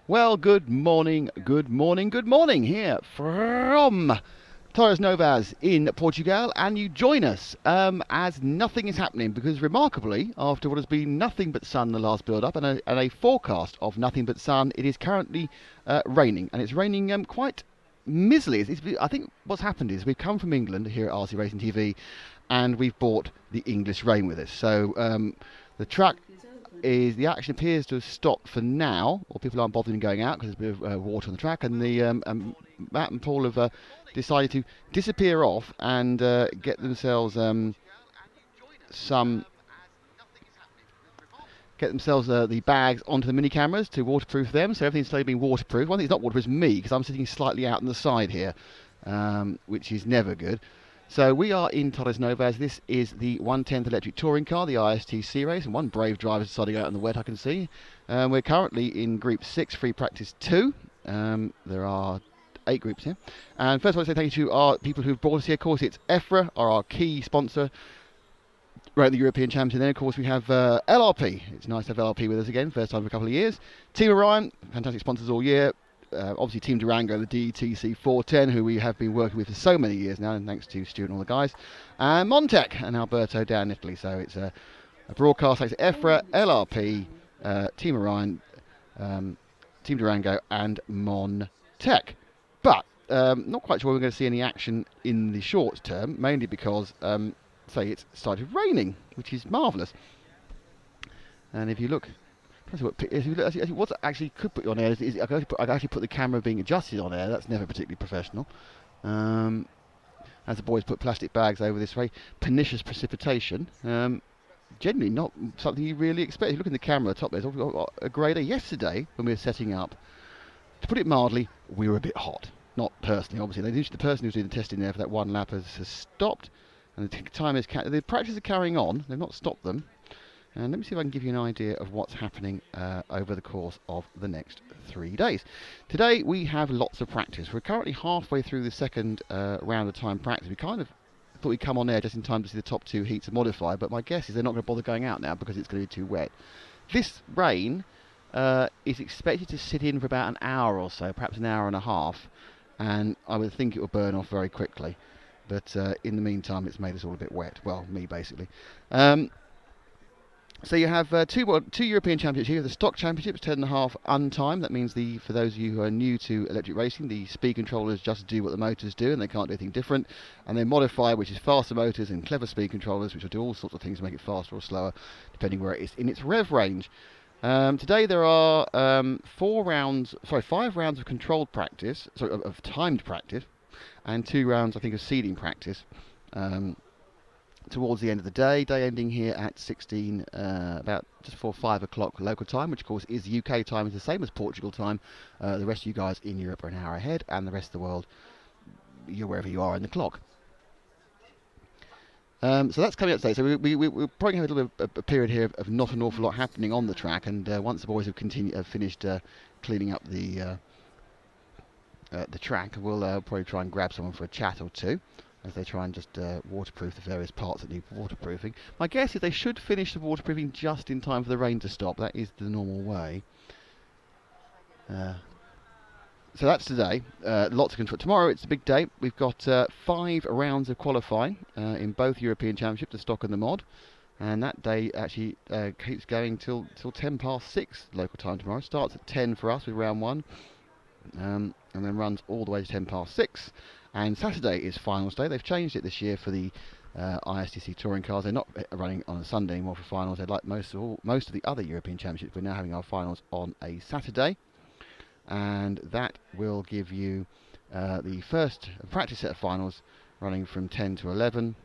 Well, good morning, good morning, good morning here from Torres Novas in Portugal, and you join us as nothing is happening because, remarkably, after what has been nothing but sun the last build-up and a forecast of nothing but sun, it is currently raining, and it's raining quite miserly. I think what's happened is we've come from England here at RC Racing TV, and we've brought the English rain with us. So the track the action appears to have stopped for now, or people aren't bothering going out because there's a bit of water on the track, and Matt and Paul have decided to disappear off and get themselves some the bags onto the mini cameras to waterproof them, so everything's slowly being waterproof. One thing that's not waterproof is me, because I'm sitting slightly out on the side here, which is never good. So we are in Torres Novas. This is the 1/10 electric touring car, the ISTC race, and one brave driver decided to go out in the wet, I can see. We're currently in Group 6, Free Practice 2. There are 8 groups here. And first of all, I say thank you to our people who've brought us here. Of course, it's EFRA, our key sponsor, right, the European Champions. And then, of course, we have LRP. It's nice to have LRP with us again, first time for a couple of years. Team Orion, fantastic sponsors all year. Obviously, Team Durango, the DTC 410, who we have been working with for so many years now, and thanks to Stuart and all the guys. And Montec and Alberto down in Italy. So it's a broadcast thanks to EFRA, LRP, Team Orion, Team Durango, and Montec. But not quite sure we're going to see any action in the short term, mainly because, say, it's started raining, which is marvellous. And if you look, what actually could put you on air is I could actually put the camera being adjusted on air. That's never particularly professional. As the boys put plastic bags over this very pernicious precipitation. Generally not something you really expect. If you look in the camera top there's a grey day. Yesterday, when we were setting up, to put it mildly, we were a bit hot. Not personally, obviously. The person who's doing the testing there for that one lap has stopped, and the practice are carrying on. They've not stopped them. And let me see if I can give you an idea of what's happening over the course of the next 3 days. Today we have lots of practice. We're currently halfway through the second round of time practice. We kind of thought we'd come on air just in time to see the top 2 heats of Modify, but my guess is they're not going to bother going out now because it's going to be too wet. This rain is expected to sit in for about an hour or so, perhaps an hour and a half, and I would think it will burn off very quickly. But in the meantime, it's made us all a bit wet. Well, me basically. So you have two European Championships here. The Stock Championships, 10.5 untimed. That means for those of you who are new to electric racing, the speed controllers just do what the motors do and they can't do anything different. And then Modify, which is faster motors and clever speed controllers, which will do all sorts of things to make it faster or slower, depending where it is in its rev range. Today there are 5 rounds of controlled practice, of timed practice, and 2 rounds, I think, of seeding practice. Towards the end of the day ending here at 16, about just before 5 o'clock local time, which of course is UK time, is the same as Portugal time. The rest of you guys in Europe are an hour ahead, and the rest of the world, you're wherever you are in the clock. So that's coming up today. So we're probably have a little bit of a period here of not an awful lot happening on the track, and once the boys have finished cleaning up the track, we'll probably try and grab someone for a chat or two, as they try and just waterproof the various parts that need waterproofing. My guess is they should finish the waterproofing just in time for the rain to stop. That is the normal way. So that's today. Lots of control. Tomorrow it's a big day. We've got 5 rounds of qualifying in both European Championships, the stock and the mod. And that day actually keeps going till 10 past 6 local time tomorrow. Starts at 10 for us with round 1. And then runs all the way to 10 past 6. And Saturday is finals day. They've changed it this year for the ISTC touring cars. They're not running on a Sunday anymore for finals. They're like most of the other European Championships. We're now having our finals on a Saturday, and that will give you the first practice set of finals running from 10 to 11,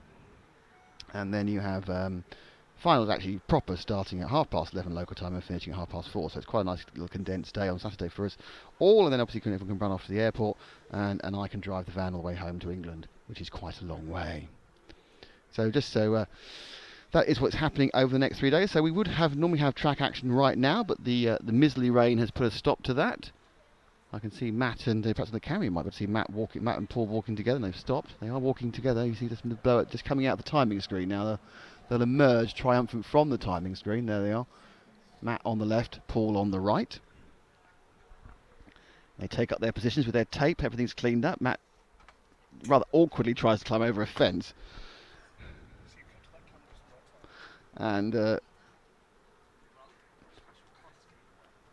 and then you have finals actually proper starting at 11:30 local time and finishing at 4:30. So it's quite a nice little condensed day on Saturday for us all, and then obviously everyone can run off to the airport, and I can drive the van all the way home to England, which is quite a long way. So that is what's happening over the next 3 days. So we would normally have track action right now, but the miserly rain has put a stop to that. I can see Matt and perhaps on the camera you might be able to see Matt and Paul walking together, and they've stopped. They are walking together. You see this blow just coming out of the timing screen now. They'll emerge triumphant from the timing screen. There they are. Matt on the left, Paul on the right. They take up their positions with their tape. Everything's cleaned up. Matt rather awkwardly tries to climb over a fence. And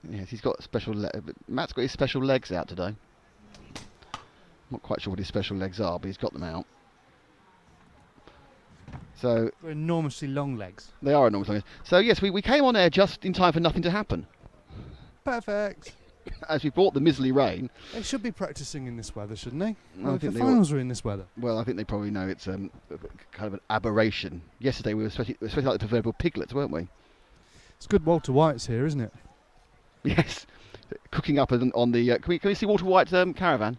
yes, he's got special. Matt's got his special legs out today. Not quite sure what his special legs are, but he's got them out. So They're enormously long legs. they are enormous legs. So yes, we came on air just in time for nothing to happen. Perfect. As we brought the miserly rain. They should be practising in this weather, shouldn't they? I Well, think the they finals are in this weather. Well, I think they probably know it's kind of an aberration. Yesterday we were especially like the proverbial piglets, weren't we? It's good Walter White's here, isn't it? Yes, cooking up on the. Can we see Walter White's caravan?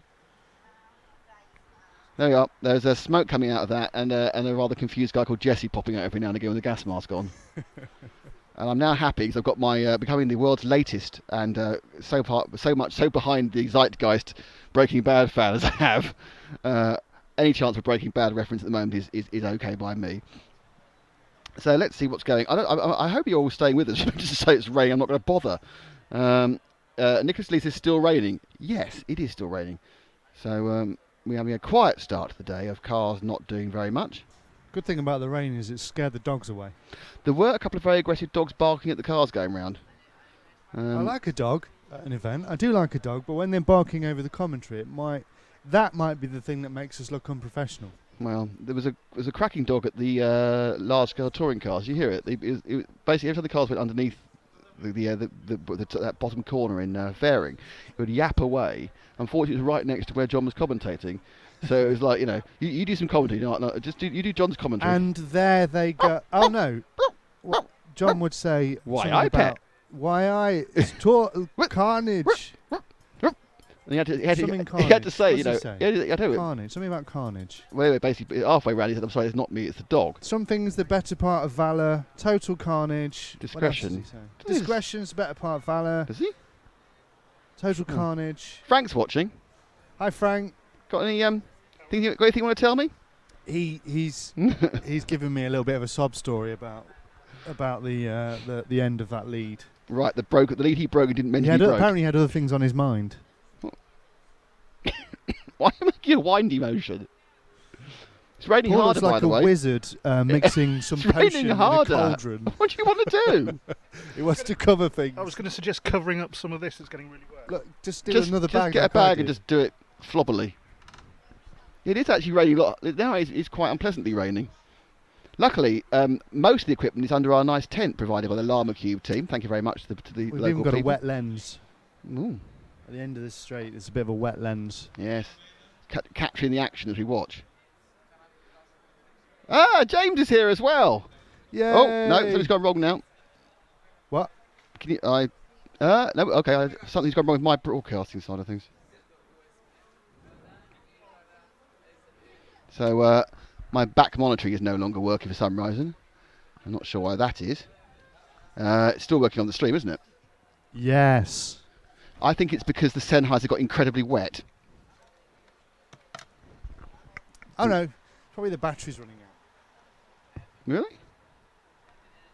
There we are. There's smoke coming out of that, and a rather confused guy called Jesse popping out every now and again with a gas mask on. And I'm now happy because I've got my becoming the world's latest and so behind the zeitgeist Breaking Bad fan as I have. Any chance of Breaking Bad reference at the moment is okay by me. So let's see what's going. I hope you're all staying with us. Just to say it's raining, I'm not going to bother. Nicholas Lee says still raining. Yes, it is still raining. So we're having a quiet start to the day of cars not doing very much. Good thing about the rain is it scared the dogs away. There were a couple of very aggressive dogs barking at the cars going round. I like a dog at an event. I do like a dog, but when they're barking over the commentary, that might be the thing that makes us look unprofessional. Well, there was a cracking dog at the large-scale touring cars. You hear it? It basically, every time the cars went underneath that bottom corner in Fairing, it would yap away. Unfortunately, it was right next to where John was commentating. So it was like, you do some commentary. No, you do John's commentary. And there they go. Oh no! What John would say. Why I pet? Why it's carnage. And he had to say, Carnage. Something about carnage. Well, basically, halfway round, he said, "I'm sorry, it's not me, it's the dog." Something's the better part of valour. Total carnage. Discretion. Discretion's the better part of valour. Does he? Total carnage. Frank's watching. Hi, Frank. Got any got anything you want to tell me? He's given me a little bit of a sob story about the end of that lead. Right, the lead he broke and didn't mention he broke. Apparently he had other things on his mind. Why am I making a windy motion? It's raining Paul harder, looks like by the way. a wizard mixing some potion in a cauldron. What do you want to do? He wants to cover things. I was going to suggest covering up some of this. It's getting really wet. Look, just another bag. Just get a bag and just do it flobbily. It is actually raining a lot. Now it's quite unpleasantly raining. Luckily, most of the equipment is under our nice tent provided by the Llama Cube team. Thank you very much to the We've local even got people. a wet lens. Ooh. At the end of this straight, there's a bit of a wet lens. Yes. Capturing the action as we watch. Ah, James is here as well. Yay! Oh, no, something's gone wrong now. What? Can you, no, okay, something's gone wrong with my broadcasting side of things. So, my back monitoring is no longer working for some reason. I'm not sure why that is. It's still working on the stream, isn't it? Yes. I think it's because the Sennheiser got incredibly wet. Oh no, probably the battery's running out. Really?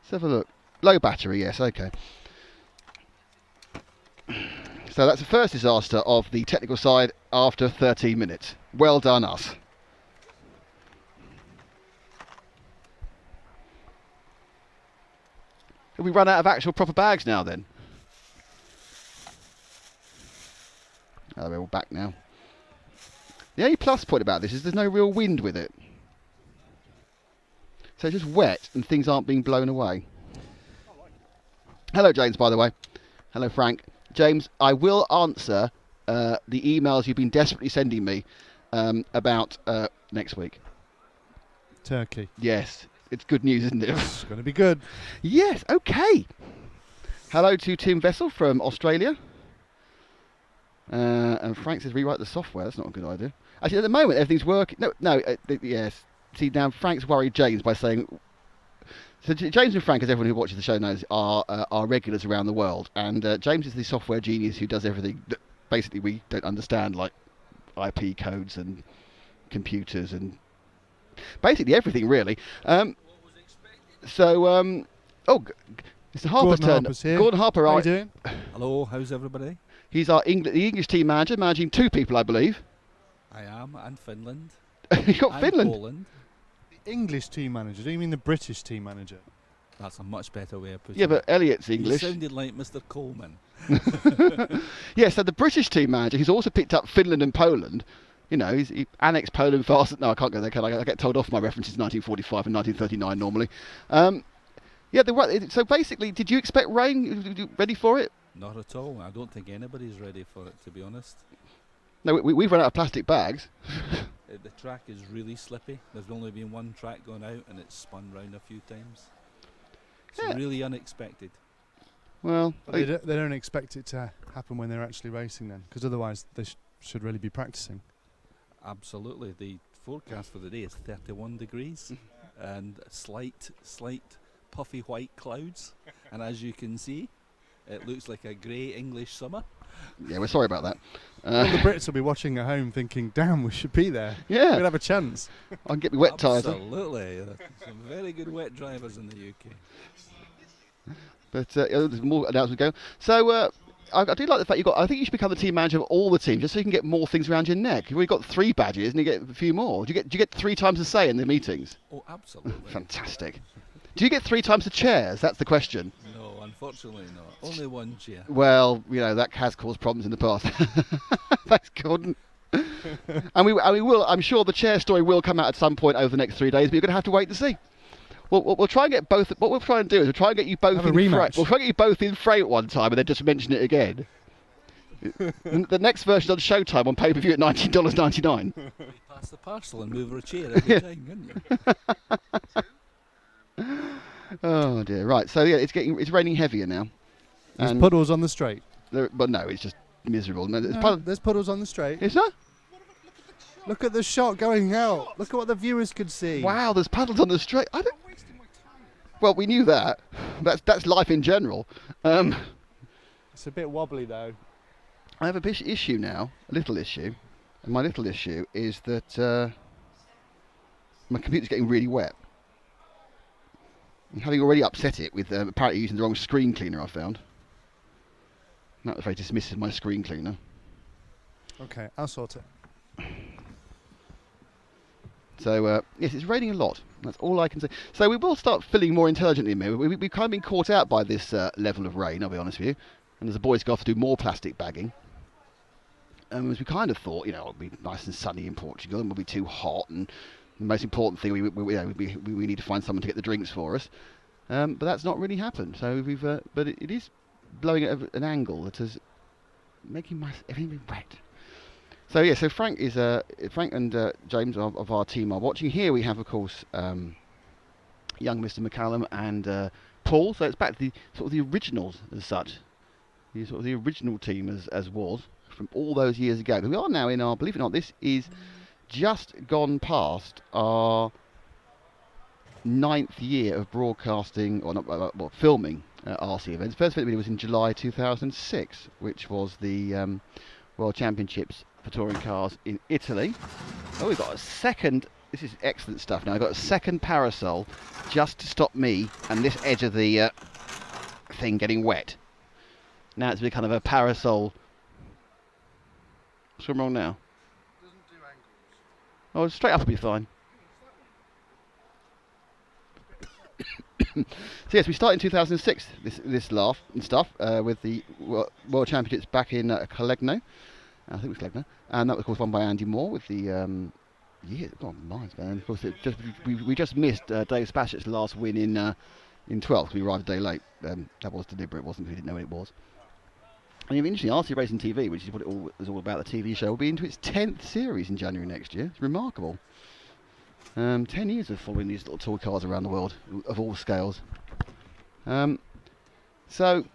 Let's have a look. Low battery, yes, okay. So that's the first disaster of the technical side after 13 minutes. Well done, us. Have we run out of actual proper bags now then? Oh, we're all back now. The only plus point about this is there's no real wind with it. So it's just wet and things aren't being blown away. Hello, James, by the way. Hello, Frank. James, I will answer the emails you've been desperately sending me about next week. Turkey. Yes. It's good news, isn't it? It's going to be good. Yes, okay. Hello to Tim Vessel from Australia. And Frank says rewrite the software. That's not a good idea. Actually, at the moment, everything's working. Yes. See, now Frank's worried James by saying... So James and Frank, as everyone who watches the show knows, are regulars around the world. And James is the software genius who does everything that basically we don't understand, like IP codes and computers and basically everything, really. Mr. Harper's turn. Harper's here. Gordon Harper, how are you doing? Hello, how's everybody? He's the English team manager, managing 2 people, I believe. I am, and Finland. You've got and Finland. Poland. The English team manager? Do you mean the British team manager? That's a much better way of putting Yeah, it. but Elliot's English. You sounded like Mr. Coleman. Yeah, so the British team manager, he's also picked up Finland and Poland. You know, he annexed Poland fast. No, I can't go there, can I? I get told off my references 1945 and 1939 normally. Yeah, so basically, did you expect rain? You ready for it? Not at all. I don't think anybody's ready for it, to be honest. No, we've run out of plastic bags. The track is really slippy. There's only been one track gone out and it's spun round a few times. It's Yeah. really unexpected. Well, They don't expect it to happen when they're actually racing then, because otherwise they should really be practicing. Absolutely. The forecast for the day is 31 degrees and slight puffy white clouds. And as you can see, it looks like a grey English summer. yeah, we're sorry about that. Well, the Brits will be watching at home thinking, damn, we should be there. Yeah, We'd have a chance. I can get me wet tyres. Absolutely. Some very good wet drivers in the UK. But there's more announcements to go. So I do like the fact I think you should become the team manager of all the teams, just so you can get more things around your neck. You've already got 3 badges, and you get a few more. Do you get 3 times the say in the meetings? Oh, absolutely. Fantastic. Do you get 3 times the chairs? That's the question. No, unfortunately not. Only one chair. Well, you know, that has caused problems in the past. Thanks, Gordon. and we will. I'm sure the chair story will come out at some point over the next 3 days, but you're going to have to wait to see. We'll try and get both. What we'll try and do is we'll try and get you both Have a in frame. rematch. We'll try and get you both in frame at one time, and then just mention it again. The next version on Showtime on pay-per-view at $19.99. Pass the parcel and move her a chair every time, couldn't you? Oh dear. Right. So yeah, it's raining heavier now. There's And puddles on the straight. but no, it's just miserable. No, There's puddles on the straight. is there? Look at the shot going out. Look at what the viewers could see. Wow, there's puddles on the straight. Well, we knew that. That's life in general. It's a bit wobbly though. I have a big issue now, a little issue. And my little issue is that my computer's getting really wet. And having already upset it with apparently using the wrong screen cleaner, I found. That was very dismissive, my screen cleaner. Okay, I'll sort it. So, yes, it's raining a lot. That's all I can say. So we will start filling more intelligently. We've kind of been caught out by this level of rain, I'll be honest with you. And as the boys go off to do more plastic bagging. As we kind of thought, you know, it'll be nice and sunny in Portugal and we'll be too hot. And the most important thing, we need to find someone to get the drinks for us. But that's not really happened. So but it is blowing at an angle that is making everything wet. So yeah, so Frank and James of our team are watching. Here we have, of course, young Mr. McCallum and Paul. So it's back to the sort of the originals as such, the sort of the original team as was from all those years ago. We are now in our, believe it or not, this is just gone past our 9th year of broadcasting or not, filming RC events. First event was in July 2006, which was the World Championships for touring cars in Italy. Oh, we've got a second. This is excellent stuff. Now I've got a second parasol just to stop me and this edge of the thing getting wet. Now it's kind of a parasol. What's wrong now? Doesn't do angles. Oh, straight up will be fine. So yes, we started in 2006. This laugh and stuff with the World Championships back in Calegno. I think it was Calegno, and that was of course won by Andy Moore with the miles going. Of course, we just missed Dave Spashet's last win in 12th. We arrived a day late. That was deliberate. It wasn't. We didn't know what it was. And it's interesting, RC Racing TV, which is what it all is all about, the TV show, will be into its 10th series in January next year. It's remarkable. 10 years of following these little toy cars around the world, of all scales. So,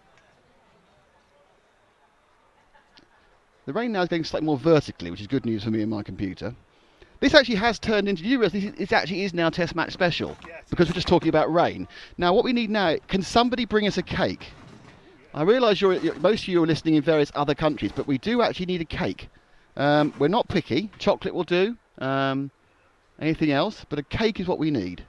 the rain now is going slightly more vertically, which is good news for me and my computer. This actually has turned into, this actually is now Test Match Special, because we're just talking about rain. Now, what we need now, can somebody bring us a cake? I realise most of you are listening in various other countries, but we do actually need a cake. We're not picky. Chocolate will do. Anything else, but a cake is what we need.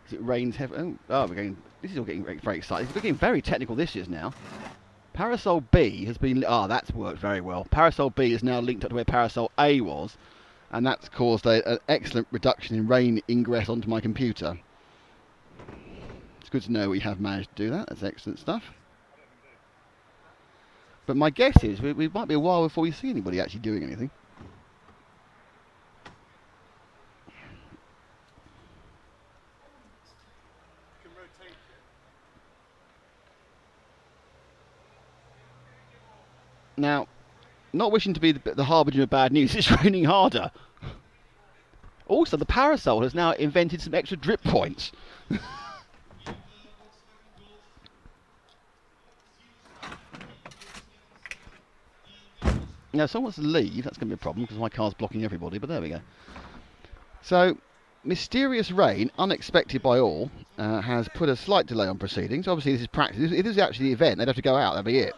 as it rains heavily. Oh, this is all getting very exciting. It's getting very technical this year now. Parasol B has been... that's worked very well. Parasol B is now linked up to where Parasol A was, and that's caused an excellent reduction in rain ingress onto my computer. It's good to know we have managed to do that. That's excellent stuff. But my guess is we might be a while before we see anybody actually doing anything. Now, not wishing to be the harbinger of bad news, it's raining harder. Also, the Parasol has now invented some extra drip points. Now, if someone wants to leave, that's going to be a problem because my car's blocking everybody, but there we go. So, mysterious rain, unexpected by all, has put a slight delay on proceedings. Obviously, this is practice. If this is actually the event, they'd have to go out, that'd be it.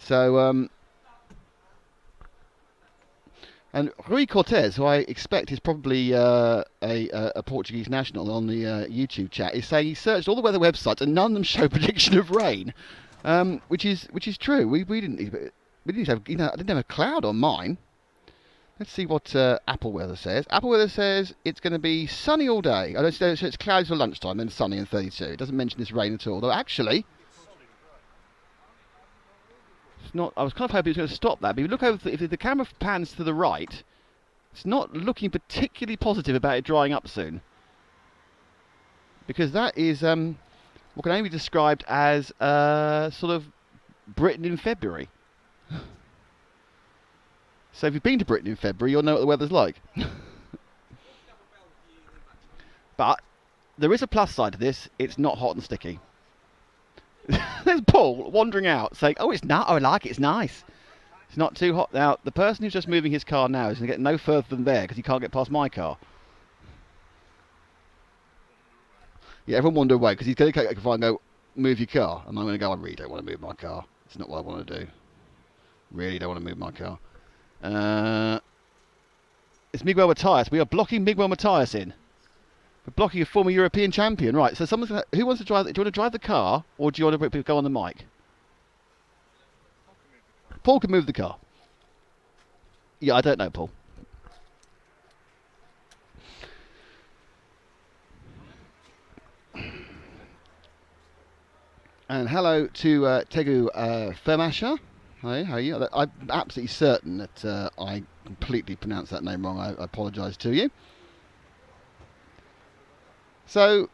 So, and Rui Cortez, who I expect is probably a Portuguese national on the YouTube chat, is saying he searched all the weather websites and none of them show prediction of rain, which is true. We didn't have, I didn't have a cloud on mine. Let's see what Apple Weather says. Apple Weather says it's going to be sunny all day. I don't say it's cloudy for lunchtime, then sunny and 32. It doesn't mention this rain at all, though actually. Not. I was kind of hoping it was going to stop that, but if you look over, if the camera pans to the right, it's not looking particularly positive about it drying up soon. Because that is what can only be described as sort of Britain in February. So if you've been to Britain in February, you'll know what the weather's like. But there is a plus side to this. It's not hot and sticky. There's Paul wandering out saying, oh, it's not. Oh, I like it. It's nice. It's not too hot. Now, the person who's just moving his car now is going to get no further than there because he can't get past my car. Yeah, everyone wander away because he's going to go and go, move your car. And I'm going to go, I really don't want to move my car. It's not what I want to do. Really don't want to move my car. It's Miguel Matias. We are blocking Miguel Matias in. We're blocking a former European champion. Right, so someone's gonna, who wants to drive? Do you want to drive the car, or do you want to go on the mic? Paul can move the car. Yeah, I don't know, Paul. And hello to Tegu Fermasha. Hi, how are you? I'm absolutely certain that I completely pronounced that name wrong. I apologise to you. So,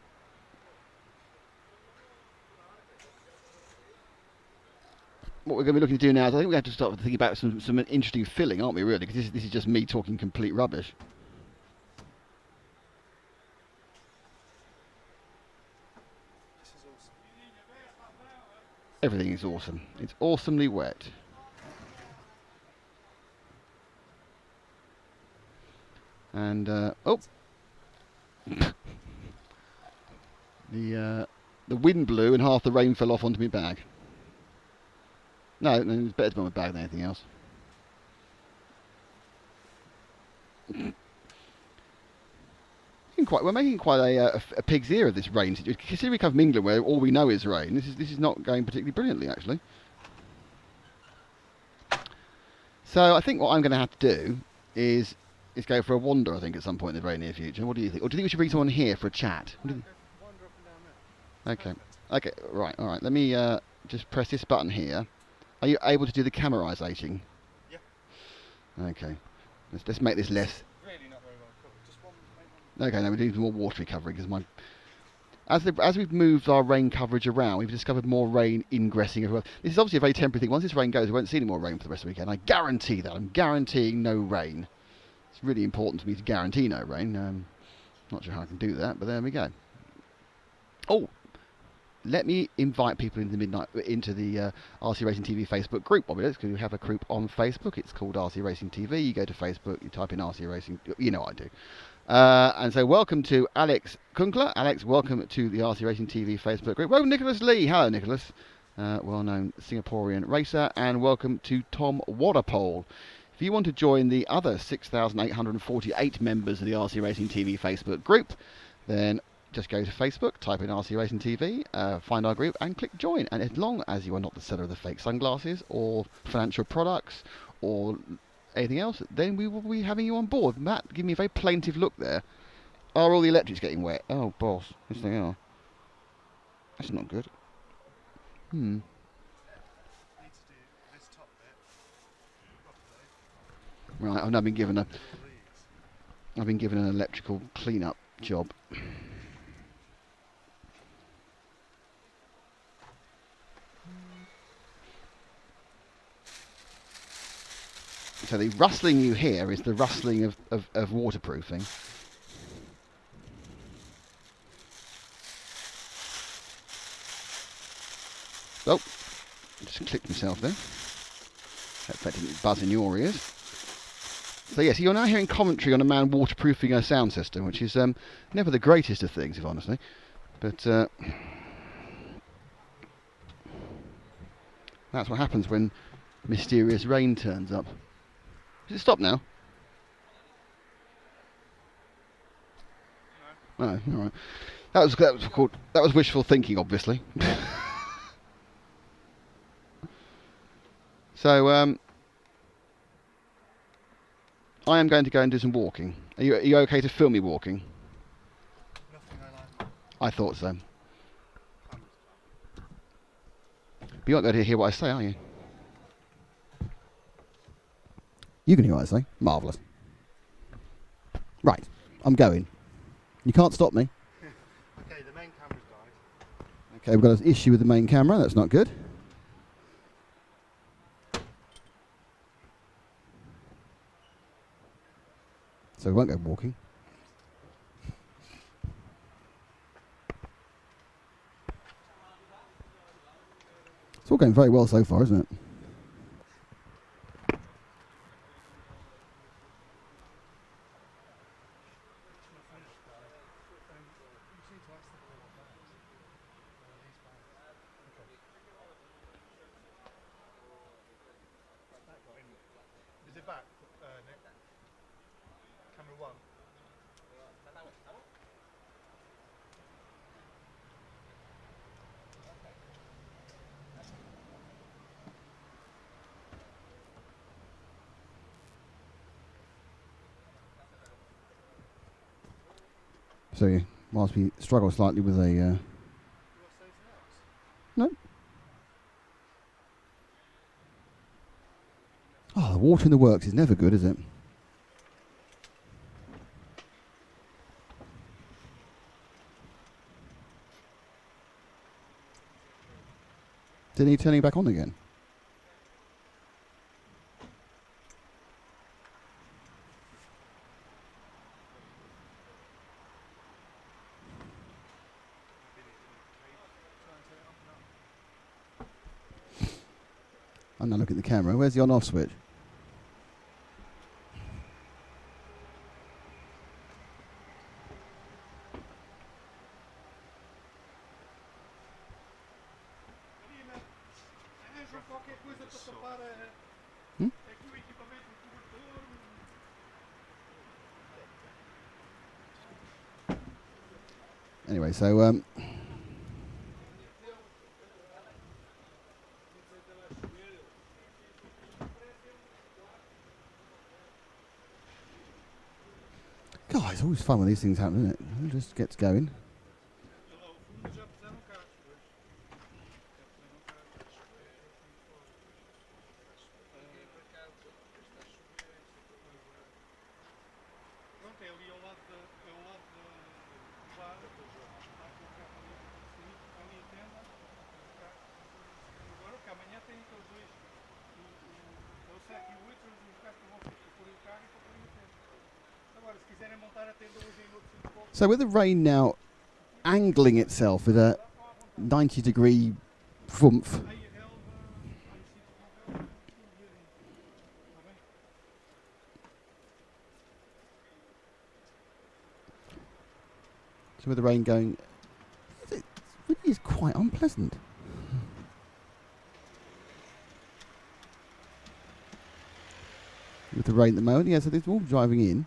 what we're going to be looking to do now is I think we have to start thinking about some interesting filling, aren't we, really? Because this is just me talking complete rubbish. Everything is awesome. It's awesomely wet. And, oh! The wind blew and half the rain fell off onto my bag. No, it's better to be on my bag than anything else. We're making quite a pig's ear of this rain situation. Considering we come from England, where all we know is rain, this is not going particularly brilliantly, actually. So I think what I'm going to have to do is go for a wander. I think at some point in the very near future. What do you think? Or do you think we should bring someone here for a chat? Okay. Okay. Right. All right. Let me just press this button here. Are you able to do the camerisation? Yeah. Okay. Let's make this less. Really not very well covered. Just one. Okay. Now we need more water recovery because as we've moved our rain coverage around, we've discovered more rain ingressing everywhere. This is obviously a very temporary thing. Once this rain goes, we won't see any more rain for the rest of the weekend. I guarantee that. I'm guaranteeing no rain. It's really important to me to guarantee no rain. Not sure how I can do that, but there we go. Oh, let me invite people into the RC Racing TV Facebook group. Because we have a group on Facebook. It's called RC Racing TV. You go to Facebook, you type in RC Racing. You know what I do. And so welcome to Alex Kunkler. Alex, welcome to the RC Racing TV Facebook group. Welcome Nicholas Lee. Hello, Nicholas. Well-known Singaporean racer. And welcome to Tom Waterpole. If you want to join the other 6,848 members of the RC Racing TV Facebook group, then just go to Facebook, type in RC Racing TV, find our group and click join. And as long as you are not the seller of the fake sunglasses or financial products or anything else, then we will be having you on board. Matt, give me a very plaintive look there. Are all the electrics getting wet? Oh, boss. Yes, they are. That's not good. Need to do this top bit properly. Right, I've now been given All these. an electrical clean-up job. So the rustling you hear is the rustling of waterproofing. Oh, just clicked myself there. Hope that didn't buzz in your ears. So yes, you're now hearing commentary on a man waterproofing a sound system, which is never the greatest of things, if honestly. But that's what happens when mysterious rain turns up. Has it stopped now? No. Oh, all right. That was wishful thinking, obviously. So I am going to go and do some walking. Are you okay to film me walking? Nothing I like. I thought so. But you're not going to hear what I say, are you? You can hear what I say. Marvellous. Right, I'm going. You can't stop me. Okay, the main camera's died. Okay, we've got an issue with the main camera. That's not good. So we won't go walking. It's all going very well so far, isn't it? Is it back, Nick? Camera 1. So whilst we struggle slightly with a... No. Oh, the water in the works is never good, is it? Didn't he turn it back on again? I'm now looking at the camera. Where's the on-off switch? Hmm? Anyway, so God, it's always fun when these things happen, isn't it? It just gets going. So with the rain now angling itself with a 90-degree vroomf, so with the rain going, it really is quite unpleasant. rain at the moment. Yeah, so they're all driving in.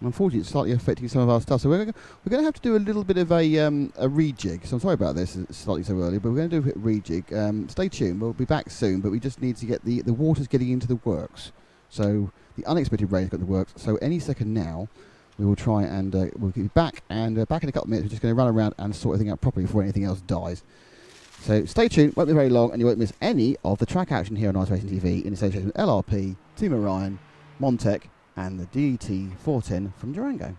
Unfortunately, it's slightly affecting some of our stuff. So we're going to have to do a little bit of a rejig. So I'm sorry about this, it's slightly so early, but we're going to do a rejig. Stay tuned. We'll be back soon, but we just need to get the water's getting into the works. So the unexpected rain's got the works. So any second now, we will try and we'll be back. And back in a couple of minutes, we're just going to run around and sort everything out properly before anything else dies. So stay tuned. Won't be very long, and you won't miss any of the track action here on Ice Racing TV in association with LRP, Team Orion, Montec, and the DT 410 from Durango.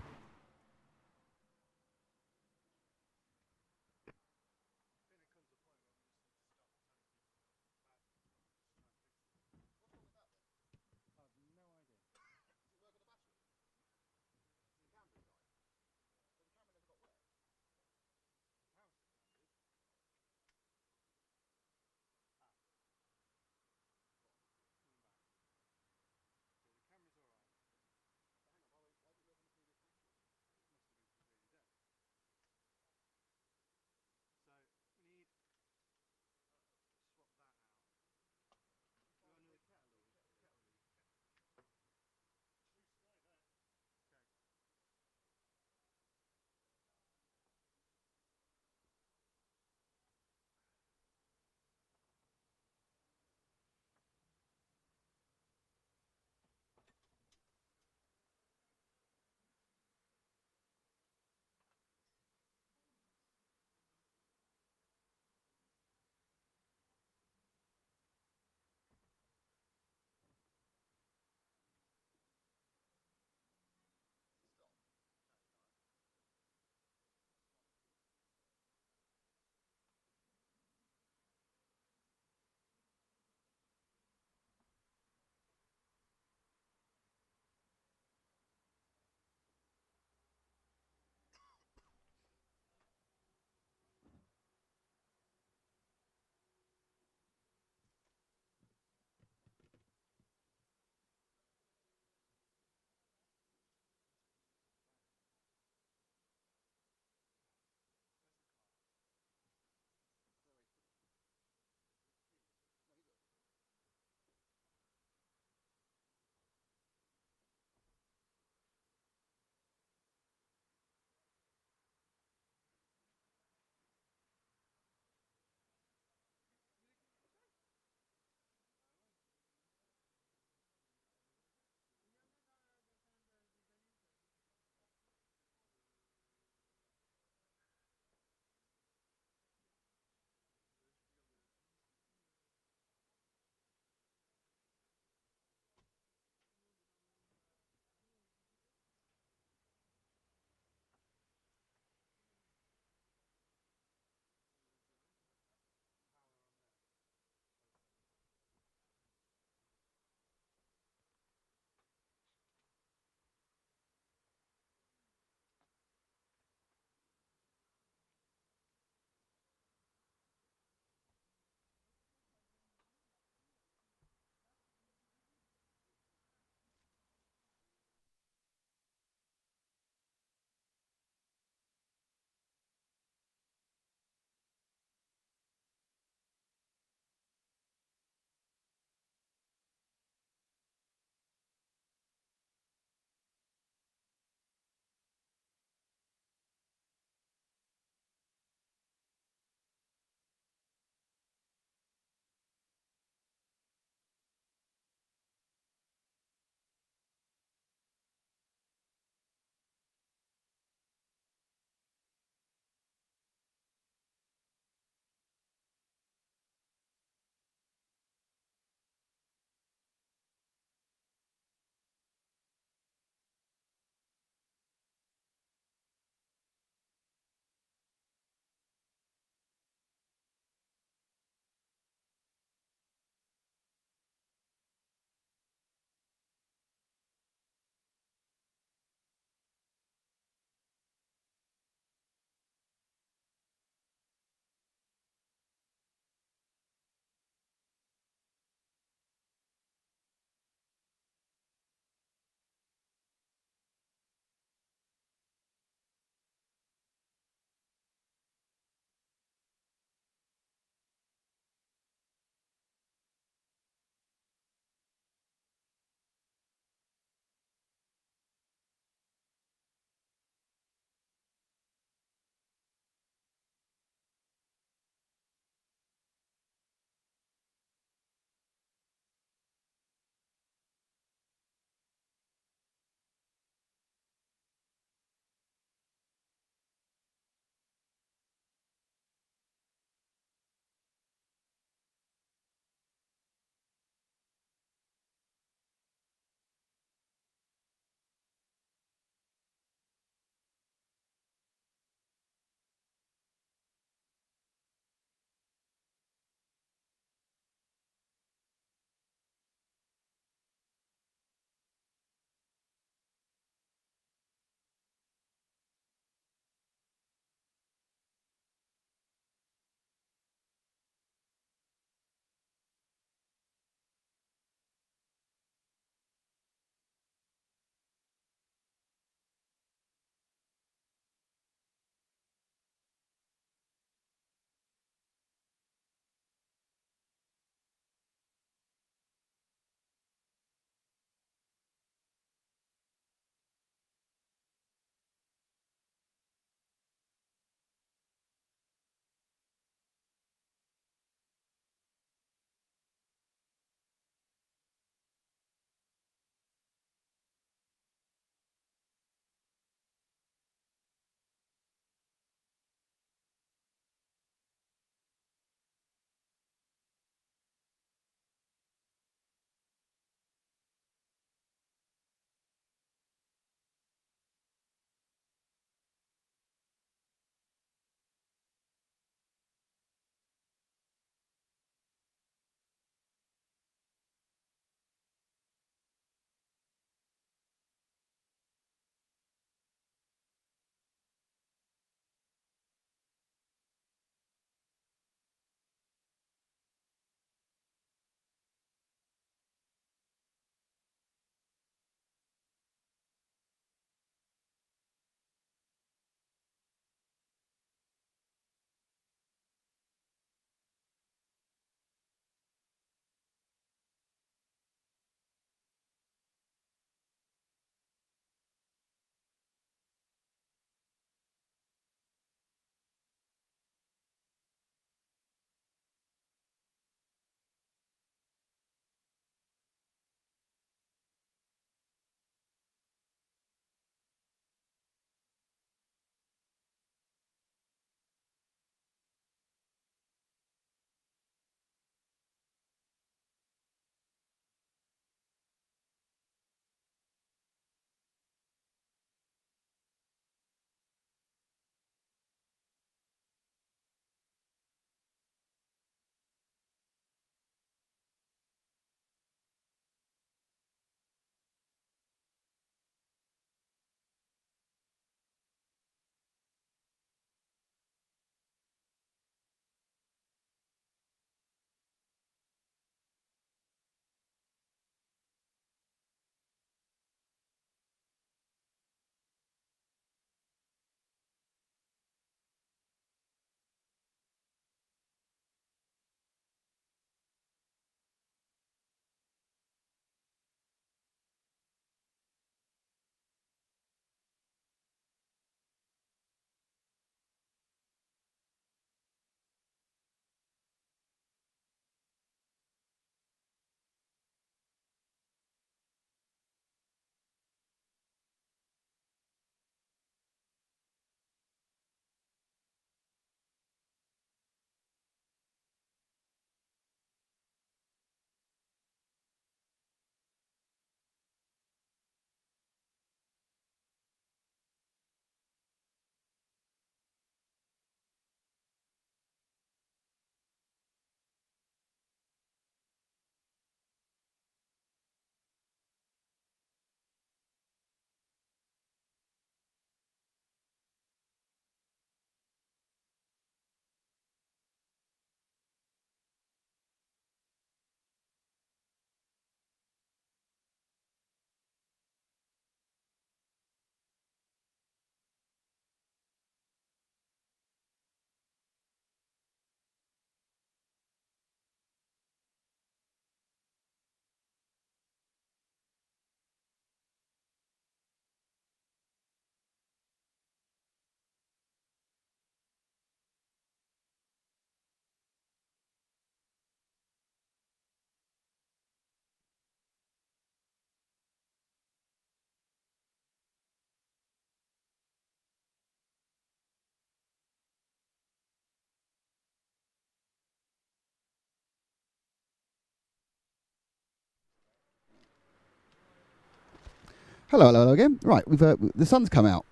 Hello again. Right, we've the sun's come out,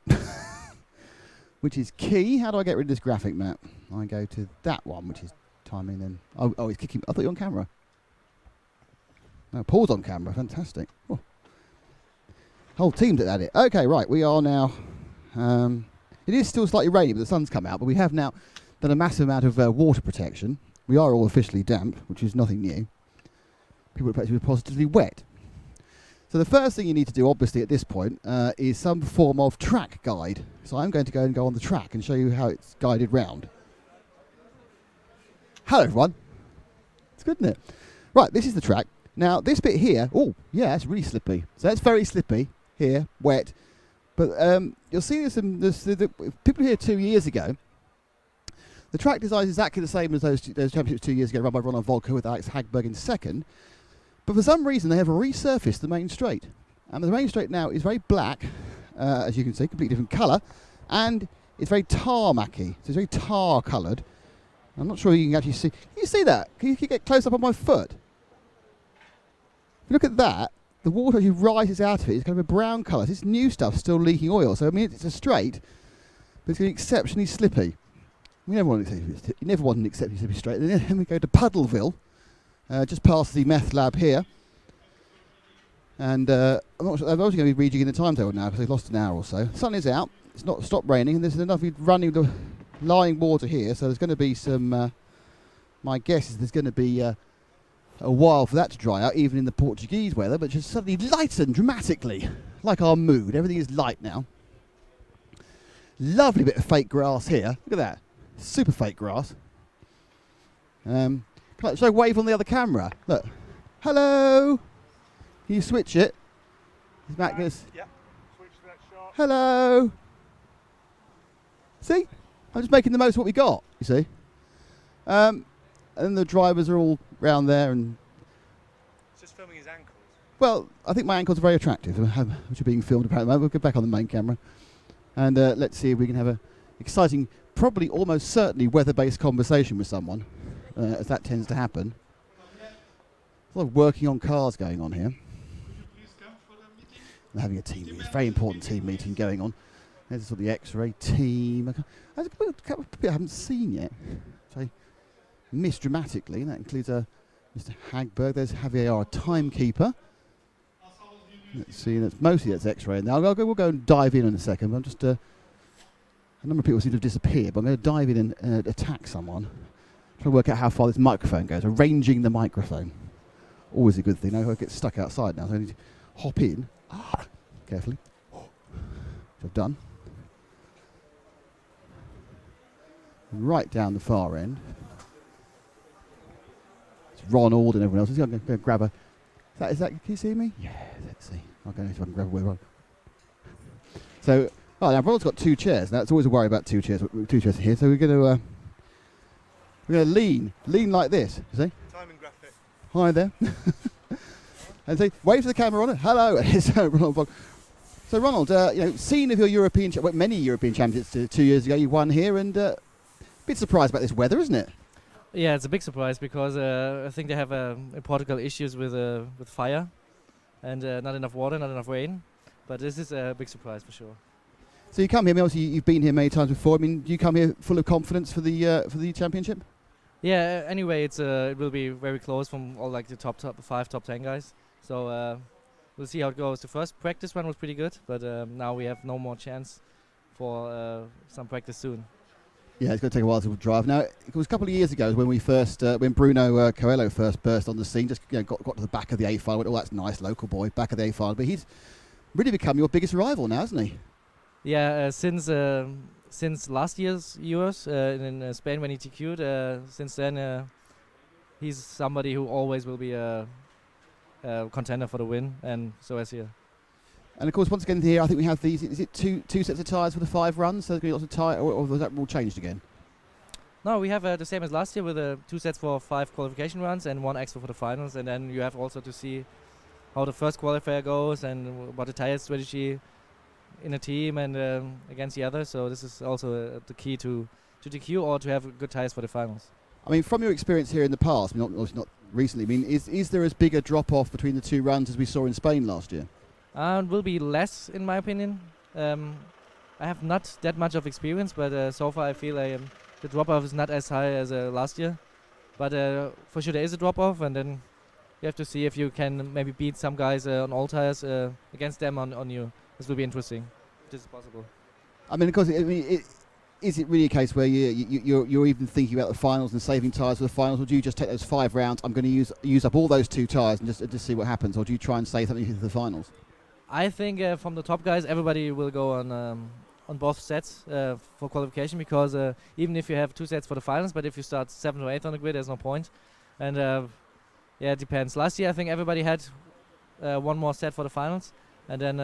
which is key. How do I get rid of this graphic map? I go to that one, which is timing. Then oh, he's kicking. I thought you were on camera. No, Paul's on camera. Fantastic. Oh. Whole team's at it. Okay, right. We are now. It is still slightly rainy, but the sun's come out. But we have now done a massive amount of water protection. We are all officially damp, which is nothing new. People are positively wet. So the first thing you need to do, obviously, at this point, is some form of track guide. So I'm going to go on the track and show you how it's guided round. Hello, everyone. It's good, isn't it? Right, this is the track. Now, this bit here, oh, yeah, it's really slippy. So that's very slippy here, wet. But you'll see the people here 2 years ago. The track design is exactly the same as those championships 2 years ago, run by Ronald Volker with Alex Hagberg in second. But for some reason, they have resurfaced the main straight. And the main straight now is very black, as you can see, completely different colour. And it's very tarmacky, so it's very tar-coloured. I'm not sure you can actually see. Can you see that? Can you get close up on my foot? If you look at that, the water actually rises out of it. It's kind of a brown colour. This new stuff still leaking oil. So, I mean, it's a straight, but it's going to be exceptionally slippy. You never want an exceptionally slippy straight. Then we go to Puddleville. Just past the meth lab here. And I'm not sure, I'm also going to be rejigging the timetable now because they've lost an hour or so. The sun is out, it's not stopped raining, and there's enough running, lying water here, so there's going to be some, my guess is there's going to be a while for that to dry out, even in the Portuguese weather, but just suddenly lightened dramatically, like our mood. Everything is light now. Lovely bit of fake grass here. Look at that. Super fake grass. Should I wave on the other camera? Look. Hello. Can you switch it? Is Matt going to... Yeah. Switch to that shot. Hello. See? I'm just making the most of what we got, you see. And then the drivers are all round there and... It's just filming his ankles. Well, I think my ankles are very attractive, which are being filmed apparently. We'll get back on the main camera. And let's see if we can have a exciting, probably almost certainly weather-based conversation with someone. As that tends to happen. There's a lot of working on cars going on here. They're having a team meeting, very important team meeting going on. There's sort of the X-ray team. There's a couple of people I haven't seen yet. So missed dramatically. That includes Mr. Hagberg. There's Javier, our timekeeper. Let's see. That's X-ray. Now we'll go and dive in a second. I'm just a number of people seem to have disappeared, but I'm going to dive in and attack someone. Trying to work out how far this microphone goes. Arranging the microphone. Always a good thing. Now I get stuck outside now, so I need to hop in. Carefully. Which I've done. Right down the far end. It's Ronald and everyone else. I'm going to grab a... Is that, can you see me? Yeah, let's see. I'll go if I can grab a wheel. So, now Ronald's got 2 chairs. Now it's always a worry about 2 chairs. 2 chairs here. So we're going to... We're going to lean like this, you see? Timing graphic. Hi there. And say, wave to the camera on it. Hello. It's Ronald Volker. So Ronald, scene of your European, many European championships 2 years ago, you won here, and a bit surprised about this weather, isn't it? Yeah, it's a big surprise because I think they have in Portugal issues with fire, and not enough water, not enough rain. But this is a big surprise for sure. So you come here. I mean, obviously you've been here many times before. I mean, do you come here full of confidence for the championship? Yeah. Anyway, it will be very close from all like the top 5, top 10 guys. So we'll see how it goes. The first practice run was pretty good, but now we have no more chance for some practice soon. Yeah, it's going to take a while to drive. Now, it was a couple of years ago when we first, when Bruno Coelho first burst on the scene. Just got to the back of the A file. Went, oh, that's nice, local boy, back of the A file. But he's really become your biggest rival now, hasn't he? Yeah, since last year's Euros in Spain when he TQ'd, since then he's somebody who always will be a contender for the win, and so as here. And of course, once again here, I think we have these. Is it two sets of tyres for the 5 runs? So there's going to be lots of tyre, or was that all changed again? No, we have the same as last year with 2 sets for 5 qualification runs and 1 extra for the finals, and then you have also to see how the first qualifier goes and what the tyre strategy in a team and against the other. So this is also the key to DQ or to have good tyres for the finals. I mean, from your experience here in the past, not recently, I mean, is there as big a drop-off between the 2 runs as we saw in Spain last year? Will be less, in my opinion. I have not that much of experience, but so far I feel the drop-off is not as high as last year. But for sure there is a drop-off, and then you have to see if you can maybe beat some guys on all tires against them on you. This will be interesting. This is possible. I mean, of course, is it really a case where you're even thinking about the finals and saving tyres for the finals, or do you just take those 5 rounds, I'm going to use up all those 2 tyres and just see what happens, or do you try and save something for the finals? I think from the top guys, everybody will go on both sets for qualification, because even if you have 2 sets for the finals, but if you start 7th or 8th on the grid, there's no point. And yeah, it depends. Last year, I think everybody had 1 more set for the finals, and then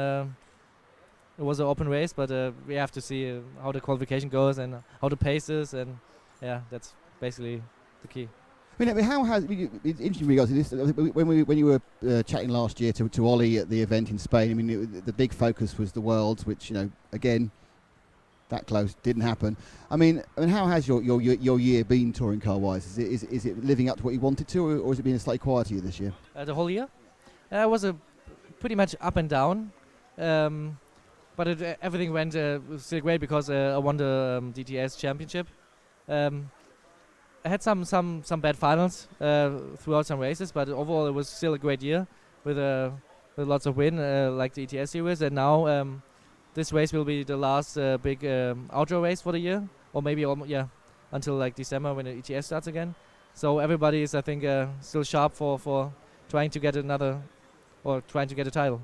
it was an open race, but we have to see how the qualification goes and how the pace is, and yeah, that's basically the key. I mean, how has it's interesting regards to this? When you were chatting last year to Ollie at the event in Spain, I mean, the big focus was the Worlds, which again, that close didn't happen. I mean, how has your year been touring car wise? Is it living up to what you wanted to, or has it been a slightly quieter year this year? The whole year, it was pretty much up and down, but everything went still great because I won the DTS championship. I had some bad finals throughout some races, but overall it was still a great year with lots of win like the ETS series. And now this race will be the last big outdoor race for the year, or maybe until like December when the ETS starts again. So everybody is, I think, still sharp for trying to get trying to get a title.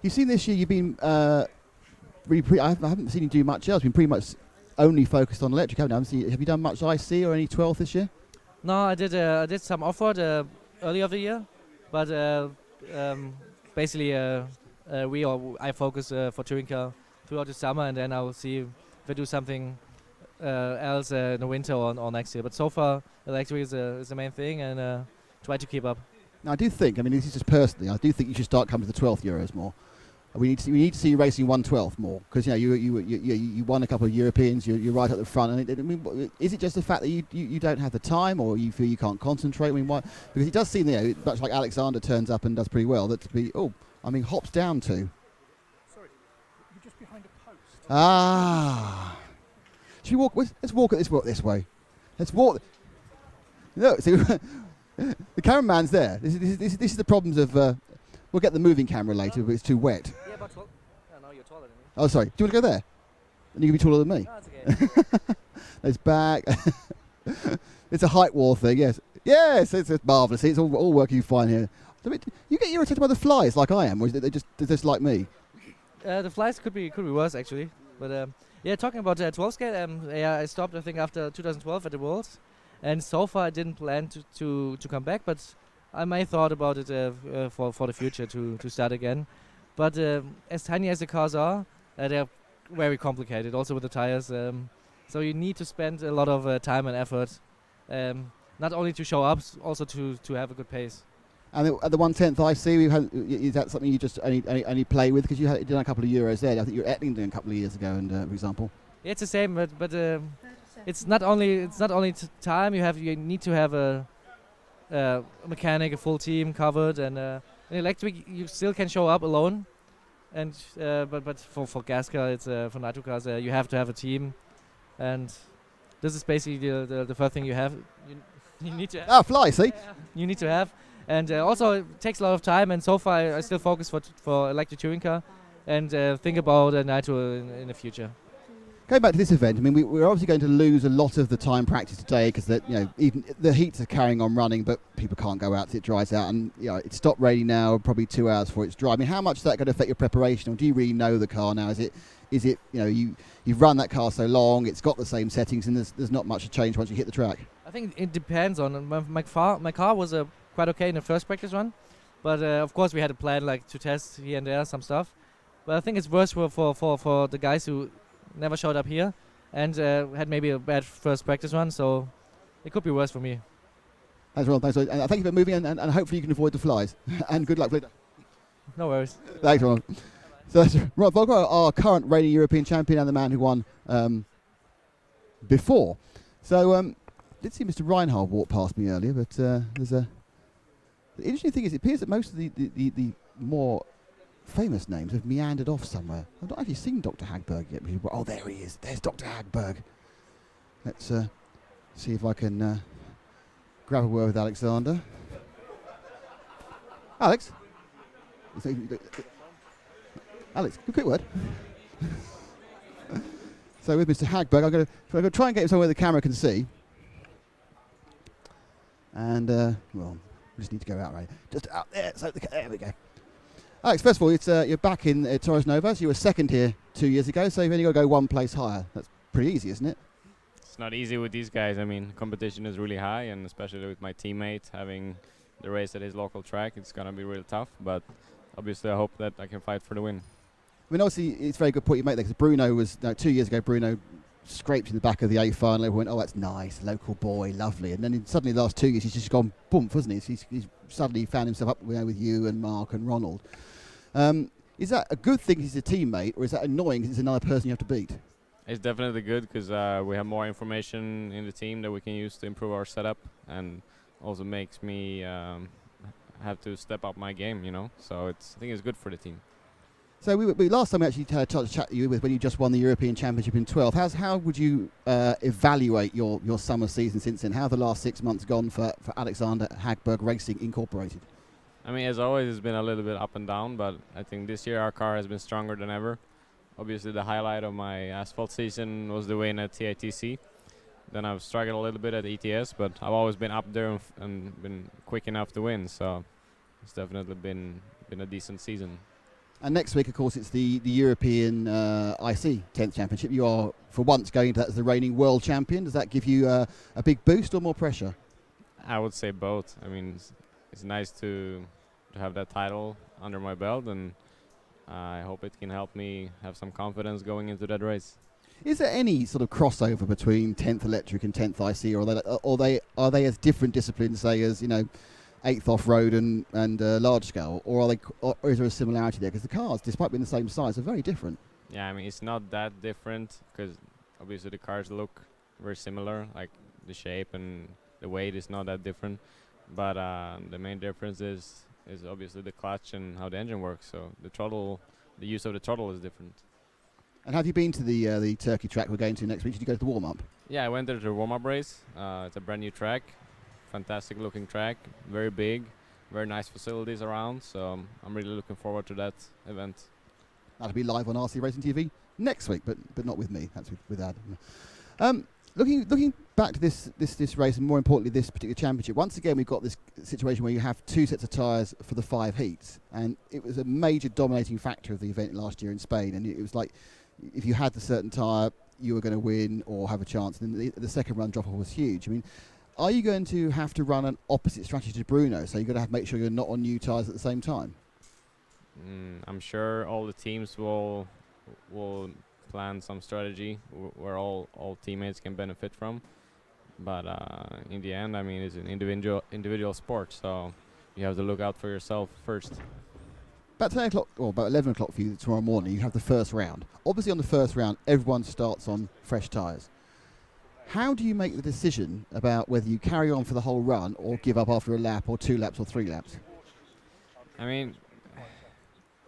You've seen this year. You've been really. I haven't seen you do much else. Been pretty much only focused on electric, haven't you? Have you done much IC or any 12th this year? No, I did some off-road early of the year, but basically I focus for touring car throughout the summer, and then I will see if I do something else in the winter or next year. But so far, electric is the main thing, and try to keep up. Now, I do think, I mean, this is just personally, I do think you should start coming to the 12th Euros more. We need to see you racing 1/12 more, because you won a couple of Europeans. You're right at the front. And I mean, is it just the fact that you don't have the time, or you feel you can't concentrate? I mean, why? Because it does seem, much like Alexander turns up and does pretty well, that to be hops down to. Sorry, you're just behind a post. Ah, should we walk? Let's walk this way. Let's walk. No, see, the cameraman's there. This is the problems of. We'll get the moving camera later, but it's too wet. Yeah, but no, you're taller than me. Oh, sorry. Do you want to go there? And you can be taller than me. No, it's okay. It's back. It's a height war thing, yes. Yes, it's marvellous. It's all working fine here. You get irritated by the flies like I am, or is it they're just like me? The flies could be worse, actually. But talking about 12 scale, I stopped, I think, after 2012 at the Worlds. And so far I didn't plan to come back, but I may thought about it for the future to start again. But as tiny as the cars are, they're very complicated, also with the tires. So you need to spend a lot of time and effort, not only to show up, also to have a good pace. And at the 1/10 IC, is that something you just only play with? Because you did a couple of Euros there. I think you were at Ettlington a couple of years ago, and for example. Yeah, it's the same, but it's not only time. You need to have a mechanic, a full team covered, and in electric you still can show up alone, and but for gas car, it's for nitro cars, you have to have a team, and this is basically the first thing you have. You need to have. Fly, see? You need to have, and also it takes a lot of time, and so far I still focus for electric touring car, and think about nitro in the future. Going back to this event, I mean, we're obviously going to lose a lot of the time practice today because even the heats are carrying on running, but people can't go out till it dries out, and it's stopped raining now, probably 2 hours before it's dry. I mean, how much is that going to affect your preparation, or do you really know the car now? Is it you've run that car so long, it's got the same settings, and there's not much to change once you hit the track? I think it depends on my car was quite okay in the first practice run, but of course we had a plan like to test here and there some stuff. But I think it's worse for the guys who never showed up here and had maybe a bad first practice run, so it could be worse for me. Thanks, Ron. Thanks. And thank you for moving, and hopefully you can avoid the flies. And good luck later. No worries. Thanks, Ron. So that's Ronald Volker, our current reigning European champion and the man who won before. So did see Mr. Reinhardt walk past me earlier, but the interesting thing is it appears that most of the more famous names have meandered off somewhere. I've not actually seen Dr. Hagberg yet. Oh, there he is. There's Dr. Hagberg. Let's see if I can grab a word with Alexander. Alex? Alex, a quick word. So with Mr. Hagberg, I'm going to try and get him somewhere the camera can see. And, well, we just need to go out, right? Just out there. So there we go. Alex, first of all, it's you're back in Torres Novas. You were second here 2 years ago, so you've only got to go one place higher. That's pretty easy, isn't it? It's not easy with these guys. I mean, competition is really high, and especially with my teammate having the race at his local track, it's going to be really tough. But obviously, I hope that I can fight for the win. I mean, obviously, it's a very good point you make there, because Bruno was, 2 years ago, Bruno scraped in the back of the A final. Everyone went, oh, that's nice, local boy, lovely. And then suddenly the last 2 years, he's just gone boom, hasn't he? He's suddenly found himself up with you and Mark and Ronald. Is that a good thing he's a teammate, or is that annoying because it's another person you have to beat? It's definitely good because we have more information in the team that we can use to improve our setup, and also makes me have to step up my game, you know. So I think it's good for the team. So we last time we actually tried to chat to you with when you just won the European Championship in 12. How would you evaluate your summer season since then? How have the last 6 months gone for Alexander Hagberg Racing Incorporated? I mean, as always, it's been a little bit up and down, but I think this year our car has been stronger than ever. Obviously, the highlight of my asphalt season was the win at TITC. Then I've struggled a little bit at ETS, but I've always been up there and been quick enough to win. So it's definitely been a decent season. And next week, of course, it's the European IC 10th Championship. You are, for once, going into that as the reigning world champion. Does that give you a big boost or more pressure? I would say both. I mean, it's nice to have that title under my belt, and I hope it can help me have some confidence going into that race. Is there any sort of crossover between 10th Electric and 10th IC, or are they as different disciplines, say, as 8th off-road and large scale, or is there a similarity there? Because the cars, despite being the same size, are very different. Yeah, I mean, it's not that different because obviously the cars look very similar, like the shape and the weight is not that different. But the main difference is obviously the clutch and how the engine works. So the use of the throttle is different. And have you been to the Turkey track we're going to next week? Did you go to the warm-up? Yeah, I went there to the warm-up race. It's a brand new track, fantastic looking track, very big, very nice facilities around. So I'm really looking forward to that event. That'll be live on RC Racing TV next week, but not with me. That's with Adam. Looking back to this race, and more importantly this particular championship, once again we've got this situation where you have two sets of tyres for the 5 heats, and it was a major dominating factor of the event last year in Spain. And it was like, if you had the certain tyre, you were going to win or have a chance. And then the second run drop-off was huge. I mean, are you going to have to run an opposite strategy to Bruno? So you've got to have to make sure you're not on new tyres at the same time? I'm sure all the teams will plan some strategy where all teammates can benefit from. But in the end, I mean, it's an individual sport, so you have to look out for yourself first. About 10 o'clock, or about 11 o'clock for you tomorrow morning, you have the first round. Obviously on the first round, everyone starts on fresh tyres. How do you make the decision about whether you carry on for the whole run or give up after a lap or 2 laps or 3 laps? I mean,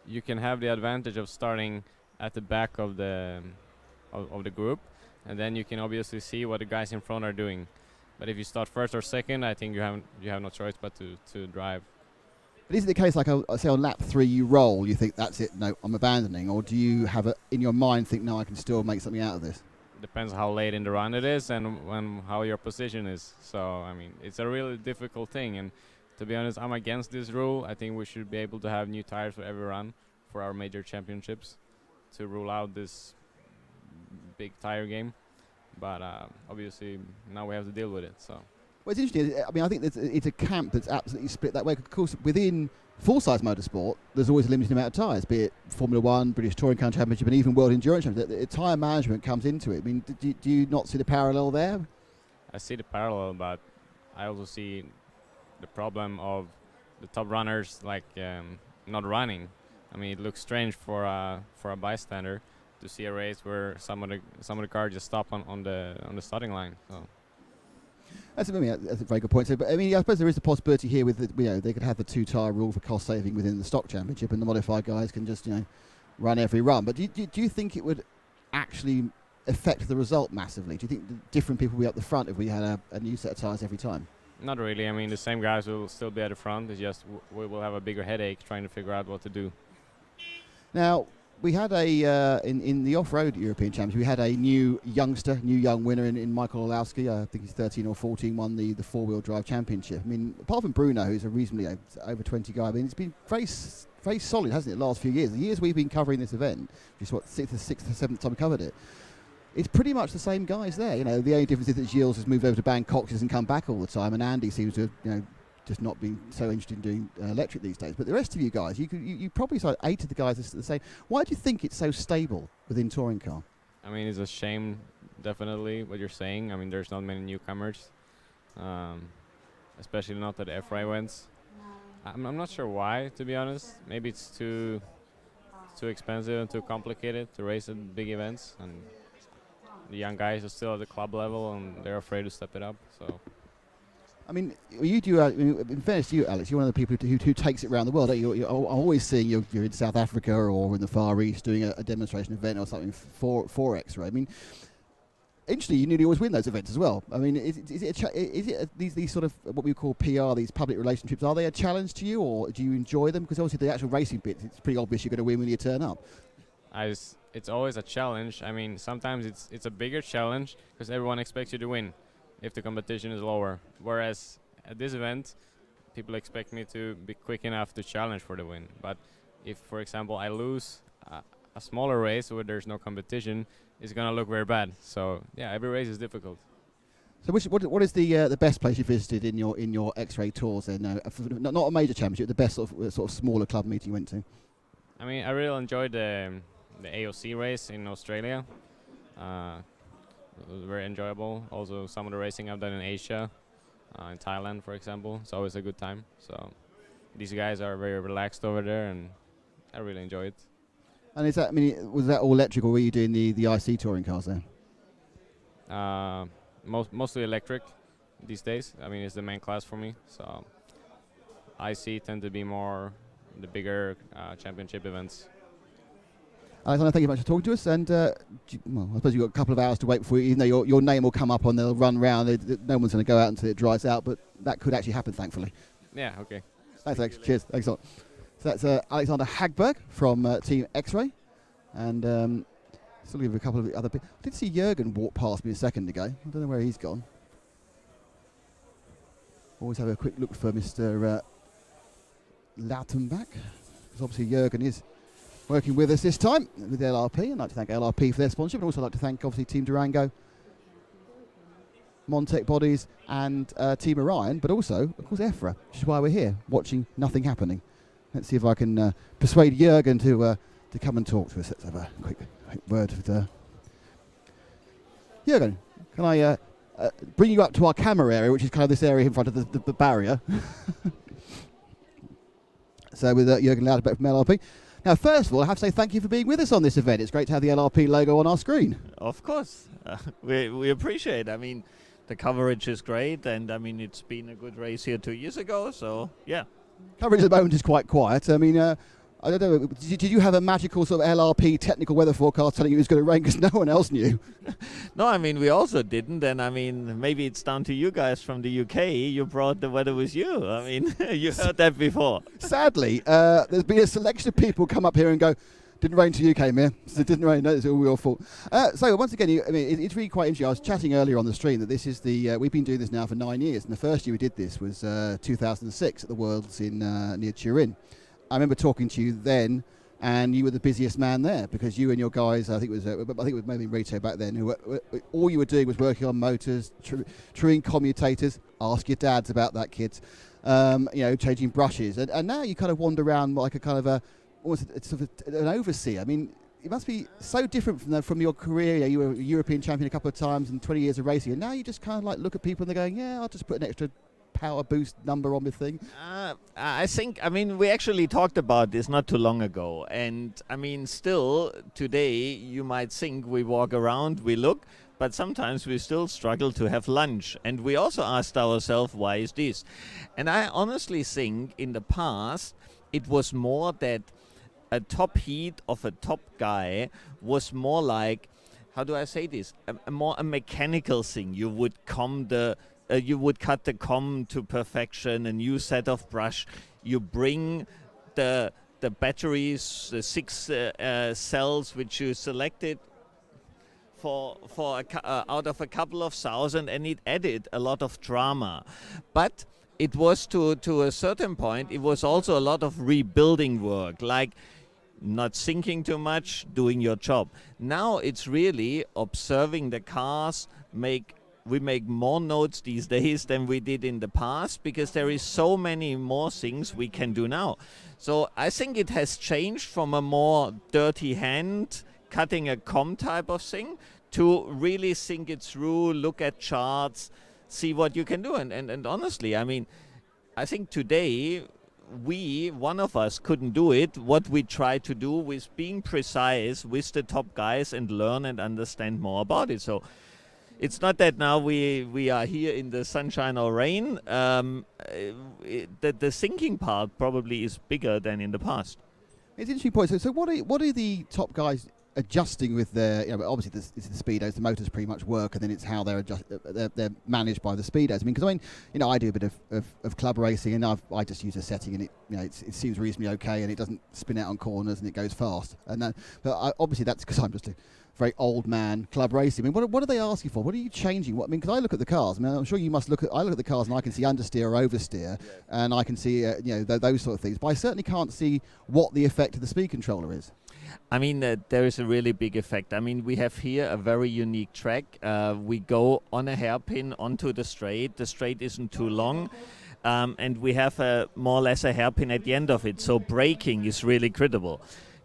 you can have the advantage of starting at the back of the group, and then you can obviously see what the guys in front are doing. But if you start first or second, I think you have no choice but to drive. But is it the case, like, say on lap 3 you roll, you think that's it, no, I'm abandoning, or do you have in your mind think, no, I can still make something out of this? Depends how late in the run it is and how your position is. So I mean, it's a really difficult thing, and to be honest, I'm against this rule. I think we should be able to have new tires for every run for our major championships to rule out this big tire game. But obviously now we have to deal with it. So. Well, it's interesting. I mean, I think it's a camp that's absolutely split that way. Of course, within full-size motorsport, there's always a limited amount of tyres, be it Formula 1, British Touring Car Championship, and even World Endurance Championship. The tyre management comes into it. I mean, do you not see the parallel there? I see the parallel, but I also see the problem of the top runners not running. I mean, it looks strange for a bystander to see a race where some of the cars just stop on the starting line. So. That's a very good point. So, but I mean, I suppose there is a possibility here with they could have the 2-tyre rule for cost saving within the stock championship, and the modified guys can just run every run. But do you think it would actually affect the result massively? Do you think different people will be up the front if we had a new set of tyres every time? Not really. I mean, the same guys will still be at the front. It's just we will have a bigger headache trying to figure out what to do. Now, we had in the off-road European Championship, we had a new young winner in Michael Olowski. I think he's 13 or 14, won the four-wheel drive championship. I mean, apart from Bruno, who's a reasonably over 20 guy, I mean, it's been very solid, hasn't it, the last few years? The years we've been covering this event, which is sixth or seventh time we covered it, it's pretty much the same guys there. The only difference is that Gilles has moved over to Bangkok, doesn't come back all the time, and Andy seems to have, just not being so interested in doing electric these days. But the rest of you guys, you probably saw 8 of the guys are the same. Why do you think it's so stable within touring car? I mean, it's a shame, definitely, what you're saying. I mean, there's not many newcomers, especially not at EFRA events. I'm not sure why, to be honest. Maybe it's too expensive and too complicated to race at big events, and the young guys are still at the club level and they're afraid to step it up. So. I mean, you do. In fairness to you, Alex, you're one of the people who takes it around the world. You're always seeing you're in South Africa or in the Far East doing a demonstration event or something for X-Ray. I mean, interestingly, you nearly always win those events as well. I mean, is it these sort of what we call PR, these public relationships? Are they a challenge to you, or do you enjoy them? Because obviously the actual racing bit, it's pretty obvious you're going to win when you turn up. It's always a challenge. I mean, sometimes it's a bigger challenge because everyone expects you to win if the competition is lower. Whereas at this event, people expect me to be quick enough to challenge for the win. But if, for example, I lose a smaller race where there's no competition, it's going to look very bad. So, yeah, every race is difficult. So what is the best place you visited in your X-ray tours then? Not a major championship, the best sort of smaller club meeting you went to? I mean, I really enjoyed the AOC race in Australia. It was very enjoyable. Also, some of the racing I've done in Asia, in Thailand, for example. It's always a good time. So these guys are very relaxed over there, and I really enjoy it. And was that all electric, or were you doing the IC touring cars there? Mostly electric these days. I mean, it's the main class for me. So IC tend to be more the bigger championship events. Alexander, thank you very much for talking to us. And I suppose you've got a couple of hours to wait before, even though your name will come up on the run round. No one's going to go out until it dries out, but that could actually happen, thankfully. Yeah, okay. Thanks, Alex. Cheers. Thanks a lot. So that's Alexander Hagberg from Team X-Ray. And still give a couple of other people. I did see Jürgen walk past me a second ago. I don't know where he's gone. Always have a quick look for Mr. Lautenbach, because obviously Jürgen is working with us this time with LRP. I'd like to thank LRP for their sponsorship, and also like to thank obviously Team Durango, Montec Bodies and Team Orion, but also of course EFRA, which is why we're here watching nothing happening. Let's see if I can persuade Jürgen to come and talk to us. Let's have a quick word with Jürgen. Can I bring you up to our camera area, which is kind of this area in front of the barrier? So with Jürgen Lautenbach from LRP. Now, first of all, I have to say thank you for being with us on this event. It's great to have the LRP logo on our screen. Of course. We appreciate it. I mean, the coverage is great, and I mean, it's been a good race here 2 years ago, so yeah. Coverage at the moment is quite quiet. I mean, I don't know, did you have a magical sort of LRP technical weather forecast telling you it was going to rain because no one else knew? No, I mean, we also didn't, and I mean, maybe it's down to you guys from the UK. You brought the weather with you. I mean, you heard that before. Sadly, there's been a selection of people come up here and go, didn't rain till you came here, so it didn't rain, no, it's all your fault. So once again, it's really quite interesting. I was chatting earlier on the stream that this is we've been doing this now for 9 years, and the first year we did this was 2006 at the Worlds in near Turin. I remember talking to you then, and you were the busiest man there because you and your guys, I think it was maybe Rito back then, who all you were doing was working on motors, truing commutators. Ask your dads about that, kids. Changing brushes, and now you kind of wander around like a kind of an overseer. I mean, it must be so different from your career. You were a European champion a couple of times and 20 years of racing, and now you just kind of like look at people and they're going, yeah, I'll just put an extra power boost number on the thing. I think, I mean, we actually talked about this not too long ago, and I mean, still today you might think we walk around, we look, but sometimes we still struggle to have lunch. And we also asked ourselves, why is this? And I honestly think in the past, it was more that a top heat of a top guy was more like, how do I say this? A mechanical thing. You would you would cut the comb to perfection, a new set of brush. You bring the batteries, the 6 cells which you selected out of a couple of thousand, and it added a lot of drama. But it was to a certain point, it was also a lot of rebuilding work, like not thinking too much, doing your job. Now it's really observing the cars. We make more notes these days than we did in the past, because there is so many more things we can do now. So I think it has changed from a more dirty hand, cutting a comb type of thing, to really think it through, look at charts, see what you can do. And honestly, I mean, I think today one of us couldn't do it, what we try to do with being precise with the top guys and learn and understand more about it. So it's not that now we are here in the sunshine or rain. The thinking part probably is bigger than in the past. It's an interesting point. So what are the top guys adjusting with their, obviously it's the speedos, the motors pretty much work, and then it's how they're managed by the speedos. I mean, because I do a bit of club racing, and I just use a setting, and it seems reasonably okay, and it doesn't spin out on corners, and it goes fast. But obviously that's because I'm just a very old man club racing. I mean, what are they asking for? What are you changing? Because I look at the cars. I mean, I'm sure you must I look at the cars, and I can see understeer or oversteer, and I can see those sort of things. But I certainly can't see what the effect of the speed controller is. I mean, there is a really big effect. I mean, we have here a very unique track. We go on a hairpin onto the straight. The straight isn't too long. And we have more or less a hairpin at the end of it. So braking is really critical.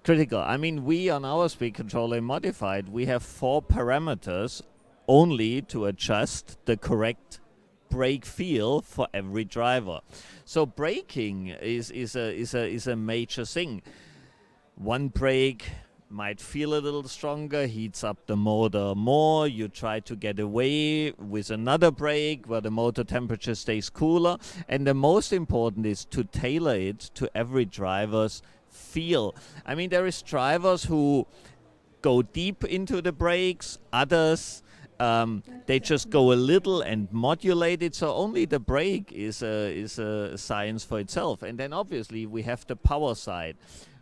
I mean, we on our speed controller in Modified, we have 4 parameters only to adjust the correct brake feel for every driver. So braking is a major thing. One brake might feel a little stronger, heats up the motor more. You try to get away with another brake where the motor temperature stays cooler. And the most important is to tailor it to every driver's feel. I mean, there is drivers who go deep into the brakes, others they just go a little and modulate it. So only the brake is a science for itself. And then obviously we have the power side.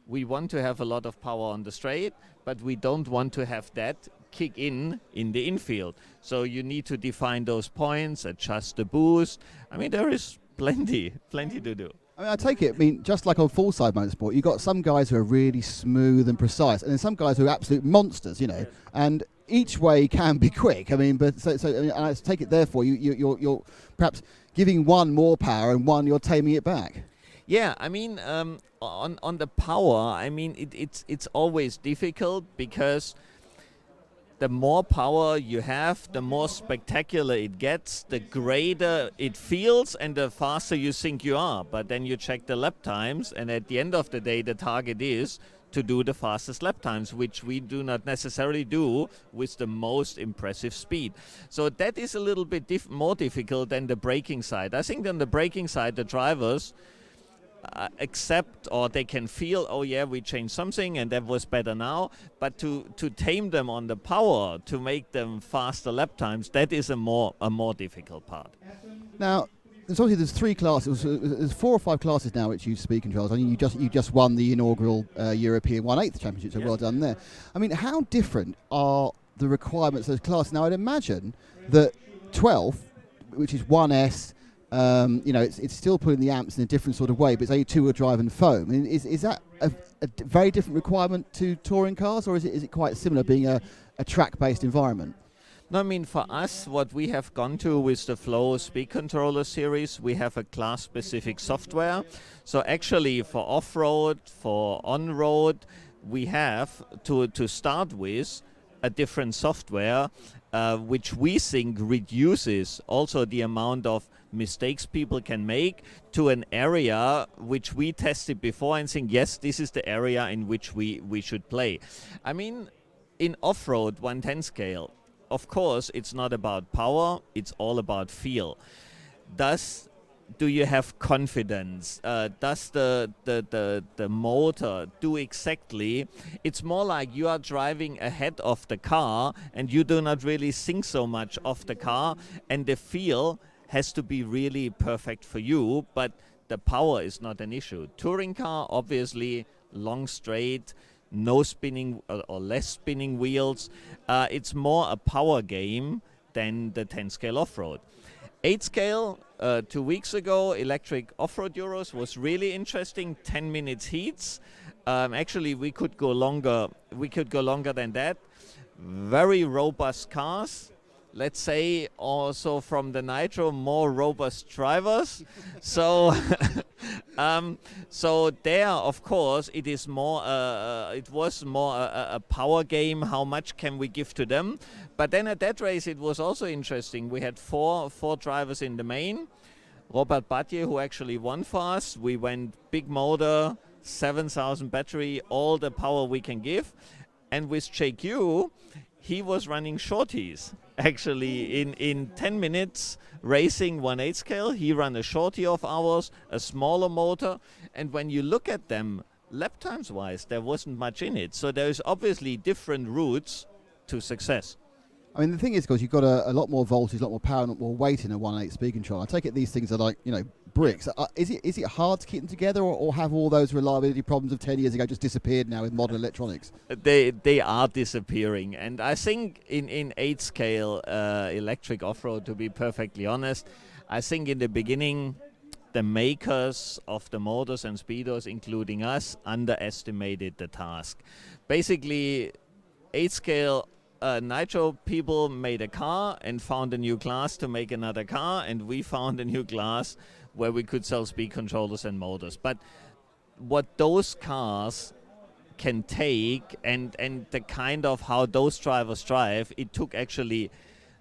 We want to have a lot of power on the straight, but we don't want to have that kick in the infield. So you need to define those points, adjust the boost. I mean, there is plenty to do. I mean, I take it, just like on full-side motorsport, you've got some guys who are really smooth and precise, and then some guys who are absolute monsters, and each way can be quick. I mean, but and I take it, therefore, you're perhaps giving one more power and one you're taming it back. Yeah, I mean, on the power, I mean, it's always difficult, because the more power you have, the more spectacular it gets, the greater it feels, and the faster you think you are. But then you check the lap times, and at the end of the day, the target is to do the fastest lap times, which we do not necessarily do with the most impressive speed. So that is a little bit more difficult than the braking side. I think on the braking side, the drivers accept, or they can feel, oh yeah, we changed something and that was better now. But to tame them on the power, to make them faster lap times, that is a more difficult part. Now, there's 3 classes. There's 4 or 5 classes now which use speed controls. I mean, you just won the inaugural European 1/8 Championship, so well done there. I mean, how different are the requirements of those classes? Now, I'd imagine that 12, which is 1S, it's still putting the amps in a different sort of way, but it's only 2-wheel drive and foam. I mean, is that a very different requirement to touring cars, or is it quite similar, being a track-based environment? No, I mean, for us, what we have gone to with the Flow speed controller series, we have a class-specific software. So actually, for off-road, for on-road, we have to start with a different software, which we think reduces also the amount of mistakes people can make, to an area which we tested before and think, yes, this is the area in which we should play. I mean, in off-road 110 scale, of course, it's not about power, it's all about feel. Do you have confidence? Does the motor do exactly? It's more like you are driving ahead of the car and you do not really think so much of the car, and the feel has to be really perfect for you, but the power is not an issue. Touring car, obviously, long straight, no spinning or less spinning wheels. It's more a power game than the 10 scale off-road. 8 scale, 2 weeks ago, electric off-road Euros was really interesting. 10 minutes heats. Actually, we could go longer. We could go longer than that. Very robust cars. Let's say also from the Nitro, more robust drivers. So, so there, of course, it is more. It was more a power game. How much can we give to them? But then at that race, it was also interesting. We had four drivers in the main. Robert Batje, who actually won for us. We went big motor, 7,000 battery, all the power we can give. And with JQ, he was running shorties. Actually, in 10 minutes racing 1/8 scale, he ran a shorty of ours, a smaller motor. And when you look at them, lap times wise, there wasn't much in it. So there's obviously different routes to success. I mean, the thing is, because you've got a lot more voltage, a lot more power, a lot more weight in a 1/8 speed control. I take it these things are like, bricks. Is it hard to keep them together, or have all those reliability problems of 10 years ago just disappeared now with modern electronics? They are disappearing. And I think in 8 scale electric off-road, to be perfectly honest, I think in the beginning, the makers of the motors and speedos, including us, underestimated the task. Basically, 8 scale Nitro people made a car and found a new class to make another car, and we found a new class where we could sell speed controllers and motors. But what those cars can take and the kind of how those drivers drive, it took actually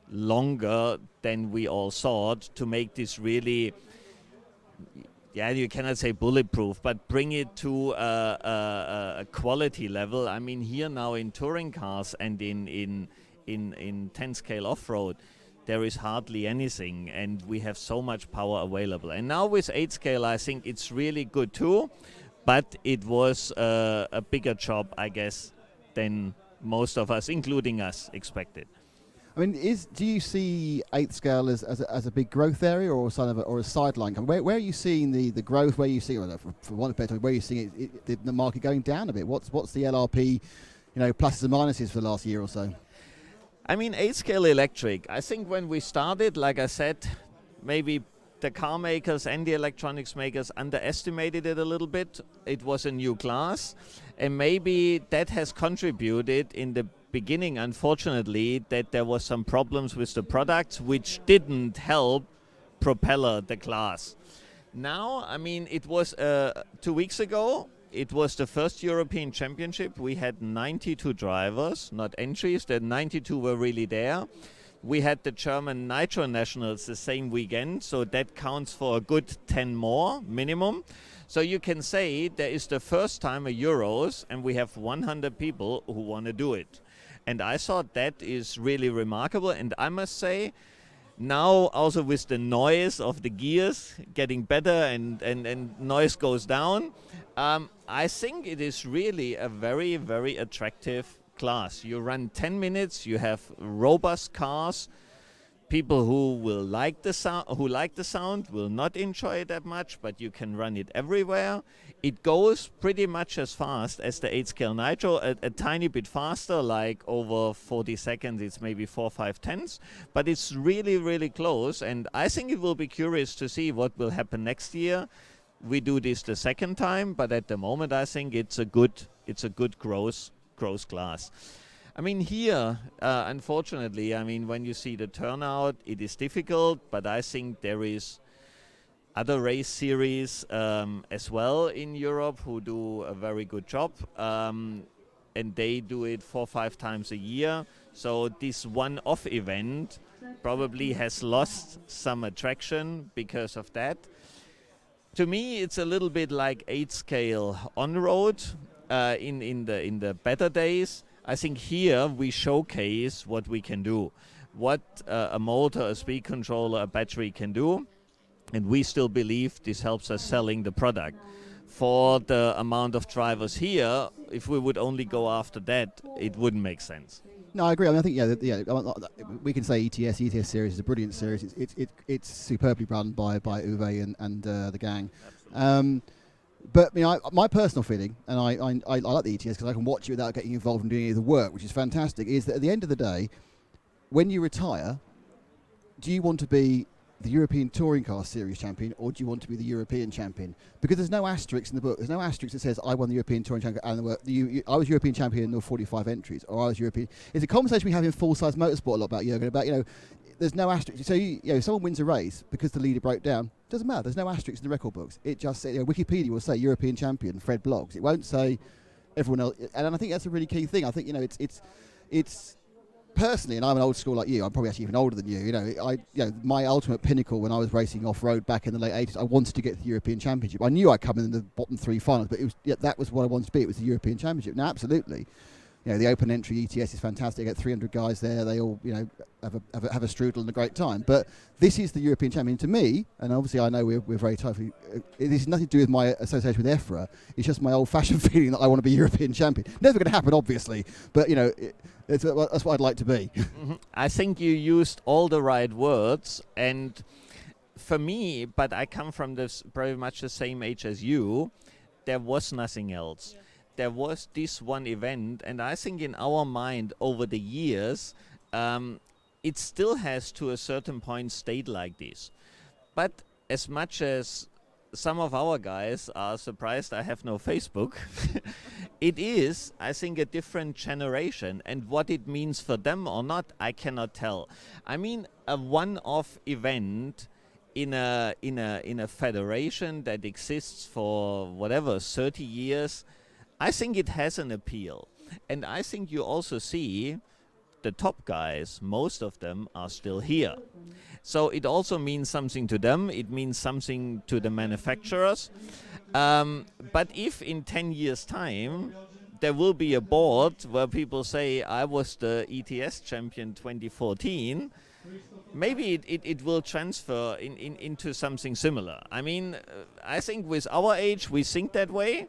longer than we all thought to make this really, you cannot say bulletproof, but bring it to a quality level. I mean, here now in touring cars and in 10 scale off-road, there is hardly anything, and we have so much power available. And now with 8 scale, I think it's really good too, but it was a bigger job, I guess, than most of us, including us, expected. I mean, do you see 8th scale as a big growth area, or or a sideline? Where are you seeing the growth? Where are you seeing, for one better, where are you seeing the market going down a bit? What's the LRP, pluses and minuses for the last year or so? I mean, 8 scale electric. I think when we started, like I said, maybe the car makers and the electronics makers underestimated it a little bit. It was a new class, and maybe that has contributed in the beginning, unfortunately, that there was some problems with the products which didn't help propeller the class. Now, I mean, it was 2 weeks ago, it was the first European Championship. We had 92 drivers, not entries, the 92 were really there. We had the German Nitro Nationals the same weekend, so that counts for a good 10 more minimum. So you can say there is the first time a Euros, and we have 100 people who want to do it. And I thought that is really remarkable. And I must say, now also with the noise of the gears getting better and noise goes down, I think it is really a very, very attractive class. You run 10 minutes, you have robust cars. People who will like the sound will not enjoy it that much, but you can run it everywhere. It goes pretty much as fast as the 8 scale Nitro, a tiny bit faster, like over 40 seconds, it's maybe 4, 5 tenths, but it's really, really close. And I think it will be curious to see what will happen next year. We do this the second time, but at the moment I think it's a good growth class. I mean, here, unfortunately, I mean, when you see the turnout, it is difficult, but I think there is other race series as well in Europe who do a very good job, and they do it 4 or 5 times a year. So this one-off event probably has lost some attraction because of that. To me, it's a little bit like 8 scale on-road in the better days. I think here we showcase what we can do, what a motor, a speed controller, a battery can do, and we still believe this helps us selling the product. For the amount of drivers here, if we would only go after that, it wouldn't make sense. No, I agree. I mean, I think we can say ETS series is a brilliant series. It's superbly run by Uwe and the gang. But my personal feeling, and I like the ETS because I can watch it without getting involved in doing any of the work, which is fantastic, is that at the end of the day, when you retire, do you want to be the European Touring Car Series champion, or do you want to be the European champion? Because there's no asterisk in the book. There's no asterisk that says I won the European Touring Champion and I was European champion and there were 45 entries, or I was European. It's a conversation we have in full-size motorsport a lot about Jürgen, about there's no asterisk. So if someone wins a race because the leader broke down, doesn't matter. There's no asterisk in the record books. It just says, Wikipedia will say European champion Fred Bloggs. It won't say everyone else. And I think that's a really key thing. I think it's personally, and I'm an old school like you, I'm probably actually even older than you. My ultimate pinnacle when I was racing off-road back in the late 80s, I wanted to get to the European Championship. I knew I'd come in the bottom 3 finals, but that was what I wanted to be. It was the European Championship. Now, absolutely, the open entry ETS is fantastic. I get 300 guys there. They all, have a strudel and a great time. But this is the European Champion to me, and obviously I know we're very tightly. This has nothing to do with my association with EFRA. It's just my old-fashioned feeling that I want to be European champion. Never going to happen, obviously, but that's what I'd like to be. Mm-hmm. I think you used all the right words, and for me, but I come from this very much the same age as you. There was nothing else. There was this one event, and I think in our mind over the years, it still has to a certain point stayed like this. But as much as some of our guys are surprised I have no Facebook, it is, I think, a different generation, and what it means for them or not, I cannot tell. I mean, a one-off event in a federation that exists for whatever 30 years, I think it has an appeal. And I think you also see the top guys, most of them are still here. So it also means something to them. It means something to the manufacturers. But if in 10 years' time, there will be a board where people say, I was the ETS champion 2014, maybe it will transfer into something similar. I mean, I think with our age, we think that way.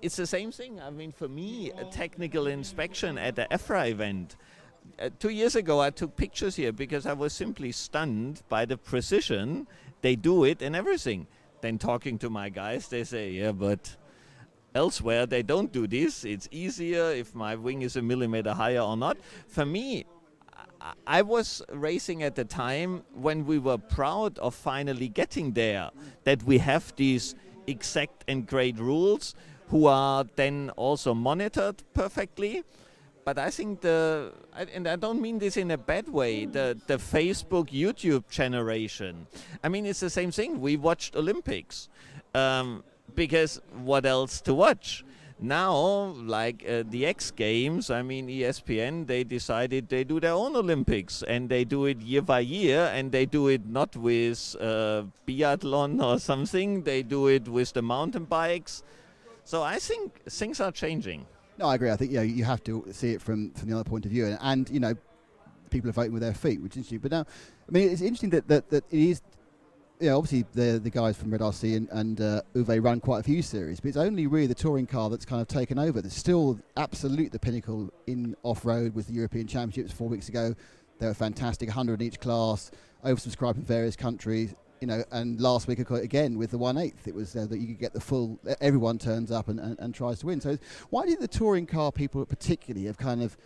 It's the same thing. I mean, for me, a technical inspection at the EFRA event. 2 years ago, I took pictures here because I was simply stunned by the precision. They do it and everything. Then talking to my guys, they say, yeah, but elsewhere they don't do this. It's easier if my wing is a millimeter higher or not. For me, I was racing at the time when we were proud of finally getting there, that we have these exact and great rules who are then also monitored perfectly. But I think and I don't mean this in a bad way, the Facebook, YouTube generation. I mean, it's the same thing. We watched Olympics because what else to watch? Now, like the X Games, I mean, ESPN, they decided they do their own Olympics, and they do it year by year, and they do it not with biathlon or something. They do it with the mountain bikes. So I think things are changing. No, I agree. I think you have to see it from the other point of view, and people are voting with their feet, which is interesting. But now, I mean, it's interesting that it is. Obviously the guys from Red RC and Uwe run quite a few series, but it's only really the touring car that's kind of taken over. There's still absolute the pinnacle in off-road with the European Championships 4 weeks ago. They were fantastic, 100 in each class, oversubscribed in various countries. And last week again with the 1/8, it was that you could get the full. Everyone turns up and tries to win. So why did the touring car people particularly have kind of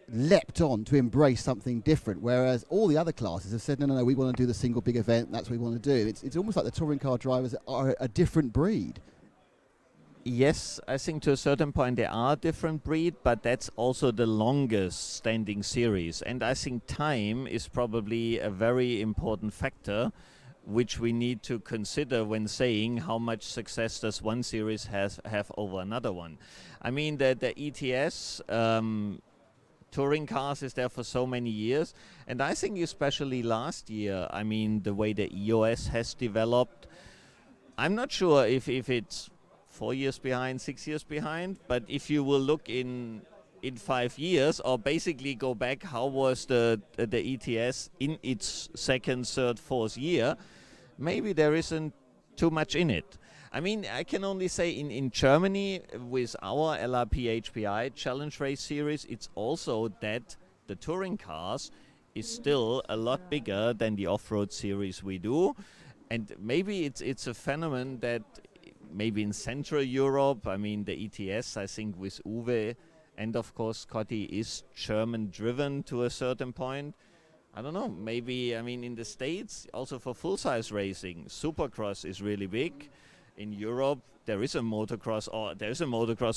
leapt on to embrace something different, whereas all the other classes have said, no, we want to do the single big event, that's what we want to do. It's almost like the touring car drivers are a different breed. Yes, I think to a certain point they are a different breed, but that's also the longest standing series. And I think time is probably a very important factor which we need to consider when saying how much success does one series have over another one. I mean, the ETS touring cars is there for so many years, and I think especially last year, I mean, the way the EOS has developed, I'm not sure if it's 4 years behind, 6 years behind, but if you will look in in 5 years, or basically go back how was the ETS in its second, third, fourth year, maybe there isn't too much in it. I mean, I can only say in Germany with our LRP HPI Challenge Race Series, it's also that the touring cars is still a lot bigger than the off-road series we do. And maybe it's a phenomenon that maybe in Central Europe, I mean, the ETS, I think with Uwe and of course Scotty is German-driven to a certain point. I don't know, maybe, I mean, in the States, also for full-size racing, Supercross is really big. In Europe, there is a motocross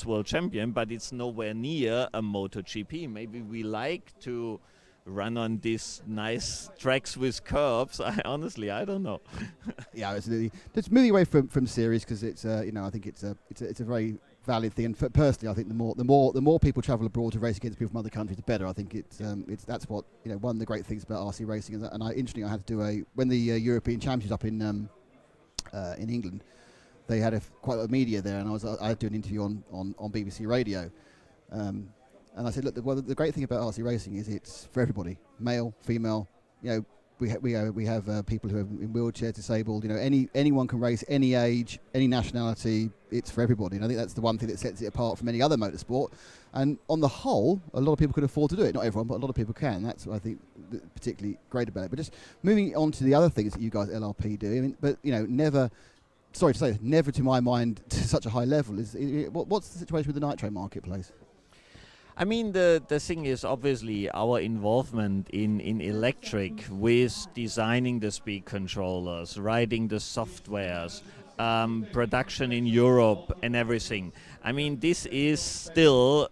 world champion, but it's nowhere near a MotoGP. Maybe we like to run on these nice tracks with curbs. I don't know. Yeah, absolutely. Just moving away from series because it's I think it's a very valid thing. And personally, I think the more people travel abroad to race against people from other countries, the better. I think it's that's what one of the great things about RC racing is. And interestingly, I had to do when the European Championships up in England. They had quite a lot of media there, and I had to do an interview on BBC Radio. And I said, look, the great thing about RC racing is it's for everybody, male, female. We have people who are in wheelchairs, disabled. Anyone can race, any age, any nationality. It's for everybody, and I think that's the one thing that sets it apart from any other motorsport. And on the whole, a lot of people can afford to do it. Not everyone, but a lot of people can. That's what I think particularly great about it. But just moving on to the other things that you guys at LRP do. I mean, but never. Sorry to say, never to my mind to such a high level. What's the situation with the nitro marketplace? I mean, the thing is obviously our involvement in electric with designing the speed controllers, writing the softwares, production in Europe and everything. I mean, this is still,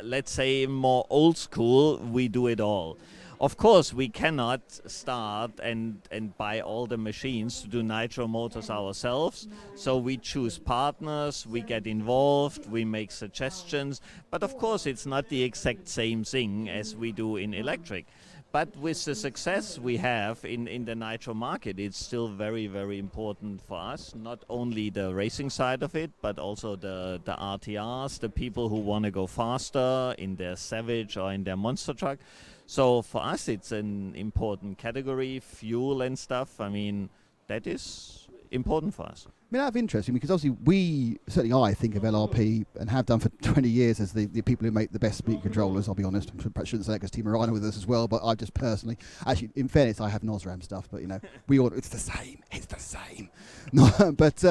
let's say, more old school. We do it all. Of course, we cannot start and buy all the machines to do nitro motors ourselves. So we choose partners, we get involved, we make suggestions. But of course, it's not the exact same thing as we do in electric. But with the success we have in the nitro market, it's still very, very important for us. Not only the racing side of it, but also the RTRs, the people who want to go faster in their Savage or in their monster truck. So for us, it's an important category, fuel and stuff. I mean, that is important for us. I mean, out of interest, because obviously I think of LRP and have done for 20 years as the people who make the best speed controllers, I'll be honest. I shouldn't say that because Team Marina with us as well, but I just personally, actually, in fairness, I have Nosram stuff, but we all, it's the same. No, but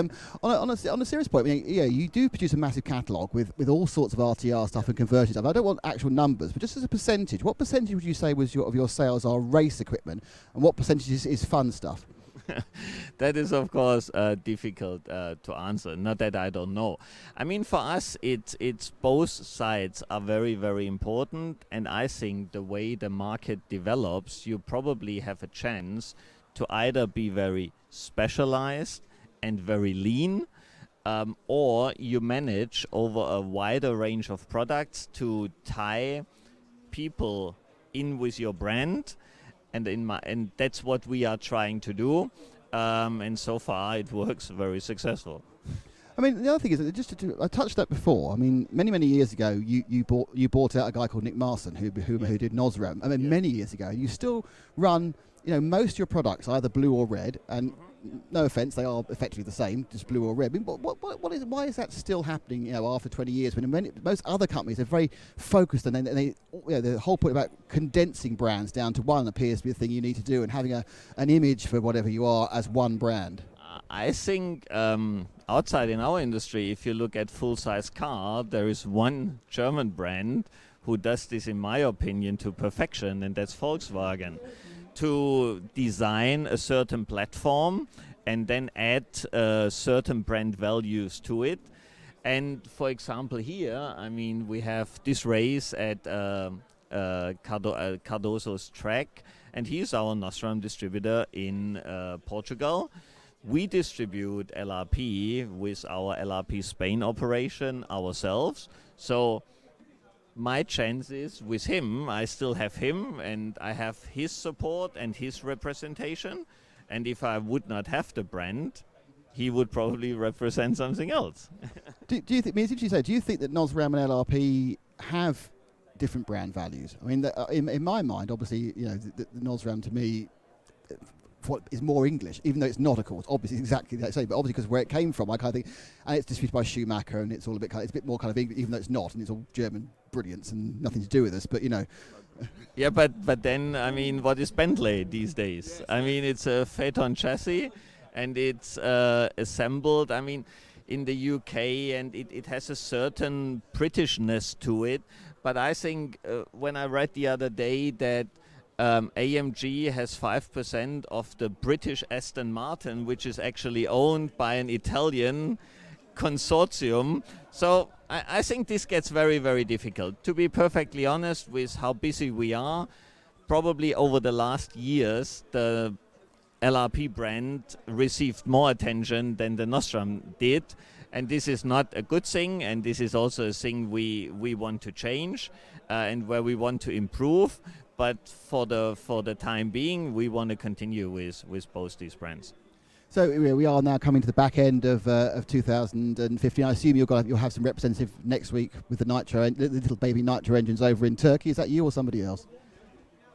on a serious point, you do produce a massive catalogue with all sorts of RTR stuff and conversion stuff. I don't want actual numbers, but just as a percentage, what percentage would you say of your sales are race equipment, and what percentage is fun stuff? That is, of course, difficult to answer. Not that I don't know. I mean, for us, it's both sides are very, very important. And I think the way the market develops, you probably have a chance to either be very specialized and very lean, or you manage over a wider range of products to tie people in with your brand. And that's what we are trying to do, and so far it works very successful. I mean, the other thing is, I touched that before. I mean, many years ago, you bought out a guy called Nick Marson who did Nosram. I mean, many years ago, you still run, most of your products either blue or red, and no offence, they are effectively the same, just blue or red. I mean, why is that still happening? After 20 years, when most other companies are very focused, and they the whole point about condensing brands down to one appears to be the thing you need to do, and having an image for whatever you are as one brand. I think outside in our industry, if you look at full-size car, there is one German brand who does this, in my opinion, to perfection, and that's Volkswagen. To design a certain platform and then add certain brand values to it. And for example here, I mean, we have this race at Cardoso's track, and he's our Nosram distributor in Portugal. We distribute LRP with our LRP Spain operation ourselves. So my chances with him, I still have him, and I have his support and his representation. And if I would not have the brand, he would probably represent something else. Do you think? Do you think that Nosram and LRP have different brand values? I mean, in my mind, obviously, the Nosram to me what is more English, even though it's not, of course. Obviously, exactly that same, but obviously because where it came from, I kind of think, and it's distributed by Schumacher, and it's all it's a bit more kind of English, even though it's not, and it's all German brilliance and nothing to do with us. But Yeah, but then I mean, what is Bentley these days? I mean, it's a Phaeton chassis, and it's assembled. I mean, in the UK, and it has a certain Britishness to it. But I think when I read the other day that AMG has 5% of the British Aston Martin, which is actually owned by an Italian consortium. So I think this gets very, very difficult. To be perfectly honest with how busy we are, probably over the last years, the LRP brand received more attention than the Nostrum did. And this is not a good thing, and this is also a thing we want to change and where we want to improve. But for the time being, we want to continue with both these brands. So we are now coming to the back end of 2015. I assume you'll have some representative next week with the little baby Nitro engines over in Turkey. Is that you or somebody else?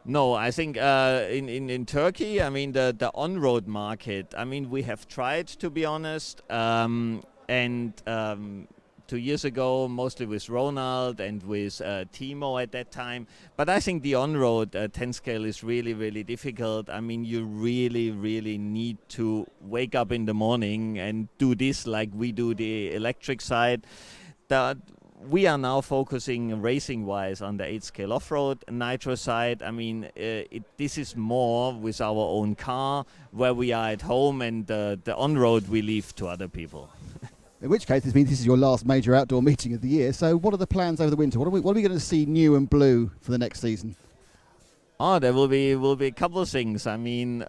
No, I think in Turkey, I mean the on-road market. I mean we have tried, to be honest, and 2 years ago, mostly with Ronald and with Timo at that time. But I think the on-road 10 scale is really, really difficult. I mean, you really, really need to wake up in the morning and do this like we do the electric side. We are now focusing racing-wise on the 8 scale off-road nitro side. I mean, this is more with our own car where we are at home, and the on-road we leave to other people. In which case, this means this is your last major outdoor meeting of the year. So what are the plans over the winter? What are we going to see new and blue for the next season? There will be a couple of things. I mean,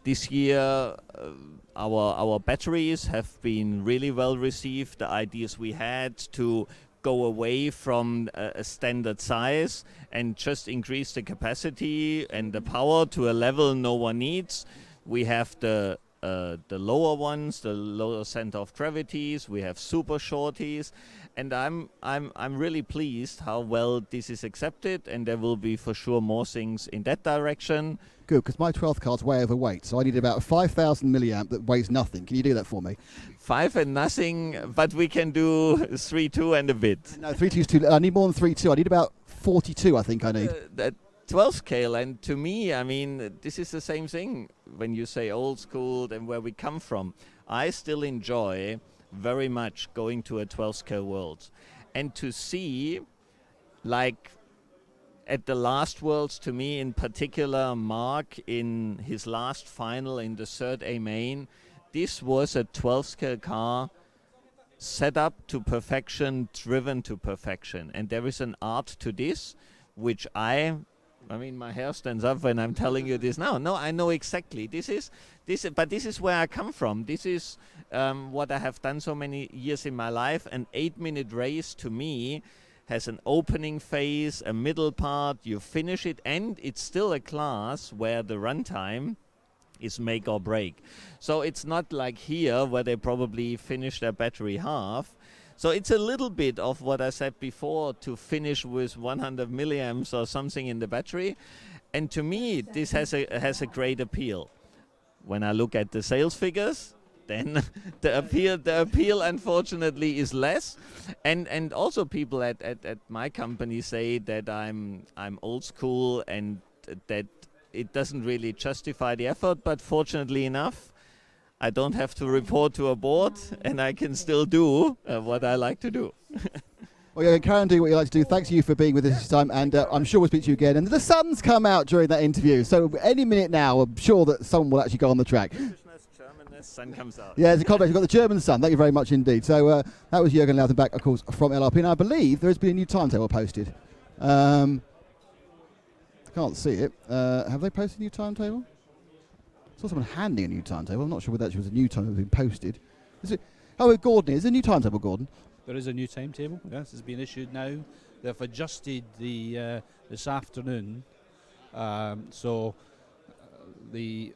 this year our batteries have been really well received. The ideas we had to go away from a standard size and just increase the capacity and the power to a level no one needs. We have the lower ones, the lower center of gravities. We have super shorties, and I'm really pleased how well this is accepted. And there will be for sure more things in that direction. Good, because my 12th car's way overweight, so I need about 5,000 milliamp that weighs nothing. Can you do that for me? 5 and nothing, but we can do 3.2 and a bit. No, 3.2 is too. I need more than 3.2. I need about 42. I think I need. That 12 scale, and to me, I mean, this is the same thing when you say old school and where we come from. I still enjoy very much going to a 12 scale world, and to see, like at the last Worlds, to me in particular, Mark in his last final in the third A main, this was a 12 scale car set up to perfection, driven to perfection, and there is an art to this which I mean, my hair stands up when I'm telling you this now. No, I know exactly. This is where I come from. This is what I have done so many years in my life. An 8-minute race to me has an opening phase, a middle part, you finish it, and it's still a class where the runtime is make or break. So it's not like here where they probably finish their battery half. So it's a little bit of what I said before, to finish with 100 milliamps or something in the battery. And to me, this has a great appeal. When I look at the sales figures, then the appeal unfortunately is less. And also people at my company say that I'm old school and that it doesn't really justify the effort, but fortunately enough, I don't have to report to a board, and I can still do what I like to do. Well, yeah, carry on doing what you like to do. Thanks to you for being with us this time, and I'm sure we'll speak to you again. And the sun's come out during that interview, so any minute now, I'm sure that someone will actually go on the track. Germanness, sun comes out. Yeah, it's a combination. You've got the German sun. Thank you very much indeed. So that was Jürgen Lautenbach, of course, from LRP, and I believe there has been a new timetable posted. I can't see it. Have they posted a new timetable? I saw someone handing a new timetable. I'm not sure whether that was a new timetable being posted. Is it? Oh, Gordon, is there a new timetable, Gordon? There is a new timetable. Yes, it's been issued now. They've adjusted the this afternoon. So the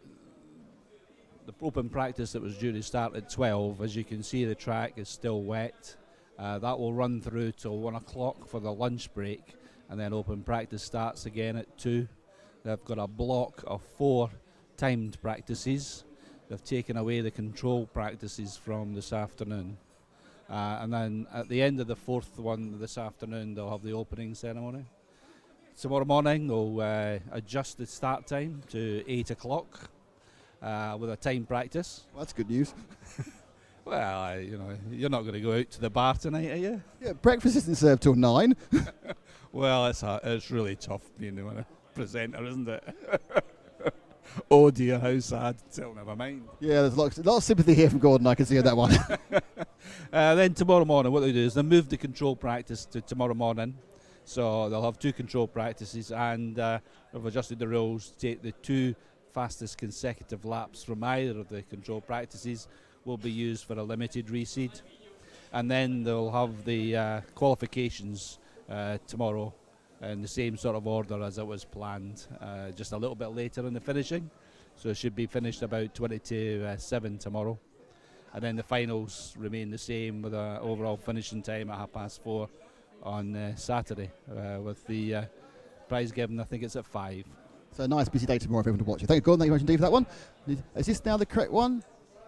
the open practice that was due to start at 12, as you can see, the track is still wet. That will run through till 1 o'clock for the lunch break, and then open practice starts again at 2. They've got a block of 4 timed practices. They've taken away the control practices from this afternoon. And then at the end of the 4th one this afternoon, they'll have the opening ceremony. Tomorrow morning, they'll adjust the start time to 8 o'clock with a time practice. Well, that's good news. Well, you're not going to go out to the bar tonight, are you? Yeah, breakfast isn't served till 9. Well, it's really tough being a presenter, isn't it? Oh dear, how sad. Still, never mind. Yeah, there's a lot of sympathy here from Gordon. I can see on that one. Then tomorrow morning, what they do is they move the control practice to tomorrow morning. So they'll have 2 control practices, and they've adjusted the rules to take the 2 fastest consecutive laps from either of the control practices will be used for a limited reseed. And then they'll have the qualifications tomorrow in the same sort of order as it was planned, just a little bit later in the finishing. So it should be finished about 20 to 7 tomorrow. And then the finals remain the same with an overall finishing time at 4:30 on Saturday, with the prize given, I think it's at 5. So a nice busy day tomorrow for everyone to watch it. Thank you, Gordon. Thank you very much indeed for that one. Is this now the correct one?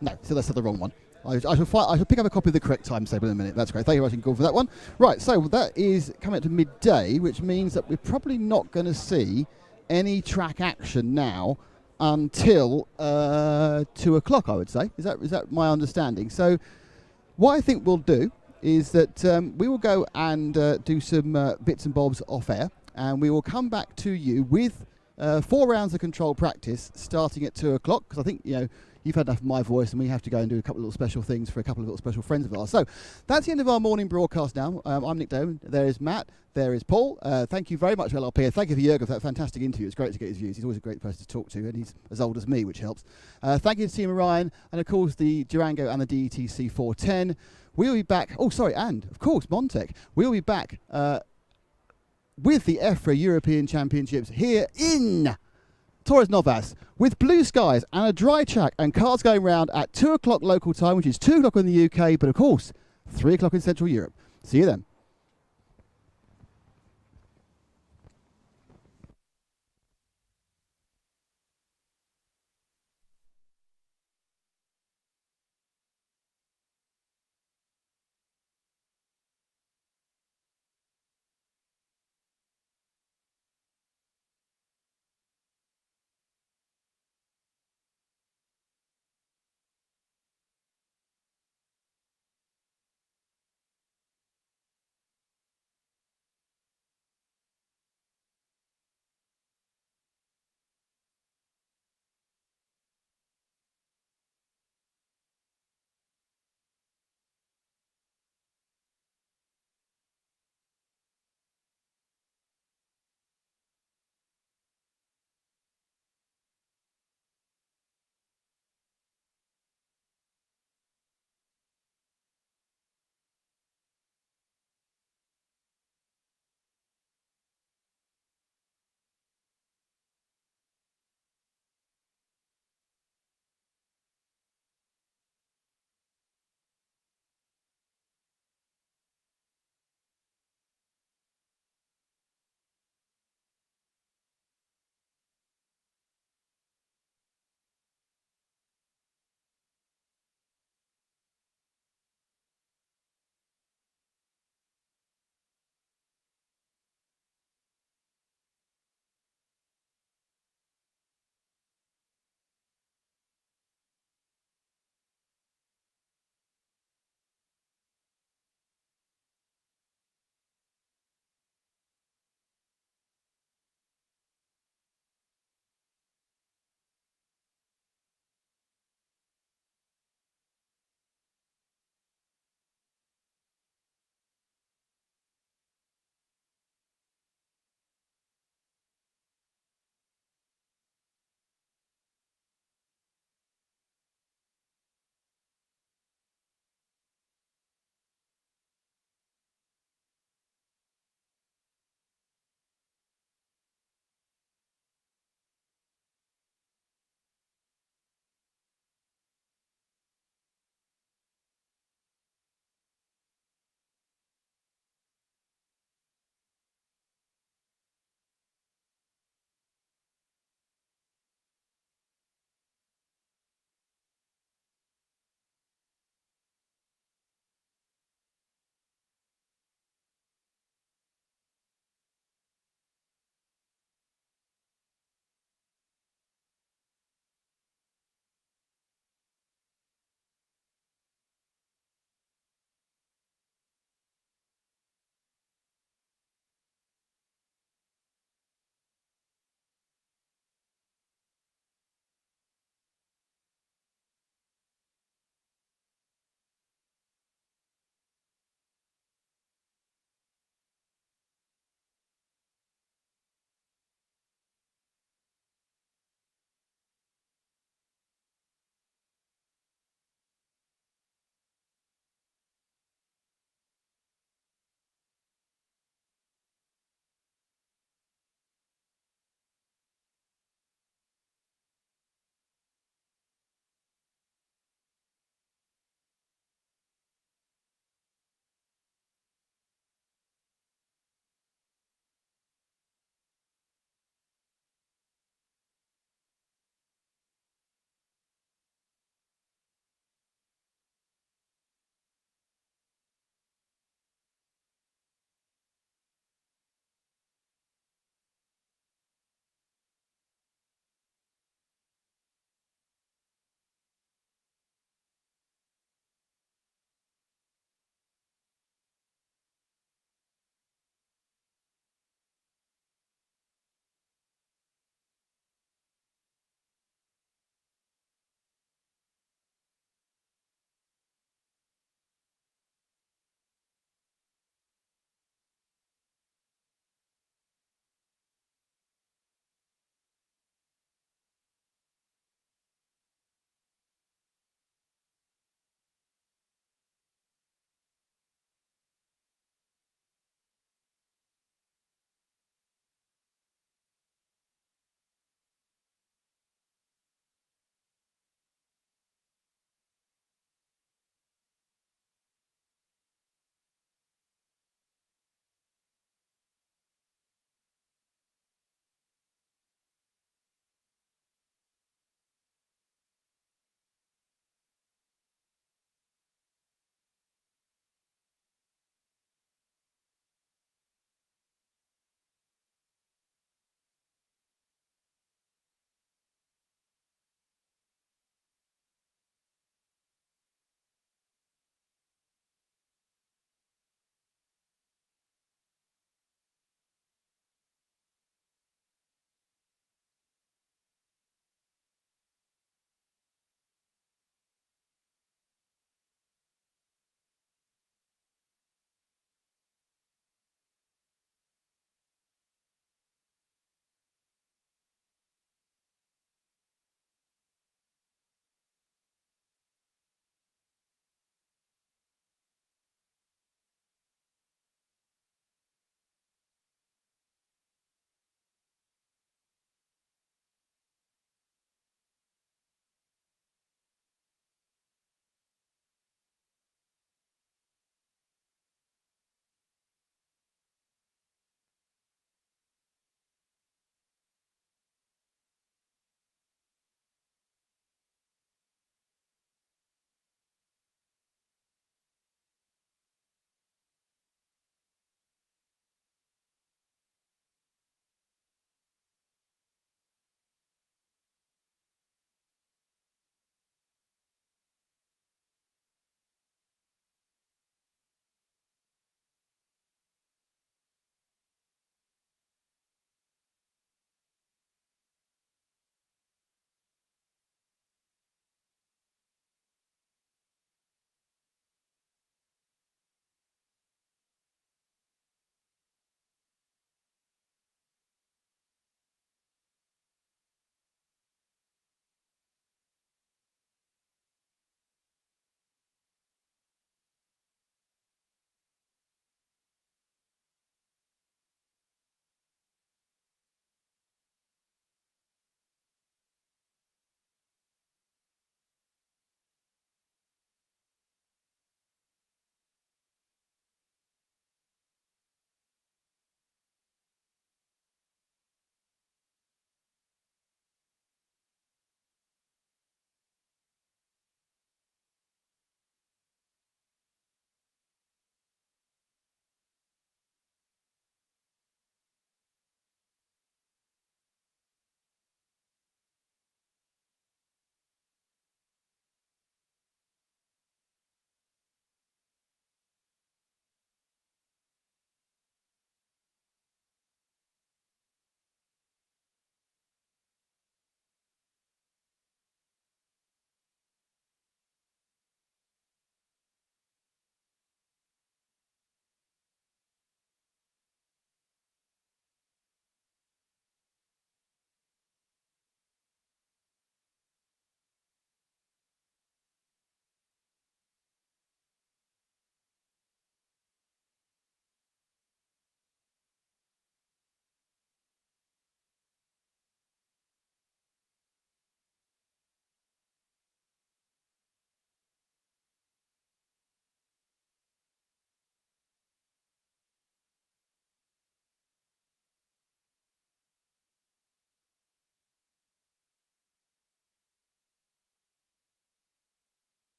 No, so that's the wrong one. I shall pick up a copy of the correct timetable in a minute. That's great. Thank you very much, Gordon, for that one. Right, so that is coming up to midday, which means that we're probably not going to see any track action now until 2 o'clock, I would say. Is that my understanding? So what I think we'll do is that we will go and do some bits and bobs off air, and we will come back to you with 4 rounds of control practice starting at 2 o'clock, because I think, you've had enough of my voice and we have to go and do a couple of little special things for a couple of little special friends of ours. So that's the end of our morning broadcast now. I'm Nick Doan. There is Matt. There is Paul. Thank you very much, LRP. And thank you for Jürgen for that fantastic interview. It's great to get his views. He's always a great person to talk to, and he's as old as me, which helps. Thank you to Team Orion, and of course the Durango and the DETC 410. We'll be back. Oh, sorry, and of course Montec. We'll be back with the EFRA European Championships here in Torres Novas with blue skies and a dry track and cars going round at 2 o'clock local time, which is 2 o'clock in the UK, but of course 3 o'clock in Central Europe. See you then.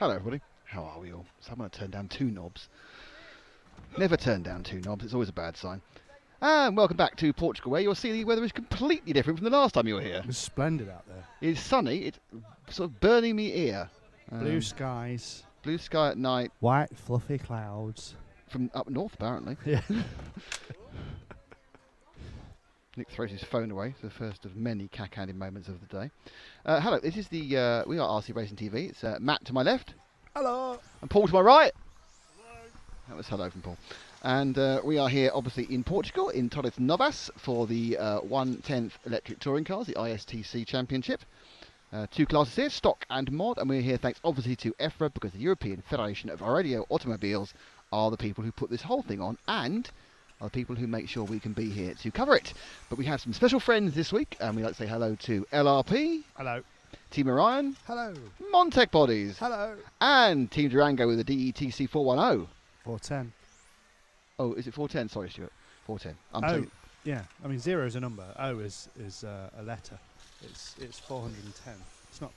Hello, everybody. How are we all? So I'm going to turn down 2 knobs. Never turn down 2 knobs. It's always a bad sign. And welcome back to Portugal, where you'll see the weather is completely different from the last time you were here. It's splendid out there. It's sunny. It's sort of burning me ear. Blue skies. Blue sky at night. White fluffy clouds. From up north, apparently. Yeah. Nick throws his phone away. It's the first of many cack-handed moments of the day. Hello, this is the we are RC Racing TV. It's Matt to my left. Hello. And Paul to my right. Hello. That was hello from Paul. And we are here, obviously, in Portugal, in Torres Novas, for the 1/10th Electric Touring Cars, the ISTC Championship. 2 classes here, stock and mod, and we're here thanks, obviously, to EFRA, because the European Federation of Radio Automobiles are the people who put this whole thing on, and are the people who make sure we can be here to cover it. But we have some special friends this week, and we'd like to say hello to LRP. Hello. Team Orion. Hello. Montec Bodies. Hello. And Team Durango with the DETC 410. 410. Oh, is it 410? Sorry, Stuart. 410. Oh, yeah. I mean, 0 is a number. O is a letter. It's 410. It's not.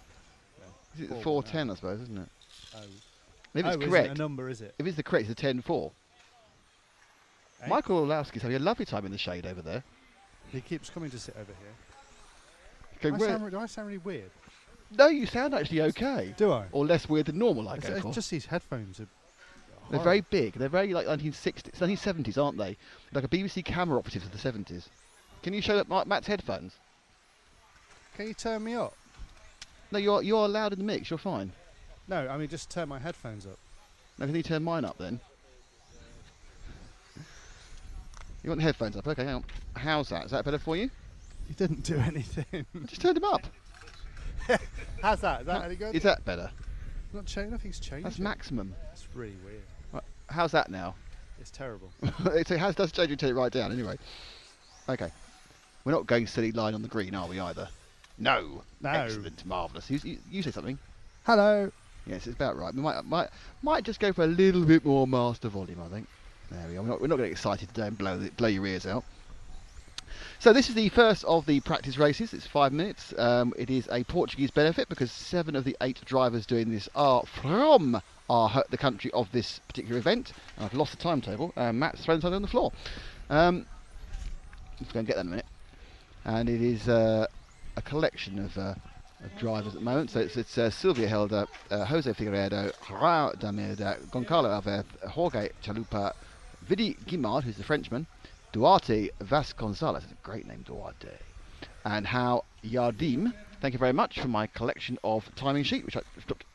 Is it 410, I suppose, isn't it? O. If it's isn't correct. a number, is it? If it's the correct, it's a 10-4. Eh? Michael Olowski's having a lovely time in the shade over there. He keeps coming to sit over here. Okay, Do I sound really weird? no, you sound actually okay. Do I? Or less weird than normal, I go It's for. just these headphones are. They're very big. They're very like 1960s, 1970s, aren't they? Like a BBC camera operative of the 70s. Can you show up Matt's headphones? Can you turn me up? No, you're loud in the mix. You're fine. No, I mean just turn my headphones up. No, can you turn mine up then? You want the headphones up? Okay, hang on. How's that? Is that better for you? You didn't do anything. Just turned them up. How's that? Is that any good? Is that better? Not changed. Nothing's changed. That's maximum. It's really weird. Right, how's that now? It's terrible. It does change until it right down anyway. Okay. We're not going silly line on the green, are we either? No. No. Excellent. Marvellous. You say something. Hello. Yes, it's about right. We might just go for a little bit more master volume, I think. There we are. We're not getting excited today and blow your ears out. So this is the first of the practice races. It's 5 minutes. It is a Portuguese benefit because 7 of the 8 drivers doing this are from the country of this particular event. I've lost the timetable. Matt's thrown something on the floor. Let's go and get that in a minute. And it is a collection of drivers at the moment. So it's Silvia Helder, Jose Figueiredo, Raul Damirda, Goncalo Alves, Jorge Chalupa, Vidi Guimard, who's the Frenchman, Duarte Vasconcelos, that's a great name, Duarte, and Hal Yardim. Thank you very much for my collection of timing sheet, which I stopped.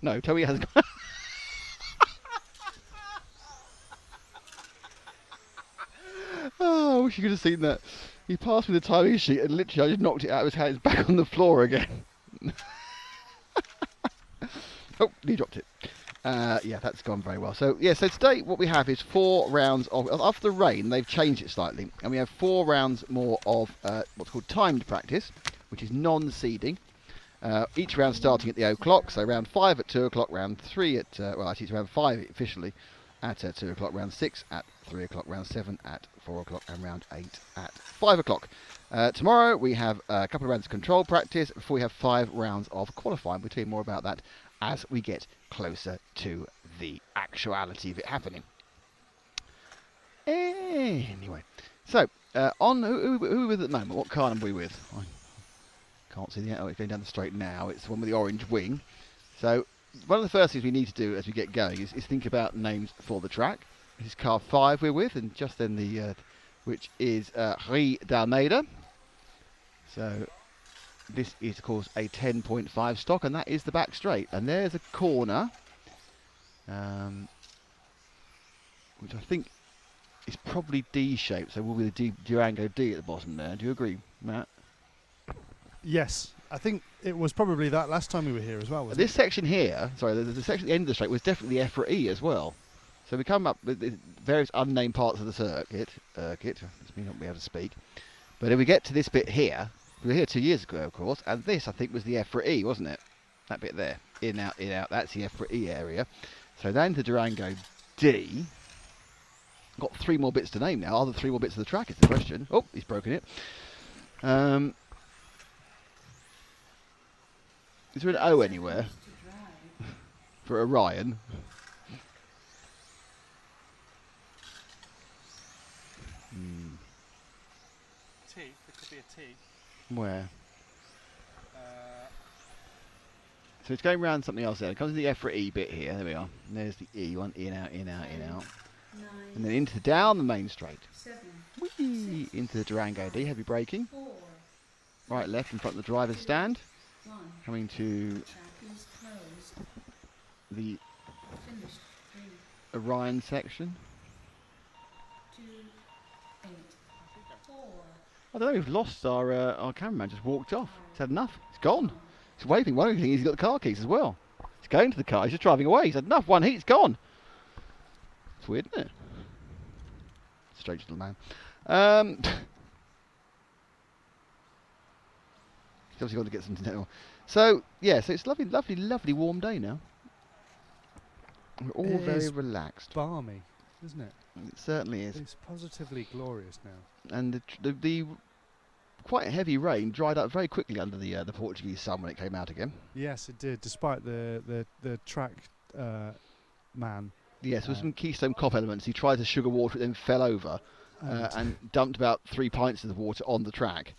no, Toby has got. Oh, I wish you could have seen that. He passed me the timing sheet and literally I just knocked it out of his hands back on the floor again. Oh, he dropped it. Yeah, that's gone very well. So today what we have is 4 rounds of, after the rain, they've changed it slightly, and we have 4 rounds more of what's called timed practice, which is non-seeding. Each round starting at the o'clock, so round 5 at 2 o'clock, round 3 at, well actually it's round 5 officially at 2 o'clock, round 6 at 3 o'clock, round 7 at 4 o'clock, and round 8 at 5 o'clock. Tomorrow we have a couple of rounds of control practice before we have 5 rounds of qualifying. We'll tell you more about that as we get closer to the actuality of it happening. Anyway, so on who are we with at the moment? What car number are we with? I can't see the. Oh, it's going down the straight now. It's the one with the orange wing. So one of the first things we need to do as we get going is think about names for the track. This is car 5 we're with, and just then the which is Rui d'Almeida. So this is, of course, a 10.5 stock, and that is the back straight. And there's a corner, which I think is probably D-shaped, so we'll be the Durango D at the bottom there. Do you agree, Matt? Yes, I think it was probably that last time we were here as well. Wasn't This section here, sorry, the section at the end of the straight was definitely the EFRA E as well. So we come up with various unnamed parts of the circuit. Let me not be able to speak. But if we get to this bit here, we were here 2 years ago, of course, and this, I think, was the EFRA E, wasn't it? That bit there. In, out, that's the EFRA E area. So then to Durango D. Got 3 more bits to name now. Are there 3 more bits of the track is the question. Oh, he's broken it. Is there an O anywhere? for Orion. T. There could be a T. Where? So it's going around something else there. It comes to the EFRA E bit here. There we are. And there's the E one. In, out, in, out, in, out. 9, And then into down the main straight. 7, Whee! Into the Durango D. Heavy braking. 4, Right, left in front of the driver's stand. 1. Coming to Track is closed. the Finished. 3, Orion section. 2, 8, 4. I don't know, we've lost our cameraman, just walked off. He's had enough. He's gone. He's waving. One other thing is he's got the car keys as well. He's going to the car. He's just driving away. He's had enough. One heat's gone. It's weird, isn't it? Strange little man. He's obviously got to get something to. So, yeah, so it's lovely, lovely, lovely warm day now. We're all It very is relaxed. balmy, isn't it? It certainly is. It's positively glorious now. And the quite heavy rain dried up very quickly under the Portuguese sun when it came out again. Yes, it did, despite the track man. Yes, with some Keystone Cop elements. He tried to sugar water it, then fell over and dumped about 3 pints of the water on the track.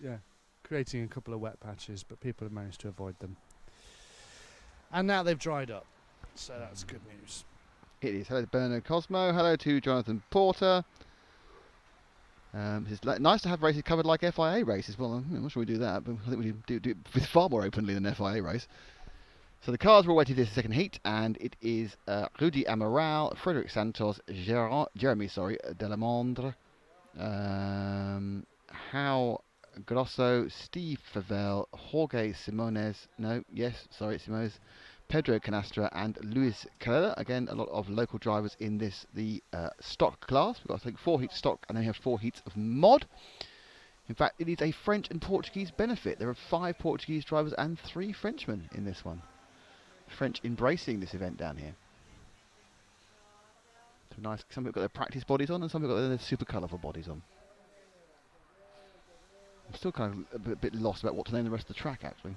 Yeah, creating a couple of wet patches, but people have managed to avoid them. And now they've dried up, so that's good news. It is. Hello to Bernard Cosmo. Hello to Jonathan Porter. It's nice to have races covered like FIA races. Well, I'm not sure we do that, but I think we do it with far more openly than an FIA race. So the cars were all waiting for this second heat, and it is Rudy Amaral, Frederic Santos, Jeremy Delamondre, How Grosso, Steve Favell, Jorge Simones, Simones, Pedro Canastra and Luis Carrera. Again, a lot of local drivers in the stock class. We've got, I think, 4 heats stock and then we have 4 heats of mod. In fact, it is a French and Portuguese benefit. There are 5 Portuguese drivers and 3 Frenchmen in this one. French embracing this event down here. So nice. Some people got their practice bodies on and some people got their super colourful bodies on. I'm still kind of a bit lost about what to name the rest of the track, actually.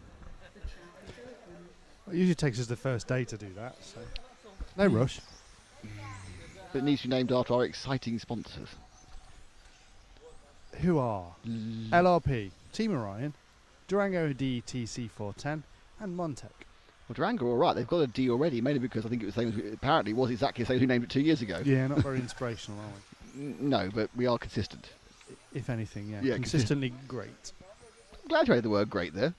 The track is open. Well, it usually takes us the first day to do that, so no rush. But it needs to be named after our exciting sponsors. Who are LRP, Team Orion, Durango DTC 410, and Montec. Well, Durango are all right. They've got a D already, mainly because I think it was the same as apparently it was exactly the same who named it 2 years ago. Yeah, not very inspirational, are we? No, but we are consistent. If anything, yeah. Yeah, consistently great. I'm glad you added the word great there.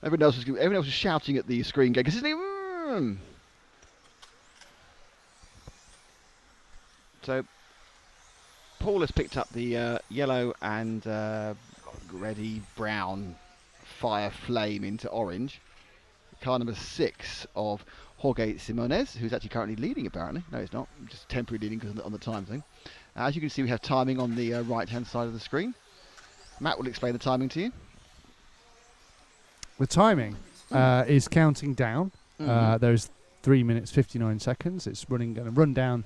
Everyone else was shouting at the screen going, consistently. So, Paul has picked up the yellow and reddy brown fire flame into orange. Car number 6 of Jorge Simones, who's actually currently leading apparently. No, it's not. Just temporary leading because on the time thing. As you can see, we have timing on the right-hand side of the screen. Matt will explain the timing to you. The timing is counting down. There's 3 minutes 59 seconds. It's going to run down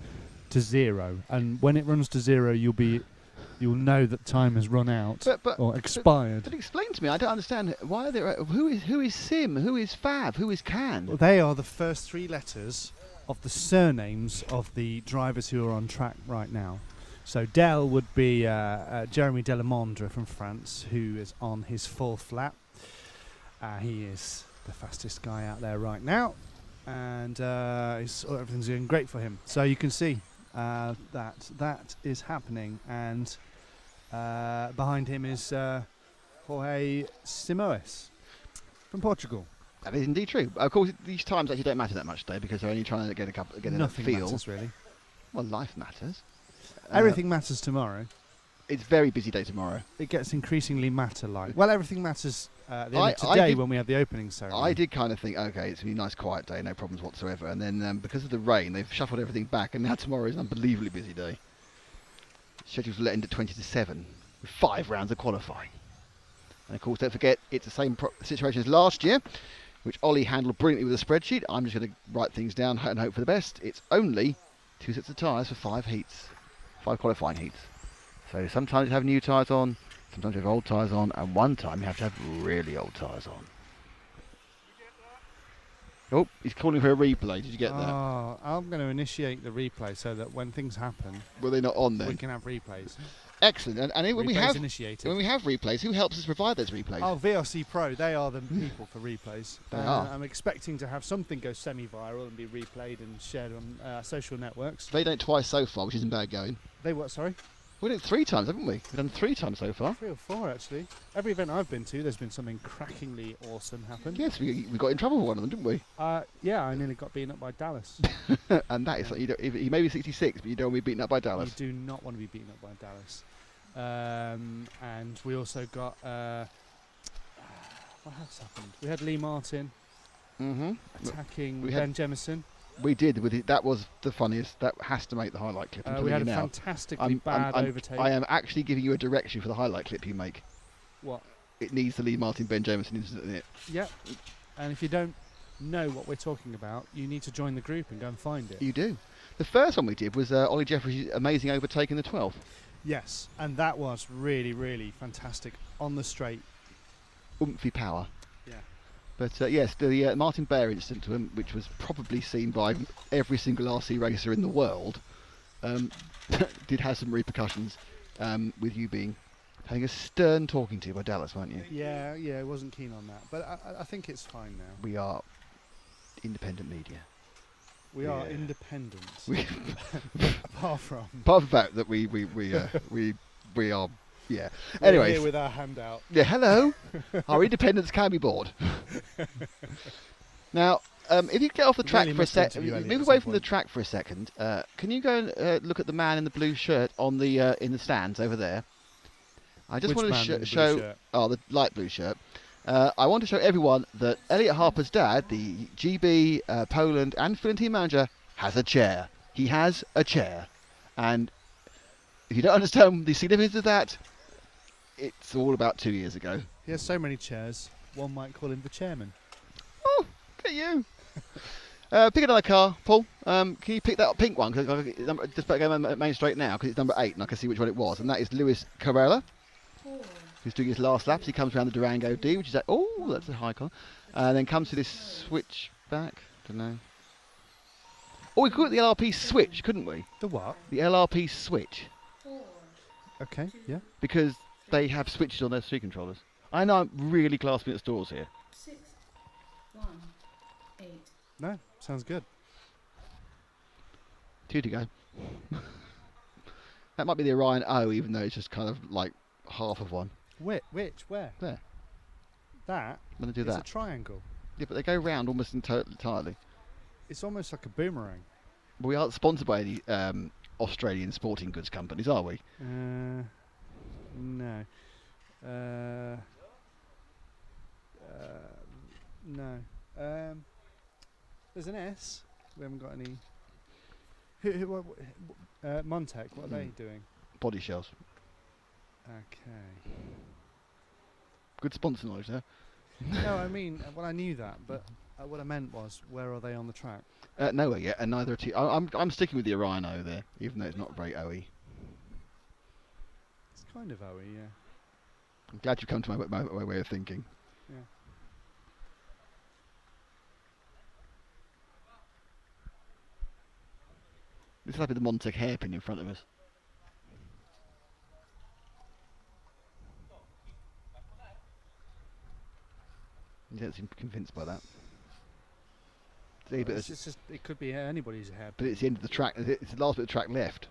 to 0, and when it runs to 0, you'll know that time has run out or expired. But explain to me, I don't understand. Why are there? Who is Sim? Who is Fav? Who is Can? Well, they are the first 3 letters of the surnames of the drivers who are on track right now. So Del would be Jeremy Delamondre from France, who is on his 4th lap. He is the fastest guy out there right now, and everything's going great for him. So you can see that is happening, and behind him is Jorge Simoes from Portugal. That is indeed true. Of course, these times actually don't matter that much today because they're only trying to get a Nothing feel. matters really. Well, life matters. Everything matters tomorrow. It's a very busy day tomorrow. It gets increasingly matter-like. Well, everything matters at the end of today when we have the opening ceremony. I did kind of think, okay, it's going to be a nice quiet day, no problems whatsoever. And then because of the rain, they've shuffled everything back, and now tomorrow is an unbelievably busy day. Schedules will end at 20 to 7 with 5 rounds of qualifying. And of course, don't forget, it's the same situation as last year, which Ollie handled brilliantly with a spreadsheet. I'm just going to write things down and hope for the best. It's only 2 sets of tyres for 5 heats. 5 qualifying heats. So sometimes you have new tyres on, sometimes you have old tyres on, and one time you have to have really old tyres on. Oh, he's calling for a replay. Did you get that? Oh, I'm going to initiate the replay so that when things happen, Were they not on we then? can have replays. Excellent. And when we Replays have initiated. replays, who helps us provide those replays? Oh, VRC Pro, they are the people for replays. They are. I'm expecting to have something go semi-viral and be replayed and shared on social networks. They've done it twice so far, which isn't bad going. They what, sorry? We've done it 3 times, haven't we? We've done 3 times so far. 3 or 4, actually. Every event I've been to, there's been something crackingly awesome happen. Yes, we got in trouble for one of them, didn't we? Yeah, I nearly got beaten up by Dallas. And that is like, he may be 66, but you don't want to be beaten up by Dallas. You do not want to be beaten up by Dallas. And we also got... what else happened? We had Lee Martin attacking we Ben Jemison. We did. That was the funniest. That has to make the highlight clip. I'm We had a telling you now. fantastically bad overtake. I am actually giving you a direction for the highlight clip you make. What? It needs the Lee Martin Ben Jameson incident in it. Yep. And if you don't know what we're talking about, you need to join the group and go and find it. You do. The first one we did was Ollie Jeffries' amazing overtake in the 12th. Yes, and that was really, really fantastic on the straight. Oomphy power. Yeah. But yes, the Martin Bear incident to him, which was probably seen by every single RC racer in the world, did have some repercussions with you having a stern talking to by Dallas, weren't you? Yeah, I wasn't keen on that, but I think it's fine now. We are independent media. We are Yeah. independent. Apart from the fact that we are, yeah. we're Anyways, here with our hand out. yeah. Hello, our independence can be bored. Now, if you get off the We track really for a must second, interview Elliot move at away some from the point. track for a second. Can you go and look at the man in the blue shirt on the in the stands over there? I just Which want man in to the blue show. shirt? Oh, the light blue shirt. I want to show everyone that Elliot Harper's dad, the GB Poland and Finland team manager, has a chair. He has a chair, and if you don't understand the significance of that, it's all about 2 years ago. He has so many chairs, one might call him the chairman. Oh, look at you. Pick another car, Paul. Can you pick that pink one? Cause just go main straight now, because it's number 8, and I can see which one it was. And that is Luis Carrera, 4, who's doing his last laps. He comes around the Durango D, which is that's a high car. And then comes to this switchback. Don't know. Oh, we could call it the LRP switch, couldn't we? The what? The LRP switch, 4, Okay, yeah. because they have switches on their speed controllers. I know I'm really clasping at straws here. 6, 1, 8. No, sounds good. 2 to go. That might be the Orion O, even though it's just kind of like half of one. Which? Where? There. That I'm going to do is that. a triangle. Yeah, but they go round almost entirely. It's almost like a boomerang. But we aren't sponsored by any Australian sporting goods companies, are we? No. No. There's an S. We haven't got any. Montec, what are they doing? Body shells. Okay. Good sponsor knowledge there. No, I mean, well, I knew that, but what I meant was, where are they on the track? Nowhere yet, and neither are I'm sticking with the Orion O there, even though it's not very OE. It's kind of OE, yeah. I'm glad you've come to my way of thinking. Yeah. This is like the Montec hairpin in front of us. You don't seem convinced by that. See, but It's just, it could be anybody's hair. but it's the end of the track. It's the last bit of track left.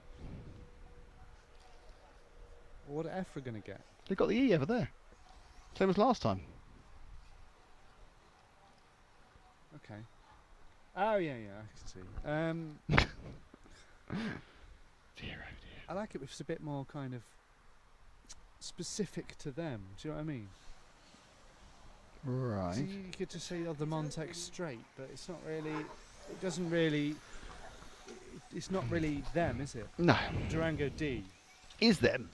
What are EFRA going to get? They've got the E over there. Same as last time. Okay. Oh, yeah, I can see. Dear. I like it if it's a bit more kind of specific to them. Do you know what I mean? Right. So you could just say, the Montec straight, but it's not really. It doesn't really. It's not really them, is it? No. Durango D, Is them.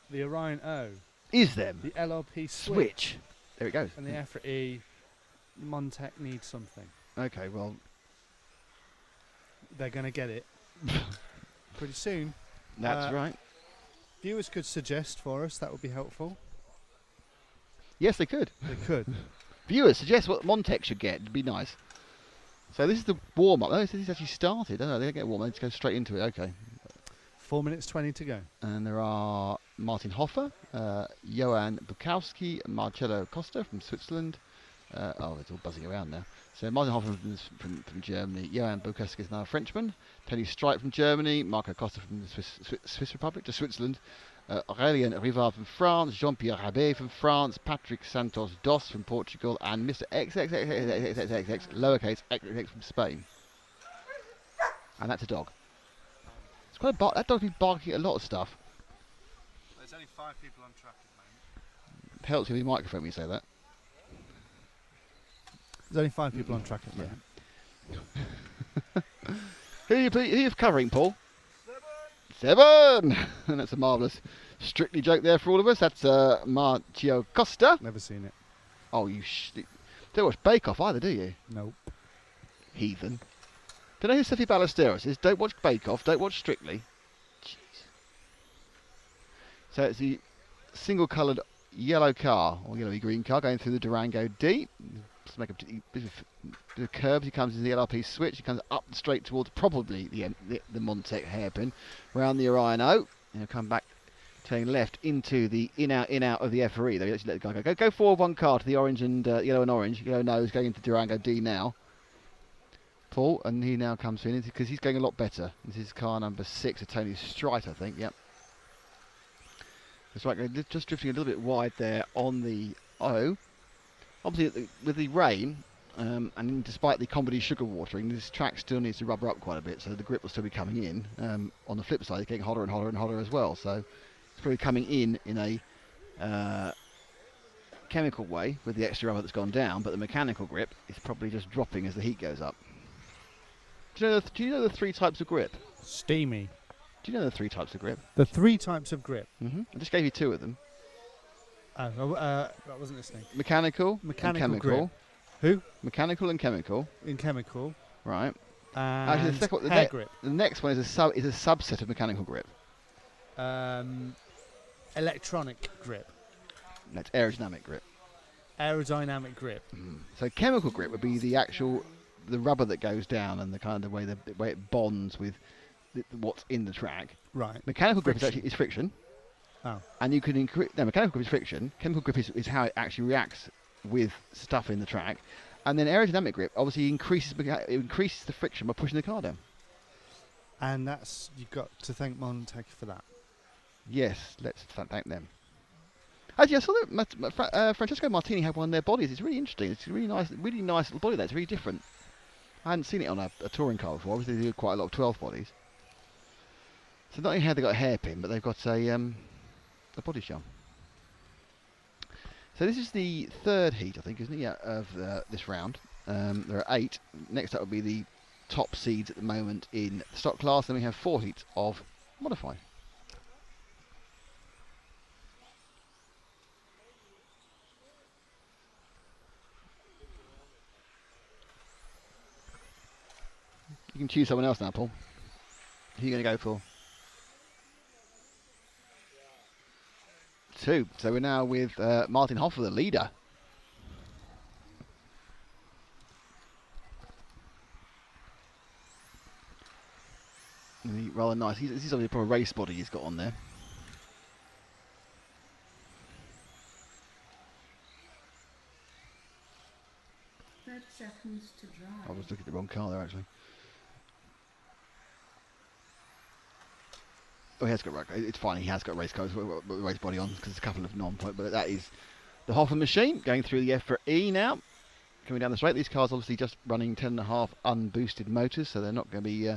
the Orion O, Is them. the LRP Switch. There it goes. and the EFRA E. Montec needs something. Okay, well, They're going to get it pretty soon. that's right. Viewers could suggest for us. That would be helpful. Yes, they could. They could. Viewers, suggest what Montec should get. It'd be nice. So this is the warm-up. Oh, this is actually started. Oh, they don't get warm. They just go straight into it. Okay. 4 minutes 20 to go. And there are Martin Hoffer, Johan Bukowski, Marcello Costa from Switzerland. It's all buzzing around now. So Martin Hoffer from Germany, Johan Bukowski is now a Frenchman, Tony Streit from Germany, Marco Costa from the Swiss Republic to Switzerland, Aurélien Rivard from France, Jean-Pierre Rabet from France, Patrick Santos Dos from Portugal, and Mr. XXXXXXXX, lowercase XXX from Spain. And that's a dog. It's quite a that dog's been barking at a lot of stuff. There's only 5 people on track at the moment. Helps with the microphone when you say that. There's only 5 people on track at the moment. Who are you covering, Paul? 7! And that's a marvellous Strictly joke there for all of us. That's Marcio Costa. Never seen it. Oh, don't watch Bake Off either, do you? Nope. Heathen. Don't know who Sophie Ballesteros is. Don't watch Bake Off. Don't watch Strictly. Jeez. So it's the single-coloured yellow car, or yellowy green car, going through the Durango D. Just make a bit of curves. He comes in the LRP switch. He comes up straight towards probably the Montec hairpin, round the Orion O, and he'll come back, turning left into the in-out of the EFRA. They actually let the guy go forward one car to the orange and yellow and orange. Yellow nose going into Durango D now. Paul, and he now comes in because he's going a lot better. This is car number 6 of Tony Streit, I think. Yep. That's right. Just drifting a little bit wide there on the O. Obviously, with the rain, and despite the comedy sugar watering, this track still needs to rubber up quite a bit, so the grip will still be coming in. On the flip side, it's getting hotter and hotter and hotter as well, so it's probably coming in a chemical way with the extra rubber that's gone down, but the mechanical grip is probably just dropping as the heat goes up. Do you know the 3 types of grip? Steamy. Do you know the 3 types of grip? The 3 types of grip. I just gave you 2 of them. Oh, I wasn't listening. Mechanical and chemical. Grip. Who? Mechanical and chemical. In chemical. Right. And actually, the second, hair grip. The next one is a subset of mechanical grip. Electronic grip. That's aerodynamic grip. Aerodynamic grip. So chemical grip would be the rubber that goes down and the kind of way it bonds with what's in the track. Right. Mechanical grip is friction. Oh. And you can increase. No, mechanical grip is friction. Chemical grip is how it actually reacts with stuff in the track. And then aerodynamic grip obviously increases the friction by pushing the car down. And you've got to thank Montec for that. Yes, let's thank them. Actually, I saw that Francesco Martini had one of their bodies. It's really interesting. It's a really nice little body there. It's really different. I hadn't seen it on a touring car before. Obviously, they do quite a lot of 12 bodies. So not only have they got a hairpin, but they've got a body shell. So this is the 3rd heat, I think, isn't it? Yeah, of this round. There are 8. Next up will be the top seeds at the moment in the stock class. Then we have 4 heats of modified. You can choose someone else now, Paul. Who are you going to go for? 2. So we're now with Martin Hoffer, the leader. Rather nice. This is obviously a proper race body he's got on there. Seconds to drive. I was looking at the wrong car there, actually. Oh, he has got it's fine. He has got race cars, race body on because there's a couple of non-point. But that is the Hoffer machine going through the EFRA now, coming down the straight. These cars obviously just running 10.5 unboosted motors, so they're not going to be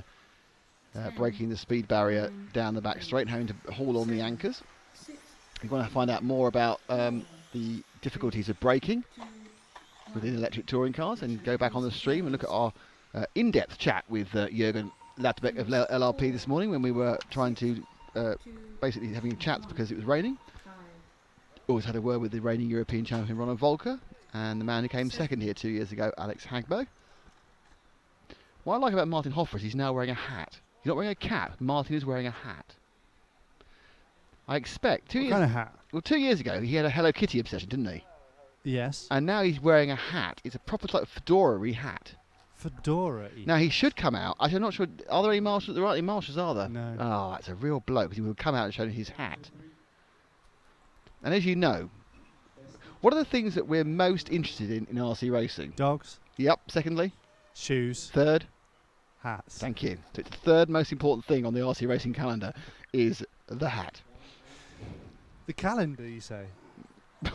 breaking the speed barrier down the back straight and having to haul on the anchors. If you want to find out more about the difficulties of braking within electric touring cars, and go back on the stream and look at our in-depth chat with Jürgen Ladbeck of LRP this morning when we were trying to basically having chats because it was raining. Always had a word with the reigning European champion Ronald Volker and the man who came second here 2 years ago, Alex Hagberg. What I like about Martin Hoffer is he's now wearing a hat. He's not wearing a cap. Martin is wearing a hat. I expect 2 years. What kind of hat? Well, 2 years ago he had a Hello Kitty obsession, didn't he? Yes. And now he's wearing a hat. It's a proper like fedora-y hat. Fedora. Now he should come out. Actually, I'm not sure. Are there any marshals? There aren't any marshals, are there? No. Oh, that's a real bloke because he will come out and show his hat. And as you know, what are the things that we're most interested in RC racing? Dogs, Yep. Secondly, shoes, third. hats. Thank you. So it's the third most important thing on the RC racing calendar is the hat. The calendar, you say?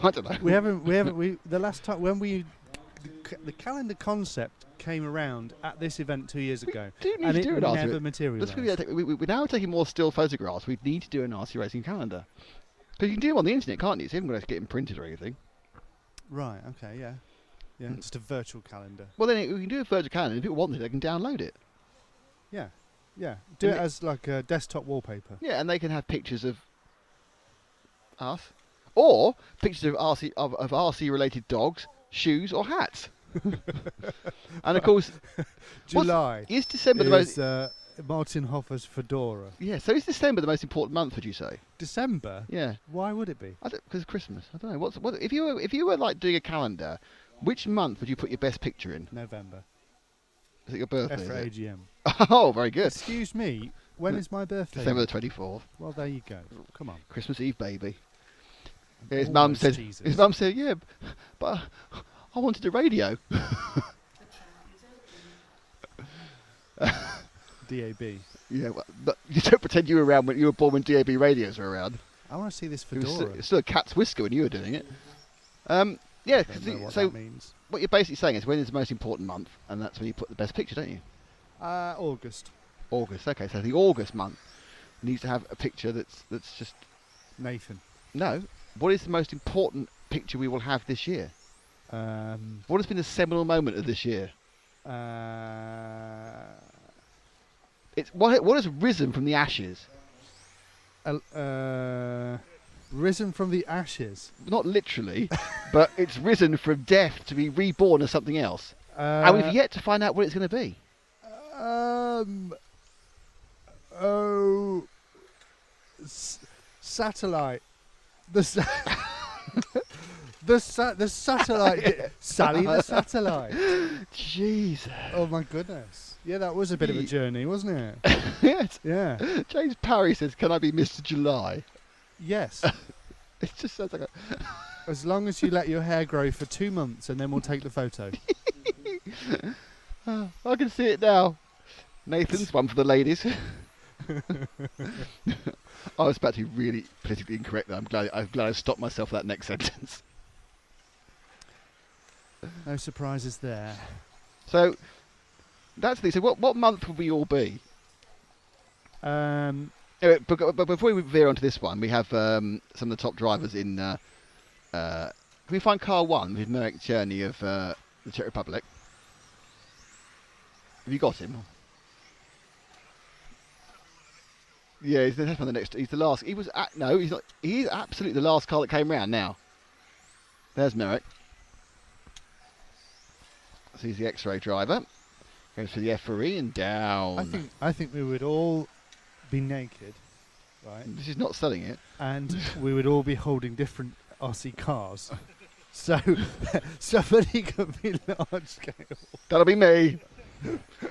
I don't know. We haven't. The last time when the calendar concept came around at this event 2 years ago, do need and to it do an never RC. materialised. We're now taking more still photographs. We need to do an RC racing calendar. Because you can do them on the internet, can't you? So you haven't got to get them printed or anything. Right. Okay. Yeah. Yeah. Just a virtual calendar. Well, then we can do a virtual calendar. If people want it, they can download it. Yeah. Yeah. Do And it as like a desktop wallpaper. Yeah, and they can have pictures of us, or pictures of RC related dogs, shoes, or hats. And of course, July is December the most? is Martin Hoffer's fedora. Yeah, so is December the most important month? Would you say? December. Yeah, Why would it be? because Christmas. I don't know. What if you were like doing a calendar? Which month would you put your best picture in? November. Is it your birthday? EFRA Is it? AGM. Oh, very good. Excuse me. When is my birthday? December the 24th. Well, there you go. Come on. Christmas Eve, baby. Yeah, his mum Almost said. Jesus. His mum said, "Yeah, but I wanted a radio." The track is open. DAB. Yeah, well, but you don't pretend you were around when you were born when DAB radios were around. I want to see this It was fedora. still a cat's whisker when you were doing it. Yeah, I don't know what so that means. what you're basically saying is when is the most important month, and that's when you put the best picture, don't you? August. August. Okay, so the August month needs to have a picture that's just Nathan. no. What is the most important picture we will have this year? What has been the seminal moment of this year? It's what has risen from the ashes. Risen from the ashes. Not literally, but it's risen from death to be reborn as something else. And we've yet to find out what it's going to be. Satellite. The satellite. Sally the satellite. Jeez. Oh my goodness. Yeah, that was a bit of a journey, wasn't it? Yes. Yeah. James Parry says, "Can I be Mr. July?" Yes. It just sounds like a... As long as you let your hair grow for 2 months and then we'll take the photo. I can see it now. Nathan's one for the ladies. I was about to be really politically incorrect there. I'm glad I stopped myself for that next sentence. No surprises there. So that's the thing. So what month will we all be? Anyway, but before we veer onto this one, we have some of the top drivers in. Can we find car 1 with Merrick Cherney of the Czech Republic? Have you got him? Yeah, he's the next. He's the last. He was no, he's not. He's absolutely the last car that came round. Now, there's Merrick. So he's the X-ray driver. Goes for the EFRA and down. I think we would all be naked, right? This is not selling it. And we would all be holding different RC cars. So somebody could be large scale. That'll be me.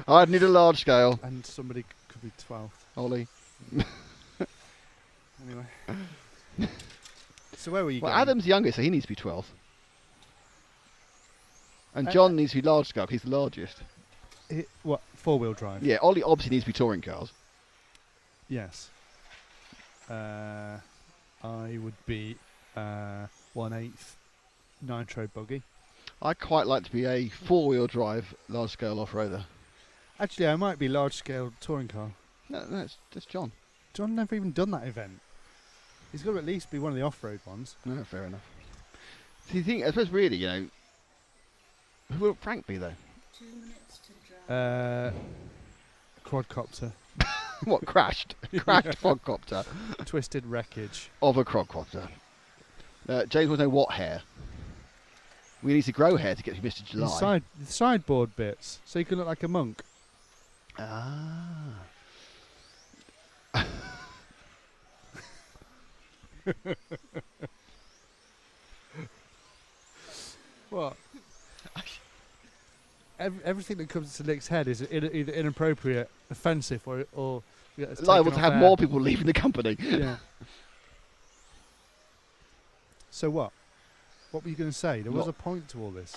I'd need a large scale. And somebody could be 12th. Ollie. Anyway. So where were you Well, going? Adam's younger, so he needs to be 12th. And John needs to be large scale, 'cause he's the largest. What, 4-wheel drive? Yeah, Ollie obviously needs to be touring cars. Yes. I would be 1/8 nitro buggy. I'd quite like to be a 4-wheel drive large scale off-roader. Actually, I might be large scale touring car. No, it's just John. John never even done that event. He's got to at least be one of the off-road ones. No, fair enough. So you think, I suppose really, who will Frank be though? 2 minutes to drive. Quadcopter. What, crashed? Crashed quadcopter Twisted wreckage. of a quadcopter. James wants to know what hair. We need to grow hair to get to Mr. July. The sideboard bits, so you can look like a monk. Ah. What? everything that comes to Nick's head is either inappropriate, offensive, or it's liable taken to have off more air. people leaving the company. Yeah. So what? What were you going to say? There was What? a point to all this.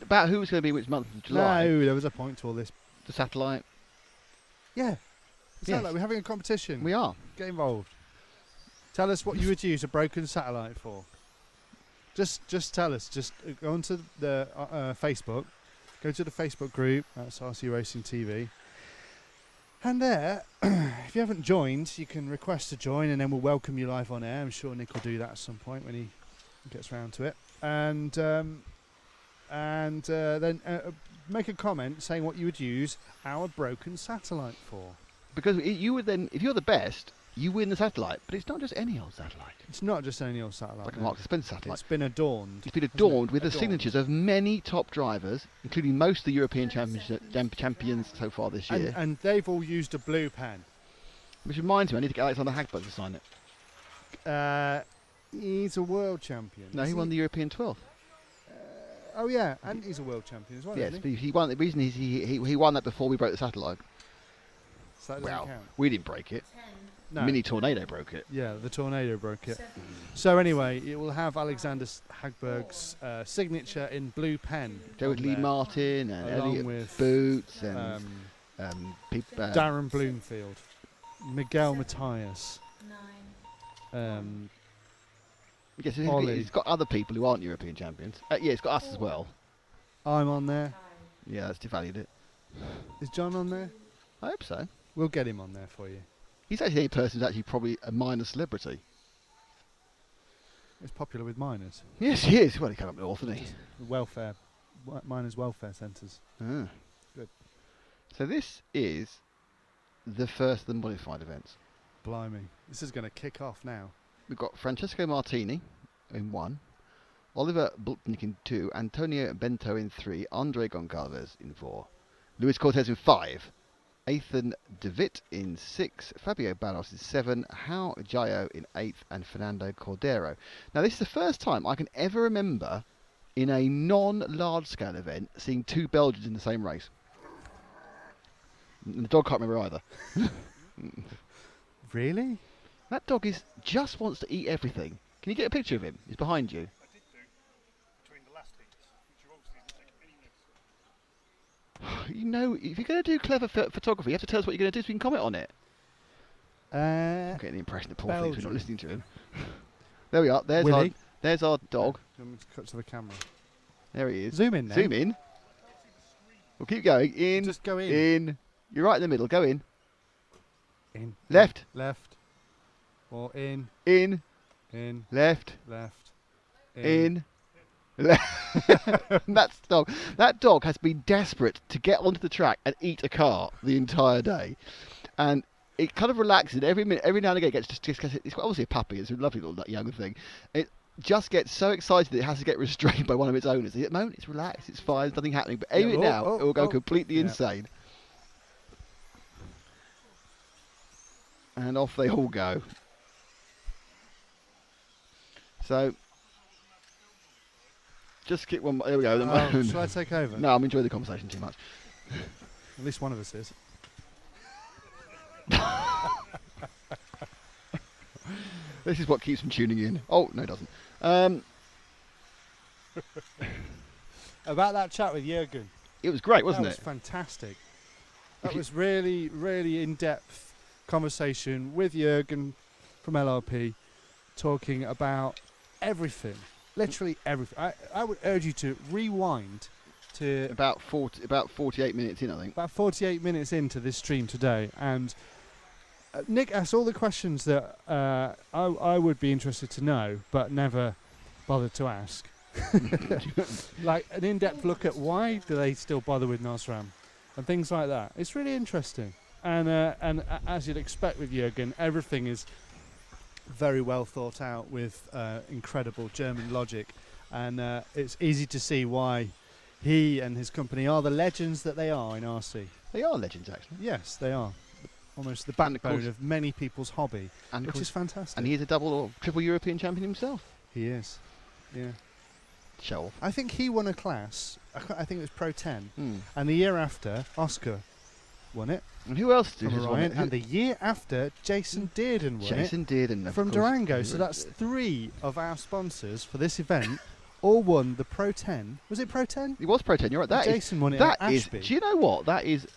About who was going to be which month of July. No, there was a point to all this. The satellite. Yeah. It's Yes. like we're having a competition. We are. Get involved. Tell us what you would use a broken satellite for. Just tell us. Just go onto the Facebook. Go to the Facebook group. That's RC Racing TV. And there, if you haven't joined, you can request to join, and then we'll welcome you live on air. I'm sure Nick will do that at some point when he gets round to it. And then make a comment saying what you would use our broken satellite for. Because you would then, if you're the best, you win the satellite. But it's not just any old satellite. It's not just any old satellite. It's like a no. Marks and Spencer satellite. It's been adorned. It's been hasn't adorned it? with the Adorned. signatures of many top drivers, including most of the European champions so far this year. And they've all used a blue pen. Which reminds me, I need to get Alex Hagberg to sign it. He's a world champion. No, is he won the European 12th. Oh yeah, and he's a world champion as well. Yes, Isn't but he? he won. The reason is he won that before we broke the satellite. So that doesn't Well, count. we didn't break it. No. Mini Tornado broke it. Yeah, the tornado broke it. So anyway, it will have Alexander Hagberg's signature in blue pen. Go with on Lee there, Martin and along Elliot with Boots and Darren Bloomfield, Miguel Matthias. Yes, Ollie. it's got other people who aren't European champions. Yeah, it's got us as well. I'm on there. Yeah, that's devalued it. Is John on there? I hope so. We'll get him on there for you. He's actually the only person who's actually probably a minor celebrity. It's popular with miners. Yes, he is. Well, he came up north, didn't he? Welfare, miners' welfare centres. Ah. Good. So this is the first of the modified events. Blimey, this is going to kick off now. We've got Francesco Martini in 1, Oliver Bultnick in 2, Antonio Bento in 3, Andre Goncalves in 4, Luis Cortez in 5, Ethan DeWitt in 6, Fabio Banos in 7, Hao Jayo in 8th, and Fernando Cordero. Now this is the first time I can ever remember in a non-large scale event seeing 2 Belgians in the same race. And the dog can't remember either. Really? That dog just wants to eat everything. Can you get a picture of him? He's behind you. I did do between the last heats, which you obviously didn't take any notes. You know, if you're going to do clever photography, you have to tell us what you're going to do so we can comment on it. I'm getting the impression that Paul thinks we're Belgium. not listening to him. There we are. Willie. There's our dog. Let me cut to the camera. There he is. Zoom in now. Zoom in. We'll keep going. In. Just go in. In. You're right in the middle. Go in. In. Left. Left. Or in. In. In. Left. Left. In. That's the dog. That dog has been desperate to get onto the track and eat a car the entire day, and it kind of relaxes every minute. Every now and again, it gets it's obviously a puppy. It's a lovely little young thing. It just gets so excited that it has to get restrained by one of its owners. At the moment, it's relaxed. It's fine. There's nothing happening. But every now, it will go completely insane, and off they all go. So. Just skip one. There we go. Shall I take over? No, I'm enjoying the conversation too much. At least one of us is. This is what keeps them tuning in. Oh, no, it doesn't. About that chat with Jürgen. It was great, wasn't That was it? fantastic. That was really, really in-depth conversation with Jürgen from LRP, talking about everything. Literally everything. I would urge you to rewind to About 48 minutes in, I think. about 48 minutes into this stream today, and Nick asked all the questions that I would be interested to know, but never bothered to ask. Like an in-depth look at why do they still bother with Nosram and things like that. It's really interesting, and as you'd expect with Jürgen, everything is very well thought out with incredible German logic, and it's easy to see why he and his company are the legends that they are in RC. They are legends, actually. Yes, they are. Almost the And of backbone course- of many people's hobby, And, of which course, is fantastic. and he is a double or triple European champion himself. He is. Yeah. Show off. I think he won a class. I think it was Pro 10. Hmm. And the year after, Oscar won it And who else from has won Orion. it? And the year after, Jason Dearden won Jason Dearden, it of from course. Durango. So that's 3 of our sponsors for this event all won the Pro 10. Was it Pro 10? It was Pro 10, you're right. That is, Jason won it that at is, Ashby. do you know what? That is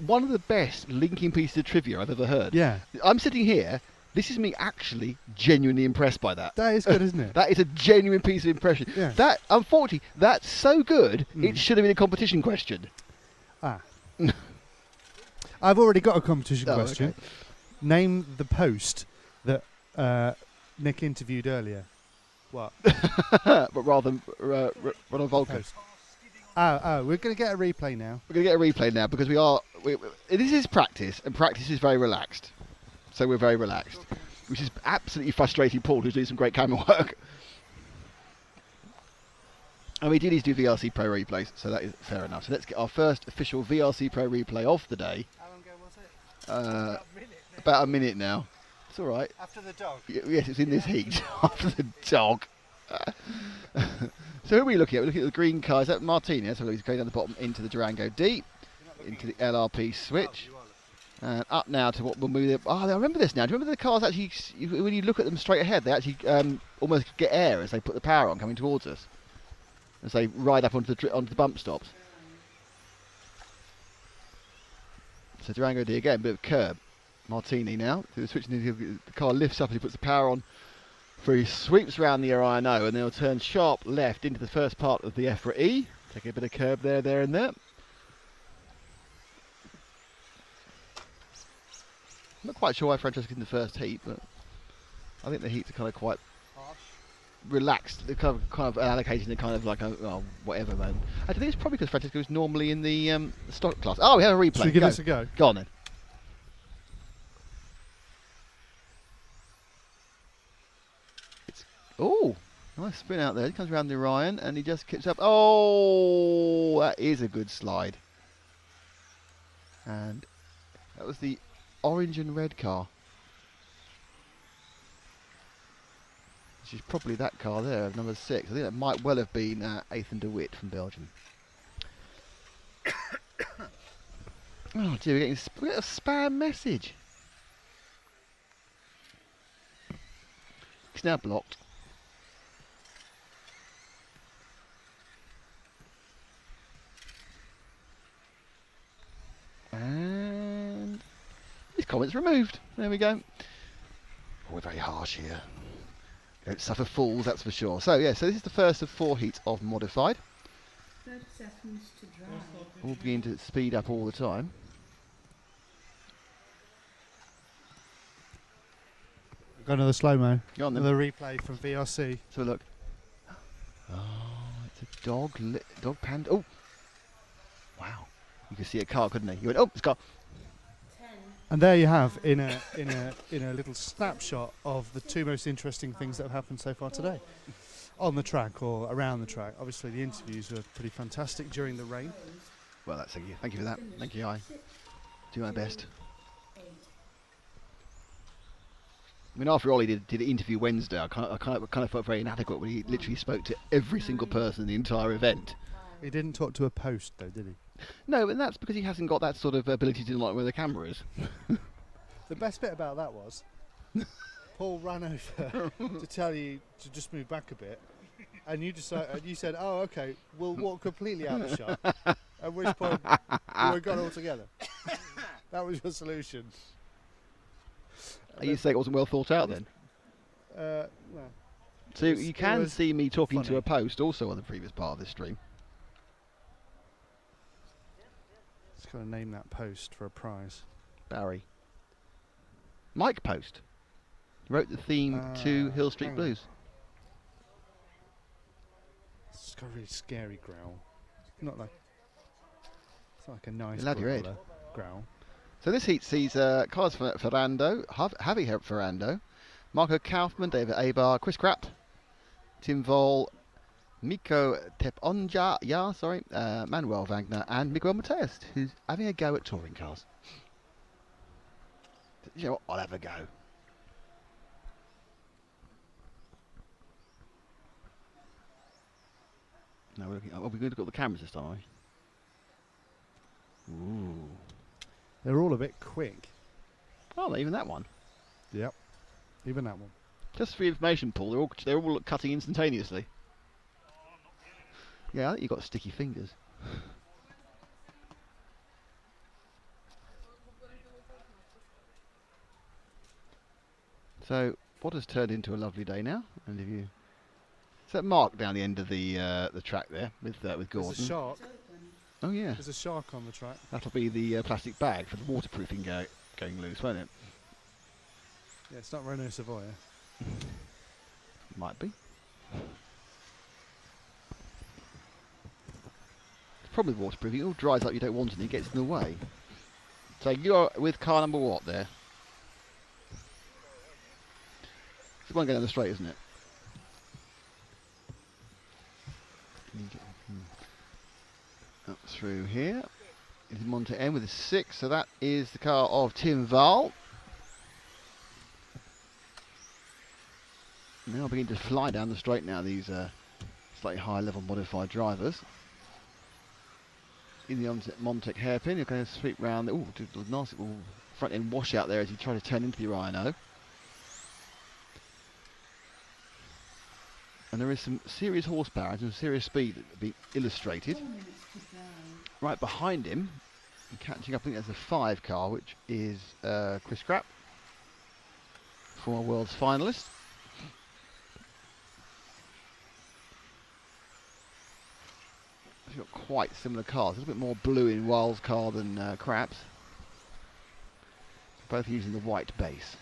one of the best linking pieces of trivia I've ever heard. Yeah, I'm sitting here. This is me actually genuinely impressed by that. that is good, isn't it? That is a genuine piece of impression. Yeah. That, unfortunately, that's so good, Mm. it should have been a competition question. Ah. I've already got a competition Oh, question. okay. Name the post that Nick interviewed earlier. What? But rather than Ronald Volker. Post. Oh, we're going to get a replay now. We're going to get a replay now because this is practice, and practice is very relaxed. So we're very relaxed, which is absolutely frustrating Paul, who's doing some great camera work. And we do need to do VRC Pro replays, so that is fair enough. So let's get our first official VRC Pro replay of the day. How long ago was it? About a minute now. It's all right. After the dog. Yes, it's in this heat after the dog. So who are we looking at? We're looking at the green car. Is that Martinez? So he's going down the bottom into the Durango D, into the LRP switch. And up now to what will move. I remember this now. Do you remember the cars actually, when you look at them straight ahead, they actually almost get air as they put the power on coming towards us, as they ride up onto the bump stops. So Durango D again, bit of curb. Martini now, so switching the car lifts up as he puts the power on. So he sweeps around the Orion O and then he'll turn sharp left into the first part of the EFRA E. Take a bit of curb there and there. I'm not quite sure why Francesca's in the first heat, but I think the heats are kind of quite relaxed. They're kind of allocating the kind of like whatever, man. I think it's probably because Francesca was normally in the stock class. Oh, we have a replay. Should we give this a go? Go on then. Oh, nice spin out there. He comes around the Orion and he just kicks up. Oh, that is a good slide. And that was the orange and red car. Which is probably that car there, number 6. I think that might well have been Ethan de Witt from Belgium. Oh dear, we're getting a spam message. It's now blocked. And his comments removed. There we go. Oh, we're very harsh here. Don't suffer fools, that's for sure. So yeah, so this is the first of 4 heats of modified. 30 seconds to drive. All begin to speed up all the time. We've got another slow-mo. Go on then. Another replay from VRC. Let's have a look. Oh, it's a dog panda. Oh, wow! You could see a car, couldn't you? You went, oh, it's a car. 10. And there you have, in a little snapshot of the 2 most interesting things that have happened so far today, on the track or around the track. Obviously, the interviews were pretty fantastic during the rain. Well, that's thank you. Thank you for that. Thank you. I do my best. 8. I mean, after all, he did the interview Wednesday. I kind of felt very inadequate when he literally spoke to every single person in the entire event. He didn't talk to a post, though, did he? No, and that's because he hasn't got that sort of ability to like where the camera is. The best bit about that was Paul ran over to tell you to just move back a bit, and you said, "Oh, okay, we'll walk completely out of the shot." At which point we were gone altogether. That was your solution. Are you saying it wasn't well thought out then? No. So It was- you it can was see me talking to funny. a post also on the previous part of this stream. Just got to name that post for a prize. Barry. Mike Post. He wrote the theme to Hill Street hang on. Blues. It's got a really scary growl. It's not like a nice Lad, your head. growler growl. So this heat sees Carlos Ferrando, Javi Ferrando, Marco Kaufman, David Abar, Chris Krapp, Tim Vol, Miko Teponja, Manuel Wagner, and Miguel Mateus, who's having a go at touring cars. You know what? I'll have a go. No, we're looking. Oh, we're going to look at the cameras this time, are we? Ooh. They're all a bit quick. Oh, even that one. Yep. Even that one. Just for information, Paul, they're all cutting instantaneously. Yeah, I think you've got sticky fingers. So, what has turned into a lovely day now? And if you, is that Mark down the end of the track there with Gordon? There's a shark. Oh yeah, There's a shark on the track. that'll be the plastic bag for the waterproofing going loose, won't it? Yeah, it's not Renault Savoy. Might be. The problem with waterproofing, it all dries up, you don't want it, and it gets in the way. So you're with car number what there? It's the one going down the straight, isn't it? Up through here. Into Monte N with a 6, so that is the car of Tim Val. Now beginning to fly down the straight now, these slightly higher level modified drivers. In the Montec hairpin, you're going to sweep round. Ooh, do a nice little front end washout there as you try to turn into the Rhino. And there is some serious horsepower and some serious speed that being illustrated. 4 minutes to drive. Right behind him, and catching up, I think there's a 5 car, which is Chris Crapp, former world's finalist. You've got quite similar cars, a little bit more blue in Wild's car than Crapp's. Both using the white base.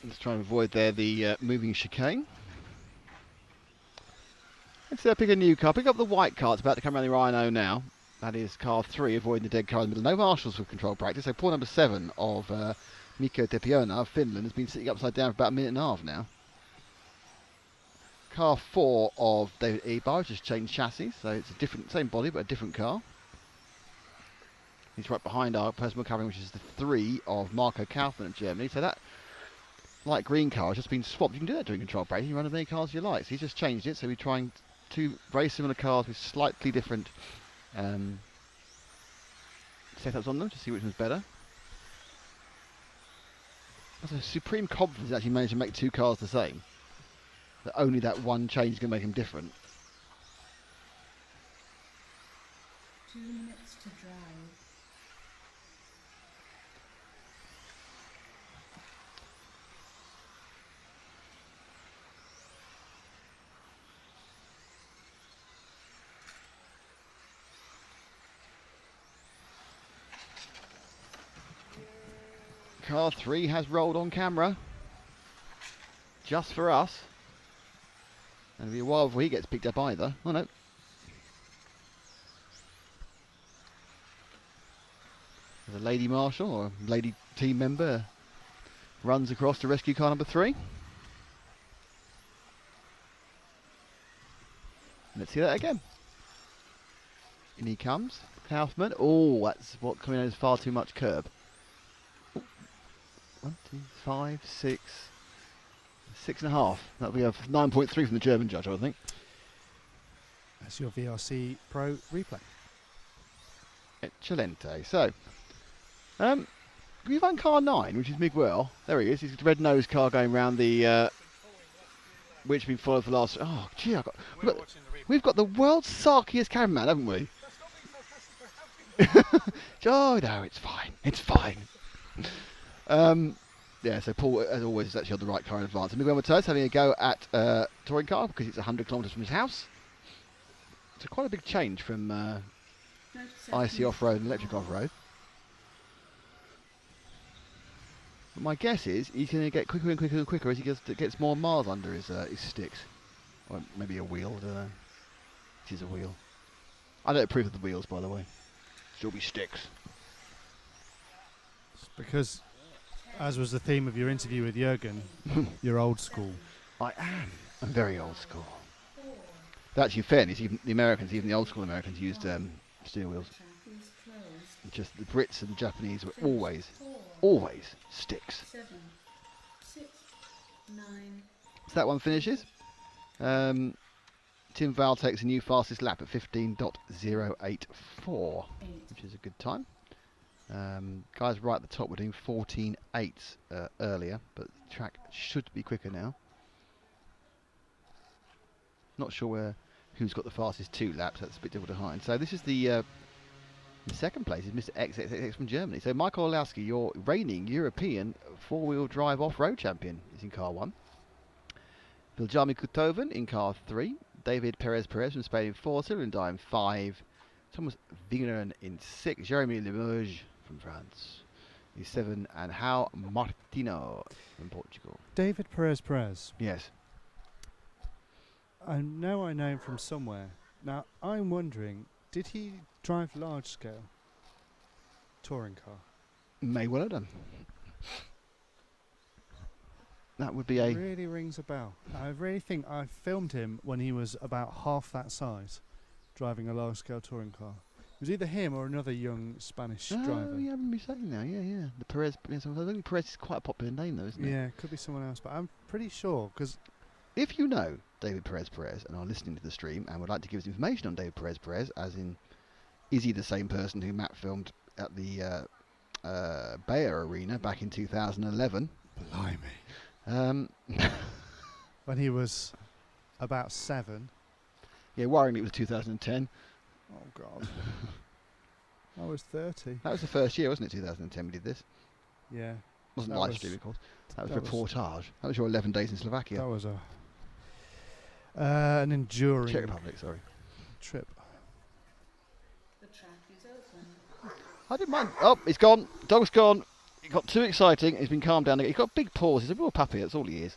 Let's try and avoid there the moving chicane. Let's pick a new car. Pick up the white car. It's about to come around the Rhino now. That is car 3, avoiding the dead car in the middle. No marshals for control practice. So poor number 7 of Mikko Tepiona of Finland has been sitting upside down for about a minute and a half now. Car 4 of David Ebar just changed chassis, so it's a different, same body but a different car. He's right behind our personal covering, which is the 3 of Marco Kaufmann of Germany. So that light green car has just been swapped. You can do that during control braking. You run as many cars as you like. So he's just changed it. So we're trying 2 very similar cars with slightly different setups on them to see which one's better. That's a supreme confidence actually managed to make 2 cars the same. That only that one change is going to make them different. 2 minutes to drive. Car 3 has rolled on camera. Just for us. And it'll be a while before he gets picked up either. Oh no. There's a lady marshal or a lady team member runs across to rescue car number 3. Let's see that again. In he comes. Kaufman. Oh, that's what coming in is far too much curb. 1, 2, 5, 6. 6.5. That'll be a 9.3 from the German judge, I would think. That's your VRC Pro replay. Excelente. So, we've run car 9, which is Miguel. There he is. He's the red nose car going round the. Which has been followed for the last. Oh, gee, we've got the world's sarkiest cameraman, haven't we? Oh no, it's fine. It's fine. Yeah, so Paul, as always, is actually on the right car in advance. And Miguel Matos having a go at touring car because it's 100 kilometres from his house. It's quite a big change from 37 IC off-road and electric off-road. But my guess is he's going to get quicker and quicker and quicker as he gets more miles under his sticks. Or maybe a wheel, I don't know. It is a wheel. I don't approve of the wheels, by the way. Still be sticks. Because, as was the theme of your interview with Jürgen, you're old school. I am. I'm very old school. But actually, in fairness, even the Americans, even the old school Americans, used steering wheels. track is closed. Just the Brits and the Japanese were 4, always sticks. 7, 6, 9, So that one finishes. Tim Val takes a new fastest lap at 15.084, 8. which is a good time. Guys right at the top were doing 14.8 earlier, but the track should be quicker now. Not sure who's got the fastest 2 laps. That's a bit difficult to hide. So this is the in second place is Mr. XXX from Germany. So Michael Olowski, your reigning European 4-wheel drive off-road champion, is in car 1. Biljami Kutoven in car 3. David Perez from Spain in 4. Cylindar in 5. Thomas Wingeren in 6. Jeremy Limoges from France in 7. And João Martino from Portugal. David Perez. Yes. I know him from somewhere. Now, I'm wondering, did he drive large scale touring car? May well have done. That would be a... Really rings a bell. I really think I filmed him when he was about half that size, driving a large scale touring car. It was either him or another young Spanish driver. Oh, you haven't been saying now. Yeah. The Perez. Yes, I think Perez is quite a popular name, though, isn't it? Yeah, could be someone else, but I'm pretty sure because If you know David Perez and are listening to the stream and would like to give us information on David Perez, as in, is he the same person who Matt filmed at the Bayer Arena back in 2011? blimey, When he was about 7. Yeah, worryingly it was 2010. Oh God, I was 30. That was the first year, wasn't it? 2010 we did this. Yeah, Wasn't That live was- stream, of course. That was that was- reportage. That was your 11 days in Slovakia. that was an enduring Czech Republic, sorry. trip. The track is open. I didn't mind. Oh, it's gone. Dog's gone. It got too exciting. He's been calmed down. He's got big paws. He's a real puppy. That's all he is.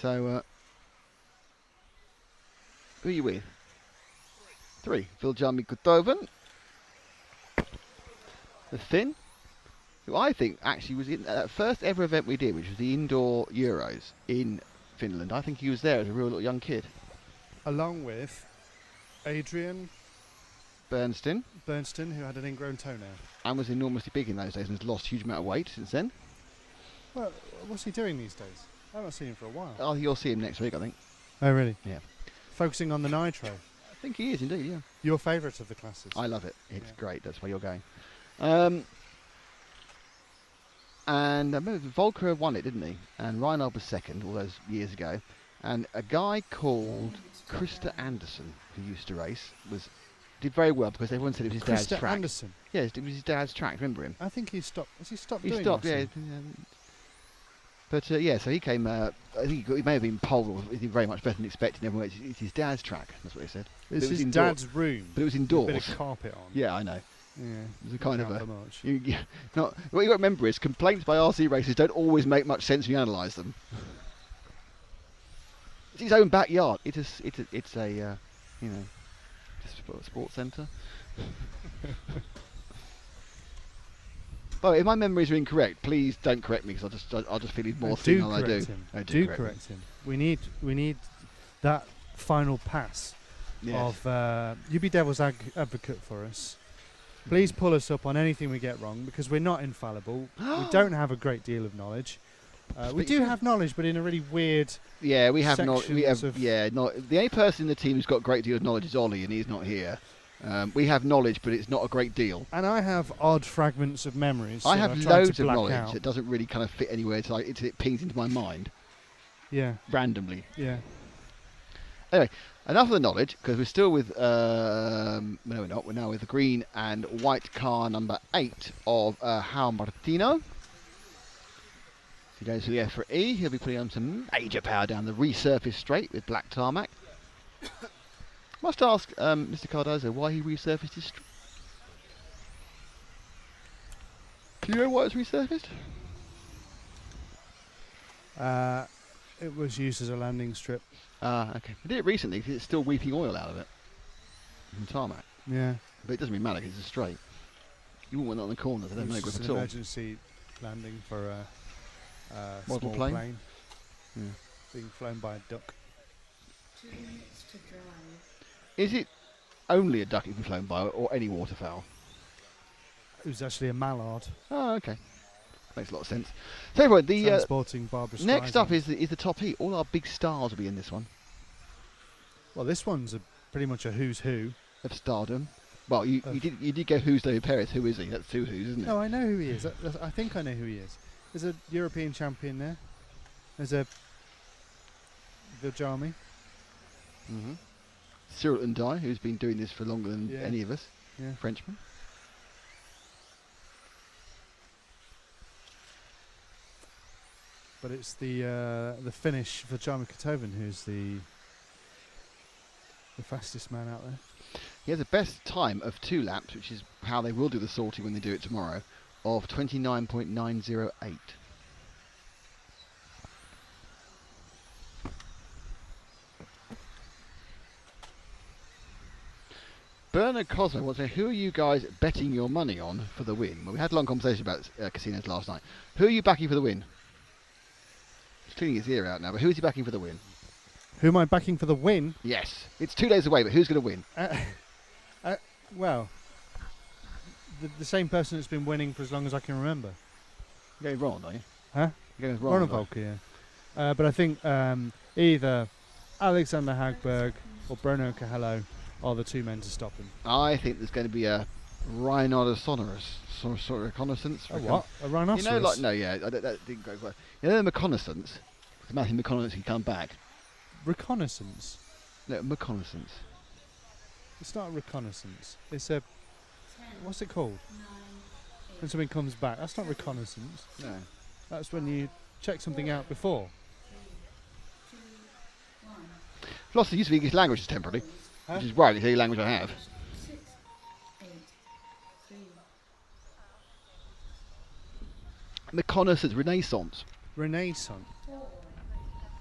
So, who are you with? 3. Viljami Kutoven. The Finn, who I think actually was in that first ever event we did, which was the indoor Euros in Finland. I think he was there as a real little young kid. Along with Adrian Bernstein. who had an ingrown toenail. And was enormously big in those days and has lost a huge amount of weight since then. Well, what's he doing these days? I haven't seen him for a while. Oh, you'll see him next week, I think. Oh, really? Yeah. Focusing on the nitro. I think he is indeed, yeah. Your favourite of the classes. I love it. It's Yeah. great. That's where you're going. And I remember Volker won it, didn't he? And Ronald was second all those years ago. And a guy called Krista Anderson, who used to race, did very well because everyone said it was his dad's Krista track. Anderson. Yes, it was his dad's track. Remember him? I think he stopped. Has he stopped He doing stopped, yeah. racing? But yeah, so he came. I think he may have been pole, or he did very much better than expected. Everyone, it's his dad's track. That's what he said. It's it was his indoor- dad's room. But it was with indoors. a bit of carpet on. Yeah, I know. Yeah. It was a kind of Can't a. for much. What you got to remember is complaints by RC racers don't always make much sense when you analyse them. It's his own backyard. It's a just a sports centre. But if my memories are incorrect, please don't correct me because I'll just feel he's more thin do than I do. correct him. Oh, Do correct correct him. We need that final pass me. Yes. of you be devil's advocate for us. Please pull us up on anything we get wrong because we're not infallible. We don't have a great deal of knowledge. We do have knowledge, but in a really weird. Yeah, we have not. We have. sections of- Yeah, not the only person in the team who's got a great deal of knowledge is Ollie, and he's not here. We have knowledge, but it's not a great deal. And I have odd fragments of memories. I that have I've tried loads to of black knowledge out. that doesn't really kind of fit anywhere. It pings into my mind Yeah, randomly. yeah. Enough of the knowledge, because we're still with. No, we're not. We're now with the green and white car number 8 of João Martino. He goes for the EFRA. He'll be putting on some major power down the resurfaced straight with black tarmac. Must ask Mr. Cardozo why he resurfaced his straight. Do you know why it's resurfaced? It was used as a landing strip. Okay. I did it recently because it's still weeping oil out of it. From tarmac. Yeah. But it doesn't really matter because it's a straight. You wouldn't want that on the corner, they don't It know was grip just at an all. emergency landing for a Model small plane? Yeah. being flown by a duck. 2 minutes to drive. Is it only a duck you can flown by or any waterfowl? It was actually a mallard Oh, okay. Makes a lot of sense. So everyone, the transporting Barbara Streisand. next up is the top heat. All our big stars will be in this one Well, this one's pretty much a who's who. of stardom. Well, you did go who's David Perez. Who is he? That's two who's, isn't it? No, I know who he is. I think I know who he is. There's a European champion there. There's a Viljami. Mm-hmm. Cyril Ndai, who's been doing this for longer than Yeah. any of us. Yeah. Frenchman. But it's the Finnish Viljami Kotoven who's the fastest man out there. He has the best time of 2 laps, which is how they will do the sorting when they do it tomorrow, of 29.908. Bernard Cosmo wants to know, who are you guys betting your money on for the win? Well, we had a long conversation about casinos last night. Who are you backing for the win? He's cleaning his ear out now, but who is he backing for the win? Who am I backing for the win? Yes. It's 2 days away, but who's going to win? Well, the same person that's been winning for as long as I can remember. You're going Ronald, are you? Huh? You're going Ronald Volker, yeah. But I think either Alexander Hagberg or Bruno Cahello are the 2 men to stop him. I think there's going to be a rhinoceros sort of reconnaissance. A what? A rhinoceros? You know, like, no, yeah, that didn't go well. You know the reconnaissance? The Matthew reconnaissance can come back. Reconnaissance? No, reconnaissance. It's not a reconnaissance. It's a... 10, What's it called? 9, 8, When something comes back. That's not reconnaissance. No. That's when you check something out before. 3, 2, 1. Philosophy used to be English language temporarily, Huh? which is right, it's the only language I have. 6, 8, 3, Reconnaissance, Renaissance. Renaissance. 4,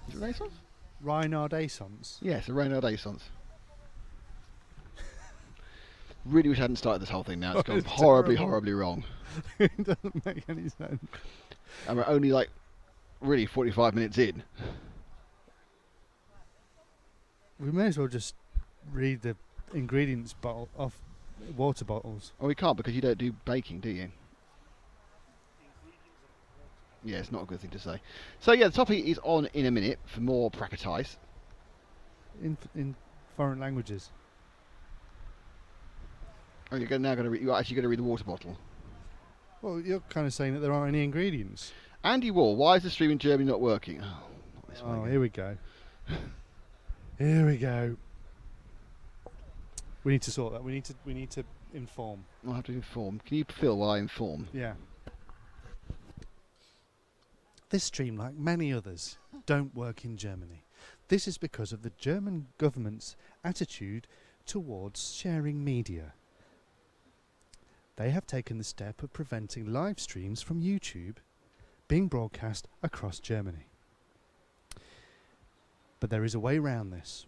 Is it Renaissance? Rhinodaissance. Yes, a Renaissance. Really wish I hadn't started this whole thing now. It's gone It's horribly, terrible. horribly wrong. It doesn't make any sense. And we're only like, really 45 minutes in. We may as well just read the ingredients bottle off water bottles. Oh, we can't because you don't do baking, do you? Yeah, it's not a good thing to say. So yeah, the topic is on in a minute for more practice. In foreign languages. Oh, you're actually going to read the water bottle. Well, you're kind of saying that there aren't any ingredients. Andy Wall, why is the stream in Germany not working? Oh, not this one Oh, again. here we go. Here we go. We need to sort that. We need to inform. I'll have to inform. Can you fill while I inform? Yeah. This stream, like many others, don't work in Germany. This is because of the German government's attitude towards sharing media. They have taken the step of preventing live streams from YouTube being broadcast across Germany. But there is a way around this.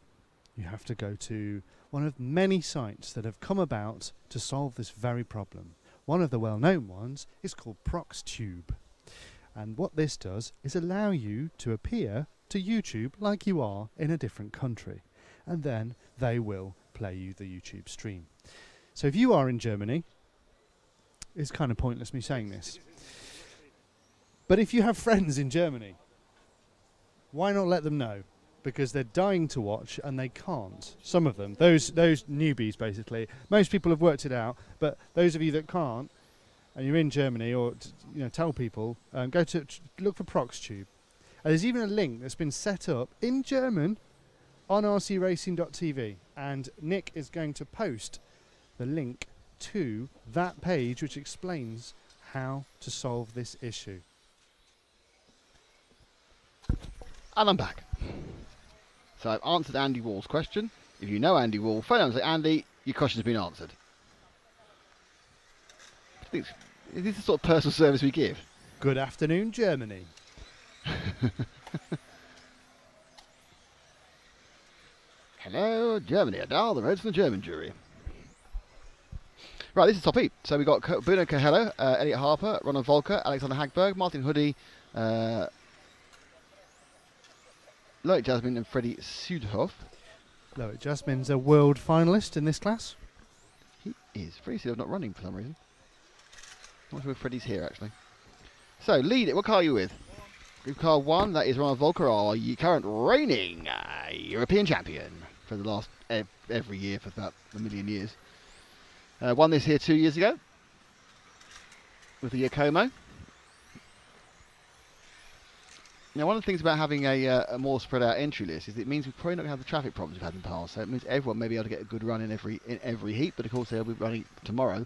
You have to go to one of many sites that have come about to solve this very problem. One of the well-known ones is called ProxTube. And what this does is allow you to appear to YouTube like you are in a different country. And then they will play you the YouTube stream. So if you are in Germany, it's kind of pointless me saying this. But if you have friends in Germany, why not let them know? Because they're dying to watch and they can't. Some of them, those newbies basically. Most people have worked it out, but those of you that can't, and you're in Germany, or tell people, go to look for ProxTube. And there's even a link that's been set up in German on rcracing.tv, and Nick is going to post the link to that page which explains how to solve this issue. And I'm back. So I've answered Andy Wall's question. If you know Andy Wall, phone and say, Andy, your question's been answered. I think is this the sort of personal service we give? Good afternoon, Germany. Hello, Germany. And now the roads from the German jury. Right, this is top 8. So we've got Bruno Coelho, Elliot Harper, Ronald Volker, Alexander Hagberg, Martin Hoodie, Loic Jasmine and Freddie Sudhoff. Loic Jasmine's a world finalist in this class. He is. Freddie Sudhoff not running for some reason. I'm not sure if Freddie's here, actually. So, lead it. What car are you with? Group car 1, that is Ronald Volker, our current reigning European champion for the last every year for about a million years. Won this here 2 years ago with the Yakomo. Now, one of the things about having a more spread out entry list is it means we're probably not going to have the traffic problems we've had in the past. So it means everyone may be able to get a good run in every heat, but of course they'll be running tomorrow.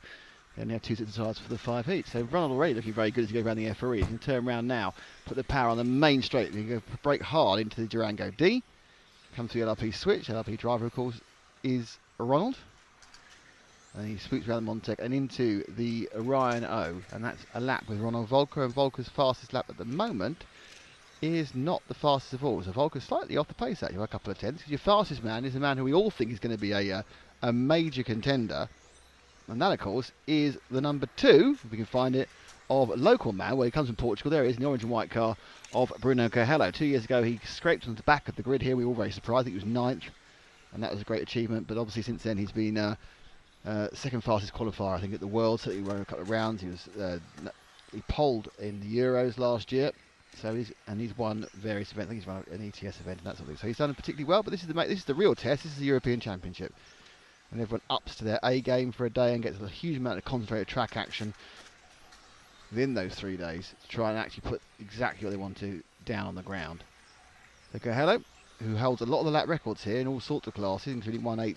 They only have 2 sets of tyres for the 5 heats. So Ronald already looking very good as he goes around the EFRA. He can turn around now, put the power on the main straight, and go brake hard into the Durango D. Come through the LRP switch. LRP driver, of course, is Ronald. And he swoops around the Montec and into the Orion O. And that's a lap with Ronald Volker. And Volker's fastest lap at the moment is not the fastest of all. So Volker's slightly off the pace actually by a couple of tenths. Because your fastest man is the man who we all think is going to be a major contender. And that, of course, is the number 2, if we can find it, of local man. Well, he comes from Portugal. There he is in the orange and white car of Bruno Coelho. 2 years ago, he scraped on the back of the grid here. We were all very surprised. I think he was 9th. And that was a great achievement. But obviously, since then, he's been second fastest qualifier, I think, at the World. So he ran a couple of rounds. He polled in the Euros last year. So he's won various events. I think he's won an ETS event and that sort of thing. So he's done particularly well. But this is the real test. This is the European Championship. And everyone ups to their A game for a day and gets a huge amount of concentrated track action within those 3 days to try and actually put exactly what they want to down on the ground. So Coelho, who holds a lot of the lap records here in all sorts of classes, including 1/8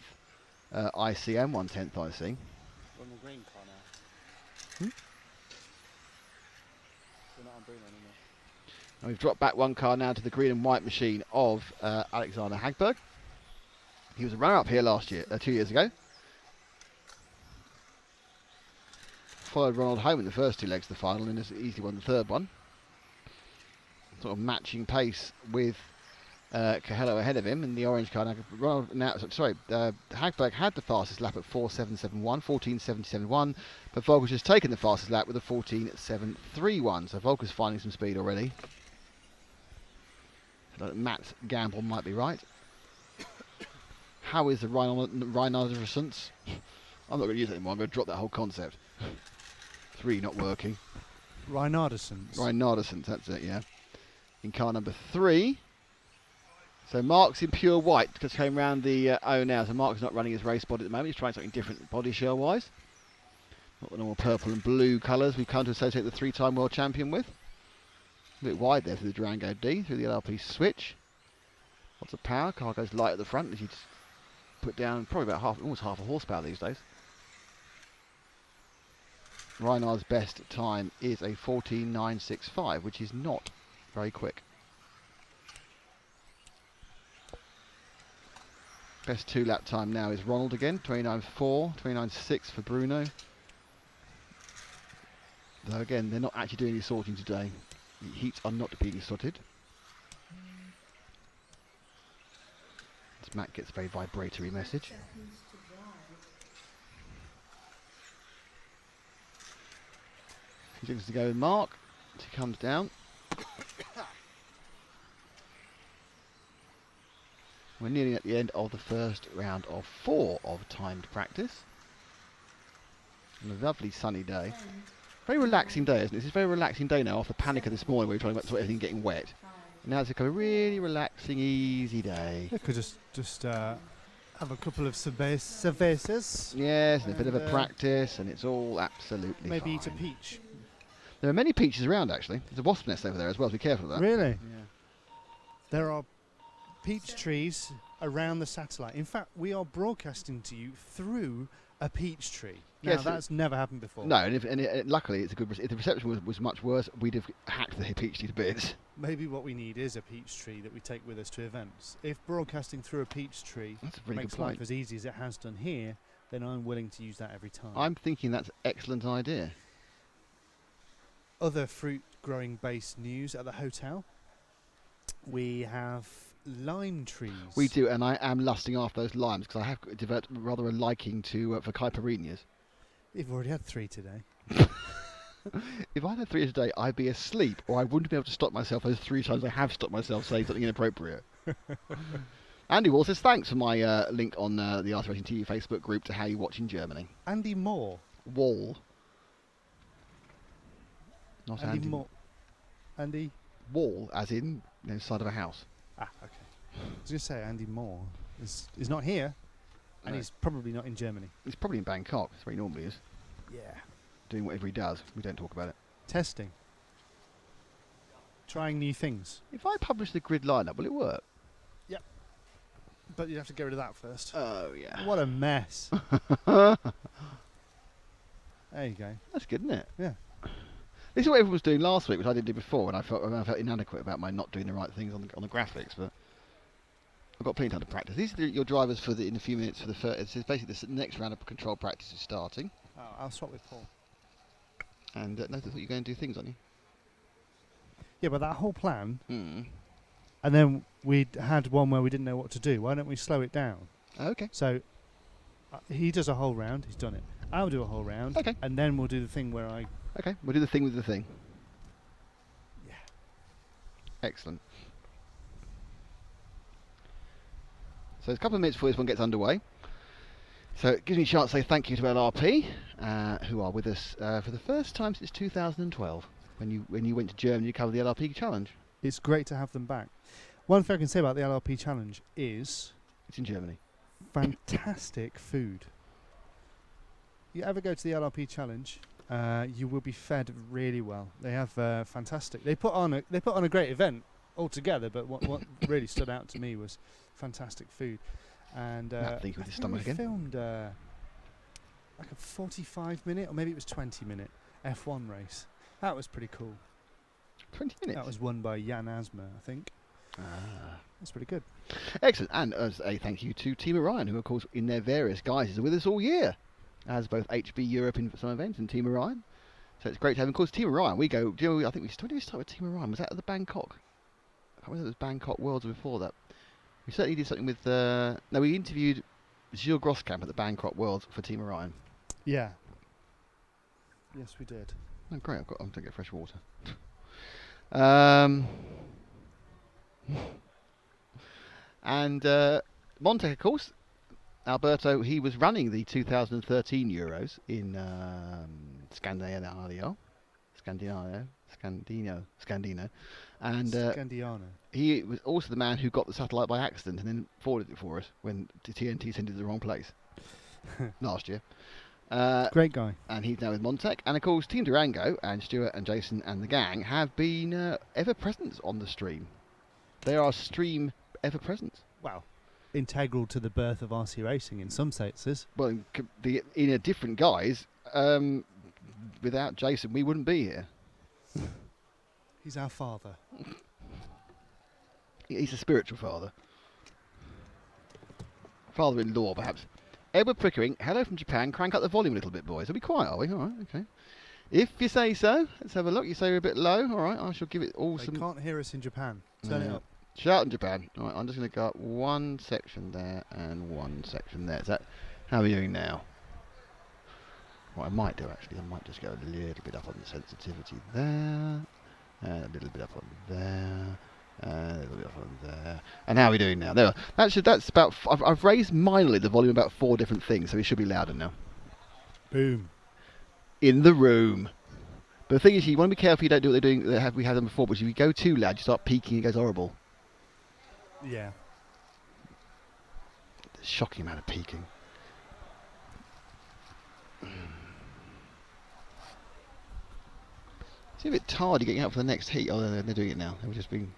IC and 1/10 IC. On the green car now. Hmm? We're not on Bruno anymore. And we've dropped back one car now to the green and white machine of Alexander Hagberg. He was a runner-up here 2 years ago. Followed Ronald home in the first 2 legs of the final and has easily won the third one. Sort of matching pace with Coelho ahead of him in the orange car. Hagberg had the fastest lap at 4.771, 14.771, but Volker's just taken the fastest lap with a 14.731. So Volker's finding some speed already. So Matt's gamble might be right. How is the rhinoceros? I'm not going to use it anymore. I'm going to drop that whole concept. 3 not working. Rhinoceros, that's it, yeah. In car number 3. So Mark's in pure white, just came round the O now. So Mark's not running his race body at the moment. He's trying something different body shell-wise. Not the normal purple and blue colours we've come to associate the 3-time world champion with. A bit wide there through the Durango D, through the LRP switch. Lots of power. Car goes light at the front as you put down probably about almost half a horsepower these days. Reinhardt's best time is a 14.965, which is not very quick. Best 2-lap time now is Ronald again, 29.4, 29.6 for Bruno. Though again, they're not actually doing any sorting today. The heats are not being sorted. As Matt gets a very vibratory message. He seems to go with Mark as he comes down. We're nearly at the end of the first round of 4 of timed practice. On a lovely sunny day. Very relaxing day, isn't it? This is a very relaxing day now after the panic of this morning where we were talking about everything getting wet. And now it's a really relaxing, easy day. You could just have a couple of cervezas. Yes, and a bit of a practice, and it's all absolutely maybe fine. eat a peach. There are many peaches around, actually. There's a wasp nest over there as well, so be careful of that. Really? Yeah. There are peach trees around the satellite. In fact, we are broadcasting to you through a peach tree. Now, Yes, that's never happened before. No, and luckily it's a good. If the reception was much worse, we'd have hacked the peach tree to bits. Maybe what we need is a peach tree that we take with us to events. If broadcasting through a peach tree That's a really makes good point. life as easy as it has done here, then I'm willing to use that every time. I'm thinking that's an excellent idea. Other fruit growing based news at the hotel. We have lime trees. We do, and I am lusting after those limes because I have developed rather a liking to for caipirinhas. You've already had 3 today. If I had 3 today, I'd be asleep, or I wouldn't be able to stop myself those 3 times I have stopped myself saying something inappropriate. Andy Wall says thanks for my link on the Art Racing TV Facebook group to how you watch in Germany. Andy Moore. Wall. Not Andy Andy. Moore. Andy. Wall, as in side of a house. Ah, okay. I was going to say Andy Moore is not here, and No. he's probably not in Germany. He's probably in Bangkok. That's where he normally is, Yeah. doing whatever he does. We don't talk about it. Testing. Trying new things. If I publish the grid lineup, will it work? But you'd have to get rid of that first. Oh yeah. What a mess. That's There you go. good, isn't it? Yeah. This is what everyone was doing last week, which I didn't do before, and I felt inadequate about my not doing the right things on the graphics. But I've got plenty of time to practice. These are your drivers for in a few minutes for the first. It's basically the next round of control practice is starting. Oh, I'll swap with Paul. And notice that you're going to do things, aren't you? Yeah, but that whole plan, Hmm. and then we had one where we didn't know what to do. Why don't we slow it down? Okay. So he does a whole round. He's done it. I'll do a whole round. Okay. And then we'll do the thing where I... Okay. We'll do the thing with the thing. Yeah. Excellent. So there's a couple of minutes before this one gets underway. So it gives me a chance to say thank you to LRP, who are with us for the first time since 2012, when you went to Germany to cover the LRP Challenge. It's great to have them back. One thing I can say about the LRP Challenge is It's in Germany. fantastic food. You ever go to the LRP Challenge, you will be fed really well. They have fantastic. They put on a great event altogether. But what really stood out to me was fantastic food. And Matt thinking with his I think stomach we again. filmed like a 45-minute or maybe it was 20-minute F1 race. That was pretty cool. 20 minutes. That was won by Jan Asma, I think. Ah. That's pretty good. Excellent. And as a thank you to Team Orion, who of course in their various guises are with us all year, as both HB Europe in some events and Team Orion. So it's great to have them. Of course, Team Orion, we go, I think when did we start with Team Orion? Was that at the Bangkok? I can't remember if it was Bangkok Worlds or before that. We certainly did something with, no, we interviewed Gilles Groskamp at the Bangkok Worlds for Team Orion. Yeah. Yes, we did. Oh, great, I'm going to get fresh water. And Montec, of course, Alberto, he was running the 2013 Euros in Scandinavia, and Scandiano. he was also the man who got the satellite by accident and then forwarded it for us when TNT sent it to the wrong place last year. Great guy. And he's now with Montec. And of course, Team Durango and Stuart and Jason and the gang have been ever present on the stream. They are stream ever present. Wow. Integral to the birth of RC racing in some senses. Well, in a different guise. Without Jason, we wouldn't be here. He's our father. He's a spiritual father. Father-in-law, perhaps. Edward Pickering, hello from Japan. Crank up the volume a little bit, boys. Are we quiet, are we? All right, okay. If you say so. Let's have a look. You say we're a bit low. All right, I shall give it all They some... can't hear us in Japan. Turn it up. Shout in Japan. All right, I'm just going to go up one section there and one section there. Is that... How are we doing now? What I might do, actually, I might just go a little bit up on the sensitivity there. And a little bit up on there. A little bit up on there. And how are we doing now? There. That's about... I've raised minorly the volume about 4 different things, so it should be louder now. Boom. In the room. But the thing is, you want to be careful you don't do what they're doing. We had them before, but if you go too loud, you start peaking, it goes horrible. Yeah. Shocking amount of peaking. It's a bit tardy getting out for the next heat. Oh, they're doing it now. They've just been...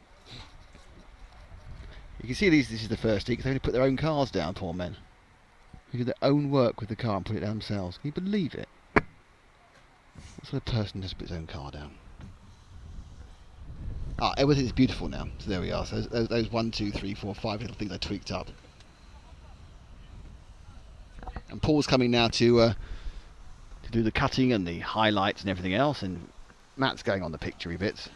You can see this is the first heat because they only put their own cars down, poor men. who do their own work with the car and put it down themselves. Can you believe it? What sort of person just puts his own car down? Ah, everything's beautiful now. So there we are. So those 1, 2, 3, 4, 5 little things I tweaked up. And Paul's coming now to do the cutting and the highlights and everything else, and Matt's going on the picturey bits.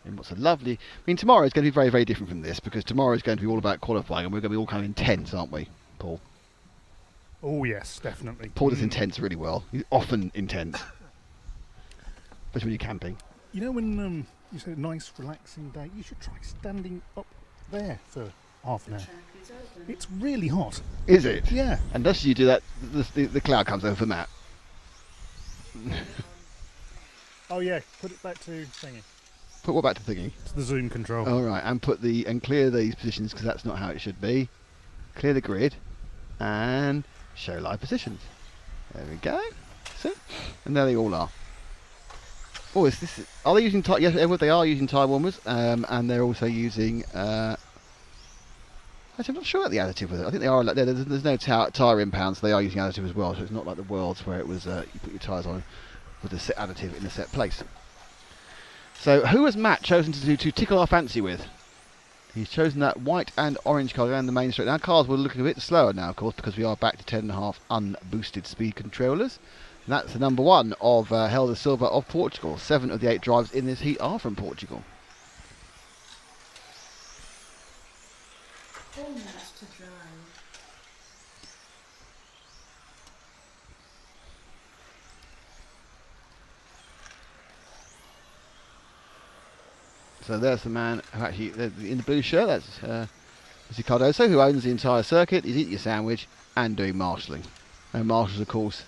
And what's a lovely... I mean, tomorrow is going to be very, very different from this, because tomorrow is going to be all about qualifying, and we're going to be all kind of intense, aren't we, Paul? Oh yes, definitely. Paul does intense really well. He's often intense. Especially when you're camping. You know when you say nice, relaxing day, you should try standing up there for half an hour. It's really hot. Is it? Yeah. Unless you do that, the cloud comes over for Matt. Oh yeah, put it back to thingy. Put what back to thingy? To the zoom control. All right, and clear these positions, because that's not how it should be. Clear the grid and show live positions. There we go. See? And there they all are. Oh, are they using yes, Edward, they are using tyre warmers, and they're also using. Actually, I'm not sure about the additive with it. I think they are. There's no tyre impound, so they are using additive as well. So it's not like the Worlds where it was you put your tyres on with the set additive in a set place. So who has Matt chosen to tickle our fancy with? He's chosen that white and orange car around the main straight. Now cars were looking a bit slower now, of course, because we are back to 10.5 unboosted speed controllers. And that's the number 1 of Helder Silva of Portugal. 7 of the 8 drivers in this heat are from Portugal. 4 minutes to drive. So there's the man who actually, in the blue shirt, that's Mr. Cardoso, who owns the entire circuit. He's eating a sandwich and doing marshalling. And marshals, of course,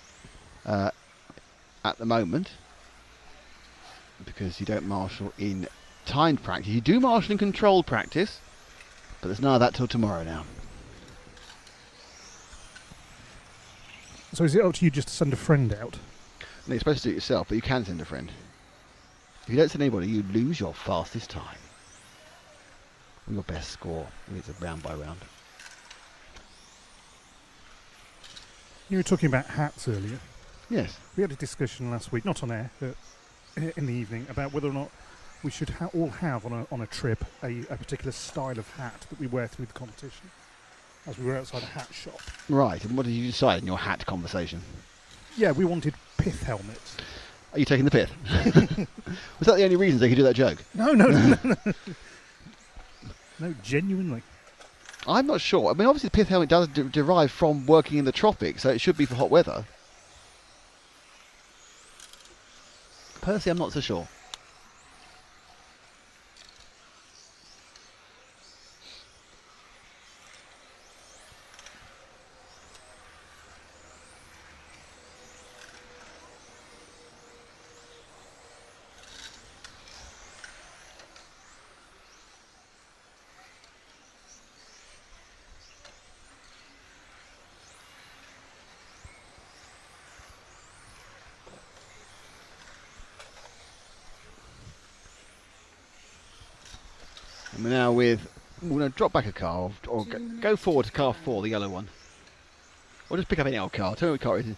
at the moment, because you don't marshal in timed practice. You do marshal in controlled practice, but there's none of that till tomorrow now. So is it up to you just to send a friend out? No, you're supposed to do it yourself, but you can send a friend. If you don't send anybody, you lose your fastest time. Or your best score. It's a round by round. You were talking about hats earlier. Yes. We had a discussion last week, not on air, but in the evening, about whether or not we should all have on a trip a particular style of hat that we wear through the competition, as we were outside a hat shop. Right, and what did you decide in your hat conversation? Yeah, we wanted pith helmets. Are you taking the pith? Was that the only reason they could do that joke? No. No, genuinely. I'm not sure. I mean, obviously the pith helmet does derive from working in the tropics, so it should be for hot weather. Personally, I'm not so sure. And we're now we're going to drop back a car, or go forward to car 4, the yellow one. Or just pick up any old car. Tell me what car it is.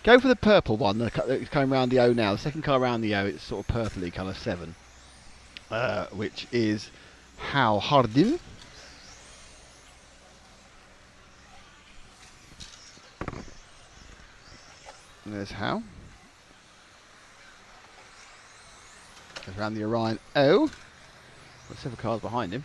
Go for the purple one that's coming around the O now. The second car around the O, it's sort of purpley colour 7. Which is How Hardin. There's How. Goes around the Orion O. Got several cars behind him.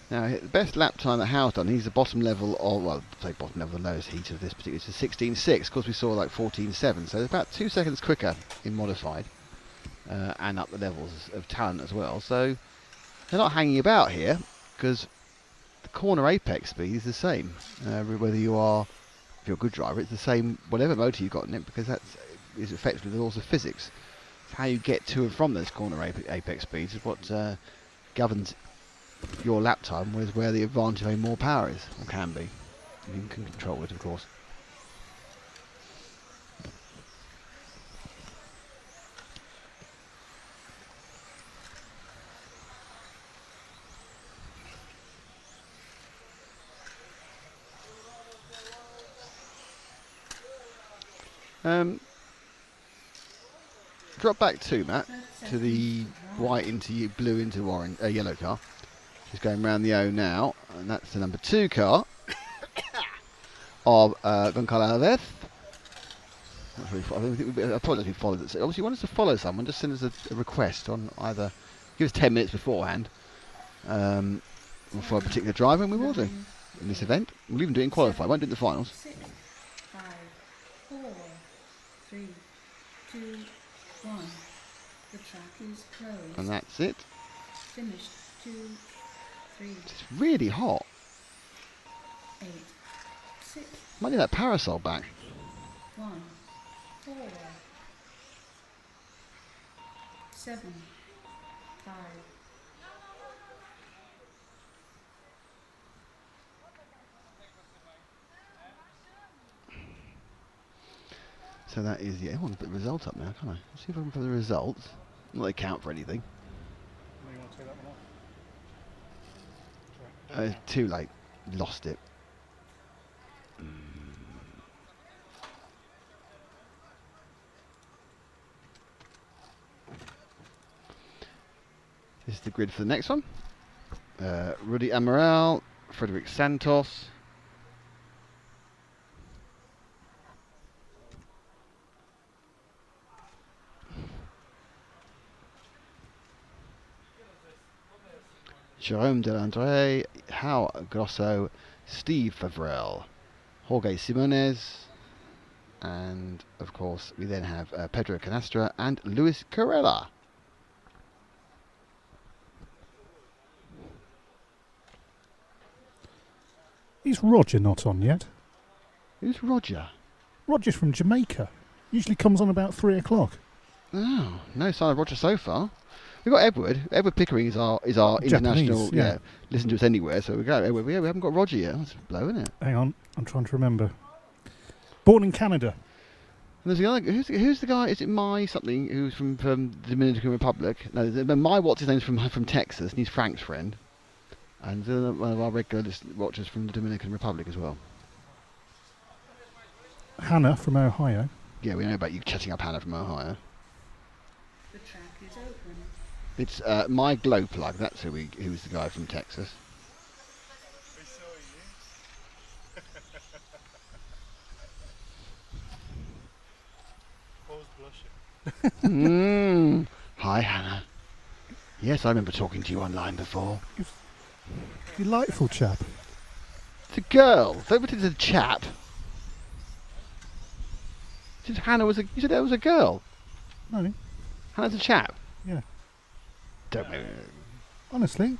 Now, the best lap time that Howe's done, he's the bottom level of, well, say bottom level, the lowest heat of this particular, it's a 16.6. Of course, we saw like 14.7, so it's about 2 seconds quicker in modified, and up the levels of talent as well. So they're not hanging about here, because the corner apex speed is the same. Whether you are, if you're a good driver, it's the same, whatever motor you've got in it, because that is effectively the laws of physics. It's how you get to and from those corner apex speeds is what governs your lap time, is where the advantage of having more power is, or can be. You can control it, of course. Drop back 2, Matt, 30 to the seconds to drive. white into blue into orange, yellow car. She's going round the O now, and that's the number 2 car of Goncalo Alves. Not really, I apologise if we followed it. So obviously, you want us to follow someone, just send us a request on either, give us 10 minutes beforehand, or for a particular driver, and we will do in this event. We'll even do it in qualify, won't do it in the finals. 6, 5, 4, 3, 2, 1. The track is closed. And that's it. Finished. 2, 3, It's really hot. 8, 6, Might need that parasol back. 1, 4, 7, 5. So that is, I want to put the result up now, can't I? Let's see if I can put the results. Not they count for anything. You want to take that one off? It's too late. Lost it. This is the grid for the next one. Rudy Amaral, Frederic Santos. Jerome Delandre, Hal Grosso, Steve Favrel, Jorge Simones, and of course we then have Pedro Canastra and Luis Carrera. Is Roger not on yet? Who's Roger? Roger's from Jamaica. Usually comes on about 3 o'clock. Oh, no sign of Roger so far. We've got Edward. Edward Pickering is our international. Japanese, yeah. Listen to us anywhere. So we go. Edward. We haven't got Roger yet. That's a blow, isn't it? Hang on, I'm trying to remember. Born in Canada. And there's the other. Who's the guy? Is it My something? Who's from the Dominican Republic? No, My what's his name's from Texas, and he's Frank's friend. And one of our regular watchers from the Dominican Republic as well. Hannah from Ohio. Yeah, we know about you chatting up Hannah from Ohio. The track is open. It's My Glow Plug. That's who's the guy from Texas. Hi, Hannah. Yes, I remember talking to you online before. Delightful chap. It's a girl. Nobody said a chap. You said Hannah was a. You said that was a girl. No, Hannah's a chap. Yeah. Don't know. honestly.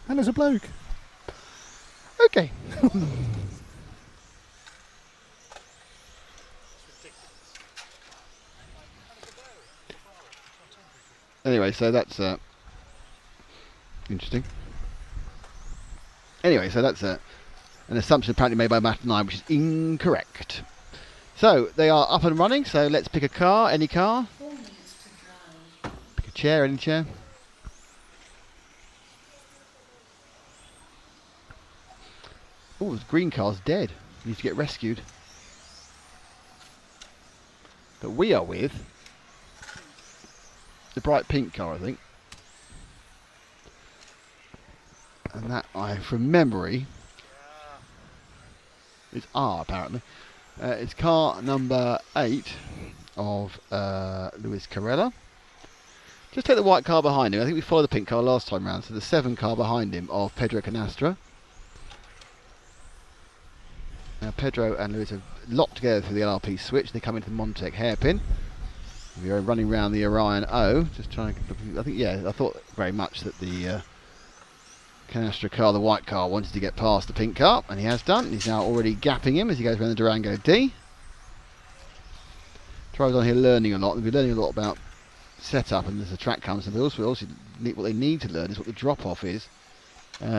Hannah's a bloke. Okay. Anyway, so that's interesting. Anyway, so that's an assumption apparently made by Matt and I, which is incorrect. So they are up and running. So let's pick a car, any car. 4 minutes to drive. Pick a chair, any chair. Oh, the green car's dead. Needs to get rescued. But we are with the bright pink car, I think. And that, from memory, is R, apparently. It's car number 8 of Luis Carrera. Just take the white car behind him. I think we followed the pink car last time round, so the 7 car behind him of Pedro Canastra. Now Pedro and Luis have locked together through the LRP switch. They come into the Montec hairpin. We are running round the Orion O. Just trying to. I think, yeah, I thought very much that the Canastra car, the white car, wanted to get past the pink car, and he has done. He's now already gapping him as he goes around the Durango D. Drives on here learning a lot. We'll be learning a lot about setup, and as the track comes, and also what they need to learn is what the drop-off is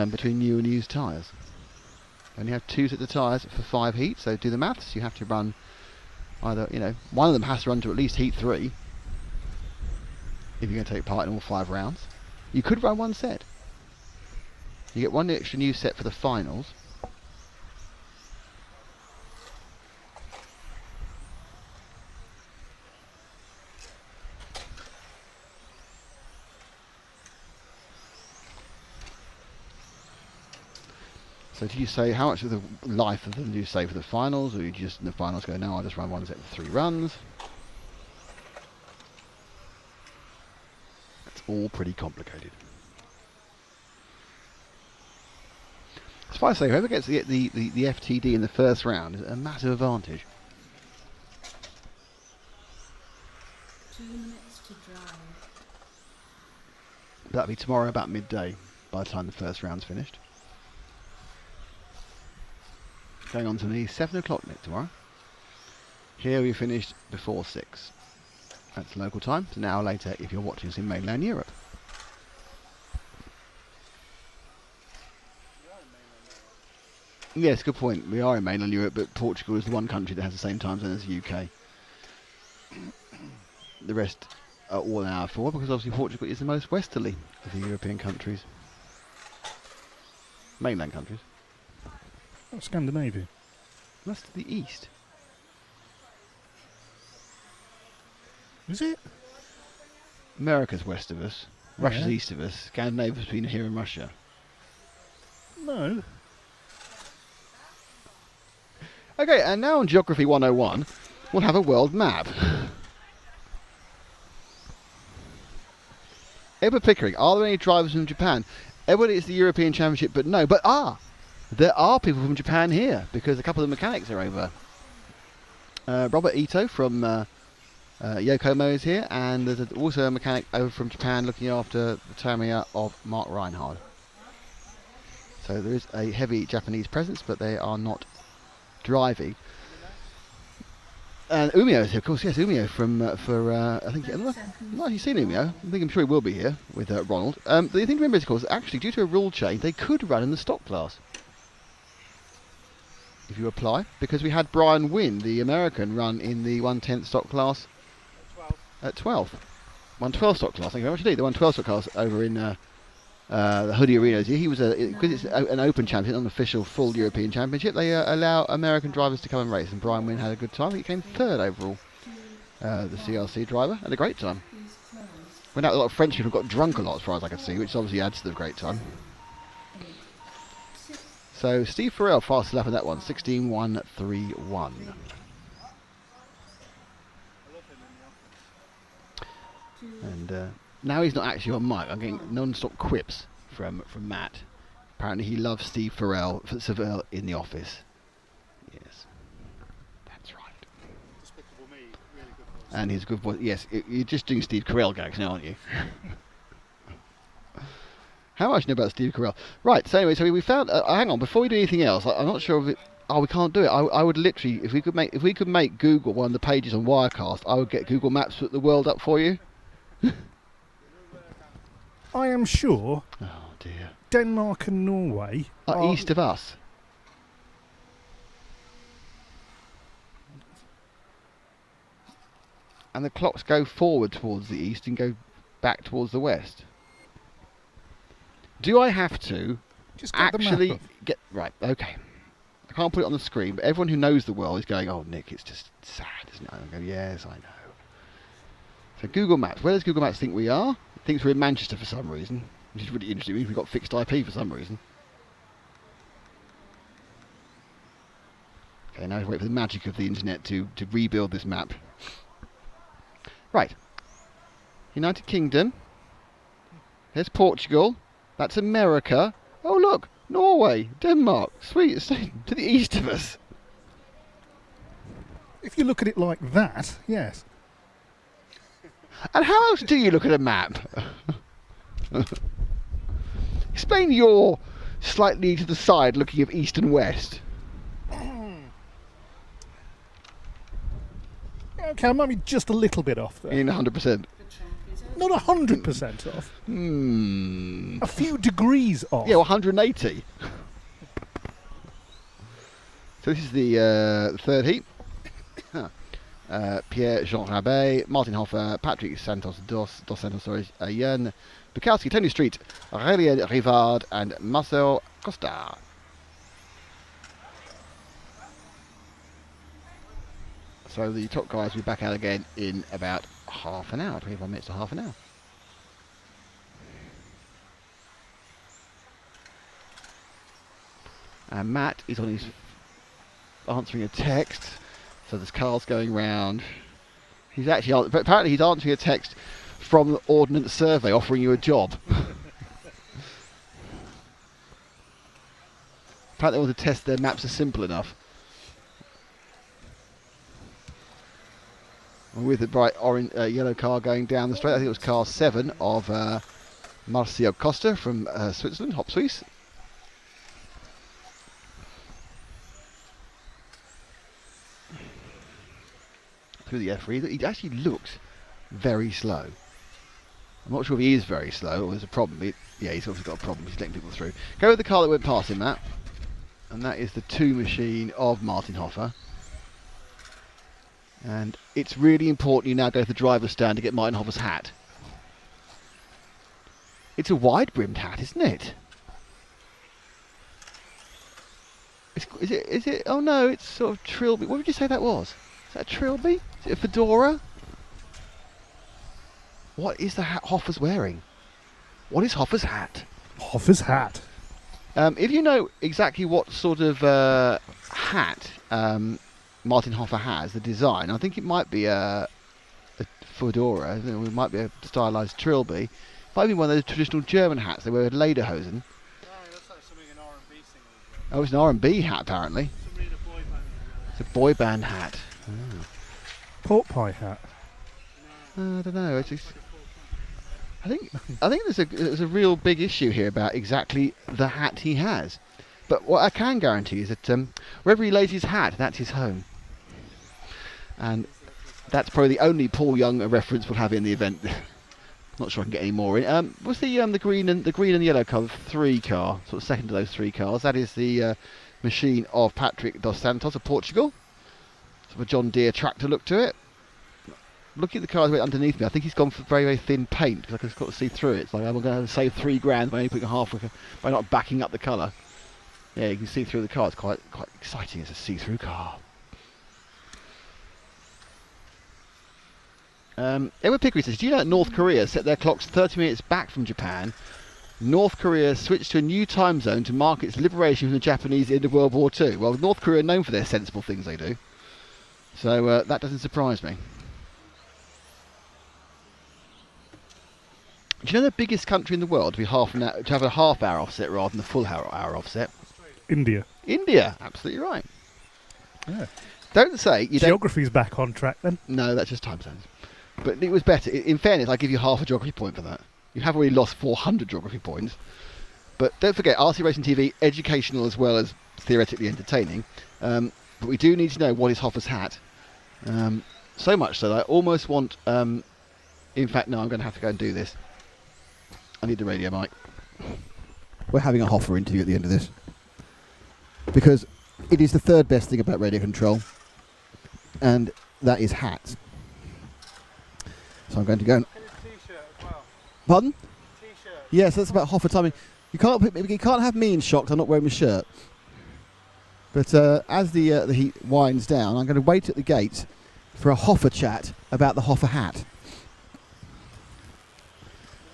between new and used tyres. Only have 2 sets of tyres for 5 heats, so do the maths. You have to run either, one of them has to run to at least heat 3 if you're going to take part in all 5 rounds. You could run 1 set. You get 1 extra new set for the finals. So do you say, how much of the life of them do you say for the finals, or you just in the finals go, no, I'll just run one set of 3 runs? It's all pretty complicated. As far as I say, whoever gets the FTD in the first round is a massive advantage. 2 minutes to drive. That'll be tomorrow about midday by the time the first round's finished. Going on to the 7 o'clock nick tomorrow. Here we finished before 6. That's local time. It's an hour later if you're watching us in mainland Europe. Yes, good point. We are in mainland Europe, but Portugal is the one country that has the same time zone as the UK. The rest are all an hour forward, because obviously Portugal is the most westerly of the European countries. Mainland countries. Oh, Scandinavia. That's to the east. Is it? America's west of us. Russia's Yeah. east of us. Scandinavia's between here and Russia. No. Okay, and now on Geography 101, we'll have a world map. Edward Pickering, are there any drivers from Japan? Edward is the European Championship, but no. But there are people from Japan here, because a couple of the mechanics are over. Robert Ito from Yokomo is here, and there's also a mechanic over from Japan looking after the Tamiya of Mark Reinhard. So there is a heavy Japanese presence, but they are not driving. And Umio is here, of course. Yes, Umio from I think I've not actually seen Umio. I'm sure he will be here with Ronald. The thing to remember is, of course, actually due to a rule change, they could run in the stock class if you apply, because we had Brian Wynn, the American, run in the 1/10 stock class at 12. 1/12 stock class. Thank you very much indeed. The 1/12 stock class over in the Hoodie Arenas. He was because it's an open championship, not an official full European championship. They allow American drivers to come and race, and Brian Wynn had a good time. He came 3rd overall, the CRC driver, had a great time. Went out with a lot of French people, got drunk a lot as far as I could see, which obviously adds to the great time. So Steve Farrell fastest lap in that one, 16.131. And now he's not actually on mic. I'm getting non-stop quips from Matt. Apparently he loves Steve Farrell in the office. Yes, that's right. Despicable Me, really good voice. And his good voice. Yes, you're just doing Steve Carell gags now, aren't you? How much do you know about Steve Carell? Right. So anyway, so we found. Hang on, before we do anything else, I'm not sure if it. Oh, we can't do it. I would literally, if we could make Google one of the pages on Wirecast, I would get Google Maps put the world up for you. I am sure Oh dear. Denmark and Norway Are east of us. And the clocks go forward towards the east and go back towards the west. Do I have to just get the map actually up. get right? Okay. I can't put it on the screen, but everyone who knows the world is going, "Oh, Nick, it's just sad, isn't it?" I go, "Yes, I know." So Google Maps. Where does Google Maps think we are? It thinks we're in Manchester for some reason, which is really interesting. We've got fixed IP for some reason. Okay, now we wait for the magic of the internet to rebuild this map. Right. United Kingdom. There's Portugal. That's America. Oh look, Norway, Denmark, sweet, it's to the east of us. If you look at it like that, yes. And how else do you look at a map? Explain your slightly to the side looking of east and west. Okay, I might be just a little bit off there. In 100%. The track is open. Not 100% off. A few degrees off. Yeah, 180. So this is the third heat. Pierre-Jean Rabet, Martin Hoffer, Patrick Santos dos Santos, sorry, Jan Bukowski, Tony Street, Aurélien Rivard, and Marcel Costa. So the top guys will be back out again in about half an hour, 25 minutes to half an hour. And Matt is on his answering a text. So there's cars going round. He's actually, but apparently he's answering a text from the Ordnance Survey offering you a job. Apparently they want to test their maps are simple enough. And with the bright orange, yellow car going down the straight, I think it was car 7 of Marcio Costa from Switzerland, Hop Suisse. Through the EFRA, he actually looks very slow. I'm not sure if he is very slow or there's a problem. Yeah, he's obviously got a problem. He's letting people through. Go with the car that went past him, Matt. And that is the 2 machine of Martin Hoffer. And it's really important you now go to the driver's stand to get Martin Hoffer's hat. It's a wide-brimmed hat, isn't it? Is it? Oh no, it's sort of trilby. What would you say that was? Is that a trilby? Is it a fedora? What is the hat Hoffer's wearing? What is Hoffer's hat? Hoffer's hat. If you know exactly what sort of hat Martin Hoffer has, the design, I think it might be a fedora. It might be a stylised trilby. It might be one of those traditional German hats they wear with lederhosen. No, that's like something an R&B singer would Oh, wear. it's an R&B hat apparently. Somebody in a boy band would wear. It's a boy band hat. Oh. Pork pie hat. I don't know. I think there's a real big issue here about exactly the hat he has. But what I can guarantee is that wherever he lays his hat, that's his home. And that's probably the only Paul Young reference we'll have in the event. Not sure I can get any more in. What's the green and yellow car, the 3 car, sort of second of those 3 cars? That is the machine of Patrick dos Santos of Portugal. Sort of a John Deere tractor look to it. Looking at the cars right underneath me, I think he's gone for very, very thin paint because I can sort of see through it. It's like I'm going to save $3,000 by only putting by not backing up the colour. Yeah, you can see through the car. It's quite exciting as a see-through car. Edward Pickery says, do you know that North Korea set their clocks 30 minutes back from Japan? North Korea switched to a new time zone to mark its liberation from the Japanese end of World War II. Well, North Korea are known for their sensible things they do. So that doesn't surprise me. Do you know the biggest country in the world to be to have a half-hour offset rather than a full-hour offset? India. India, absolutely right. Yeah. Don't say you don't. Geography's back on track then. No, that's just time zones. But it was better. In fairness, I give you half a geography point for that. You have already lost 400 geography points. But don't forget, RC Racing TV, educational as well as theoretically entertaining. But we do need to know what is Hoffer's hat. So much so that I almost want. In fact, no, I'm going to have to go and do this. I need the radio mic. We're having a Hoffer interview at the end of this. Because it is the 3rd best thing about radio control. And that is hats. So I'm going to go and... T-shirt as well. Pardon? T-shirt. Yes, that's about Hoffer timing. You can't have me in shock 'cause I'm not wearing my shirt. But as the heat winds down, I'm going to wait at the gate for a Hoffer chat about the Hoffer hat.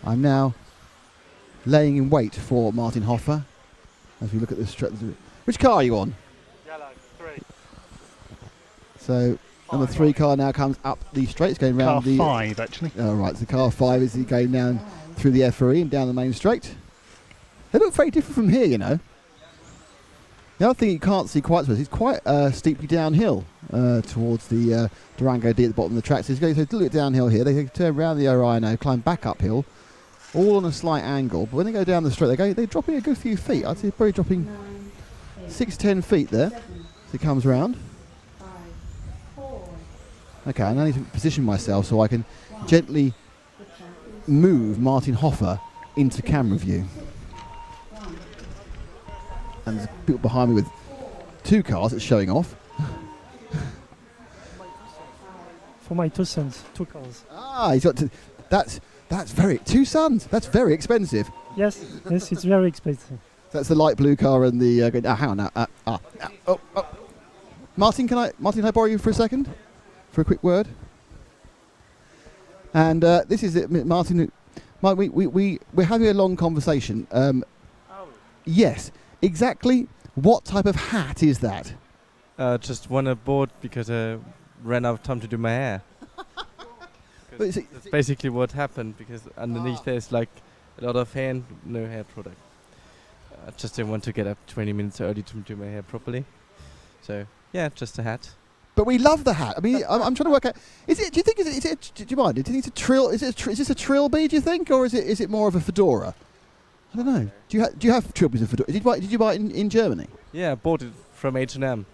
I'm now laying in wait for Martin Hoffer as we look at this. Which car are you on? Yellow, 3. So, number 3 car now comes up the straight. It's going round Car 5 actually. Oh, right, so car 5 is going down through the EFRA and down the main straight. They look very different from here, you know. The other thing you can't see quite so much, it's quite steeply downhill towards the Durango D at the bottom of the track. So it's going a little bit downhill here. They turn around the Orino, climb back uphill, all on a slight angle. But when they go down the straight, they're dropping a good few feet. I'd say probably dropping 6-10 feet there. So it comes round. Okay, I now need to position myself so I can gently move Martin Hoffer into camera view. And there's people behind me with 2 cars that's showing off. For my 2 sons, 2 cars. Ah, he's got that's very 2 sons. That's very expensive. Yes, yes, it's very expensive. That's the light blue car and the. Hang on now. Martin, can I borrow you for a second, for a quick word? And this is it, Martin. We're having a long conversation. Yes, exactly What type of hat is that? Just won a board because I ran out of time to do my hair. But is it- That's basically what happened, because underneath there's like a lot of hair and no hair product. I just didn't want to get up 20 minutes early to do my hair properly. So yeah, just a hat. But we love the hat. I mean, I'm trying to work out. Is it? Do you think? Is it? Do you mind? Do you think it's a trill? Is this a trilby? Do you think, or is it more of a fedora? I don't know. Do you have trilbies and fedora? Did you buy it in Germany? Yeah, I bought it from H&M.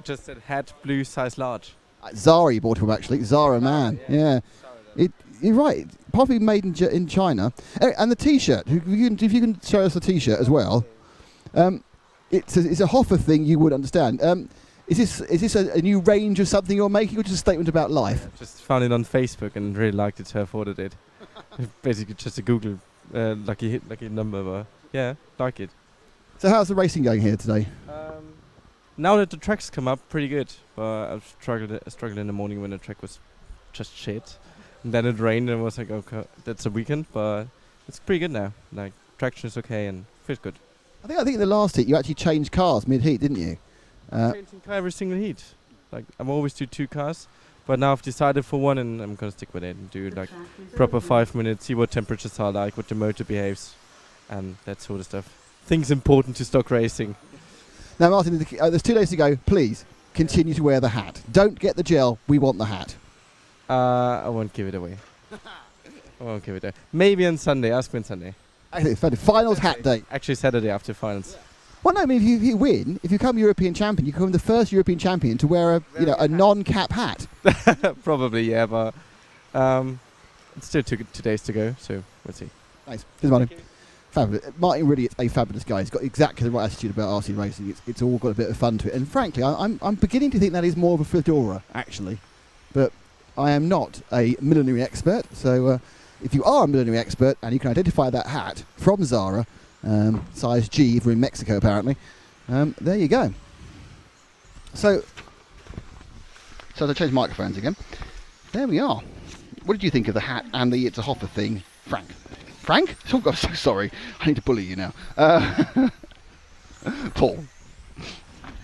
Just said hat, blue, size large. Zara, you bought it from actually. Zara, man. Yeah. You're right. Probably made in China. And the T-shirt. If you can show us the T-shirt as well. It's a Hoffer thing you would understand. Is this a new range of something you're making, or just a statement about life? Just found it on Facebook and really liked it, so I ordered it. Basically just a Google lucky number, but yeah, like it. So how's the racing going here today? Now that the tracks come up, pretty good. But I struggled in the morning when the track was just shit. And then it rained and I was like, okay, that's a weekend, but it's pretty good now. Like, traction is okay and feels good. I think in the last heat you actually changed cars mid-heat, didn't you? Changing car every single heat. Like, I'm always do 2 cars, but now I've decided for one and I'm gonna stick with it and do like proper 5 minutes, see what temperatures are like, what the motor behaves, and that sort of stuff. Things important to stock racing. Now, Martin, there's 2 days to go. Please continue to wear the hat. Don't get the gel. We want the hat. I won't give it away. I won't give it away. Maybe on Sunday. Ask me on Sunday. Actually, finals hat day. Actually, Saturday after finals. Well, no, I mean, if you win, if you become European champion, you become the first European champion to wear a non-cap hat. Probably, yeah, but it's still 2 days to go, so we'll see. Thanks. Cheers, Martin. Fabulous. Martin really is a fabulous guy. He's got exactly the right attitude about RC racing. It's all got a bit of fun to it. And frankly, I'm beginning to think that is more of a fedora, actually. But I am not a millinery expert, so if you are a millinery expert and you can identify that hat from Zara, size G, if we're in Mexico apparently, there you go. So to change microphones again, there we are. What did you think of the hat and the It's a Hoffer thing, Frank? Frank? Oh God, I'm so sorry. I need to bully you now. Paul?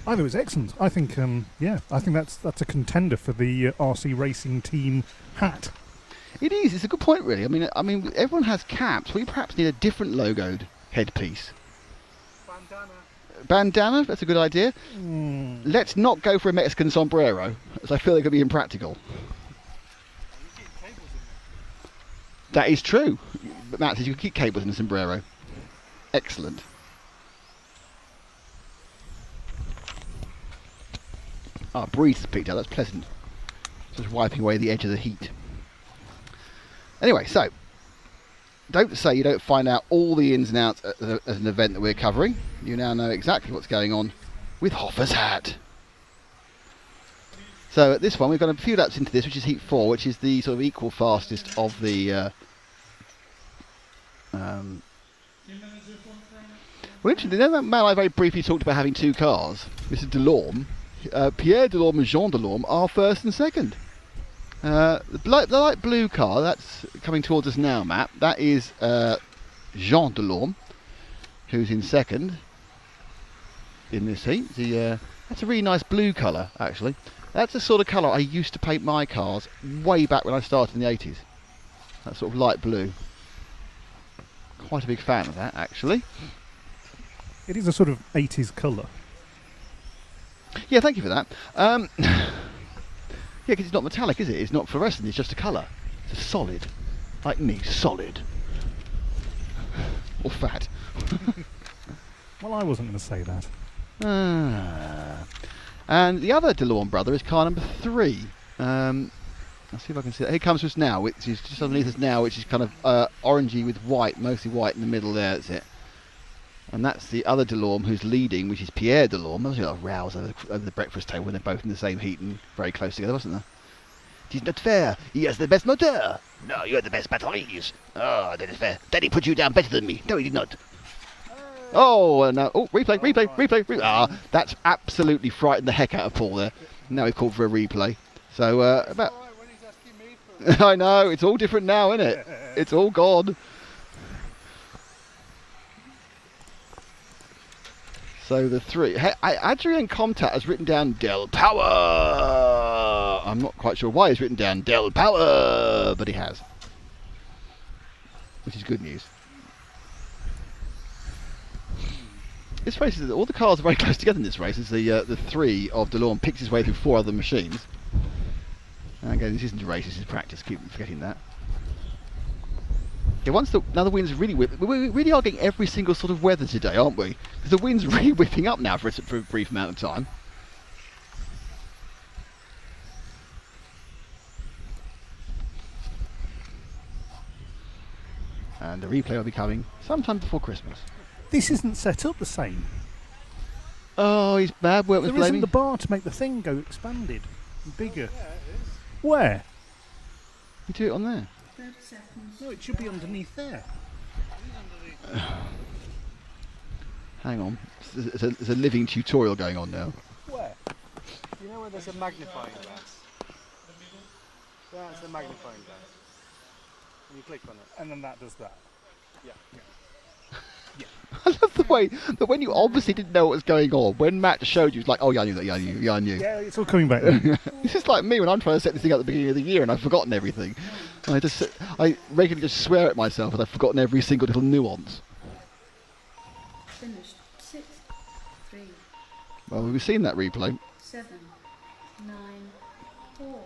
I thought it was excellent. I think, I think that's a contender for the RC Racing Team hat. It is. It's a good point, really. I mean, everyone has caps. We perhaps need a different logoed headpiece. Bandana. That's a good idea. Let's not go for a Mexican sombrero, as I feel they're going to be impractical. That is true. But Matt says you can keep cables in a sombrero. Excellent. Breeze has picked up. That's pleasant. Just wiping away the edge of the heat. Anyway, so don't say you don't find out all the ins and outs at an event that we're covering. You now know exactly what's going on with Hoffer's hat. So at this one, we've got a few laps into this, which is Heat 4, which is the sort of equal fastest of the... Well, interesting, that man I very briefly talked about having 2 cars, Mr. Delorme, Pierre Delorme and Jean Delorme are first and second. The light blue car, that's coming towards us now, Matt, that is Jean Delorme, who's in second in this heat. That's a really nice blue colour, actually. That's the sort of colour I used to paint my cars way back when I started in the 80s. That sort of light blue. Quite a big fan of that, actually. It is a sort of 80s colour. Yeah, thank you for that. Yeah, because it's not metallic, is it? It's not fluorescent, it's just a colour. It's a solid. Like me, solid. Or fat. Well, I wasn't going to say that. And the other Delorme brother is car number 3. Let's see if I can see that. Here comes to us now, which is just underneath us now, which is kind of orangey with white, mostly white in the middle there, that's it. And that's the other Delorme who's leading, which is Pierre Delorme. There was a lot of rows over the breakfast table when they're both in the same heat and very close together, wasn't there? It is not fair. He has the best motor. No, you have the best batteries. Oh, that is fair. Daddy put you down better than me. No, he did not. Oh, no. Oh, replay. Ah, that's absolutely frightened the heck out of Paul there. Now we've called for a replay. So, about... I know, it's all different now, isn't it? It's all gone. So the three. Hey, Adrian Comtat has written down Del Power. I'm not quite sure why he's written down Del Power, but he has, which is good news. This race is all the cars are very close together in this race. As the three of DeLorme picks his way through four other machines. And again, this isn't a race. This is practice. Keep forgetting that. Okay, now the wind's really whip. We really are getting every single sort of weather today, aren't we? Because the wind's really whipping up now for a brief amount of time. And the replay will be coming sometime before Christmas. This isn't set up the same. Oh, he's bad. Work was There blaming. isn't the bar to make the thing go expanded, bigger. Where? You do it on there. 30 seconds. No, it should be underneath there. Hang on. There's a living tutorial going on now. Where? You know where there's a magnifying glass? That's the magnifying glass. And you click on it. And then that does that. Yeah. I love the way that when you obviously didn't know what was going on, when Matt showed you, it's like, oh yeah, I knew that, yeah, I knew. Yeah, it's all coming back. It's just like me when I'm trying to set this thing up at the beginning of the year and I've forgotten everything. And I regularly just swear at myself that I've forgotten every single little nuance. Finished. 6, 3, Well, we've seen that replay. 7, 9, 4.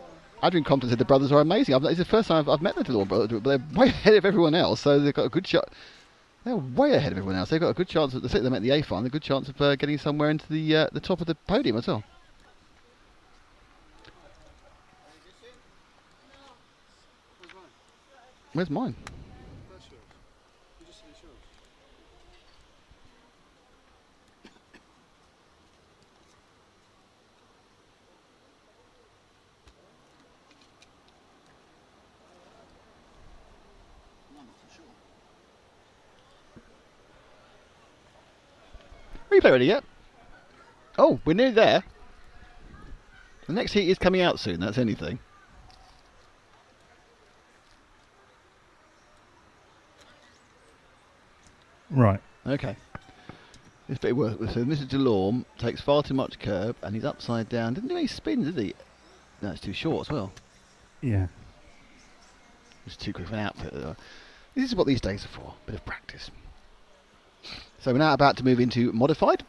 Adrian Compton said the brothers are amazing. It's the first time I've met the DeLorme brothers, but they're way ahead of everyone else, so they've got a good shot. They're way ahead of everyone else. They've got a good chance of them at the A final. A good chance of getting somewhere into the top of the podium as well. Where's mine? That's yours. You just said it's yours. Replay ready yet? Oh, we're nearly there. The next heat is coming out soon, that's anything. Right. Okay. This bit worth. So Mr. DeLorme takes far too much curb and he's upside down. Didn't do any spins, did he? No, it's too short as well. Yeah. It's too quick of an outfit. This is what these days are for. Bit of practice. So we're now about to move into modified.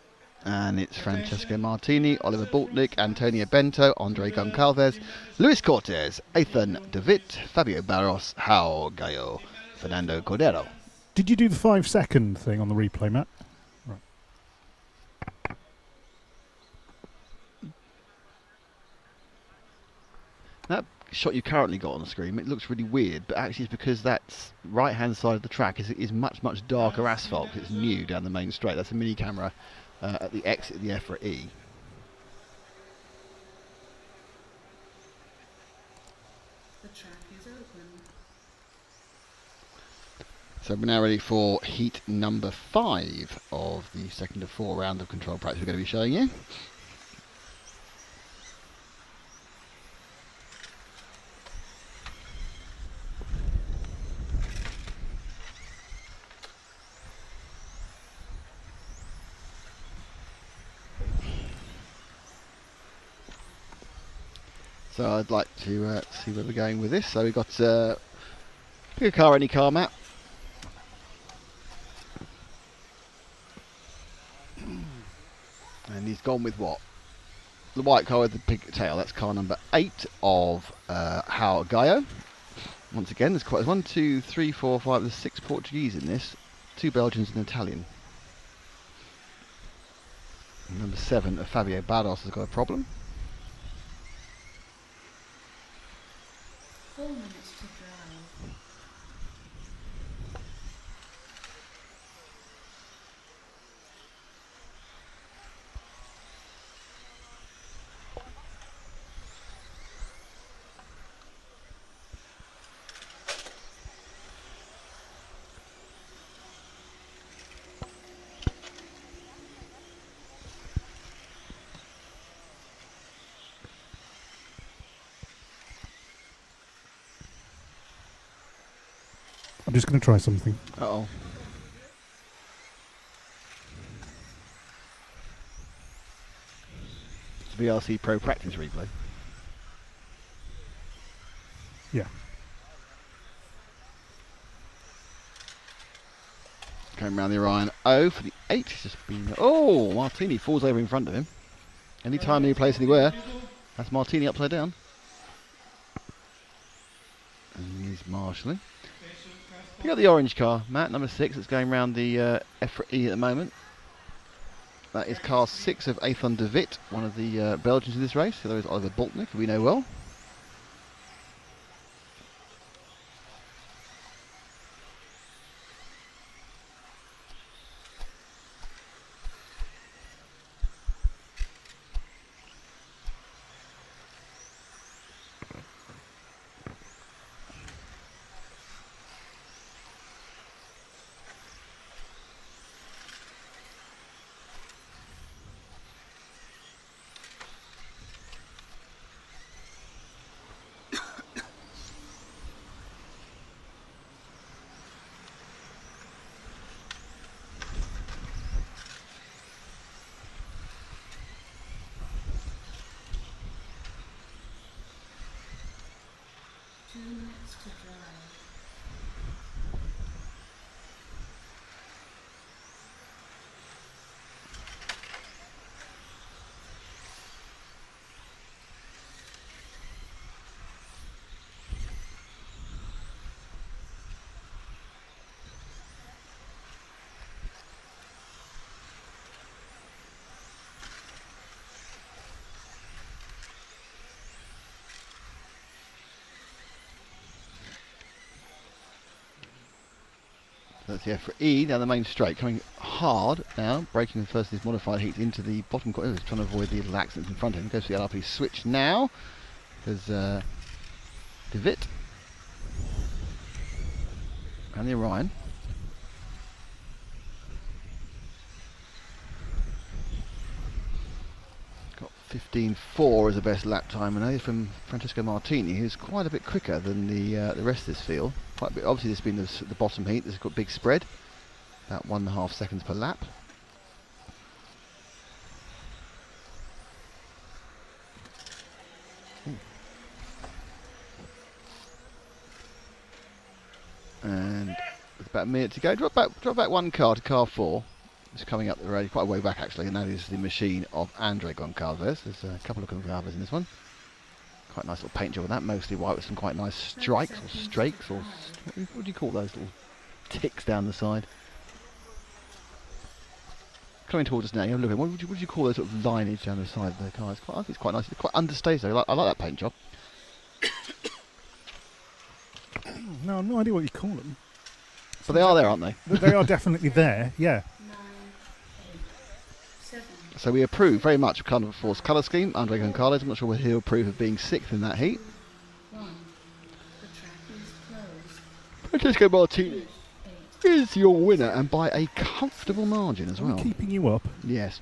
And it's Francesco Martini, Oliver Boltnick, Antonio Bento, Andre Goncalves, Luis Cortez, Ethan De Witt, Fabio Barros, João Gallo, Fernando Cordero. Did you do the 5-second thing on the replay, Matt? Right. That shot you currently got on the screen, it looks really weird, but actually it's because that right hand side of the track is much darker asphalt. It's new down the main straight. That's a mini camera at the exit of the EFRA E. The track is open. So we're now ready for heat number 5 of the second of 4 round of control practice we're going to be showing you. So I'd like to see where we're going with this. So we've got pick a car, any car, Matt. And he's gone with what? The white car with the pigtail. That's car number 8 of João Gallo. Once again, there's 1, 2, 3, 4, 5. There's 6 Portuguese in this. 2 Belgians and an Italian. And number 7 of Fabio Barros has got a problem. 4 minutes to drive. I'm just going to try something. Uh-oh. VRC Pro practice replay. Yeah. Going round the Orion O for the 8. He's just been. Oh, Martini falls over in front of him. Anytime, any place, anywhere. That's Martini upside down. And he's marshalling. Pick up the orange car, Matt, number 6. That's going round the EFRA E at the moment. That is car 6 of Athan de Witt, one of the Belgians in this race. So there is Oliver Boltnick, who we know well. To drive. That's the EFRA E down the main straight, coming hard now, braking the first of these modified heats into the bottom corner. He's trying to avoid the little accidents in front of him. Goes for the LRP switch now. There's de Witt and the Orion. Got 15.4 as the best lap time, and he's from Francesco Martini, who's quite a bit quicker than the rest of this field. Quite a bit. Obviously, this has been the bottom heat. This has got big spread, about 1.5 seconds per lap. And with about a minute to go, drop back one car to car 4. It's coming up the road, quite a way back actually, and that is the machine of Andre Goncalves. There's a couple of Goncalves in this one. Quite nice little paint job with that, mostly white with some quite nice strikes or strakes, or what do you call those little ticks down the side? Coming towards us now, you have a look at what would you call those sort of lineage down the side of the car? I think it's quite nice. It's quite understated though. I like that paint job. No, no idea what you call them. But they are there, aren't they? They are definitely there, yeah. 9, 8, 7. So we approve very much of Carnival Force colour scheme. Andre Goncalves, I'm not sure whether he'll approve of being 6th in that heat. 1. The track is closed. Francesco Martini 8. is your winner, and by a comfortable margin as Are well. we keeping you up? Yes.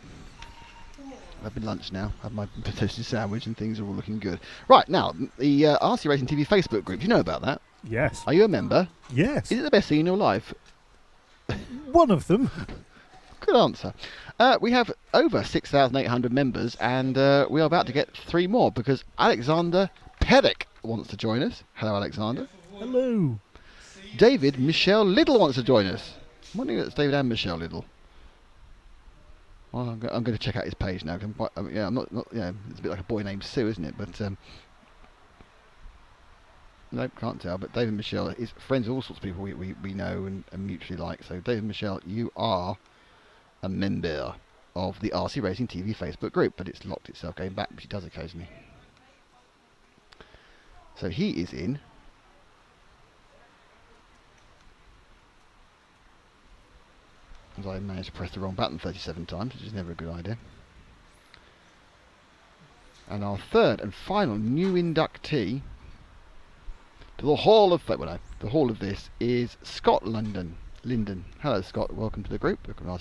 I've been lunch now. Had my toasted sandwich, and things are all looking good. Right now, the RC Racing TV Facebook group. Do you know about that? Yes. Are you a member? Yes. Is it the best thing in your life? One of them. Good answer. We have over 6,800 members, and we are about to get 3 more because Alexander Perek wants to join us. Hello, Alexander. Hello. David Michelle Liddle wants to join us. I'm wondering if it's David and Michelle Liddle. Well, I'm going to check out his page now. 'Cause I'm not, yeah, it's a bit like a boy named Sue, isn't it? But no, can't tell. But David and Michelle is friends with all sorts of people we know and mutually like. So David and Michelle, you are a member of the RC Racing TV Facebook group, but it's locked itself going back, which it does occasionally. So he is in. As I managed to press the wrong button 37 times, which is never a good idea. And our third and final new inductee to the Hall of Fame. Well, no, the Hall of this is Scott Linden. Hello, Scott. Welcome to the group. Welcome to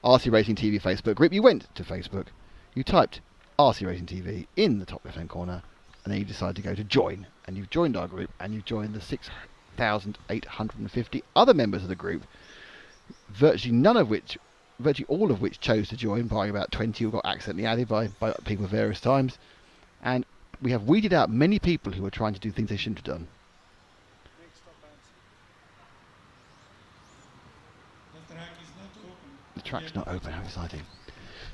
RC Racing TV Facebook group. You went to Facebook. You typed RC Racing TV in the top left-hand corner, and then you decided to go to join. And you've joined our group, and you've joined the 6,850 other members of the group, virtually none of which virtually all of which chose to join, barring about 20 who got accidentally added by people various times. And we have weeded out many people who are trying to do things they shouldn't have done. The track's not open. How exciting!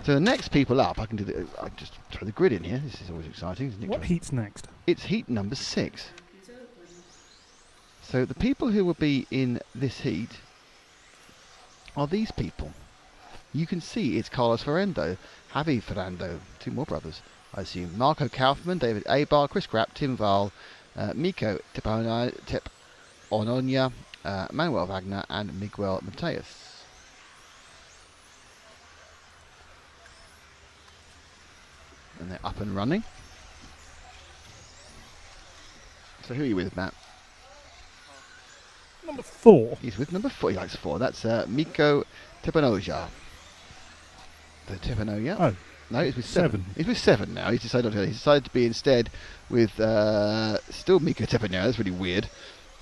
So the next people up, I can do. I just throw the grid in here. This is always exciting, isn't it? What heat's next? It's heat number 6. So the people who will be in this heat are these people. You can see it's Carlos Ferrando, Javi Ferrando, 2 more brothers, I assume. Marco Kaufmann, David Abar, Chris Grapp, Tim Val, Miko Ononia, Manuel Wagner, and Miguel Mateus. And they're up and running. So who are you with, Matt? Number 4. He's with number 4. He likes 4. That's Miko Tepanoja. The Tepanoja. Oh. No, he's with 7. He's with 7 now. He's decided not to. He's decided to be instead with still Miko Tepanoja. That's really weird.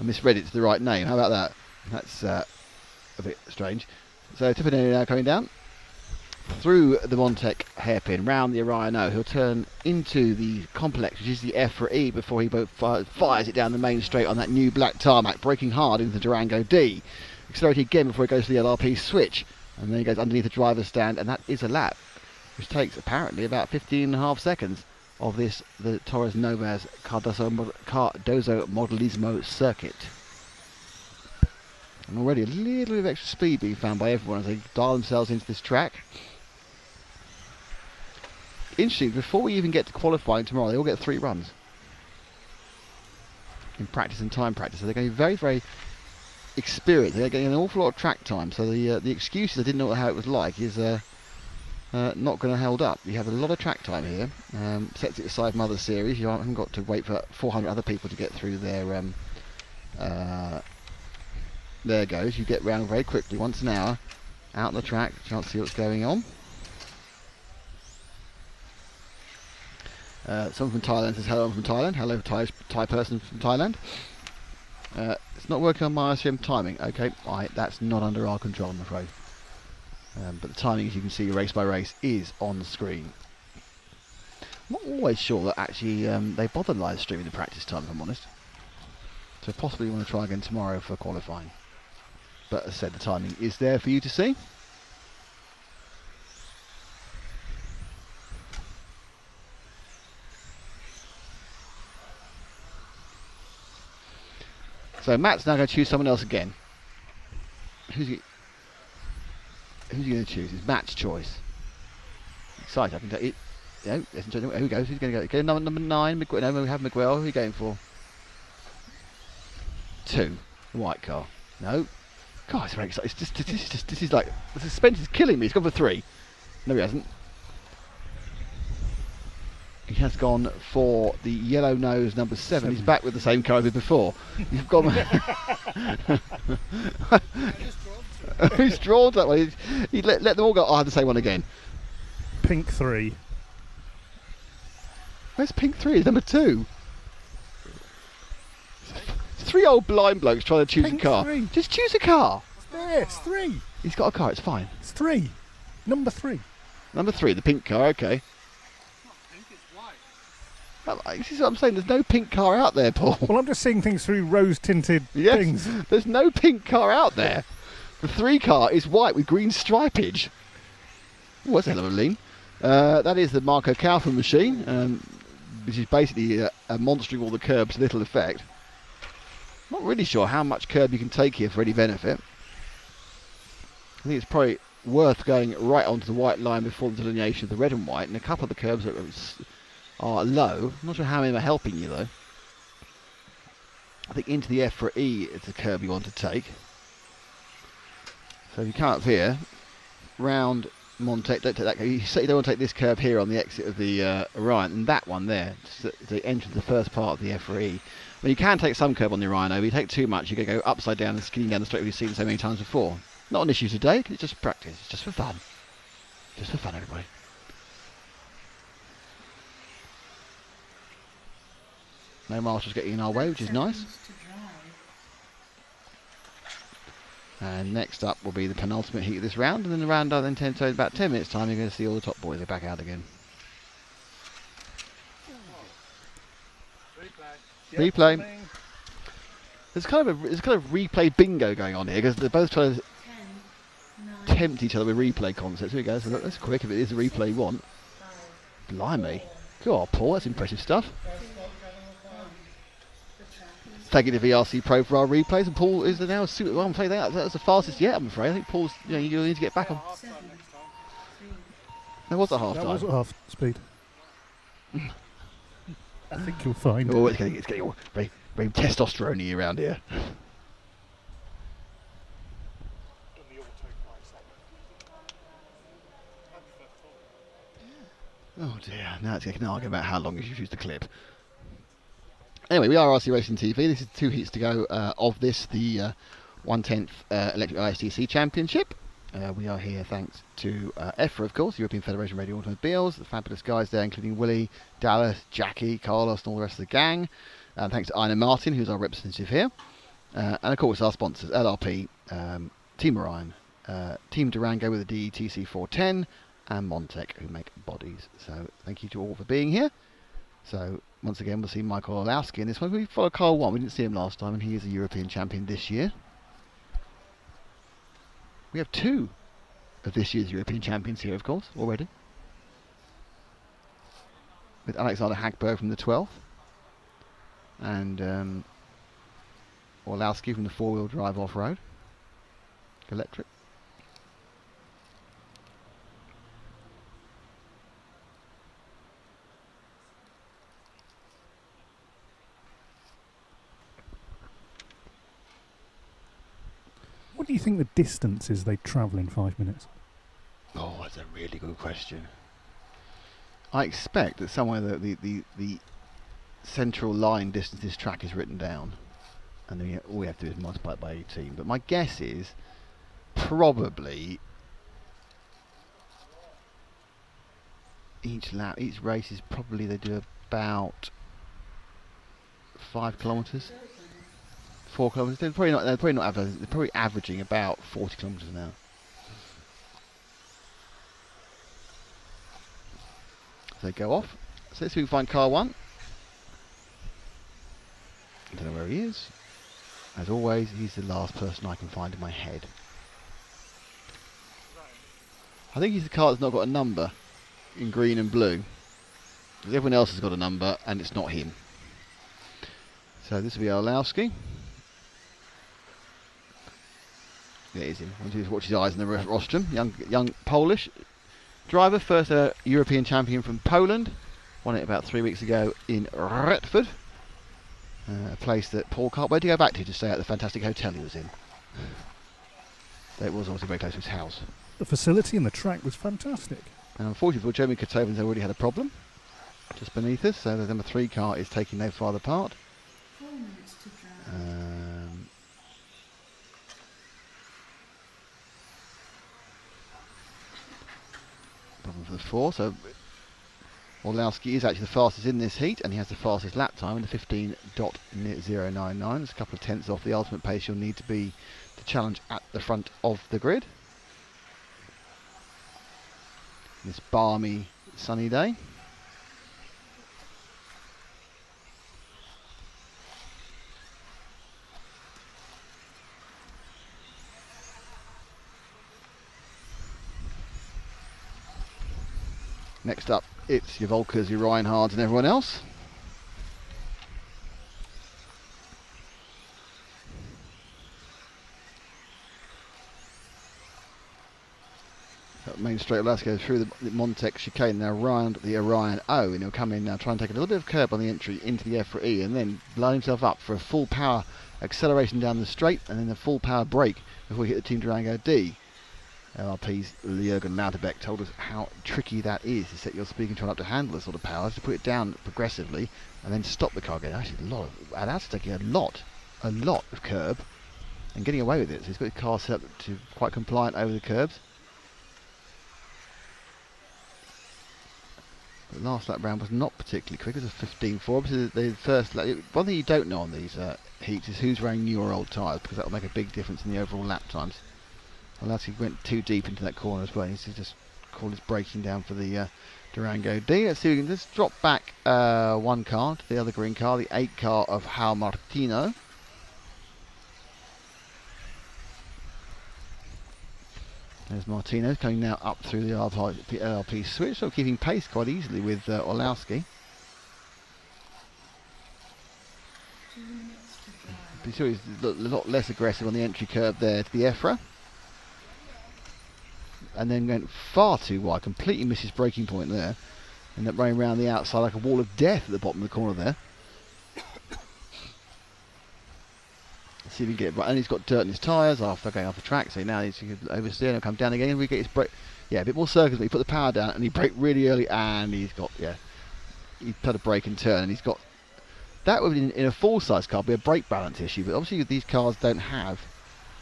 I misread it to the right name. How about that? That's a bit strange. So Tepanoja now coming down through the Montec hairpin, round the Orion O. He'll turn into the complex, which is the EFRA before he fires it down the main straight on that new black tarmac, braking hard into the Durango D. Accelerating again before he goes to the LRP switch, and then he goes underneath the driver's stand, and that is a lap, which takes apparently about 15.5 seconds of the Torres Novas Cardozo Modelismo circuit. And already a little bit of extra speed being found by everyone as they dial themselves into this track. Interesting, before we even get to qualifying tomorrow, they all get 3 runs in practice and time practice. So they're going to be very, very experienced. They're getting an awful lot of track time. So the excuses I didn't know how it was like is not going to hold up. You have a lot of track time here. Sets it aside from other series. You haven't got to wait for 400 other people to get through their there goes. You get round very quickly, once an hour, out on the track. Chance to see what's going on. Someone from Thailand says hello, I'm from Thailand. Hello, Thai person from Thailand. It's not working on my ISM timing. Okay, right, that's not under our control, I'm afraid. But the timing, as you can see, race by race, is on the screen. I'm not always sure that actually they bother live streaming the practice time, if I'm honest. So possibly you want to try again tomorrow for qualifying. But as I said, the timing is there for you to see. So Matt's now going to choose someone else again. Who's he going to choose? It's Matt's choice. Excited, I can tell you. No, who goes? Who's going to go? Go number 9. Miguel. No, we have Miguel. Who are you going for? 2. The white car. No. God, it's very exciting. This is like, the suspense is killing me. He's gone for 3. No, he hasn't. He has gone for the yellow nose number 7. He's back with the same car as before. You've gone. He's drawn that way. He let them all go. I have the same one again. Pink 3. Where's pink 3? Number 2. 3 old blind blokes trying to choose Pink a car. 3. Just choose a car. There, it's 3. He's got a car. It's fine. It's 3. Number 3. Number 3, the pink car. Okay. This is what I'm saying. There's no pink car out there, Paul. Well, I'm just seeing things through rose-tinted things. There's no pink car out there. The 3 car is white with green stripage. Oh, that's a hell of a lean. That is the Marco Kaufmann machine, which is basically monstering all the curbs to little effect. Not really sure how much curb you can take here for any benefit. I think it's probably worth going right onto the white line before the delineation of the red and white, and a couple of the curbs are low. I'm not sure how many are helping you though. I think into the EFRA is the curb you want to take. So if you come up here, round Montec, don't take that curb. You certainly don't want to take this curb here on the exit of the Orion, and that one there, to enter the first part of the EFRA. Well, you can take some curb on the Orion, but you take too much, you're going to go upside down and skinning down the straight we've seen so many times before. Not an issue today, it's just practice, it's just for fun. Just for fun, everybody. No marshals getting in our way, which is nice. And next up will be the penultimate heat of this round, and then the round then tends to about 10 minutes time. You're going to see all the top boys are back out again. Replay. There's kind of replay bingo going on here because they're both trying to tempt each other with replay concepts. Here we go. So that's quick if it is a replay you want. Blimey. Go on, Paul. That's impressive stuff. Thank you to VRC Pro for our replays, and Paul is now super. Well, I'm afraid that's the fastest yet. I'm afraid. I think Paul's. You need to get back on. That was at half time. That was at half speed. I think you'll find. Oh, it's getting all very, very testosterone-y around here. Oh dear, now it's getting an argument about how long you should use the clip. Anyway, we are RC Racing TV. This is 2 heats to go of this, the 1/10 Electric ISTC Championship. We are here thanks to EFRA, of course, European Federation of Radio Automobiles, the fabulous guys there, including Willie, Dallas, Jackie, Carlos, and all the rest of the gang. Thanks to Ina Martin, who's our representative here. And of course, our sponsors, LRP, Team Orion, Team Durango with the DETC 410, and Montec, who make bodies. So thank you to all for being here. So once again, we'll see Michael Olowski in this one. We follow Carl 1. We didn't see him last time, and he is a European champion this year. We have 2 of this year's European champions here, of course, already. With Alexander Hagberg from the 12th. And Olowski from the 4-wheel drive off-road. Electric. What do you think the distance is they travel in 5 minutes? Oh, that's a really good question. I expect that somewhere the central line distance this track is written down, and then all we have to do is multiply it by 18. But my guess is probably each race is probably they do about 5 kilometres. 4 kilometres. They're probably averaging about 40 kilometres an hour. So they go off. So let's see if we can find car 1. I don't know where he is. As always, he's the last person I can find in my head. I think he's the car that's not got a number in green and blue. Because everyone else has got a number and it's not him. So this will be Olowski. There is him. I want to watch his eyes in the rostrum. Young Polish driver, first European champion from Poland. Won it about 3 weeks ago in Retford. A place that Paul can't wait to go back to stay at the fantastic hotel he was in. It was obviously very close to his house. The facility and the track was fantastic. Now, unfortunately for Jeremy Kotovens, already had a problem just beneath us, so the number 3 car is taking no farther part. 4 minutes to drive. Problem for the 4, so Orlowski is actually the fastest in this heat, and he has the fastest lap time in the 15.099. It's a couple of tenths off the ultimate pace you'll need to be to challenge at the front of the grid. This balmy sunny day. Next up, it's your Volkers, your Reinhards and everyone else. Main straight, let's go through the Montec chicane, now round the Orion O, and he'll come in now, try and take a little bit of curb on the entry into the EFRA E, and then blow himself up for a full power acceleration down the straight, and then a full power brake before we hit the Team Durango D. LRP's Jürgen Lauterbeck told us how tricky that is to set your speed control up to handle this sort of power, to put it down progressively and then stop the car getting actually that's taking a lot of curb and getting away with it. So he's got his car set up to quite compliant over the curbs. The last lap round was not particularly quick. It was a 15.4. Because the first lap, one thing you don't know on these heats is who's wearing new or old tyres, because that will make a big difference in the overall lap times. Well, as he went too deep into that corner as well. He needs to just call his braking down for the Durango D. Let's see if we can just drop back one car to the other green car, the 8 car of João Martino. There's Martino coming now up through the LRP switch, so keeping pace quite easily with Orlowski. But sure he's a lot less aggressive on the entry curve there to the EFRA. And then went far too wide, completely missed his braking point there. Ended up running around the outside like a wall of death at the bottom of the corner there. Let's see if he can get right. And he's got dirt in his tyres after going off the track, so now he's going to oversteer and come down again. And we get his brake, yeah, a bit more circles, but he put the power down and he braked really early, and he's got, yeah, he put a brake and turn, and he's got, that would in a full-size car be a brake balance issue, but obviously these cars don't have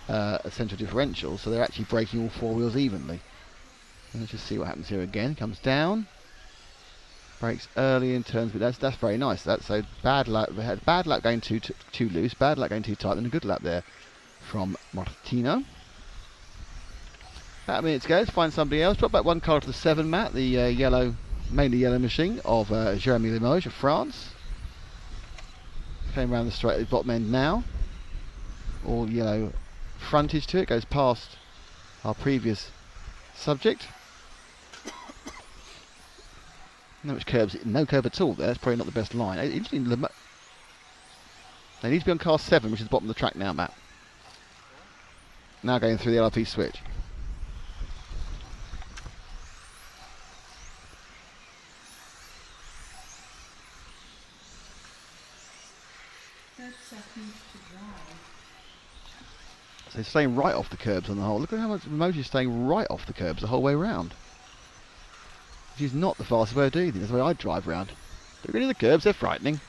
a central differential, so they're actually braking all 4 wheels evenly. And let's just see what happens here again. Comes down, brakes early and turns, but that's very nice. That's so bad lap. We had bad lap going too loose, bad lap going too tight, and a good lap there from Martino. About a minute to go. Let's find somebody else. Drop back one car to the 7 mat, the yellow, mainly yellow machine of Jeremy Limoges of France. Came around the straight at the bottom end now. All yellow frontage to it. Goes past our previous subject. No much curbs, no curb at all there. That's probably not the best line. They need to be on car 7, which is the bottom of the track now, Matt. Now going through the LRP switch. So he's staying right off the curbs on the whole. Look at how much Limoges is staying right off the curbs the whole way round. Which is not the fastest way of doing things. That's the way I drive round. Don't go near the curbs, they're frightening.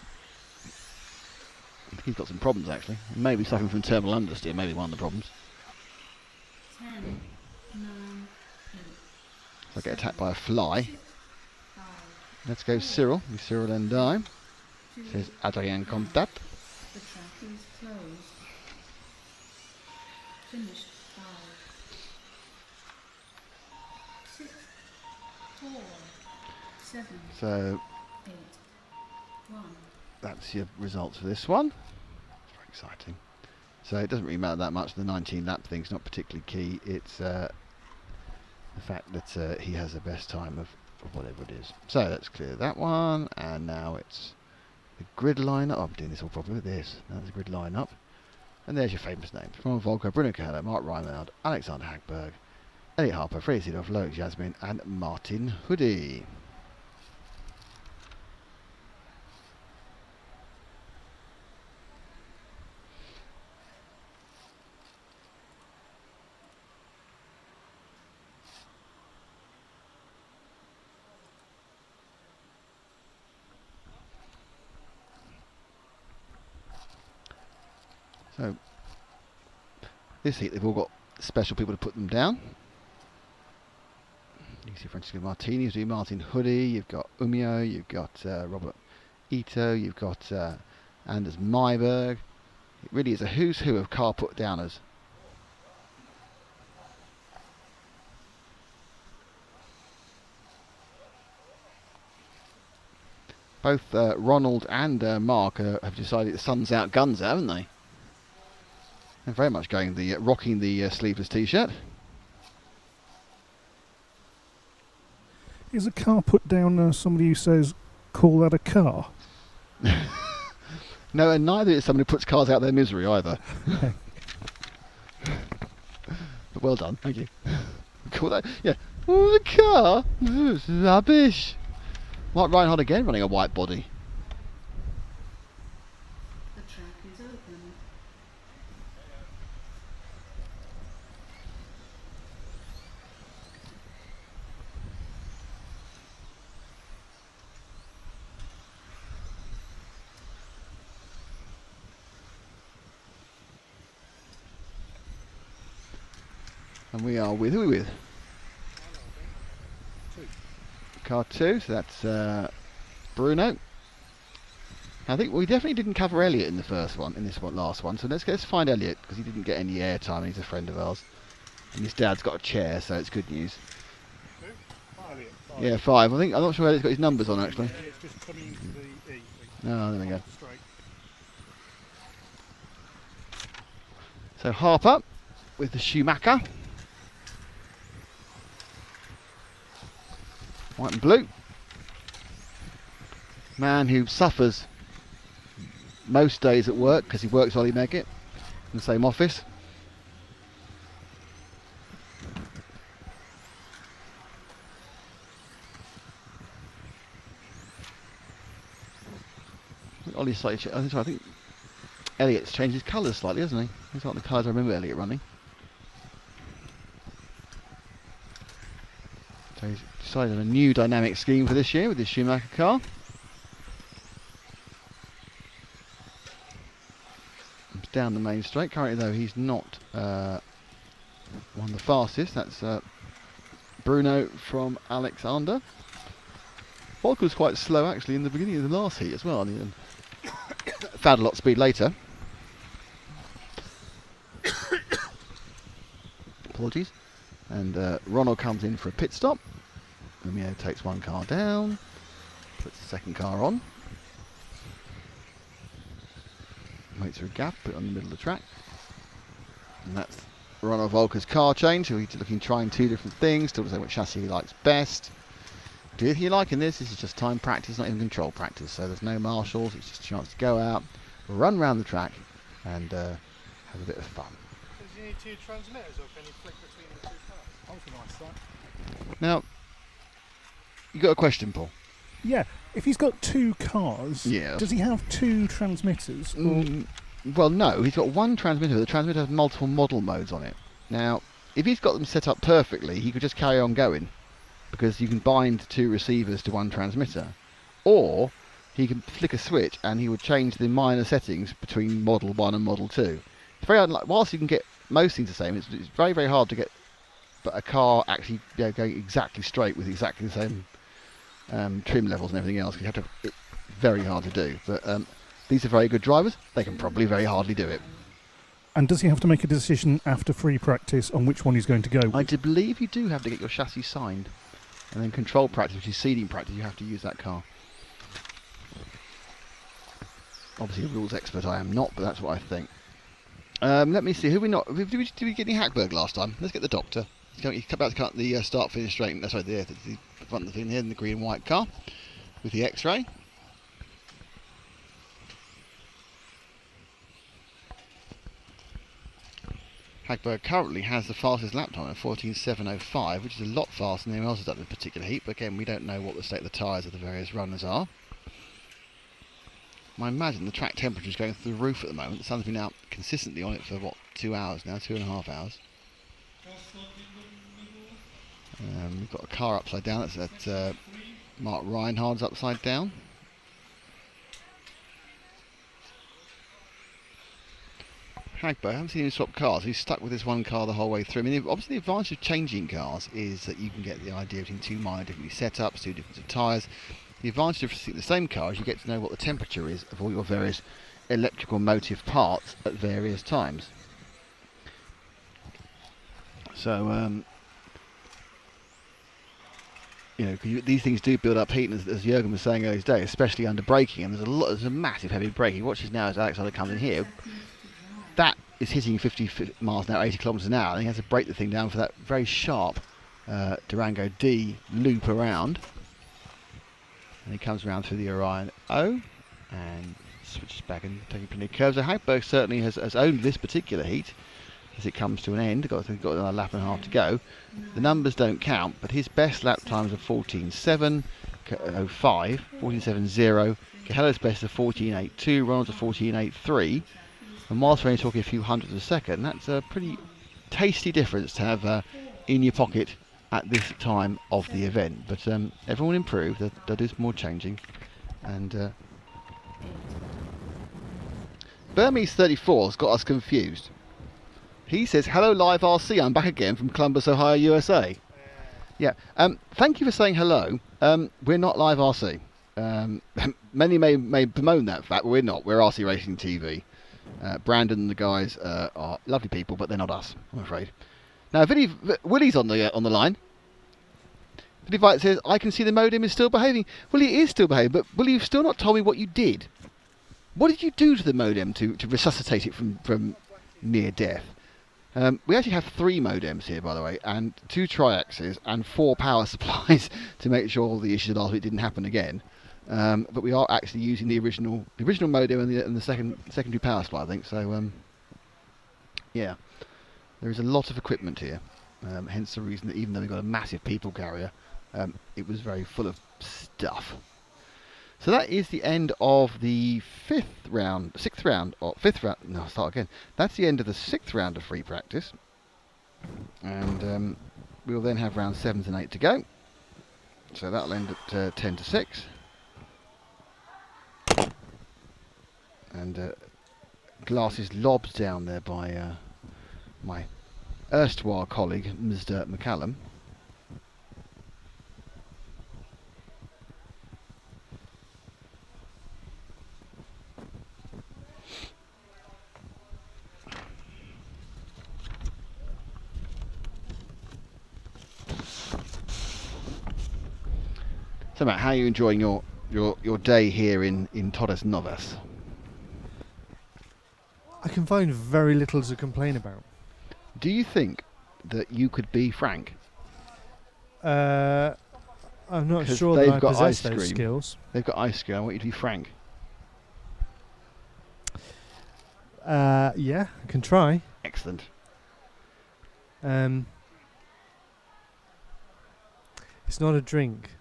I think he's got some problems actually. Maybe suffering from terminal understeer, maybe one of the problems. 10, 9, 8. So I get attacked by a fly. Let's go Cyril. Cyril and I. Says Adrien Comtat. The track is closed. Finished 5, 6, 4, 7, So 8, 1. that's your results for this one. It's very exciting. So it doesn't really matter that much. The 19 lap thing's not particularly key. It's the fact that he has the best time of whatever it is. So let's clear that one, and now it's the grid lineup. Oh, I'm doing this all properly with this. Now there's the grid lineup. And there's your famous names. Ronald Volker, Bruno Kahler, Mark Reinhardt, Alexander Hagberg, Elliot Harper, Freddie Seedorf, Loic Jasmin, and Martin Hoodie. So, this heat they've all got special people to put them down. You can see Francesco Martini, you've got Martin Hoodie, you've got Umio, you've got Robert Ito, you've got Anders Myberg. It really is a who's who of car put downers. Both Ronald and Mark have decided the sun's out, guns out, haven't they? They're very much going the rocking the sleeveless t-shirt. Is a car put down somebody who says, call that a car? No, and neither is somebody who puts cars out their misery either. But well done, thank you. Call that, yeah. Oh, the car? It's rubbish. Mark Reinhardt again running a white body. The track is open. And we are with, who are we with? car 2, so that's Bruno. I think we definitely didn't cover Elliot in the first one, in this one, last one. So let's find Elliot, because he didn't get any airtime. He's a friend of ours, and his dad's got a chair, so it's good news. Elliot, 5. Yeah, 5. I'm not sure Elliot's got his numbers on actually. It's just coming into the E. Oh, there we go. Straight. So Harper with the Schumacher. White and blue. Man who suffers most days at work because he works Ollie Meggett in the same office. Ollie's slightly. I think Elliot's changed his colours slightly, hasn't he? These aren't the colours I remember Elliot running. So he's decided on a new dynamic scheme for this year with his Schumacher car. It's down the main straight. Currently, though, he's not one of the fastest. That's Bruno from Alexander. Volker was quite slow actually in the beginning of the last heat as well. And found a lot of speed later. Apologies. And Ronald comes in for a pit stop. Romeo takes one car down, puts the second car on, waits for a gap, put it on the middle of the track. And that's Ronald Volker's car change. So he's looking, trying two different things, still deciding what chassis he likes best. Do anything you like in this. This is just time practice, not even control practice. So there's no marshals. It's just a chance to go out, run around the track, and have a bit of fun. Does he need 2 transmitters, or can you flick between the 2 cars? That was a nice sight. Now, you got a question, Paul? Yeah, if he's got 2 cars, Yeah. does he have 2 transmitters? Well, no. He's got one transmitter. But the transmitter has multiple model modes on it. Now, if he's got them set up perfectly, he could just carry on going, because you can bind 2 receivers to one transmitter, or he can flick a switch and he would change the minor settings between Model 1 and Model 2. It's very unlike, whilst you can get most things the same, it's very, very hard to get a car actually going exactly straight with exactly the same trim levels and everything else. You have to. It's very hard to do. But these are very good drivers. They can probably very hardly do it. And does he have to make a decision after free practice on which one he's going to go with? I do believe you do have to get your chassis signed, and then control practice, which is seeding practice, you have to use that car. Obviously, a rules expert I am not, but that's what I think. Let me see. Who we not? Did we get any Hagberg last time? Let's get the doctor. He's about to cut the start finish straight. That's right. The front of the thing here in the green and white car with the X-ray. Hagberg currently has the fastest lap time at 14.705, which is a lot faster than anyone else has done in a particular heat. But again, we don't know what the state of the tyres of the various runners are. I imagine the track temperature is going through the roof at the moment. The sun's been out consistently on it for, what, 2 hours now, 2.5 hours. We've got a car upside down. That's at Mark Reinhardt's upside down. Hagberg, I haven't seen him swap cars. He's stuck with this one car the whole way through. I mean, obviously the advantage of changing cars is that you can get the idea between 2 minor differently set ups, 2 different tyres. The advantage of the same car is you get to know what the temperature is of all your various electrical motive parts at various times. So, you know, these things do build up heat, and as Jürgen was saying earlier today, especially under braking, and there's a massive heavy braking. Watch this now as Alex comes in here. That is hitting 50 miles an hour, 80 kilometres an hour, and he has to brake the thing down for that very sharp Durango D loop around. And he comes around through the Orion O and switches back and taking plenty of curves. So Hagberg certainly has owned this particular heat as it comes to an end. Got another lap and a half to go. The numbers don't count, but his best lap times are 14.705, 14.70. Cahello's best are 14.82, Ronald's are 14.83. And whilst we're only talking a few hundredths of a second, that's a pretty tasty difference to have in your pocket at this time of the event. But everyone improved. There is more changing. And Burmese 34 has got us confused. He says, "Hello live RC, I'm back again from Columbus, Ohio, USA." Yeah, thank you for saying hello. We're not live RC. Many may bemoan that fact, but we're not. We're RC Racing TV. Brandon and the guys are lovely people, but they're not us, I'm afraid. Now, Willie's on the line. Willie Vite says, I can see the modem is still behaving. Well, it is still behaving, but Willie, you've still not told me what you did. What did you do to the modem to resuscitate it from near death? We actually have 3 modems here, by the way, and 2 triaxes and 4 power supplies to make sure all the issues last week didn't happen again. But we are actually using the original modem and the secondary power supply, I think. So, yeah, there is a lot of equipment here. Hence the reason that even though we've got a massive people carrier, it was very full of stuff. So that is the end of the 5th round, 6th round, or 5th round. No, I'll start again. That's the end of the 6th round of free practice. And we'll then have round 7 and 8 to go. So that'll end at 10 to 6. And glasses lobs down there by my erstwhile colleague, Mr. McCallum. So Matt, how are you enjoying your day here in Torres Novas? I can find very little to complain about. Do you think that you could be Frank? I'm not 'Cause sure that they've I got possess ice those cream. skills. They've got ice cream. I want you to be Frank. Yeah, I can try. Excellent. It's not a drink.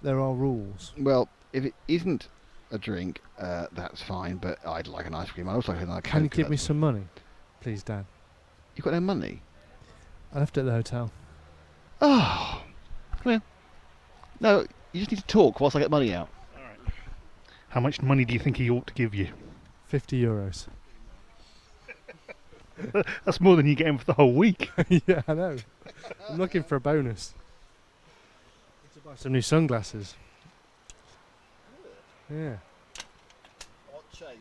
There are rules. Well, if it isn't a drink, that's fine, but I'd like an ice cream. I'd also like another Coke. Can you give me some money, please, Dan? You've got no money? I left it at the hotel. Oh, come here. No, you just need to talk whilst I get money out. How much money do you think he ought to give you? 50 euros. That's more than you get him for the whole week. Yeah, I know. I'm looking for a bonus. To buy some new sunglasses. Yeah. What change?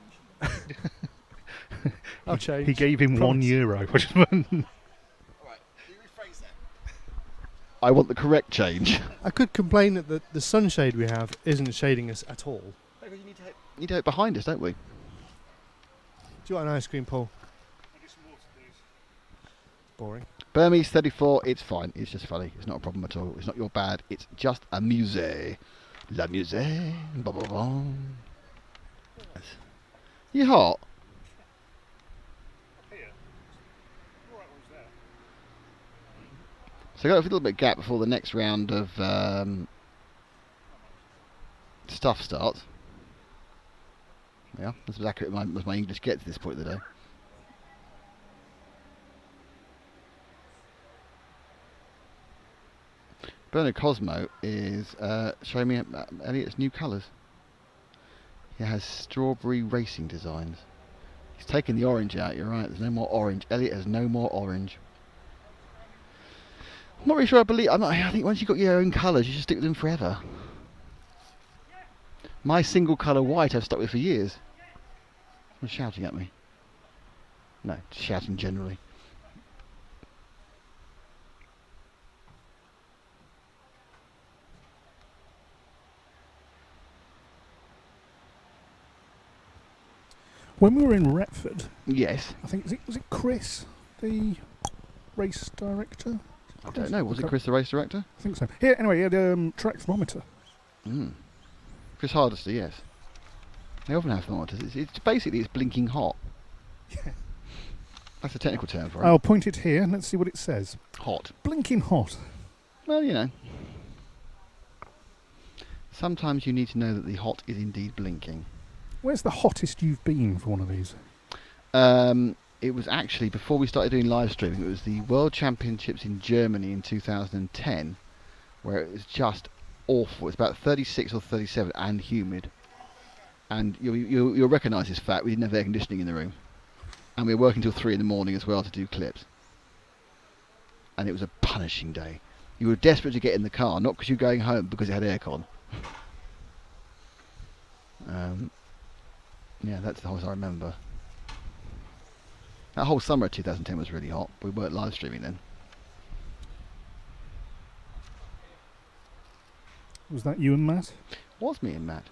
I'll change. He gave him Promise. €1. Which is Right, can you rephrase that? I want the correct change. I could complain that the sunshade we have isn't shading us at all. You need to have it behind us, don't we? Do you want an ice cream, Paul? Boring. Burmese 34, it's fine. It's just funny. It's not a problem at all. It's not your bad. It's just a musée. La musée. Blah, blah, blah. You hot? So I got a little bit of gap before the next round of stuff starts. Yeah, that's as accurate as my English gets at this point of the day. Bernard Cosmo is showing me Elliot's new colours. He has strawberry racing designs. He's taken the orange out, you're right, there's no more orange. Elliot has no more orange. I'm not really sure I think once you've got your own colours, you should stick with them forever. My single colour white I've stuck with for years. Someone's shouting at me. No, just shouting generally. When we were in Retford, Yes. I think was it Chris, the race director? I don't know. Was it Chris, the race director? I think so. Yeah. Anyway, he had track thermometer. Chris Hardesty, yes. They often have thermometers. It's basically it's blinking hot. Yeah. That's a technical term for it. I'll point it here and let's see what it says. Hot. Blinking hot. Well, you know. Sometimes you need to know that the hot is indeed blinking. Where's the hottest you've been for one of these? It was actually, before we started doing live streaming, it was the World Championships in Germany in 2010, where it was just awful. It's about 36 or 37 and humid. And you'll recognise this fact, we didn't have air conditioning in the room. And we were working till 3 in the morning as well to do clips. And it was a punishing day. You were desperate to get in the car, not because you were going home, because it had aircon. Yeah, that's the whole I remember. That whole summer of 2010 was really hot. We weren't live streaming then. Was that you and Matt? Was me and Matt.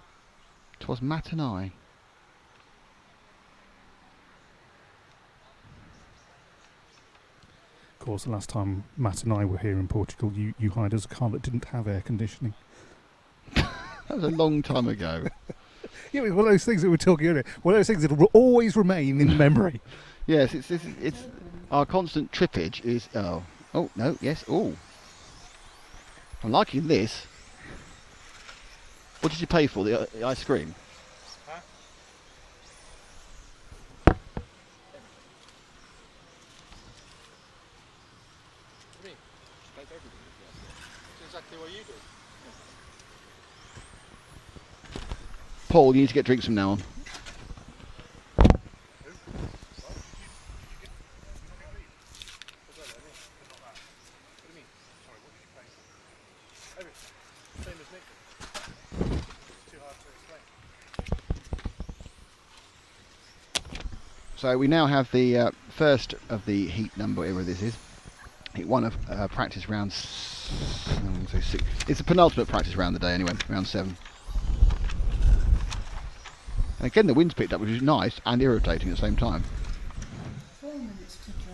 'Twas Matt and I. Of course, the last time Matt and I were here in Portugal, you hired us a car that didn't have air conditioning. That was a long time ago. Yeah, it was one of those things that we were talking earlier. One of those things that will always remain in memory. Yes, it's our constant trippage is. Oh no, yes. Oh, I'm liking this. What did you pay for the ice cream? Huh? Exactly what you do. Paul, you need to get drinks from now on. So we now have the first of the heat number, whatever this is. Heat 1 of practice round 6. It's the penultimate practice round of the day anyway, round 7. And again the wind's picked up, which is nice and irritating at the same time. 4 minutes to dry.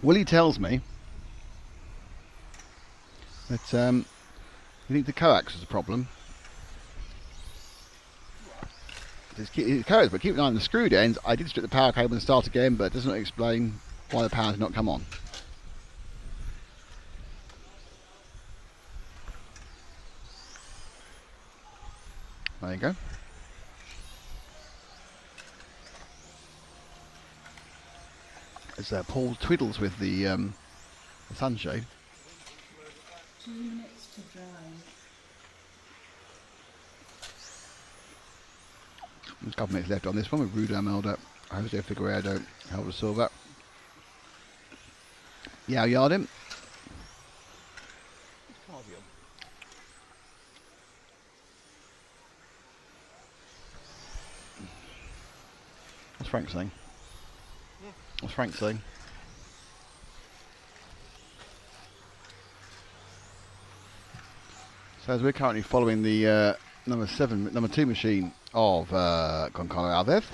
Willie tells me that he thinks the coax is a problem. It's coax, but keep an eye on the screwed ends. I did strip the power cable and start again, but it doesn't explain why the power did not come on. There you go. As Paul twiddles with the sunshade. 2 minutes to dry. There's a couple minutes left on this one with Ruda Melda, Jose Figueiredo, Helder Silva. Yao Yardim. What's Frank saying? What's Frank saying? So as we're currently following the number 2 machine of Goncalo Alves.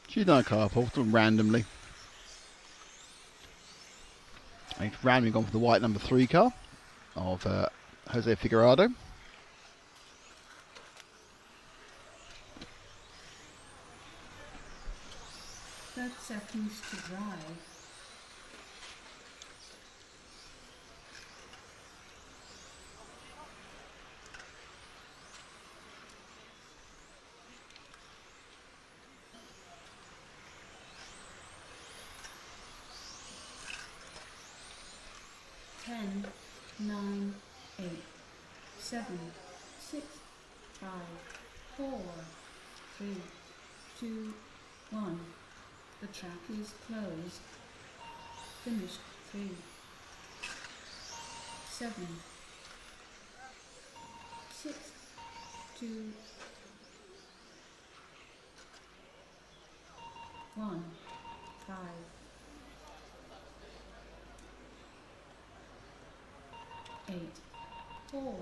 She's done a carpool randomly. Rounding on for the white number 3 car of Jose Figueroa. 30 seconds to drive. Ten, 9, 8, 7, 6, 5, 4, 3, 2, 1. The track is closed. Finished 3, 7, 6, 2, 1, 5. 8, 4.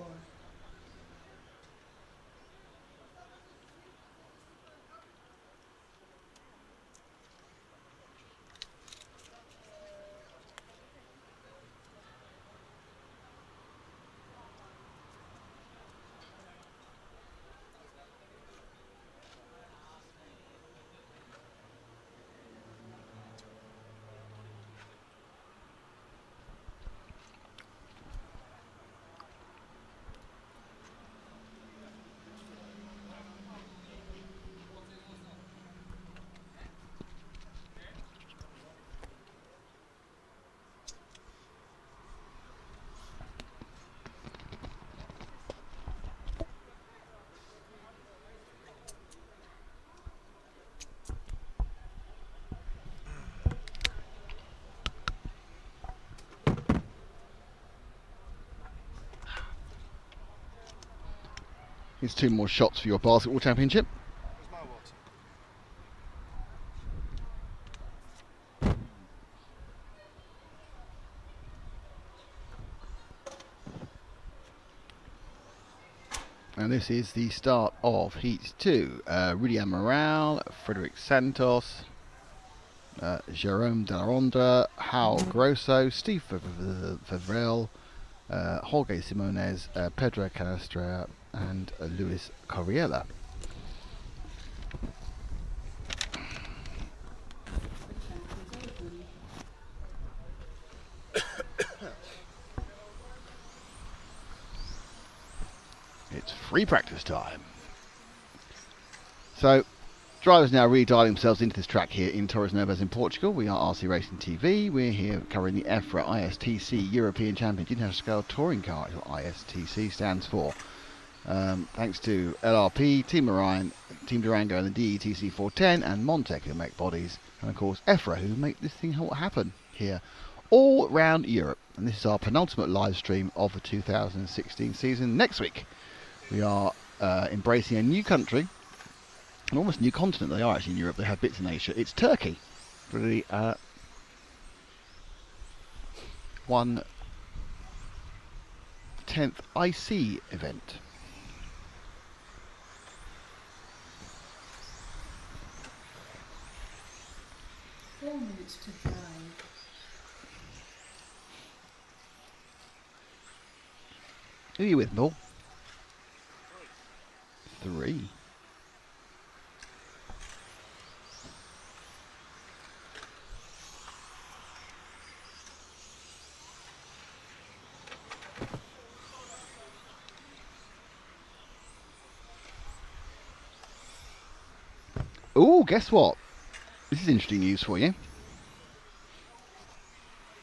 Here's 2 more shots for your basketball championship. And this is the start of Heat 2. Rudy Amaral, Frederic Santos, Jerome de la Ronda, Hal Grosso, Steve Favrel, Jorge Simones, Pedro Canastra, and Luis Corriella. It's free practice time. So, drivers now redialing themselves into this track here in Torres Novas in Portugal. We are RC Racing TV. We're here covering the EFRA ISTC European Championship International Scale Touring Car, is what ISTC stands for. Thanks to LRP, Team Orion, Team Durango and the DETC 410 and Montec who make bodies, and of course EFRA who make this thing happen here all around Europe. And this is our penultimate live stream of the 2016 season. Next week we are embracing a new country, an almost new continent. They are actually in Europe, they have bits in Asia. It's Turkey for the 1/10th IC event. Four minutes to drive. Who are you with, Paul? 3. Oh, guess what? This is interesting news for you.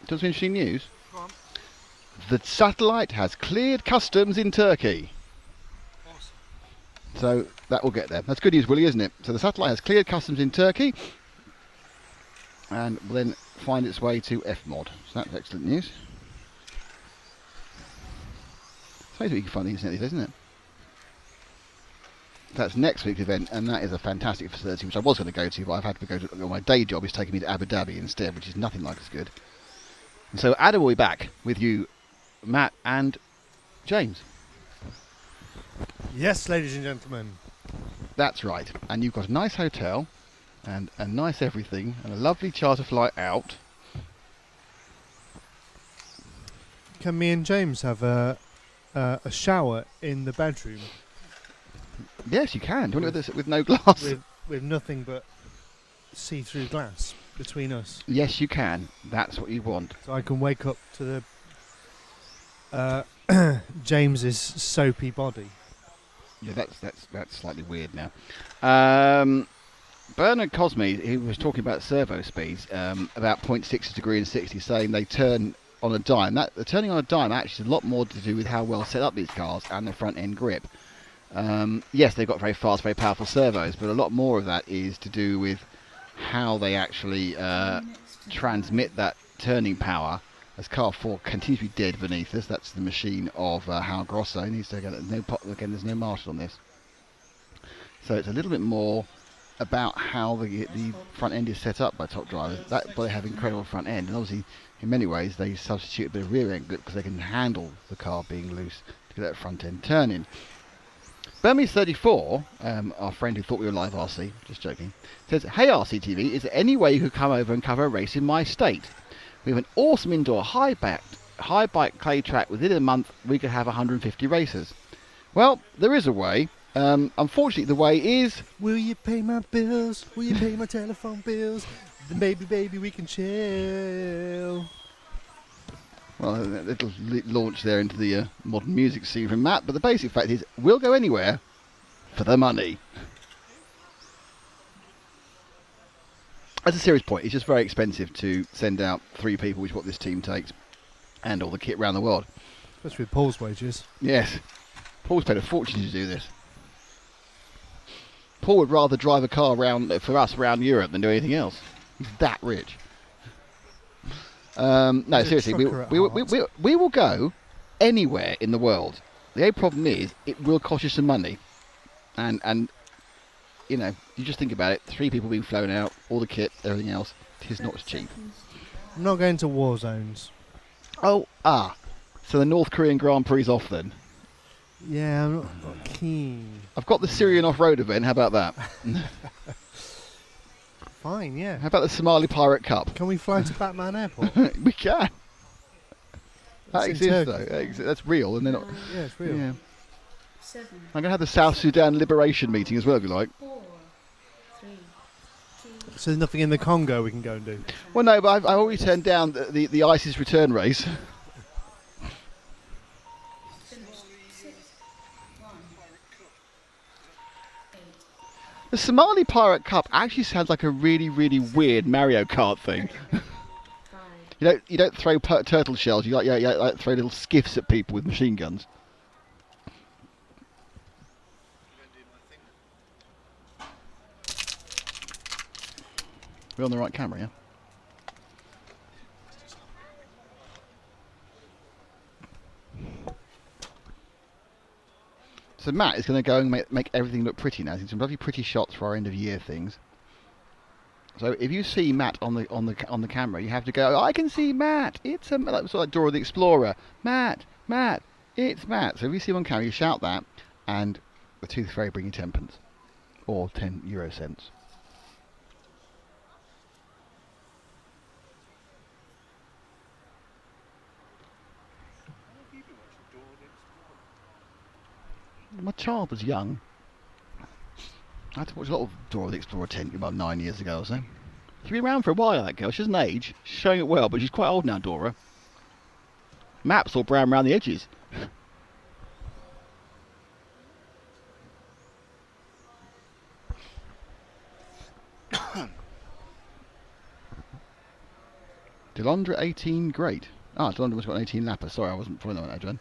Some interesting news. Go on. The satellite has cleared customs in Turkey. Awesome. So that will get there. That's good news, Willie, isn't it? So the satellite has cleared customs in Turkey and will then find its way to FMOD. So that's excellent news. It's amazing you can find the internet these days, isn't it? That's next week's event, and that is a fantastic facility, which I was going to go to, but I've had to go to. My day job is taking me to Abu Dhabi instead, which is nothing like as good. And so Adam will be back with you, Matt and James. Yes, ladies and gentlemen. That's right. And you've got a nice hotel, and a nice everything, and a lovely charter flight out. Can me and James have a shower in the bedroom Yes, you can. Do you want to do this with no glass? with nothing but see-through glass between us? Yes, you can. That's what you want. So I can wake up to the James's soapy body. Yeah, that's slightly weird now. Bernard Cosme, he was talking about servo speeds, about 0.6 degree and 60, saying they turn on a dime. The turning on a dime actually is a lot more to do with how well set up these cars and the front end grip. Yes, they've got very fast, very powerful servos, but a lot more of that is to do with how they actually transmit that turning power. As car 4 continues to be dead beneath us, that's the machine of Hal Grosso. He needs to get again, there's no marshal on this. So it's a little bit more about how the front end is set up by top drivers. But they have incredible front end, and obviously in many ways they substitute a bit of rear end grip because they can handle the car being loose to get that front end turning. Burmese 34, our friend who thought we were live RC, just joking, says, "Hey RCTV, is there any way you could come over and cover a race in my state? We have an awesome indoor high bike clay track. Within a month we could have 150 races." Well, there is a way. Unfortunately, the way is... Will you pay my bills? Will you pay my telephone bills? Then baby, we can chill. Well, a little launch there into the modern music scene from Matt, but the basic fact is, we'll go anywhere for the money. As a serious point, it's just very expensive to send out 3 people, which is what this team takes, and all the kit around the world. Especially with Paul's wages. Yes. Paul's paid a fortune to do this. Paul would rather drive a car for us around Europe than do anything else. He's that rich. No, seriously, we will go anywhere in the world. The only problem is, it will cost you some money. And you know, you just think about it, 3 people being flown out, all the kit, everything else, it is not cheap. I'm not going to war zones. So the North Korean Grand Prix is off then? Yeah, I'm not keen. I've got the Syrian off-road event, how about that? Fine, yeah. How about the Somali Pirate Cup? Can we fly to Batman Airport? We can. That It's exists in though. Turkey. That's real, and they're not. Yeah, it's real. Yeah. 7, I'm going to have the South Sudan Liberation meeting as well, if you like. 4, 3, 2, So there's nothing in the Congo we can go and do? Well, no, but I've already turned down the ISIS return race. finished. 6, 1, 8, The Somali Pirate Cup actually sounds like a really, really weird Mario Kart thing. 5, You don't throw turtle shells. You like throw little skiffs at people with machine guns. We're on the right camera, yeah. So Matt is going to go and make everything look pretty now. Some lovely pretty shots for our end of year things. So if you see Matt on the camera, you have to go, "I can see Matt. It's like, sort of like Dora the Explorer. Matt, it's Matt." So if you see him on camera, you shout that, and the Tooth Fairy bring you 10p or 10 euro cents. My child was young. I had to watch a lot of Dora the Explorer 10 about 9 years ago or so. She's been around for a while, that girl. She doesn't age. She's showing it well, but she's quite old now, Dora. Map's all brown around the edges. Delondra 18, great. Delondra must have got an 18 lapper. Sorry, I wasn't following that one, Adrian.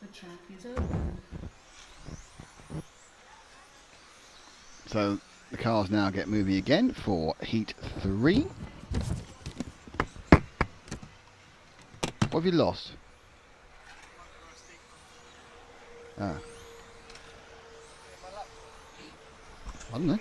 the track is open. So the cars now get moving again for Heat 3. What have you lost? I don't know.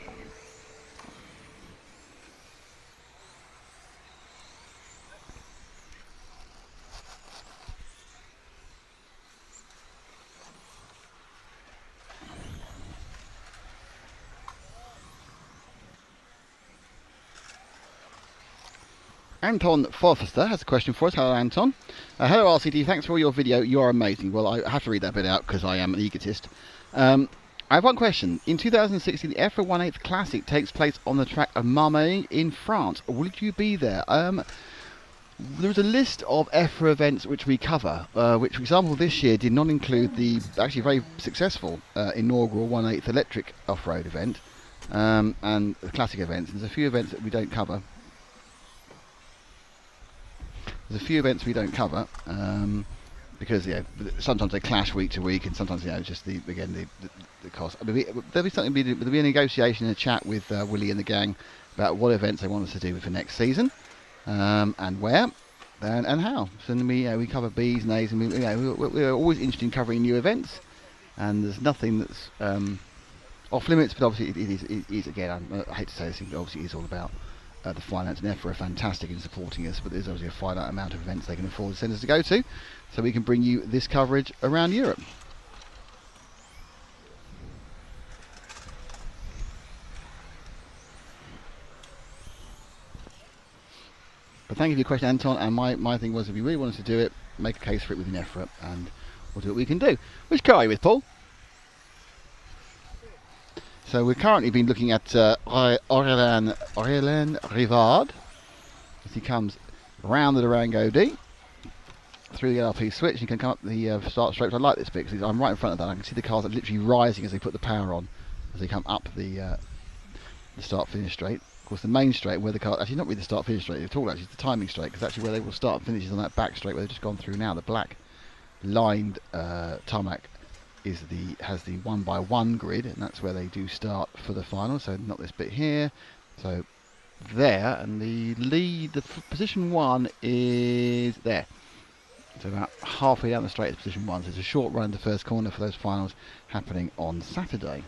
Anton Forster has a question for us. Hello, Anton. Hello, RCD. Thanks for all your video. You are amazing. Well, I have to read that bit out because I am an egotist. I have one question. In 2016, the EFRA 1/8 Classic takes place on the track of Marseille in France. Will you be there? There's a list of EFRA events which we cover, which, for example, this year did not include the actually very successful inaugural 1/8 electric off-road event and the classic events. There's a few events that we don't cover. There's a few events we don't cover because sometimes they clash week to week, and sometimes just the cost. I mean, there'll be a negotiation and a chat with Willie and the gang about what events they want us to do for next season, and where, and how. So then we cover B's and A's, and we're always interested in covering new events, and there's nothing that's off limits. But obviously it is again. I hate to say this, but obviously it is all about. The finance and EFRA are fantastic in supporting us, but there's obviously a finite amount of events they can afford to send us to go to, so we can bring you this coverage around Europe. But thank you for your question, Anton, and my thing was, if you really want us to do it, make a case for it within EFRA, and we'll do what we can do. Which car are you with, Paul? So we've currently been looking at Aurélien Rivard as he comes round the Durango D through the LRP switch. You can come up the start straight. I like this bit because I'm right in front of that. I can see the cars are literally rising as they put the power on, as they come up the start-finish straight. Of course, the main straight where the car actually not really the start-finish straight at all. Actually, it's the timing straight, because actually where they will start and finish is on that back straight where they've just gone through now. The black lined tarmac has the 1x1 grid, and that's where they do start for the final. So not this bit here. So there, and the position 1 is there. So about halfway down the straight is position 1. So it's a short run in the first corner for those finals happening on Saturday.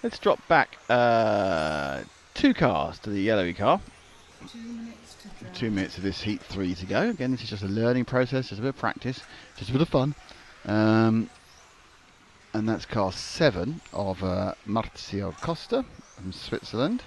Let's drop back 2 cars to the yellowy car. 2 minutes of this heat 3 to go. Again, this is just a learning process, just a bit of practice, just a bit of fun. And that's car 7 of Marzio Costa from Switzerland.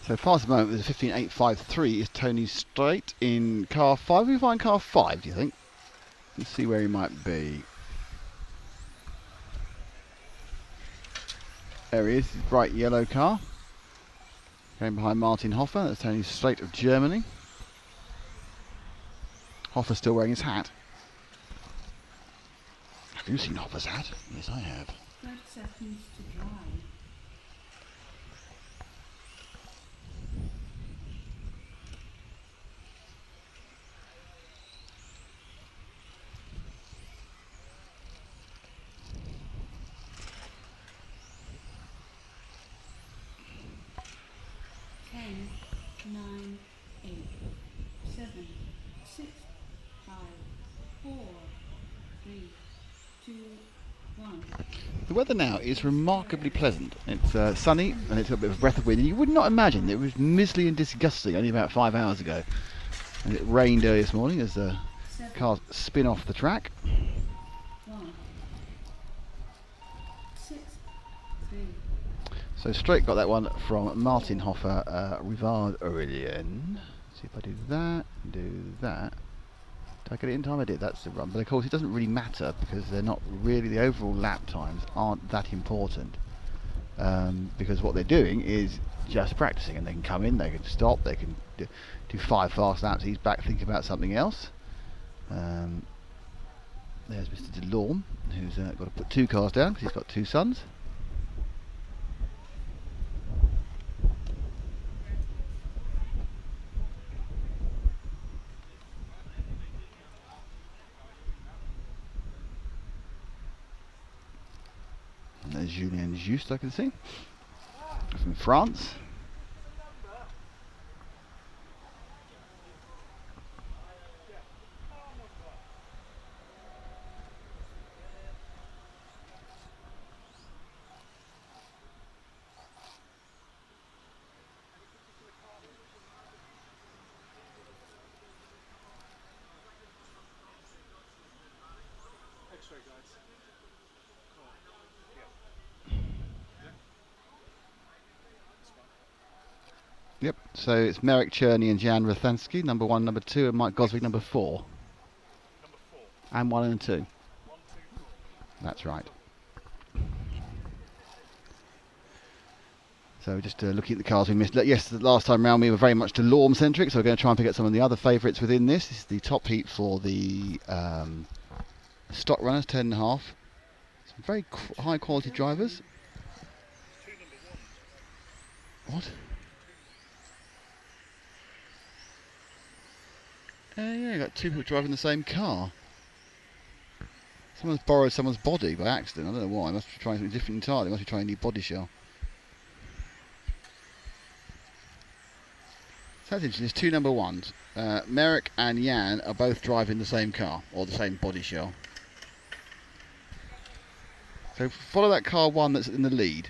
So fast at the moment, there's a 15.853 is Tony Strait in car 5. We find car 5, do you think? Let's see where he might be. There he is, his bright yellow car. Going behind Martin Hoffer, that's Tony Strait of Germany. Hoffer's still wearing his hat. Have you seen Hoffer's hat? Yes, I have. 30 seconds to dry. The weather now is remarkably pleasant. It's sunny and it's got a bit of a breath of wind. And you would not imagine it was miserly and disgusting only about 5 hours ago. And it rained early this morning as the cars spin off the track. 1, 6, 3. So straight got that one from Martin Hoffer, Rivard Aurelien. See if I do that. Did I get it in time? I did. That's the run. But of course it doesn't really matter because they're not really, the overall lap times aren't that important. Because what they're doing is just practicing, and they can come in, they can stop, they can do 5 fast laps. He's back thinking about something else. There's Mr. Delorme, who's got to put 2 cars down because he's got 2 sons. And there's Julien Juste, I can see, from France. Yep, so it's Merrick Cherney and Jan Rathansky, number 1, number 2, and Mike Gosvig, number 4. And 1 and 2. That's right. So just looking at the cars we missed. Yes, the last time round we were very much Delorme centric, so we're going to try and pick up some of the other favourites within this. This is the top heat for the stock runners, 10.5. Some very high quality drivers. What? Yeah, you got 2 people driving the same car. Someone's borrowed someone's body by accident. I don't know why. Must be trying something different entirely. Must be trying a new body shell. So that's interesting. There's 2 number 1s. Merrick and Jan are both driving the same car, or the same body shell. So follow that car 1 that's in the lead.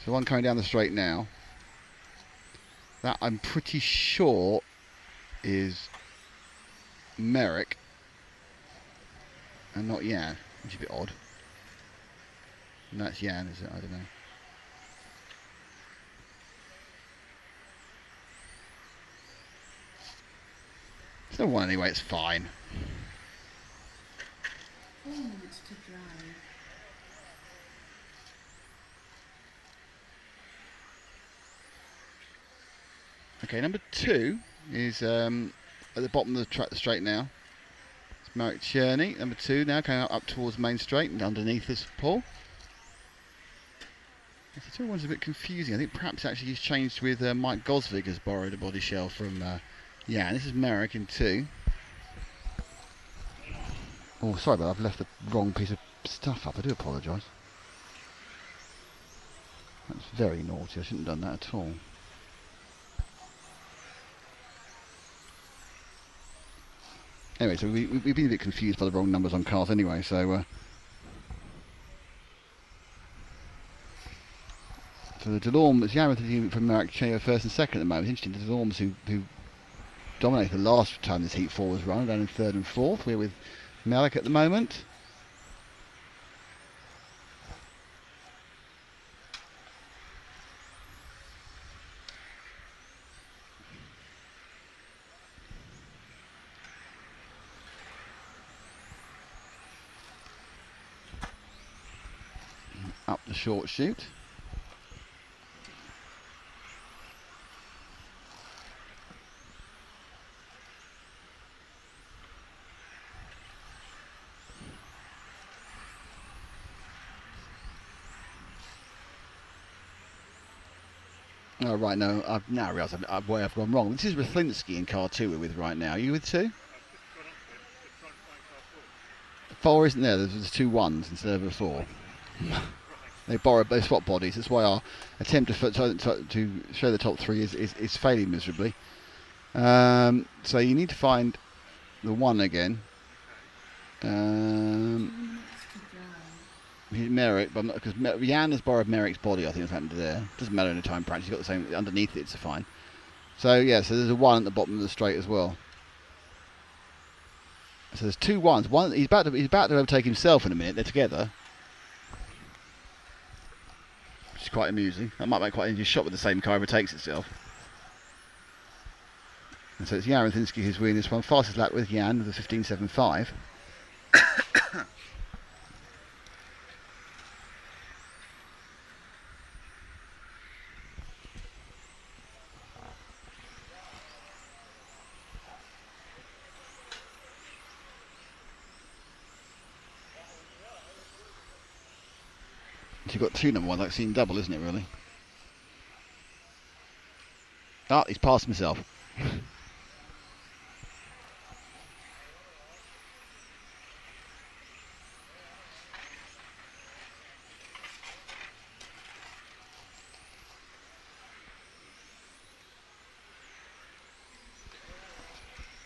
So one coming down the straight now. That I'm pretty sure is Merrick and not Jan, which is a bit odd. And that's Jan, is it? I don't know. It's no one anyway, it's fine. 4 minutes to drive. Okay, number 2 is at the bottom of the track straight now. It's Merrick Cherney, number 2 now, going up towards Main Straight and underneath this Paul. The 2 one's a bit confusing. I think perhaps actually he's changed with Mike Gosvig has borrowed a body shell from Jan. This is Merrick in 2. Oh, sorry, but I've left the wrong piece of stuff up. I do apologise. That's very naughty. I shouldn't have done that at all. Anyway, so we've been a bit confused by the wrong numbers on cars anyway, so... so the Delorme, it's Jan from Merrick Cherney first and second at the moment. It's interesting, the Delormes who dominated the last time this Heat 4 was run, down in 3rd and 4th. We're with Merrick at the moment. Up the short chute. Oh, right, no, I've now realised where I've gone wrong. This is Raflinsky in car 2 we're with right now. Are you with 2? 4 isn't there, there's 2 1s instead of a 4. They swap bodies. That's why our attempt to show the top 3 is failing miserably. So you need to find the 1 again. Merrick, but because Jan has borrowed Merrick's body, I think that's happened there. Doesn't matter in a time practice. You've got the same underneath it, it's fine. So yeah, so there's a 1 at the bottom of the straight as well. So there's 2 1s. He's about to overtake himself in a minute. They're together. which is quite amusing. That might make quite an interesting shot with the same car overtakes itself. And so it's Jan Rothinski who's winning this one. Fastest lap with Jan with a 15.75. You've got two number ones, like seeing double, isn't it, really? Ah, he's passed himself.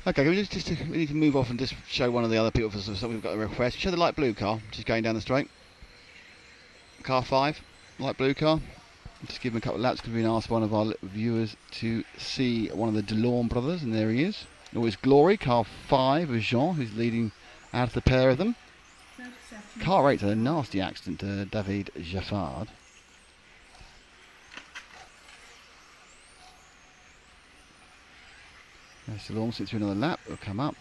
Okay, we need to move off and just show one of the other people for something we've got a request. Show the light blue car, which is going down the straight. Car 5, light blue car. Just give him a couple of laps because we've been asked one of our viewers to see one of the Delorme brothers, and there he is. Always Glory, car 5 of Jean, who's leading out of the pair of them. Car 8 had a nasty accident to David Jaffard. There's Delorme, since we're another lap, will come up.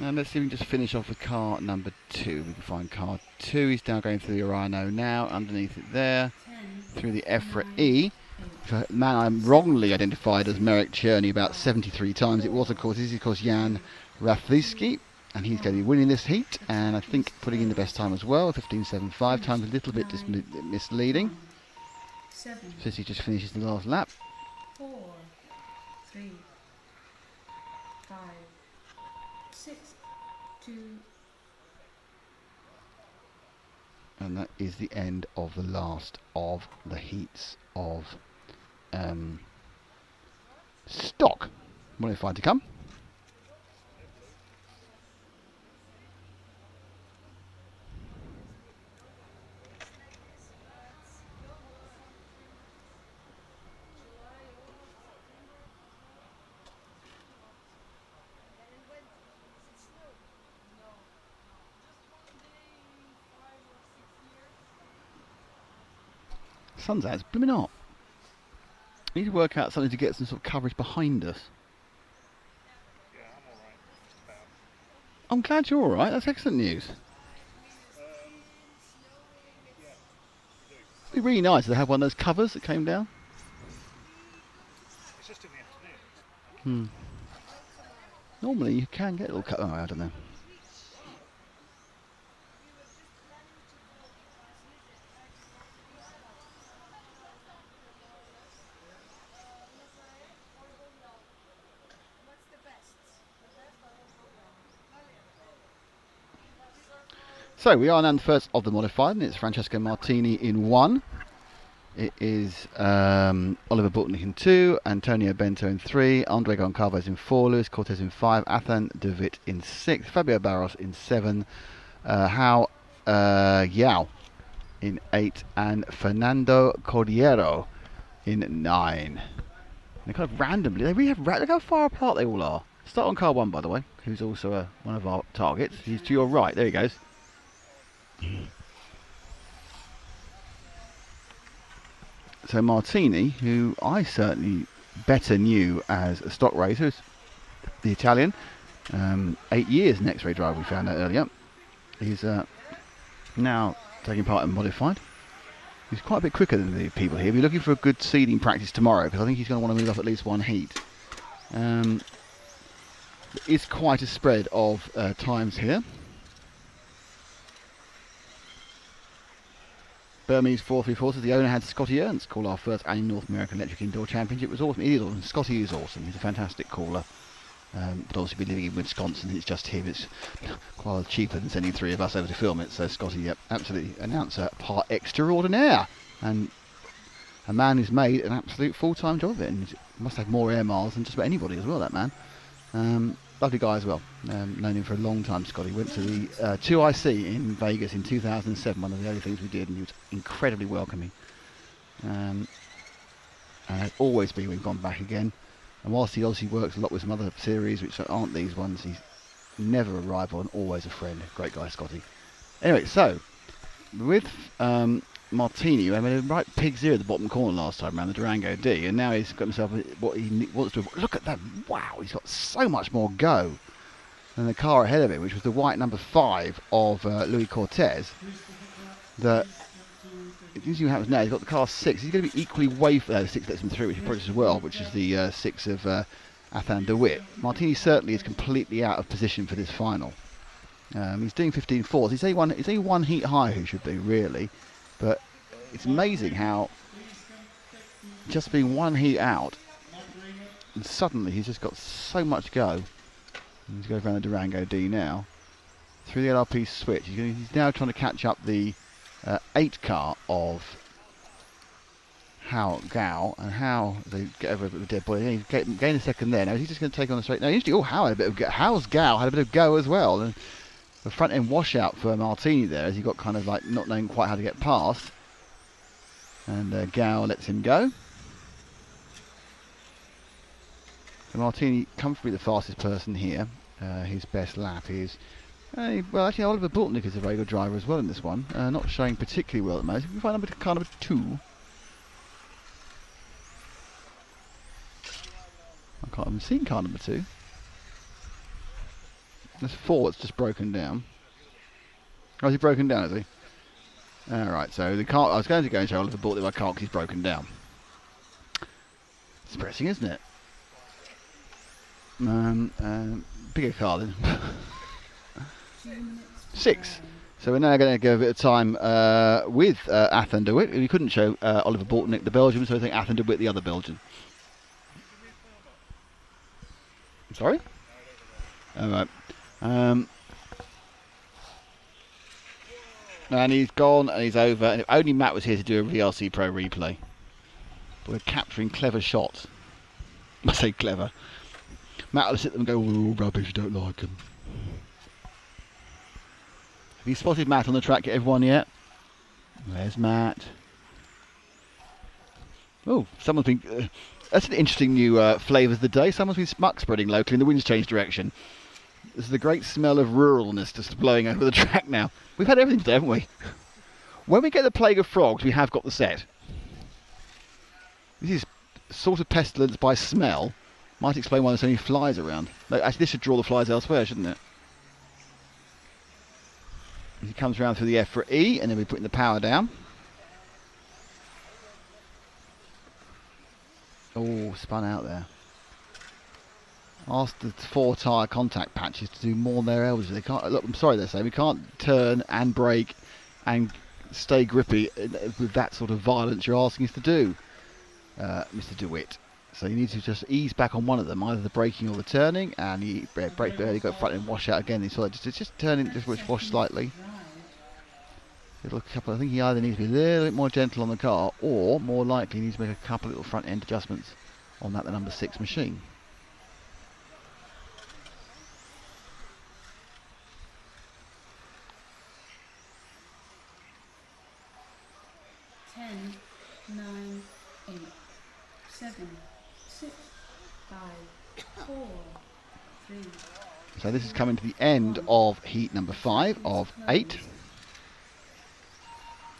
And let's see if we can just finish off with car number 2. We can find car 2. He's now going through the Rhino now, underneath it there, through the EFRA E. The man I wrongly identified as Merrick Cherney about 73 times. It was, of course, this is, of course, Jan Raflewski, and he's going to be winning this heat, and I think putting in the best time as well. 15.75 times, a little bit misleading. Since he just finishes the last lap. 4, 3, 5, 6, 2. And that is the end of the last of the heats of stock. Modified to come. Sun's out, it's blooming hot. We need to work out something to get some sort of coverage behind us. Yeah, I'm alright. Just about. I'm glad you're alright, that's excellent news. It'd be really nice to have one of those covers that came down. It's just in the afternoon. Normally you can get a little cover. Oh, I don't know. So we are now the first of the modified, and it's Francesco Martini in 1. It is Oliver Boutnik in 2, Antonio Bento in 3, Andre Goncalves in 4, Luis Cortez in 5, Athan De Witt in 6, Fabio Barros in 7, Hao Yao in 8, and Fernando Cordiero in 9. They're kind of randomly, they really have, look how far apart they all are. Start on car 1, by the way, who's also one of our targets. He's to your right, there he goes. So Martini, who I certainly better knew as a stock racer, is the Italian, 8 years an X-ray driver, we found out earlier. He's now taking part in modified. He's quite a bit quicker than the people here. We're looking for a good seeding practice tomorrow, because I think he's going to want to move up at least one heat. There is quite a spread of times here. Burmese 434 says the owner had Scotty Ernst call our first annual North American Electric Indoor Championship. It was awesome. He is awesome. Scotty is awesome. He's a fantastic caller. But also be living in Wisconsin, it's just him. It's quite cheaper than sending 3 of us over to film it. So Scotty, yep, absolutely announcer par extraordinaire, and a man who's made an absolute full-time job of it, and he must have more air miles than just about anybody as well, that man. Lovely guy as well. Known him for a long time, Scotty. Went to the 2IC in Vegas in 2007, one of the early things we did, and he was incredibly welcoming. And has always been, we've gone back again. And whilst he obviously works a lot with some other series which aren't these ones, he's never a rival and always a friend. Great guy, Scotty. Anyway, so with Martini, I mean, right pig's ear at the bottom corner last time around the Durango D, and now he's got himself what he wants to. Look at that! Wow, he's got so much more go than the car ahead of him, which was the white number 5 of Louis Cortez. That it seems to happens now. He's got the car 6. He's going to be equally way for 6 lets him through, which is probably as well, which is the 6 of Athan DeWitt. Martini certainly is completely out of position for this final. He's doing 15.4s. He's only one heat higher, who should be really, but it's amazing how just being one heat out, and suddenly he's just got so much go. He's going around the Durango D now through the LRP switch. He's now trying to catch up the 8 car of Gao, and how they get over the dead boy. He's gained a second there. Now he's just going to take on the straight. Now usually, Gao had a bit of go as well. And the front end washout for Martini there, as he got kind of like not knowing quite how to get past. And Gao lets him go. So Martini comfortably the fastest person here. His best lap is. Well, actually, Oliver Bultnick is a very good driver as well in this one. Not showing particularly well at the moment. We find car number 2. I can't even see car number 2. There's 4 that's just broken down. Oh, is he broken down, is he? Alright, so the car I was going to go and show Oliver Bultnick, but I can't because he's broken down. It's depressing, isn't it? Bigger car then. 6. So we're now going to go a bit of time with Athan DeWitt. We couldn't show Oliver Bultnick, the Belgian, so I think Athan DeWitt, the other Belgian. Sorry? Alright. And he's gone and he's over. And if only Matt was here to do a VRC Pro replay. But we're capturing clever shots. I say clever. Matt will sit there and go, oh, rubbish, you don't like him. Have you spotted Matt on the track, everyone, yet? Where's Matt? Oh, someone's been... that's an interesting new flavour of the day. Someone's been smuck spreading locally and the wind's changed direction. This is the great smell of ruralness just blowing over the track now. We've had everything today, haven't we? When we get the plague of frogs, we have got the set. This is sort of pestilence by smell. Might explain why there's so many flies around. Like, actually, this should draw the flies elsewhere, shouldn't it? As he comes around through the EFRA E, and then we're putting the power down. Oh, spun out there. Ask the 4 tyre contact patches to do more than their elbows. They can't. Look, I'm sorry, they're saying we can't turn and brake and stay grippy with that sort of violence you're asking us to do, Mr. DeWitt. So you need to just ease back on one of them, either the braking or the turning, and he brake early, got front and wash out again. So just turning, just wash slightly. Little couple. I think he either needs to be a little bit more gentle on the car, or more likely he needs to make a couple little front end adjustments on that the number 6 machine. Ten, 9, 8, 7, 6, 5, 4, 3. So this is coming to the end of heat number 5 of 8.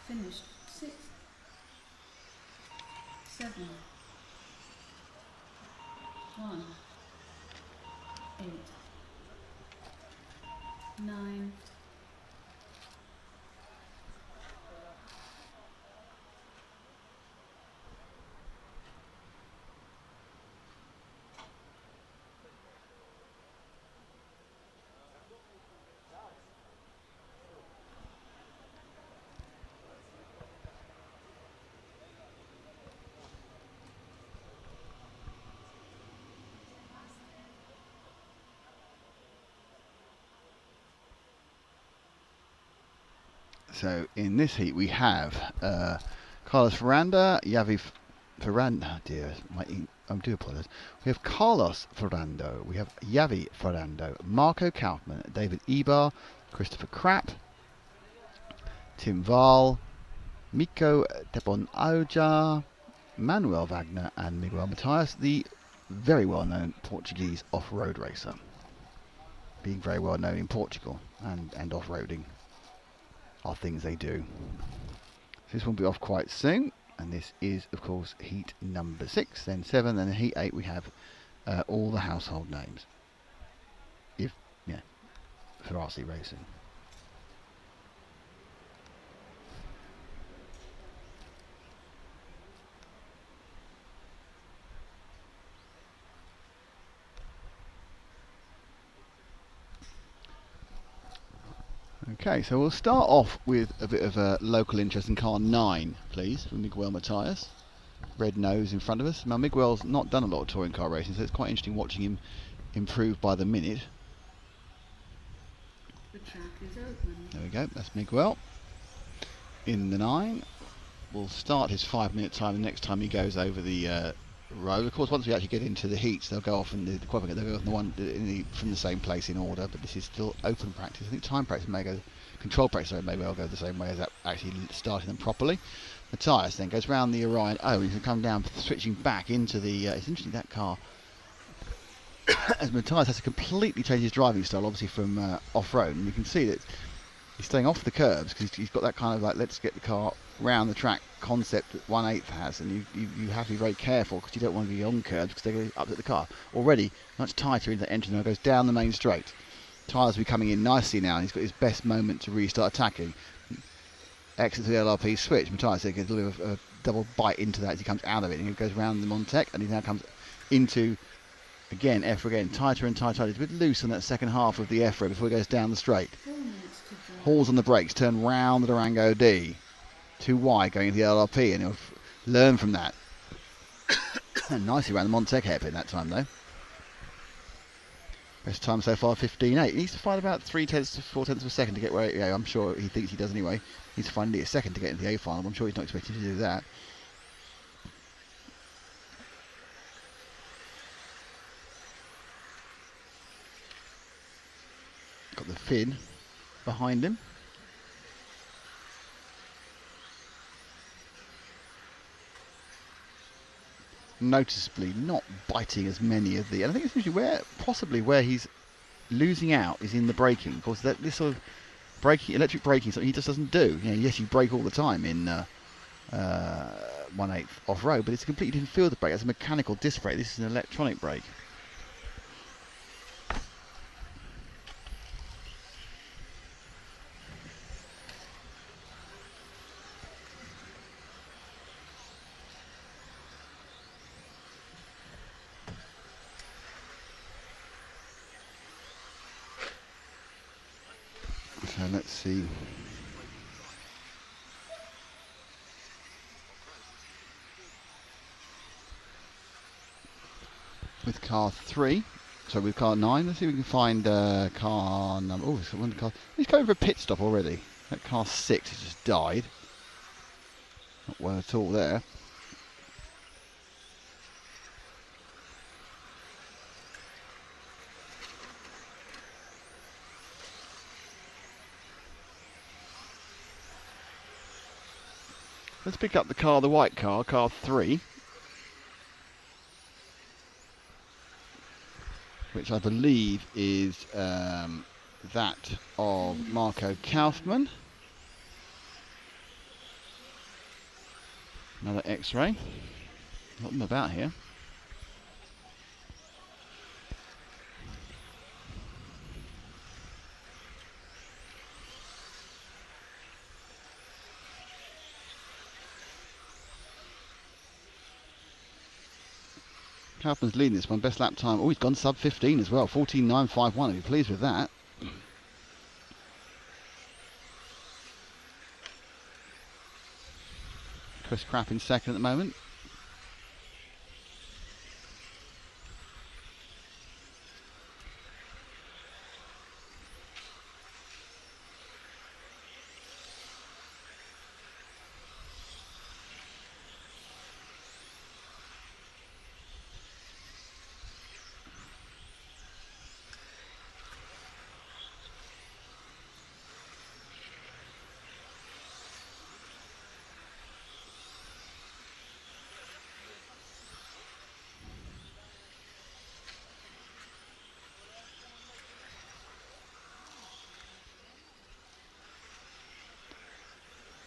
Finished 6, 7, 1, 8, 9. So in this heat we have Carlos Ferranda, Ferranda, dear, I do apologise. We have Carlos Ferrando, we have Javi Ferrando, Marco Kaufmann, David Ebar, Christopher Krapp, Tim Wahl, Miko Tebon-Auja, Manuel Wagner and Miguel Matias, the very well known Portuguese off-road racer. Being very well known in Portugal and off-roading are things they do. This will be off quite soon, and this is, of course, heat number 6, then 7, then in heat 8 we have all the household names. If, yeah, for RC racing. Okay, so we'll start off with a bit of a local interest in car 9, please, from Miguel Matthias. Red nose in front of us. Now, Miguel's not done a lot of touring car racing, so it's quite interesting watching him improve by the minute. The track is open. There we go, that's Miguel. In the 9. We'll start his 5-minute time the next time he goes over the road. Of course, once we actually get into the heats, they'll go off and they'll go off from the same place in order, but this is still open practice. I think time practice may go, control practice may well go the same way as that actually starting them properly. Matthias then goes round the Orion. Oh, he's going to come down, switching back into the. It's interesting that car. As Matthias has to completely change his driving style, obviously from off-road, and you can see that he's staying off the curbs because he's got that kind of like let's get the car round the track concept that 1/8 has, and you have to be very careful because you don't want to be on curbs because they're going to upset the car. Already much tighter into the engine, and goes down the main straight. Tyres will be coming in nicely now, and he's got his best moment to really start attacking. Exits the LRP switch. Matthias gets a little bit of a double bite into that as he comes out of it, and he goes round the Montec, and he now comes into again EFRA again, tighter and tighter. It's a bit loose on that second half of the EFRA before he goes down the straight. Hauls on the brakes, turn round the Durango D. Too wide going into the LRP, and he'll learn from that. Nicely around the Montec hairpin that time though. Best time so far 15.8. He needs to find about 3/10 to 4/10 of a second to get where I'm sure he thinks he does anyway. He needs to find a second to get into the A final. I'm sure he's not expecting to do that. Got the Finn behind him. Noticeably not biting as many of the. And I think it's usually possibly where he's losing out is in the braking. Of course, this sort of braking, electric braking, something he just doesn't do. Yes, you brake all the time in 1/8 off-road, but it's a completely different field of brake. That's a mechanical disc brake. This is an electronic brake. So let's see. With car 3, so with car 9, let's see if we can find car number. Oh, it's one car. He's going for a pit stop already. That car 6 has just died. Not well at all there. Let's pick up the white car, car 3. Which I believe is that of Marco Kaufmann. Another X-ray. Not them about here. Kaufmann's leading this one, best lap time. Oh, he's gone sub 15 as well, 14.951. I'll be pleased with that. Chris Crapp in second at the moment.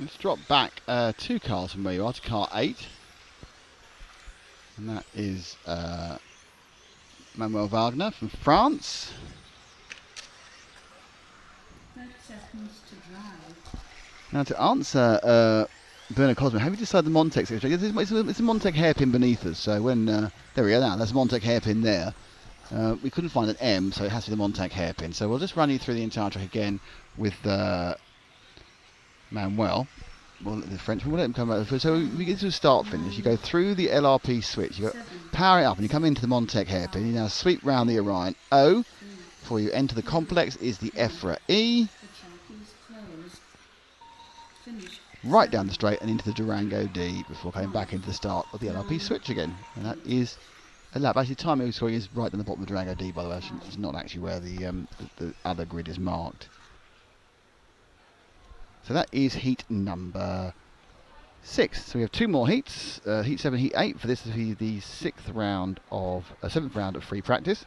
Let's drop back 2 cars from where you are to car 8. And that is Manuel Wagner from France. 30 seconds to drive. Now to answer Bernard Cosmo, have you decided the Montec section? It's a Montec hairpin beneath us, so when there we go, now there's a Montec hairpin there. We couldn't find an M, so it has to be the Montec hairpin. So we'll just run you through the entire track again with Manuel. Well, the French, we'll let him come back. So we get to a start finish. You go through the LRP switch, you go power it up, and you come into the Montec hairpin. You now sweep round the Orion O. Before you enter the complex is the EFRA E. The track is closed. Finished. Right down the straight and into the Durango D before coming back into the start of the LRP switch again. And that is a lap. Actually, timing scoring is right down the bottom of the Durango D, by the way. It's not actually where the other grid is marked. So that is heat number 6. So we have 2 more heats. Heat 7, heat 8. For this to be the 7th round of free practice.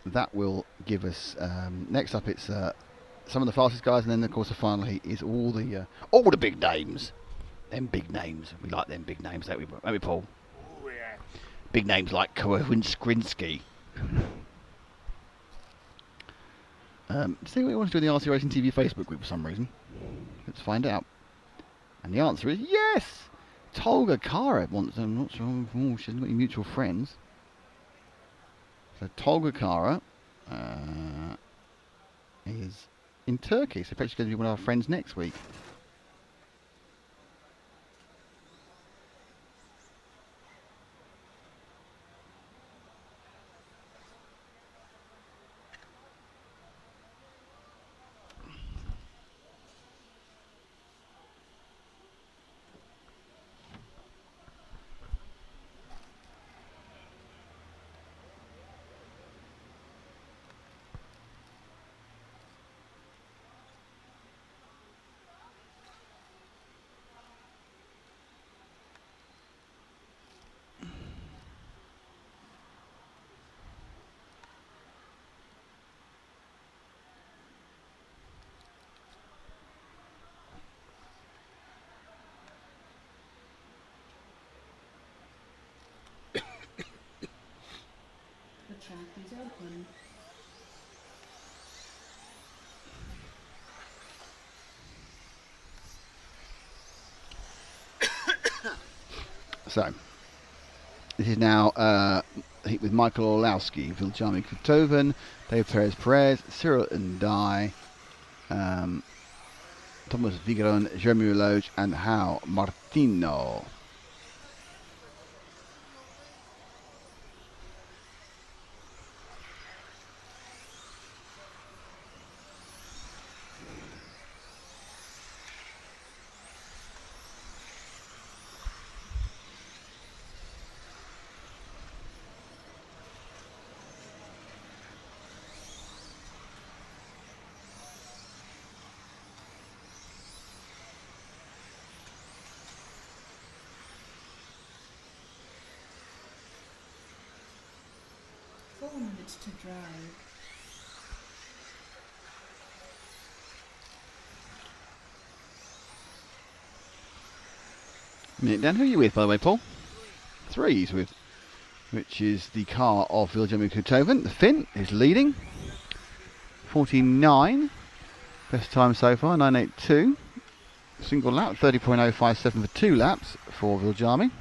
That will give us next up. It's some of the fastest guys, and then of course the final heat is all the big names. Them big names. We like them big names, don't we, Paul? Oh, yeah. Big names like Kowinskinsky. See what he wants to do in the RC Racing TV Facebook group for some reason. Let's find out. And the answer is yes. Tolga Kara wants. I'm not sure. Oh, she hasn't got any mutual friends. So Tolga Kara is in Turkey. So perhaps she's going to be one of our friends next week. The track is open. So this is now heat with Michael Orlowski, Viljami Kutoven, Dave Perez, Cyril Ndai, Thomas Vigeron, Jeremy Loge, and Hao Martino. Minutes to drive. Minute down. Who are you with, by the way, Paul? 3 he's with, which is the car of Viljami Kutoven. The Finn is leading. 49. Best time so far, 982. Single lap, 30.057 for 2 laps for Viljami.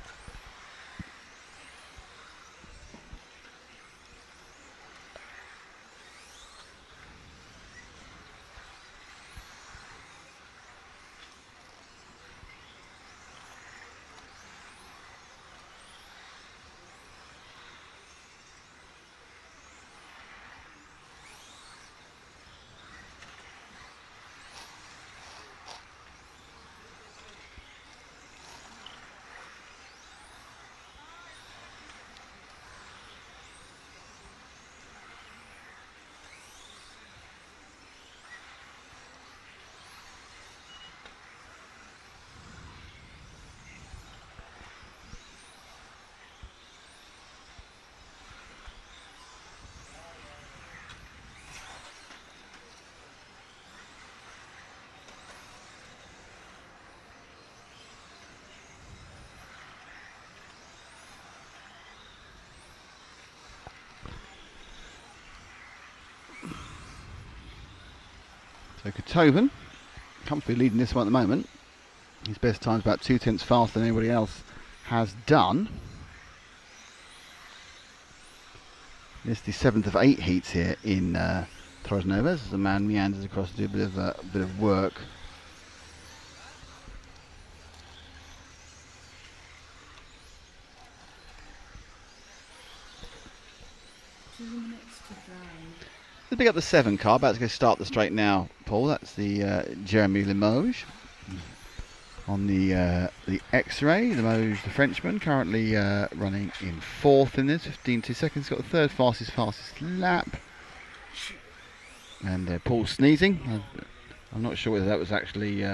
So Kotoven, comfortably leading this one at the moment. His best time's about 2 tenths faster than anybody else has done. It's the 7th of 8 heats here in Torres Novas as the man meanders across to do a bit of work. Let's pick up the 7 car, about to go start the straight now, Paul. That's the Jeremy Limoges on the X-Ray. Limoges, the Frenchman, currently running in 4th in this, 15.2 seconds. Got the 3rd fastest lap. And Paul sneezing. I'm not sure whether that was actually...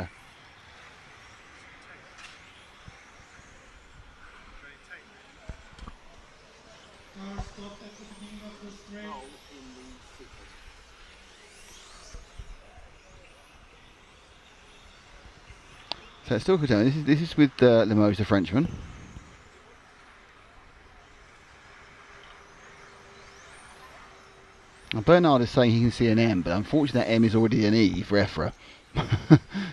So it's still good. This is with Limoges, the Frenchman. Now Bernard is saying he can see an M, but unfortunately that M is already an E for EFRA.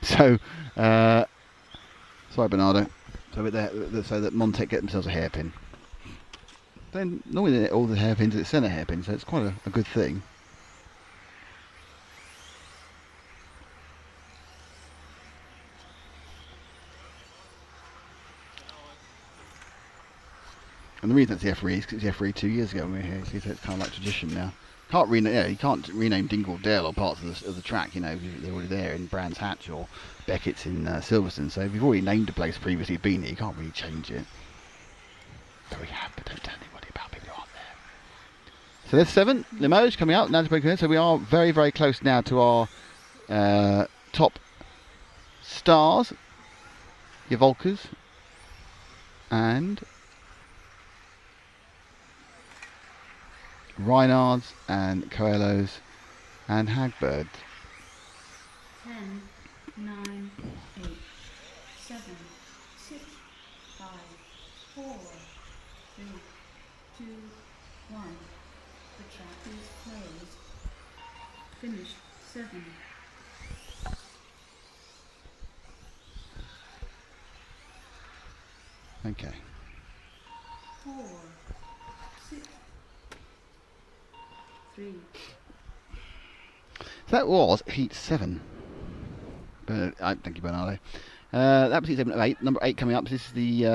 So, sorry Bernardo. So that Montec get themselves a hairpin. Then normally all the hairpins are the centre hairpin, so it's quite a good thing. And the reason it's the EFRA is because it's the EFRA 2 years ago when we were here, so it's kind of like tradition now. You can't rename Dingle Dale or parts of the track, you know, if they're already there in Brands Hatch or Beckett's in Silverstone. So if you've already named a place previously been here, you can't really change it. So we have, but don't tell anybody about people who aren't there. So there's 7, Limoges coming up, now to break in. So we are very, very close now to our top stars, your Volkers, and Reinards and Coelhos and Hagberg. 10, 9, 8, 7, 6, 5, 4, 3, 2, 1. The track is closed. Finished 7. Okay. 4, 6, 3. So that was heat 7. Thank you, Bernardo. That was heat 7 of 8. Number 8 coming up. This is the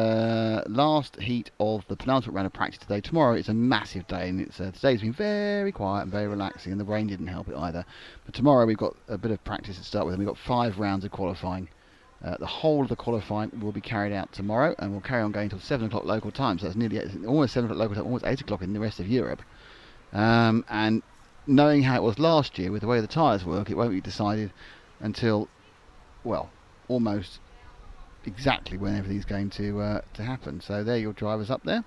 last heat of the penultimate round of practice today. Tomorrow it's a massive day, and today's been very quiet and very relaxing, and the rain didn't help it either. But tomorrow we've got a bit of practice to start with, and we've got 5 rounds of qualifying. The whole of the qualifying will be carried out tomorrow, and we'll carry on going until 7 o'clock local time. So that's nearly almost 7 o'clock local time, almost 8 o'clock in the rest of Europe. And knowing how it was last year with the way the tyres work, it won't be decided until, well, almost exactly when everything's going to happen. So there are your drivers up there.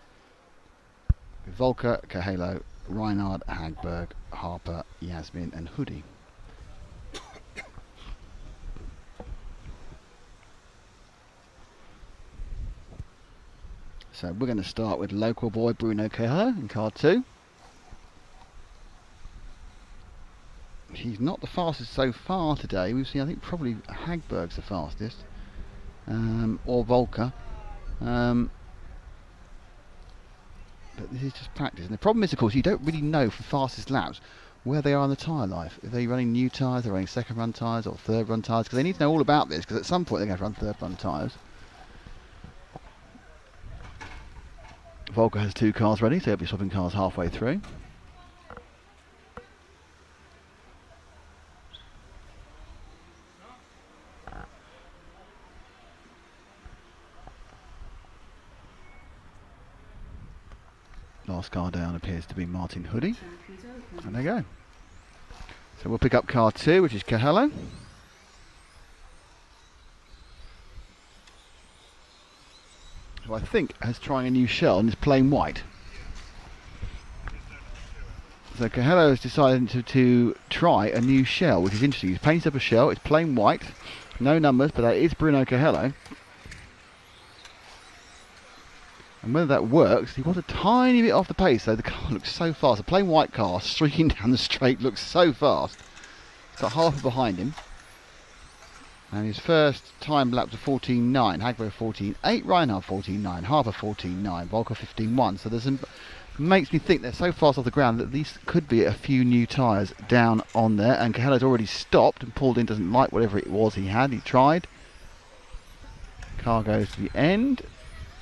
Volker, Coelho, Reinhard, Hagberg, Harper, Yasmin and Hoodie. So we're going to start with local boy Bruno Coelho in car 2. He's not the fastest so far today. We've seen, I think, probably Hagberg's the fastest, or Volker. But this is just practice. And the problem is, of course, you don't really know for fastest laps where they are in the tyre life. If they're running new tyres, they're running second run tyres or third run tyres, because they need to know all about this, because at some point they're going to run third run tyres. Volker has 2 cars ready, so he'll be swapping cars halfway through. Last car down appears to be Martin Hoodie. And there you go. So we'll pick up car 2, which is Coelho. Who I think is trying a new shell and is plain white. So Coelho has decided to try a new shell, which is interesting. He's painted up a shell, it's plain white, no numbers, but that is Bruno Coelho. And whether that works, he was a tiny bit off the pace, though the car looks so fast. A plain white car streaking down the straight looks so fast. got half behind him. And his first time lap was 14.9, Hagberg 14.8, Reinhardt 14.9, Harper 14.9, Volker 15.1. So there's some, makes me think they're so fast off the ground that these could be a few new tyres down on there. And Cahello's already stopped, and Paul Dean doesn't like whatever it was he had. He tried. Car goes to the end,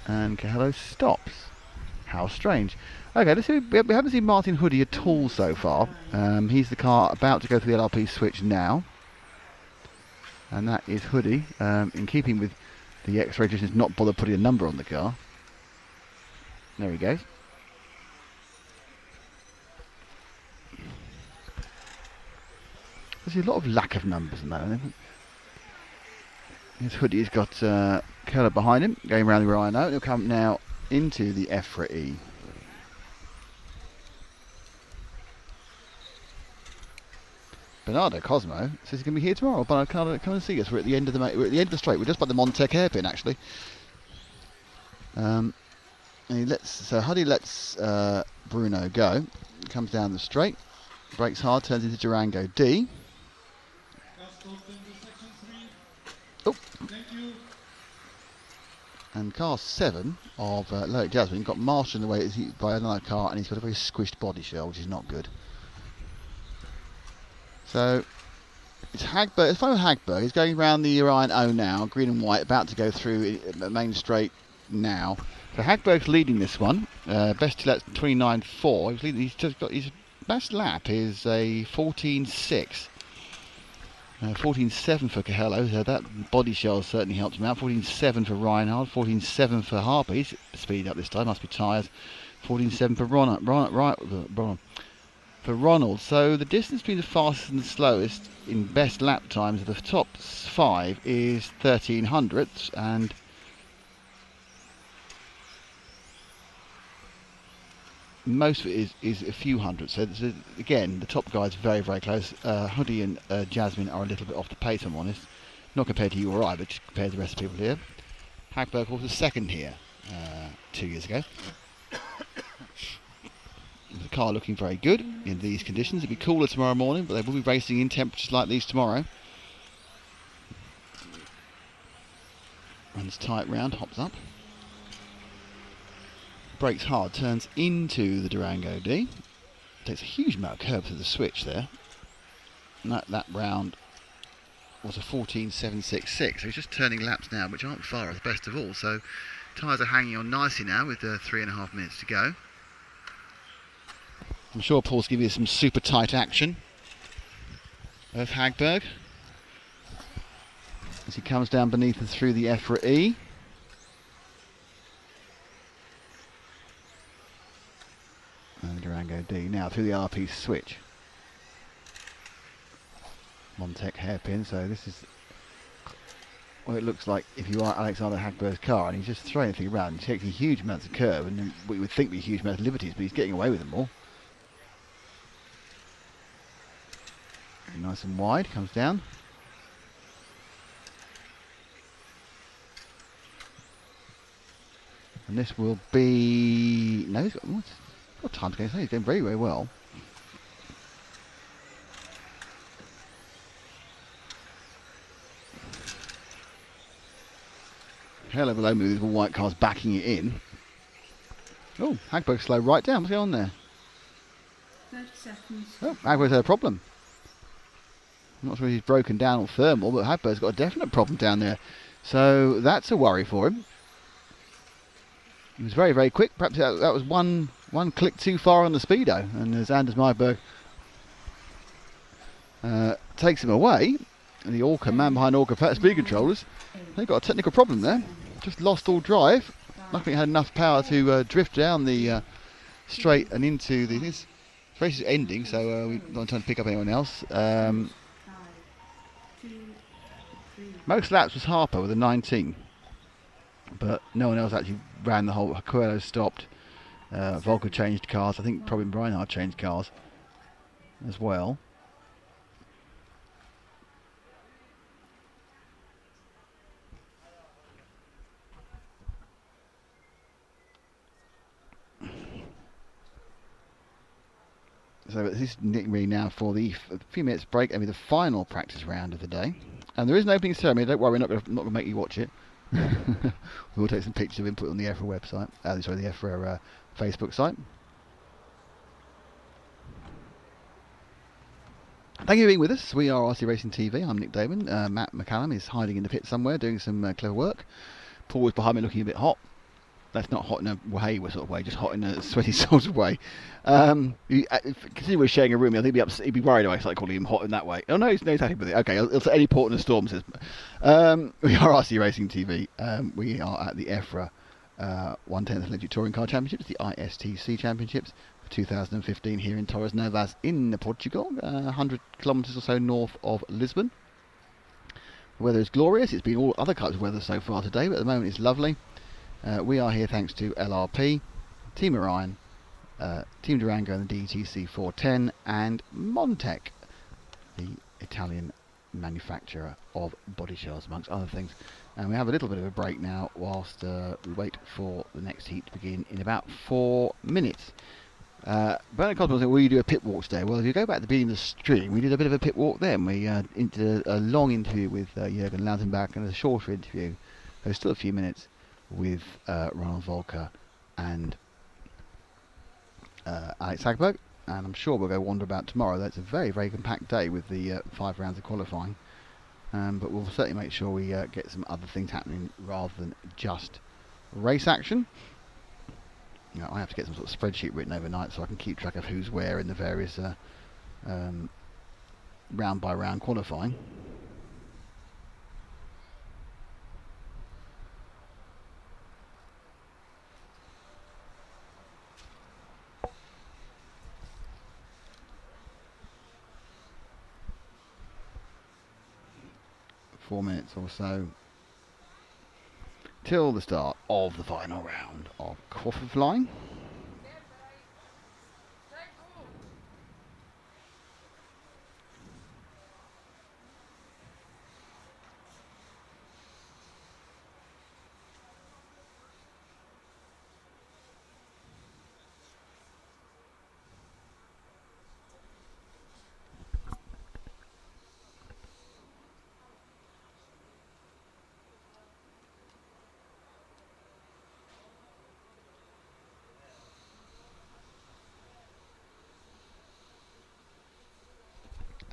and Cahello stops. How strange. Okay, let's see. We haven't seen Martin Hoodie at all so far. He's the car about to go through the LRP switch now. And that is Hoodie, in keeping with the X-Ray tradition, not bother putting a number on the car. There he goes. There's a lot of lack of numbers in that. His Hoodie's got Keller behind him, going around the Rhino. He'll come now into the EFRA E. Bernardo Cosmo says he's going to be here tomorrow. Bernardo, come and see us. We're at the end of the straight. We're just by the Montec hairpin, actually. And Huddy lets Bruno go. Comes down the straight, brakes hard, turns into Durango D. Oh. And car 7 of Loic Jasmine got marshed in the way by another car, and he's got a very squished body shell, which is not good. So it's Hagberg. It's final Hagberg. He's going around the Orion O now, green and white, about to go through main straight now. So Hagberg's leading this one. Best till that's 29.4. He's leading. He's just got his best lap is a 14.6. 14.7 for Cahello, so that body shell certainly helps him out. 14.7 for Reinhardt, 14.7 for Harper. He's speeding up this time, must be tyres. 14.7 for Ronald. So the distance between the fastest and the slowest in best lap times of the top 5 is 13 hundredths, and most of it is a few hundreds. So again, the top guys very, very close. Hoodie and Jasmine are a little bit off the pace, I'm honest. Not compared to you or I, but just compared to the rest of the people here. Hagberg was second here 2 years ago. The car looking very good in these conditions. It'll be cooler tomorrow morning, but they will be racing in temperatures like these tomorrow. Runs tight round, hops up. Brakes hard, turns into the Durango D. Takes a huge amount of curb through the switch there. And that round was a 14.766. So he's just turning laps now, which aren't far off the best of all. So tyres are hanging on nicely now with 3.5 minutes to go. I'm sure Paul's giving you some super tight action of Hagberg as he comes down beneath and through the EFRA E. And the Durango D now through the RP switch. Montec hairpin, so this is what it looks like if you are Alexander Hagberg's car, and he's just throwing everything around. He's taking huge amounts of curve, and we would think be huge amounts of liberties, but he's getting away with them all. Nice and wide, comes down. And this will be... No, he's got time to go. He's doing very, very well. Hello below me with the white cars backing it in. Oh, Hagberg slow right down. What's going on there? 30 seconds. Oh, Hagberg's had a problem. I'm not sure if he's broken down or thermal, but Hagberg's got a definite problem down there. So that's a worry for him. He was very, very quick. Perhaps that was one click too far on the speedo. And as Anders Meyerberg takes him away, and the Orca man behind Orca speed controllers, they've got a technical problem there. Just lost all drive. Luckily had enough power to drift down the straight and into the... This race is ending, so we're not trying to pick up anyone else. Most laps was Harper with a 19, but no one else actually ran the whole. Coelho stopped. Volker changed cars. I think probably Reinhardt changed cars as well. So this is getting ready now for the few minutes break and the final practice round of the day. And there is an opening ceremony. Don't worry, we're not going to make you watch it. We will take some pictures of input on the EFRA website. The EFRA Facebook site. Thank you for being with us. We are RC Racing TV. I'm Nick Damon. Matt McCallum is hiding in the pit somewhere doing some clever work. Paul is behind me looking a bit hot. That's not hot in a way, sort of way, just hot in a sweaty sort of way. Because he was sharing a room, I think he'd be worried if I started calling him hot in that way. Oh no, he's happy with it. Okay, he'll say any port in a storm says. We are RC Racing TV. We are at the EFRA 1/10th Electric Touring Car Championships, the ISTC Championships for 2015 here in Torres Novas in Portugal, 100 kilometres or so north of Lisbon. The weather is glorious. It's been all other kinds of weather so far today, but at the moment it's lovely. We are here thanks to LRP, Team Orion, Team Durango and the DTC 410 and Montec, the Italian manufacturer of body shells amongst other things. And we have a little bit of a break now whilst we wait for the next heat to begin in about 4 minutes. Bernard Cosmo said, will you do a pit walk today? Well, if you go back to the beginning of the stream, we did a bit of a pit walk then. We did a long interview with Jürgen Lautenbach and a shorter interview, there's still a few minutes, with Ronald Volker and Alex Hagberg, and I'm sure we'll go wander about tomorrow. That's a very, very compact day with the 5 rounds of qualifying, but we'll certainly make sure we get some other things happening rather than just race action. I have to get some sort of spreadsheet written overnight so I can keep track of who's where in the various round by round qualifying. Four minutes or so till the start of the final round of qualifying.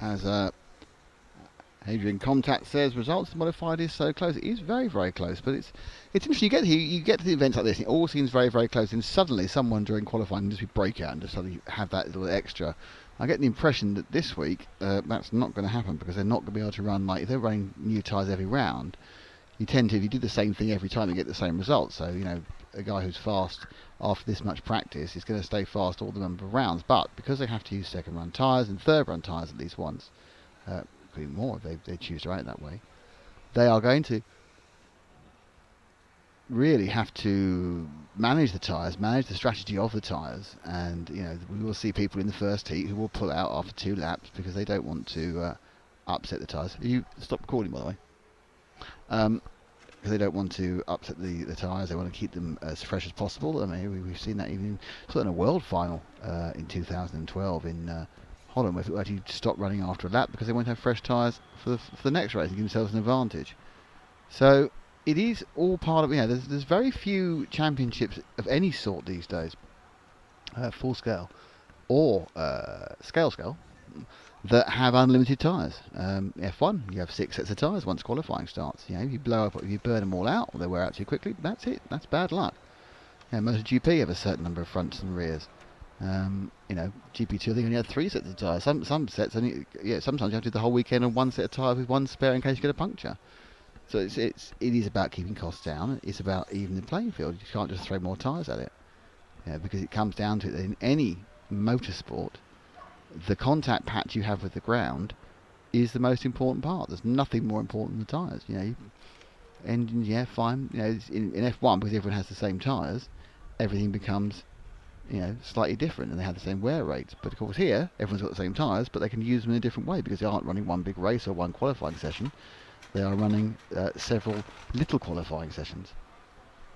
As Adrian Contact says, results modified is so close. It is very, very close, but it's interesting. You get to the events like this, and it all seems very, very close, and suddenly someone during qualifying can just be breakout and just suddenly have that little extra. I get the impression that this week that's not going to happen because they're not going to be able to run like if they're running new tyres every round. You tend to, if you do the same thing every time, you get the same result. So a guy who's fast after this much practice is going to stay fast all the number of rounds. But because they have to use second run tyres and third run tyres at least once, could be more if they choose to run it that way, they are going to really have to manage the tyres, manage the strategy of the tyres, and we will see people in the first heat who will pull out after 2 laps because they don't want to upset the tyres. You stop recording, by the way. Because they don't want to upset the tyres, they want to keep them as fresh as possible. I mean, we've seen that even in a world final in 2012 in Holland, where people actually stopped running after a lap because they want to have fresh tyres for the next race and give themselves an advantage. So it is all part of, there's very few championships of any sort these days, full scale or scale, that have unlimited tyres. F1, you have 6 sets of tyres once qualifying starts. If you blow up, if you burn them all out, or they wear out too quickly, that's it. That's bad luck. MotoGP have a certain number of fronts and rears. GP2 I think only had 3 sets of tyres. Some sets only, sometimes you have to do the whole weekend on 1 set of tyres with 1 spare in case you get a puncture. So it is about keeping costs down. It's about evening the playing field. You can't just throw more tyres at it. Because it comes down to it that in any motorsport, the contact patch you have with the ground is the most important part. There's nothing more important than the tyres. Engines, fine. In F1, because everyone has the same tyres, everything becomes slightly different, and they have the same wear rates. But of course here, everyone's got the same tyres, but they can use them in a different way because they aren't running one big race or one qualifying session. They are running several little qualifying sessions,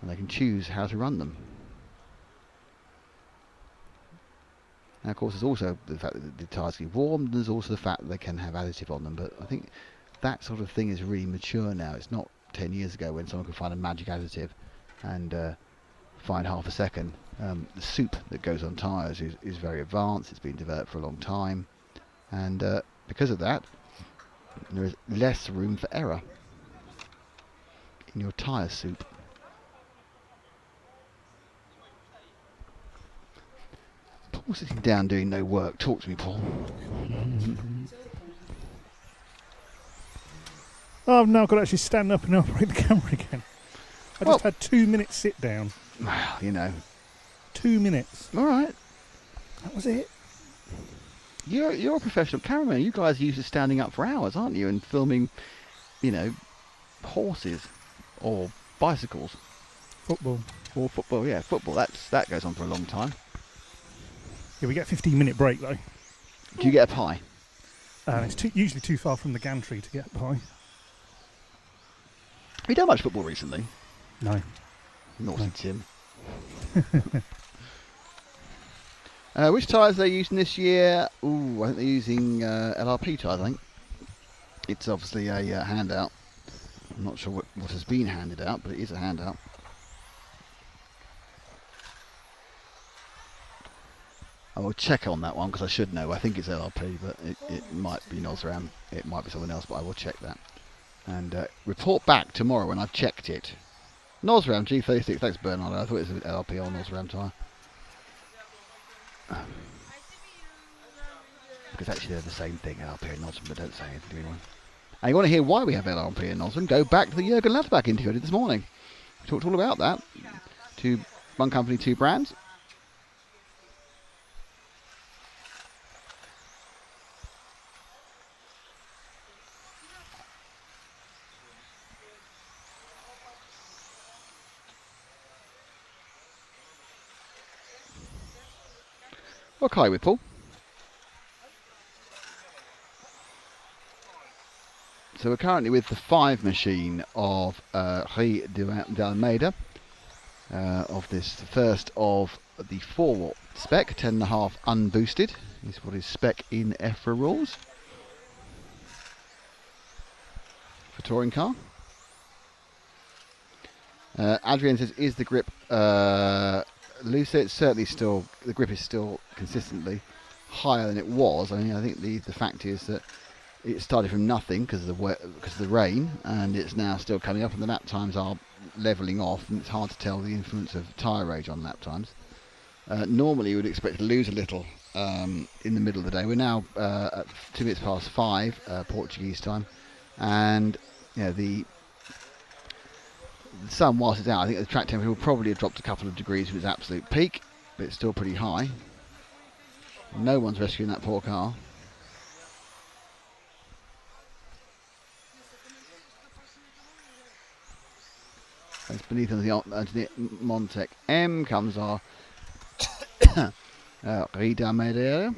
and they can choose how to run them. And of course, there's also the fact that the tyres get warm, and there's also the fact that they can have additive on them. But I think that sort of thing is really mature now. It's not 10 years ago when someone could find a magic additive and find half a second. The soup that goes on tyres is very advanced. It's been developed for a long time, and because of that, there is less room for error in your tyre soup. Paul's sitting down doing no work. Talk to me, Paul. Oh, I've now got to actually stand up and operate the camera again. I just had 2 minutes sit down. Well, you know. 2 minutes. All right. That was it. You're a professional cameraman. You guys are used to standing up for hours, aren't you? And filming, you know, horses or bicycles. Football. Or football, yeah. Football, that goes on for a long time. Yeah, we get a 15-minute break, though. Do you get a pie? It's usually too far from the gantry to get a pie. Have you done much football recently? No. Naughty Tim. Which tyres are they using this year? Ooh, I think they're using LRP tyres, I think. It's obviously a handout. I'm not sure what has been handed out, but it is a handout. I will check on that one because I should know. I think it's LRP, but it might be Nosram. It might be something else, but I will check that. And report back tomorrow when I've checked it. Nosram G36, thanks Bernard. I thought it was an LRP or Nosram tyre. Because actually they're the same thing, LRP and Nosram, but don't say anything to anyone. And you want to hear why we have LRP and Nosram, go back to the Jürgen Latterbach interview I did this morning. We talked all about that. One company, two brands. Okay with Paul. So we're currently with the 5 machine of Rue de Almeida, of this first of the 4 spec, 10.5 unboosted, is what is spec in EFRA rules for touring car. Adrian says, is the grip looser? It's certainly still, the grip is still consistently higher than it was. I mean, I think the fact is that it started from nothing because of the rain, and it's now still coming up, and the lap times are levelling off, and it's hard to tell the influence of tyre age on lap times. Normally you would expect to lose a little in the middle of the day. We're now at 2 minutes past 5 Portuguese time, and you know, the sun, whilst it's out, I think the track temperature will probably have dropped a couple of degrees from its absolute peak, but it's still pretty high. No one's rescuing that poor car. It's beneath the Montec M comes our Rita Medea.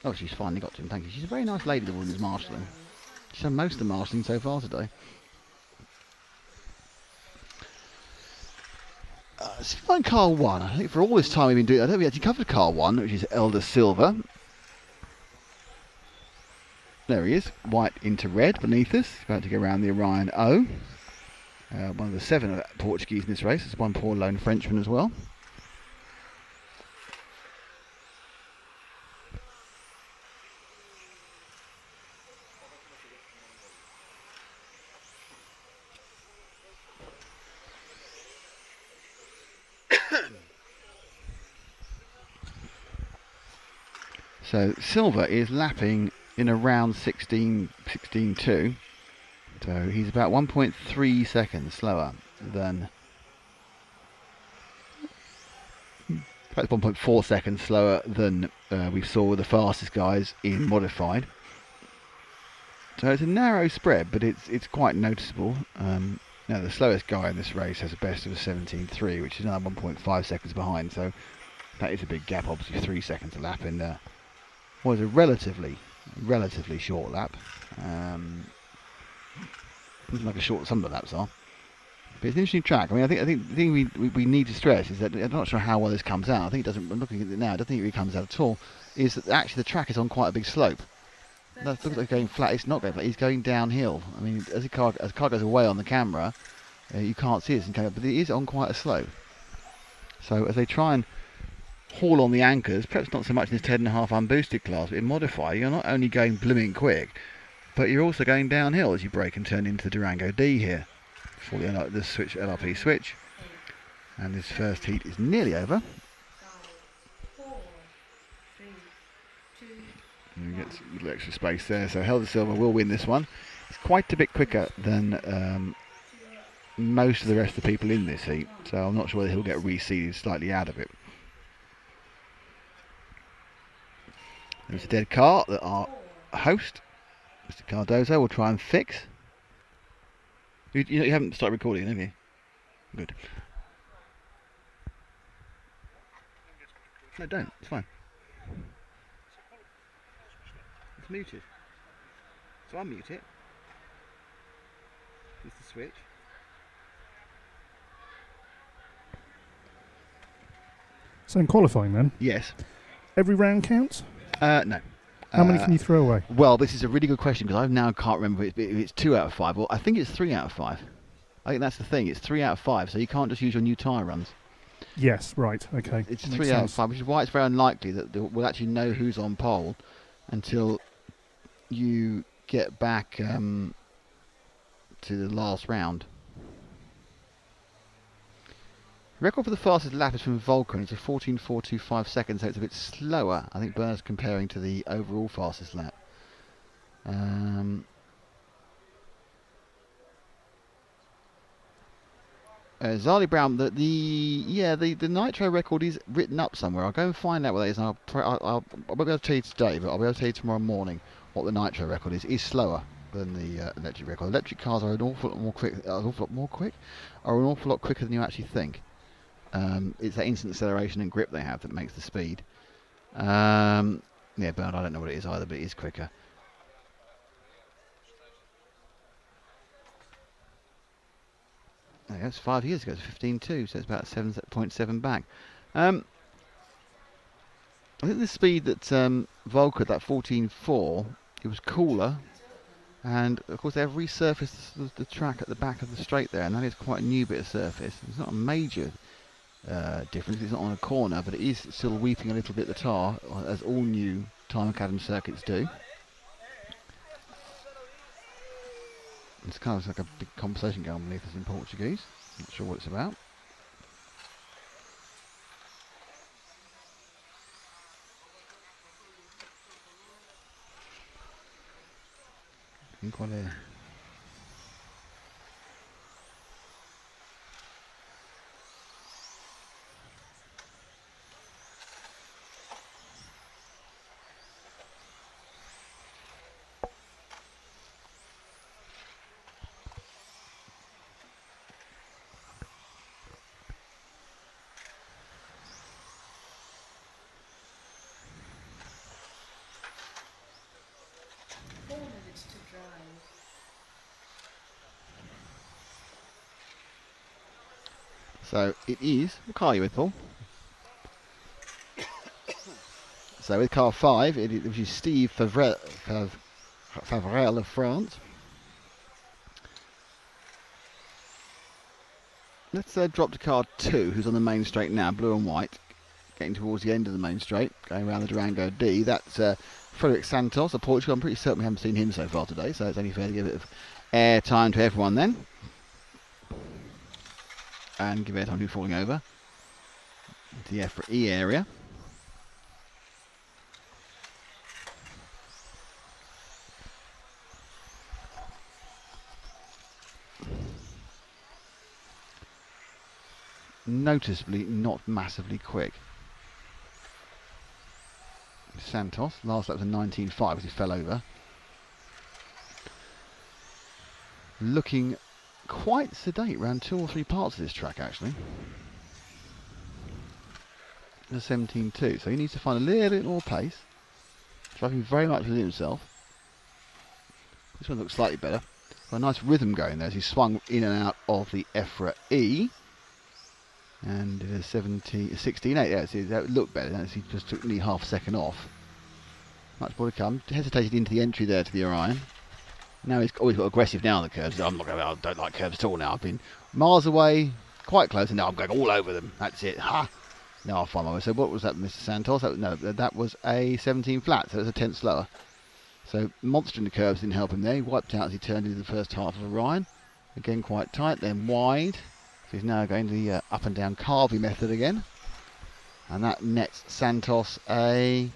Oh, she's finally got to him, thank you. She's a very nice lady, the woman who's marshalling. She's done most of the marshalling so far today. Let's find car 1. I think for all this time we've been doing, I don't think we actually covered car 1, which is Elder Silver. There he is, white into red beneath us. About to go around the Orion O. One of the 7 Portuguese in this race. There's one poor lone Frenchman as well. So Silver is lapping in around 16.2. So he's about 1.3 seconds slower than, perhaps 1.4 seconds slower than we saw with the fastest guys in modified. So it's a narrow spread, but it's quite noticeable. Now the slowest guy in this race has a best of a 17.3, which is another 1.5 seconds behind. So that is a big gap, obviously 3 seconds a lap in what is a relatively short lap. Like a short, some of the laps are, But it's an interesting track. I mean, I think the thing we need to stress is that I'm not sure how well this comes out. I think it doesn't. I'm looking at it now. I don't think it really comes out at all. Is that actually the track is on quite a big slope. That looks like going flat. It's not going flat. It's going downhill. I mean, as the car goes away on the camera, you can't see it, but it is on quite a slope. So as they try and haul on the anchors, perhaps not so much in this 10.5 unboosted class, but in modified, you're not only going blooming quick, but you're also going downhill as you brake and turn into the Durango D here. For the LRP switch. And this first heat is nearly over. 5, 4, 3, 2, and we get a little extra space there, so Helder Silva will win this one. It's quite a bit quicker than most of the rest of the people in this heat, so I'm not sure whether he'll get reseeded slightly out of it. There's a dead car that our host, Mr. Cardozo, will try and fix. You haven't started recording, have you? Good. No, don't. It's fine. It's muted. So unmute it. It's the switch. So in qualifying then, Yes. every round counts? No. How many can you throw away? Well, this is a really good question because I now can't remember if it's 2 out of 5. Well, I think it's 3 out of 5. I think that's the thing. It's 3 out of 5, so you can't just use your new tyre runs. Yes, right, okay. It's Makes 3 out of sense. 5, which is why it's very unlikely that we'll actually know who's on pole until you get back to the last round. Record for the fastest lap is from Volker, and it's a 14.425 seconds, so it's a bit slower. I think Bernard's comparing to the overall fastest lap. Zarly Brown, the nitro record is written up somewhere. I'll go and find out what that is. And I won't be able to tell you today, but I'll be able to tell you tomorrow morning what the nitro record is. It's slower than the electric record. Electric cars are an awful lot more quick. Are an awful lot quicker than you actually think. It's that instant acceleration and grip they have that makes the speed. Yeah, Bernard, I don't know what it is either, but it is quicker. There you go, it's 5 years ago, it's 15.2, so it's about 7.7 back. I think the speed that Volker, that 14.4, it was cooler, and of course they've resurfaced the track at the back of the straight there, and that is quite a new bit of surface. It's not a major difference, it's not on a corner, but it is still weeping a little bit the tar, as all new Time Academy circuits do. It's kind of like a big conversation going on beneath us in Portuguese. Not sure what it's about. I think what So it is. What car are you with, Paul? So with car 5, which is Steve Favrel of France. Let's drop to car 2, who's on the main straight now, blue and white, getting towards the end of the main straight, going around the Durango D. That's Frederic Santos of Portugal. I'm pretty certain we haven't seen him so far today, so it's only fair to give a bit of air time to everyone then. And give air time to falling over into the EFRA E area. Noticeably not massively quick. Santos, last lap was a 19.5 as he fell over. Looking quite sedate around 2 or 3 parts of this track actually. A 17.2, so he needs to find a little bit more pace. Driving very much within himself. This one looks slightly better. Got a nice rhythm going there as he swung in and out of the EFRA E. And it is 16.8. Yeah, see, that looked better. He just took nearly half a second off. Much more to come. Hesitated into the entry there to the Orion. Now he's always got aggressive now on the curves. I don't like curves at all now. I've been miles away, quite close, and now I'm going all over them. That's it. Ha! Now I'll find my way. So what was that, Mr. Santos? That was a 17 flat, so it was a tenth slower. So monster in the curves didn't help him there. He wiped out as he turned into the first half of Orion. Again quite tight, then wide. So he's now going to the up and down Carvey method again. And that nets Santos a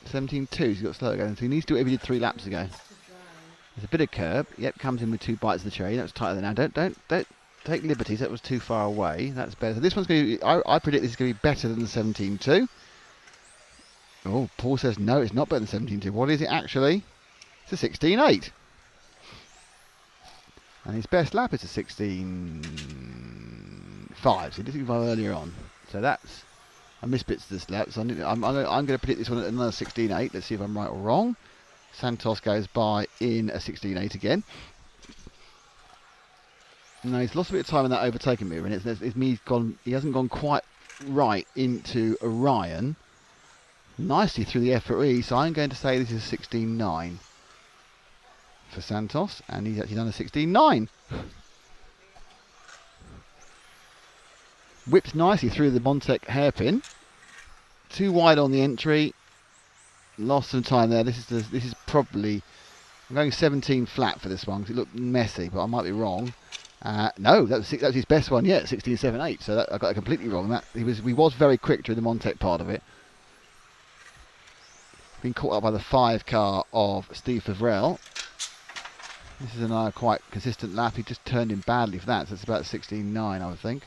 17.2. So he's got slower going. So he needs to do whatever he did 3 laps ago. There's a bit of curb. Yep, comes in with 2 bites of the cherry. That was tighter than now. Don't take liberties. That was too far away. That's better. So this one's going to be, I predict this is going to be better than the 17.2. Oh, Paul says no, it's not better than 17.2. What is it actually? It's a 16.8. And his best lap is a 16.5. So he did 5 earlier on. So that's, I missed bits of this lap. So I'm going to predict this one at another 16.8. Let's see if I'm right or wrong. Santos goes by in a 16.8 again. No, he's lost a bit of time in that overtaking move, and he hasn't gone quite right into Orion. Nicely through the EFRA, so I'm going to say this is a 16.9 for Santos, and he's actually done a 16.9. Whipped nicely through the Montec hairpin. Too wide on the entry. Lost some time there. This is probably, I'm going 17 flat for this one because it looked messy, but I might be wrong. No, that was his best one yet, 16.78. So I got it completely wrong. He was very quick during the Montec part of it. Been caught up by the 5 car of Steve Favrel. This is another quite consistent lap. He just turned in badly for that, so it's about 16.9, I would think.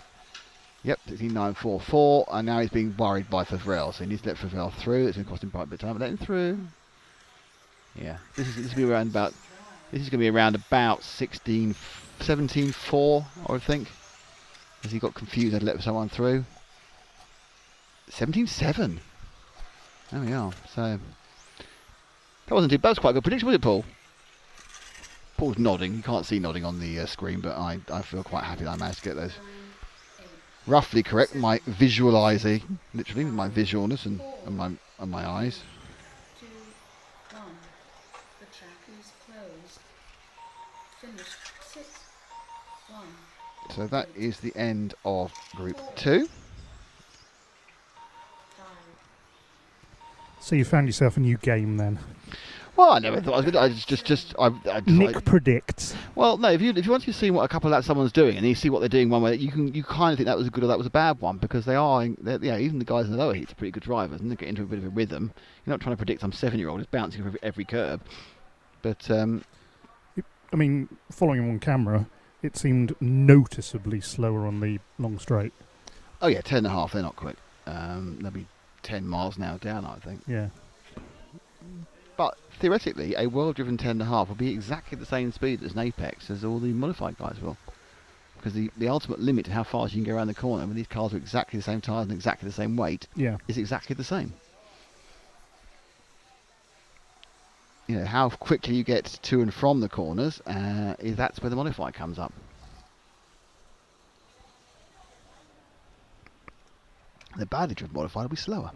Yep, 16.944, and now he's being worried by Favrel, so he needs to let Favrel through. It's going to cost him quite a bit of time, but let him through. Yeah, this is going to be around about 17.4, I would think. As he got confused, I'd let someone through. 17.7. There we are. So that wasn't too bad. That was quite a good prediction, was it, Paul? Paul's nodding. You can't see nodding on the screen, but I feel quite happy that I managed to get those roughly correct. My visualising, literally, with my visualness and my eyes. 2, 1. The track is closed. Finish 6, 1. So that is the end of Group 2. So you found yourself a new game then? Well, I never thought I was going to. I Nick predicts. Well, no. If you want to see what a couple of laps someone's doing, and you see what they're doing one way, you kind of think that was a good or that was a bad one, because even the guys in the lower heats are pretty good drivers, and they get into a bit of a rhythm. You're not trying to predict some 7-year-old is bouncing over every curb, but I mean, following him on camera, it seemed noticeably slower on the long straight. Oh yeah, 10.5. They're not quick. They'll be 10 miles an hour down, I think. Yeah. But theoretically, a well-driven 10.5 will be exactly the same speed as an Apex as all the modified guys will. Because the ultimate limit to how fast you can go around the corner when these cars are exactly the same tyres and exactly the same weight is exactly the same. You know, how quickly you get to and from the corners, that's where the modified comes up. The badly driven modified will be slower.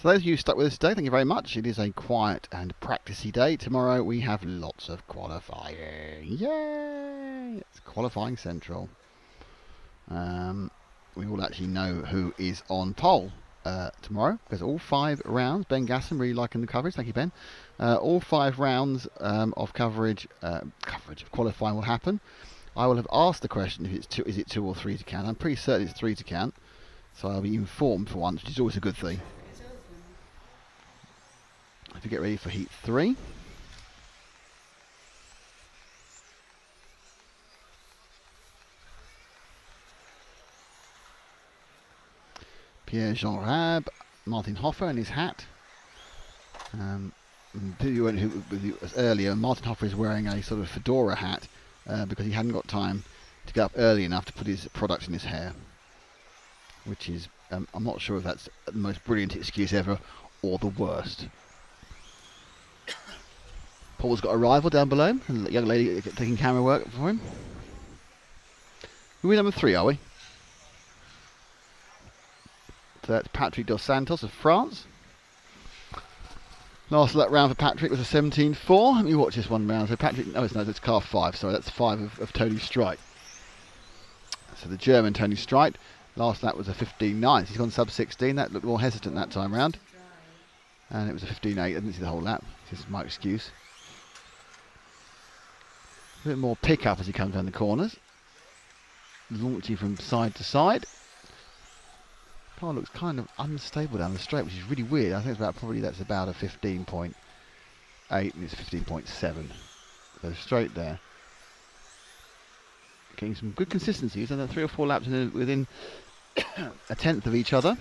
So those of you stuck with us today, thank you very much. It is a quiet and practicey day. Tomorrow we have lots of qualifying. Yay! It's qualifying central. We will actually know who is on pole tomorrow, because all 5 rounds, Ben Gasson really liking the coverage, thank you Ben, all 5 rounds of coverage of qualifying will happen. I will have asked the question if is it 2 or 3 to count. I'm pretty certain it's 3 to count, so I'll be informed for once, which is always a good thing. If you get ready for heat 3. Pierre-Jean Rab, Martin Hoffer in his hat. Earlier, Martin Hoffer is wearing a sort of fedora hat because he hadn't got time to get up early enough to put his product in his hair, which is, I'm not sure if that's the most brilliant excuse ever or the worst. Paul's got a rival down below, a young lady taking camera work for him. We're number 3, are we? So that's Patrick Dos Santos of France. Last lap round for Patrick was a 17.4. Let me watch this one round. So Patrick, it's car 5. Sorry, that's 5 of Tony Strike. So the German Tony Strike. Last lap was a 15.9. He's gone sub 16. That looked more hesitant that time round. And it was a 15.8. I didn't see the whole lap. This is my excuse. A bit more pick up as he comes down the corners. Launching from side to side. Car looks kind of unstable down the straight, which is really weird. I think that's about a 15.8 and it's 15.7. So straight there. Getting some good consistency. He's done 3 or 4 laps within a tenth of each other.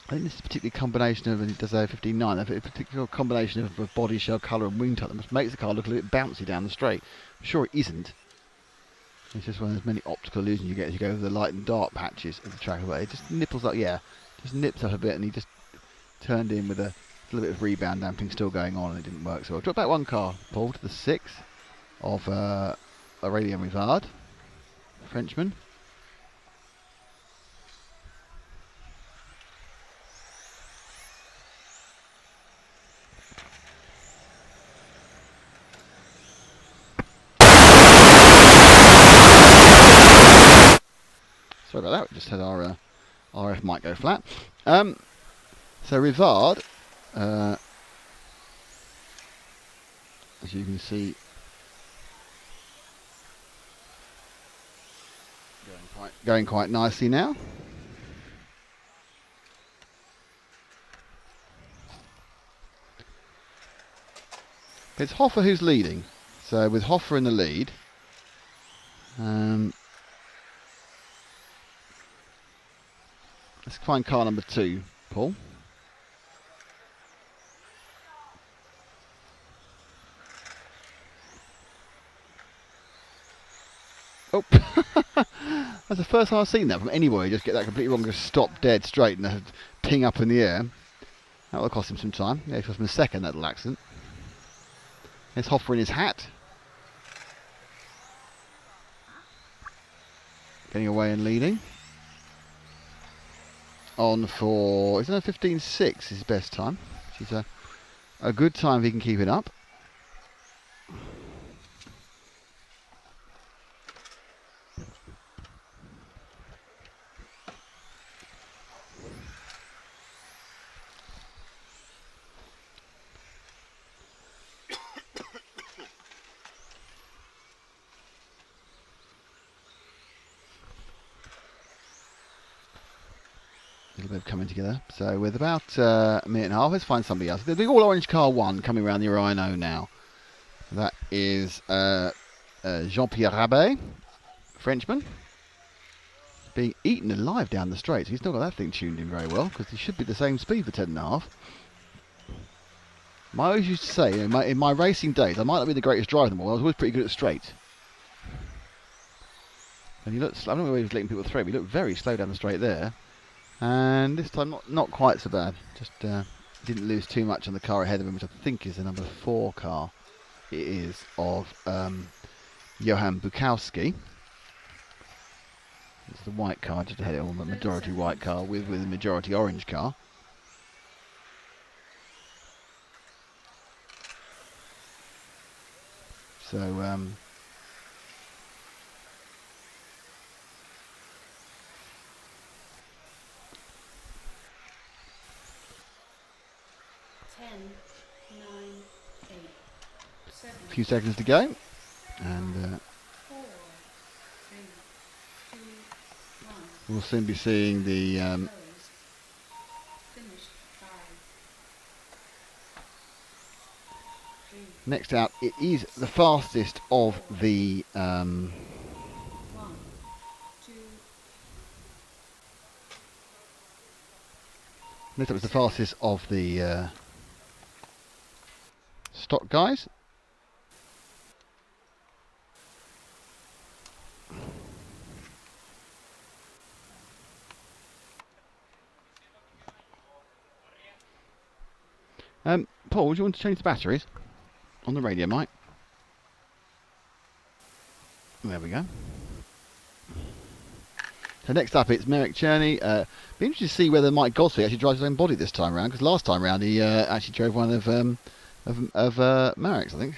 I think this is a particular combination of, and it does a 15.9, a particular combination of body shell colour and wing type that makes the car look a little bit bouncy down the straight. I'm sure it isn't. It's just one of those many optical illusions you get as you go over the light and dark patches of the track. But it just nipples up, just nips up a bit, and he just turned in with a little bit of rebound damping still going on, and it didn't work. So I'll drop back one car, Paul, to the 6th of Aurélien Rivard, Frenchman. Sorry about that, we just had our RF mic go flat. So Rivard, as you can see, going quite nicely now. It's Hoffer who's leading. So with Hoffer in the lead, let's find car number 2, Paul. Oh, that's the first time I've seen that from anywhere. You just get that completely wrong, just stop dead straight and ping up in the air. That will cost him some time. Yeah, it cost him a second, that little accident. There's Hoffer in his hat. Getting away and leading. On for, is that a 15.6 his best time, which is a good time if he can keep it up. A little bit of coming together. So with about a minute and a half, let's find somebody else. The all orange car 1 coming around the Rhino now. That is Jean-Pierre Rabet, Frenchman, being eaten alive down the straight. So he's not got that thing tuned in very well because he should be the same speed for 10.5. I always used to say in my racing days, I might not be the greatest driver in the world. I was always pretty good at straight. And he looked, I don't know where he was letting people through, but he looked very slow down the straight there. And this time not quite so bad. Just didn't lose too much on the car ahead of him, which I think is the number 4 car. It is of Johan Bukowski. It's the white car just ahead of him, a majority white car with a majority orange car. So 10, 9, 8, 7. A few seconds to go, and 4, 3, 2, 1. we'll soon be seeing the Finished 5. 3, next out. It is the fastest of the 1, 2. That was the fastest of the stock guys. Paul, would you want to change the batteries on the radio mic? There we go. So next up it's Merrick Cherney. Be interested to see whether Mike Gosford actually drives his own body this time around, because last time round he actually drove one of Merrick's, I think.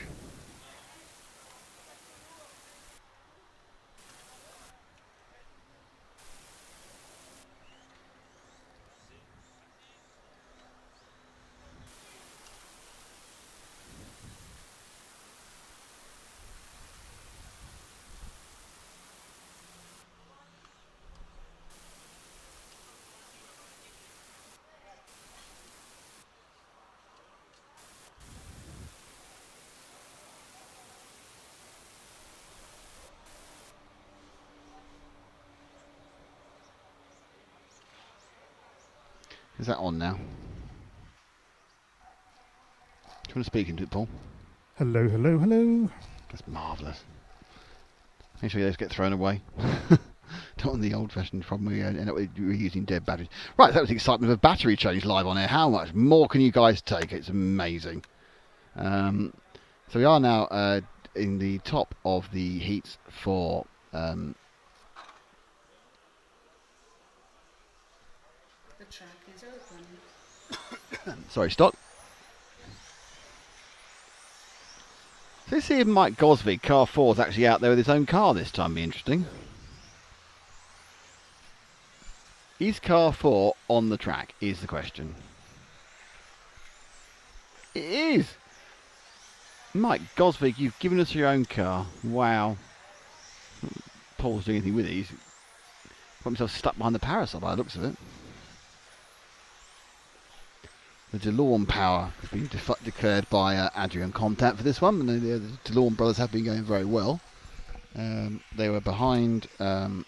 Is that on now? Do you want to speak into it, Paul? Hello, hello, hello. That's marvellous. Make sure those get thrown away. Not on the old-fashioned problem we end up with reusing dead batteries. Right, that was the excitement of a battery change live on air. How much more can you guys take? It's amazing. So we are now in the top of the heats for... The track is open. sorry, stock. So let's see if Mike Gosvig, car 4, is actually out there with his own car this time. Be interesting. Is car 4 on the track, is the question. It is! Mike Gosvig, you've given us your own car. Wow. Paul's doing anything with it. He's got himself stuck behind the parasol by the looks of it. The DeLorme power has been declared by Adrian Contat for this one, and the DeLorme brothers have been going very well. They were behind a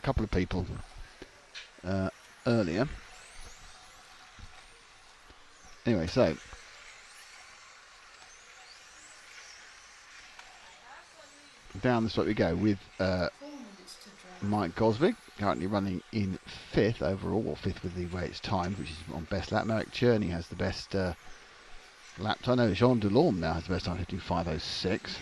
couple of people earlier. Anyway, so down the straight we go with Mike Gosvig, currently running in 5th overall, or 5th with the way it's timed, which is on best lap. Merrick Cherney has the best lap time. No, Jean Delorme now has the best time, 55.06.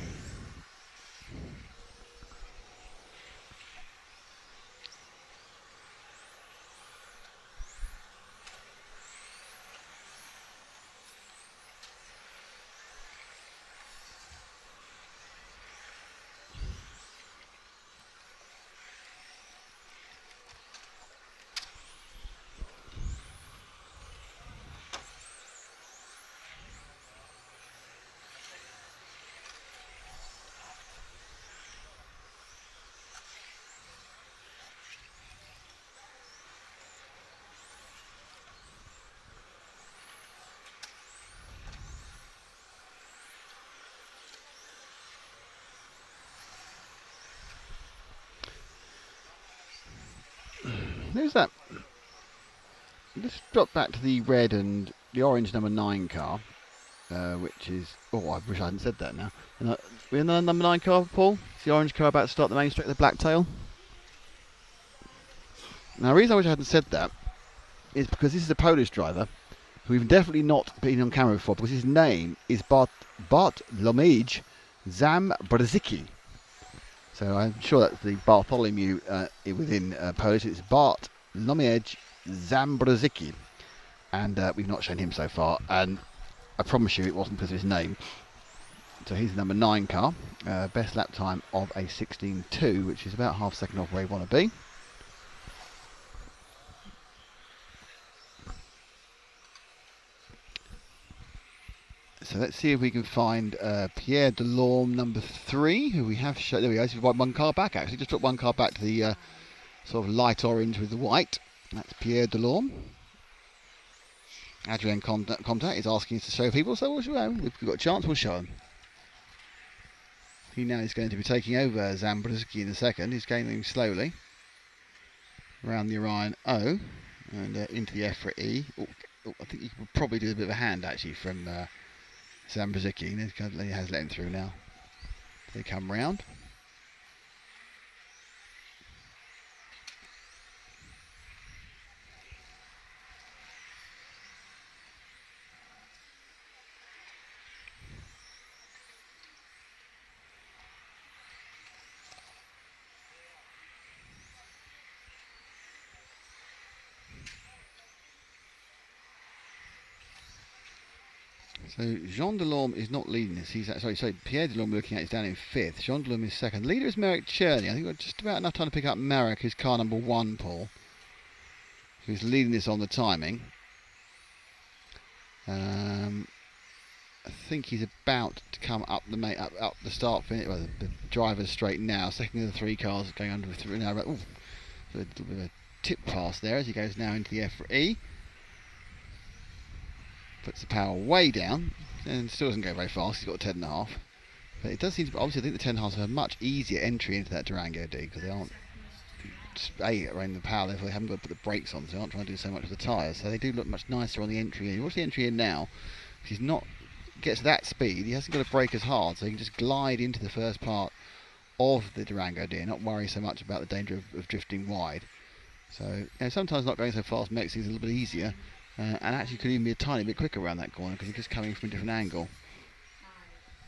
Who's that? Let's drop back to the red and the orange number 9 car, which is... Oh, I wish I hadn't said that now. We're in the number 9 car, Paul? Is the orange car about to start the main straight, the black tail? Now, the reason I wish I hadn't said that is because this is a Polish driver who we've definitely not been on camera before, because his name is Bartłomiej Zambrzycki. So I'm sure that's the Bartholomew within Polish. It's Bartłomiej Zambrzycki. And we've not shown him so far. And I promise you it wasn't because of his name. So he's the number 9 car. Best lap time of a 16.2, which is about half a second off where he want to be. So let's see if we can find Pierre Delorme, number 3, who we have shown. There we go. So we've got one car back, actually. Just took one car back to the sort of light orange with the white. That's Pierre Delorme. Adrian Contat is asking us to show people, so we'll show him. If we've got a chance, we'll show him. He now is going to be taking over Zambrowski in the second. He's going slowly around the Orion O and into the EFRA E. I think he could probably do a bit of a hand actually from Zambrowski. He has let him through now. They come round. So Jean Delorme is not leading this. He's sorry. Pierre Delorme looking at is down in 5th. Jean Delorme is 2nd. Leader is Merrick Cherney. I think we've got just about enough time to pick up Merrick, who's car number 1, Paul, who's leading this on the timing. I think he's about to come up the start finish. Well, the driver's straight now. Second of the 3 cars going under through now. So a little bit of a tip pass there as he goes now into the EFRA E. Puts the power way down and still doesn't go very fast. He's got a 10.5, but it does seem to. Obviously, I think the 10.5s have a much easier entry into that Durango D because they aren't around the power level. They haven't got to put the brakes on, so they aren't trying to do so much with the tyres. So they do look much nicer on the entry. And watch the entry in now. If he's not gets to that speed, he hasn't got to brake as hard, so he can just glide into the first part of the Durango D and not worry so much about the danger of drifting wide. So sometimes not going so fast makes things a little bit easier. And actually could even be a tiny bit quicker around that corner because he's just coming from a different angle.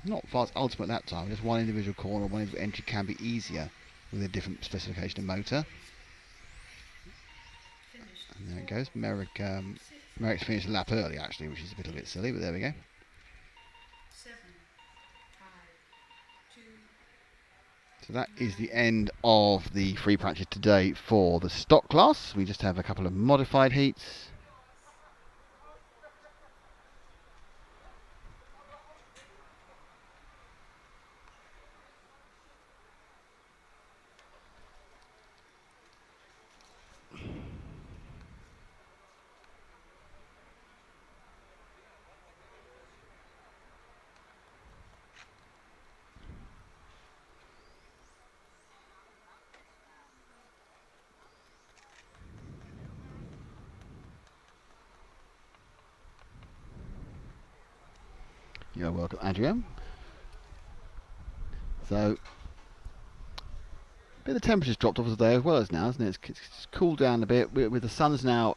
Not fast ultimate that time, just one individual corner, one individual entry can be easier with a different specification of motor. And there it goes. Merrick's finished a lap early actually, which is a bit silly, but there we go. 7, 5, 2. So that is the end of the free practice today for the stock class. We just have a couple of modified heats. You're welcome, Adrian. So, a bit of the temperature's dropped off today as well as now, isn't it? It's cooled down a bit with the sun's now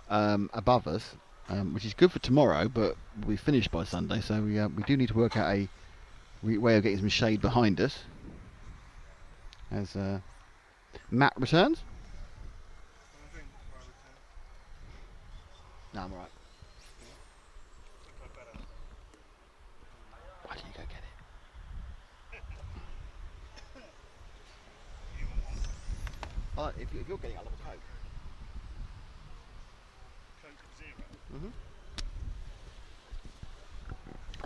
above us, which is good for tomorrow, but we finished by Sunday, so we do need to work out a way of getting some shade behind us. As Matt returns. No, I'm alright. Why don't you go get it? If you're getting it, I'll have a Coke. Coke 0.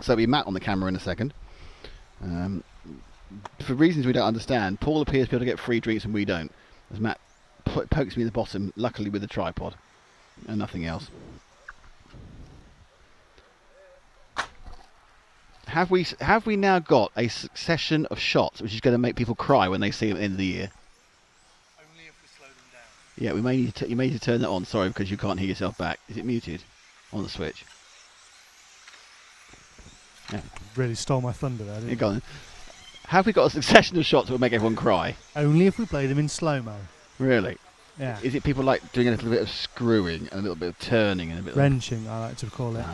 So we Matt on the camera in a second. For reasons we don't understand, Paul appears to be able to get free drinks and we don't. As Matt pokes me in the bottom, luckily with a tripod and nothing else. Have we now got a succession of shots which is going to make people cry when they see them at the end of the year? Only if we slow them down. Yeah, you may need to turn that on. Sorry, because you can't hear yourself back. Is it muted on the switch? Yeah. Really stole my thunder there, didn't you? Go on. Have we got a succession of shots that will make everyone cry? Only if we play them in slow-mo. Really? Yeah. Is it people like doing a little bit of screwing and a little bit of turning and a bit wrenching, I like to call it.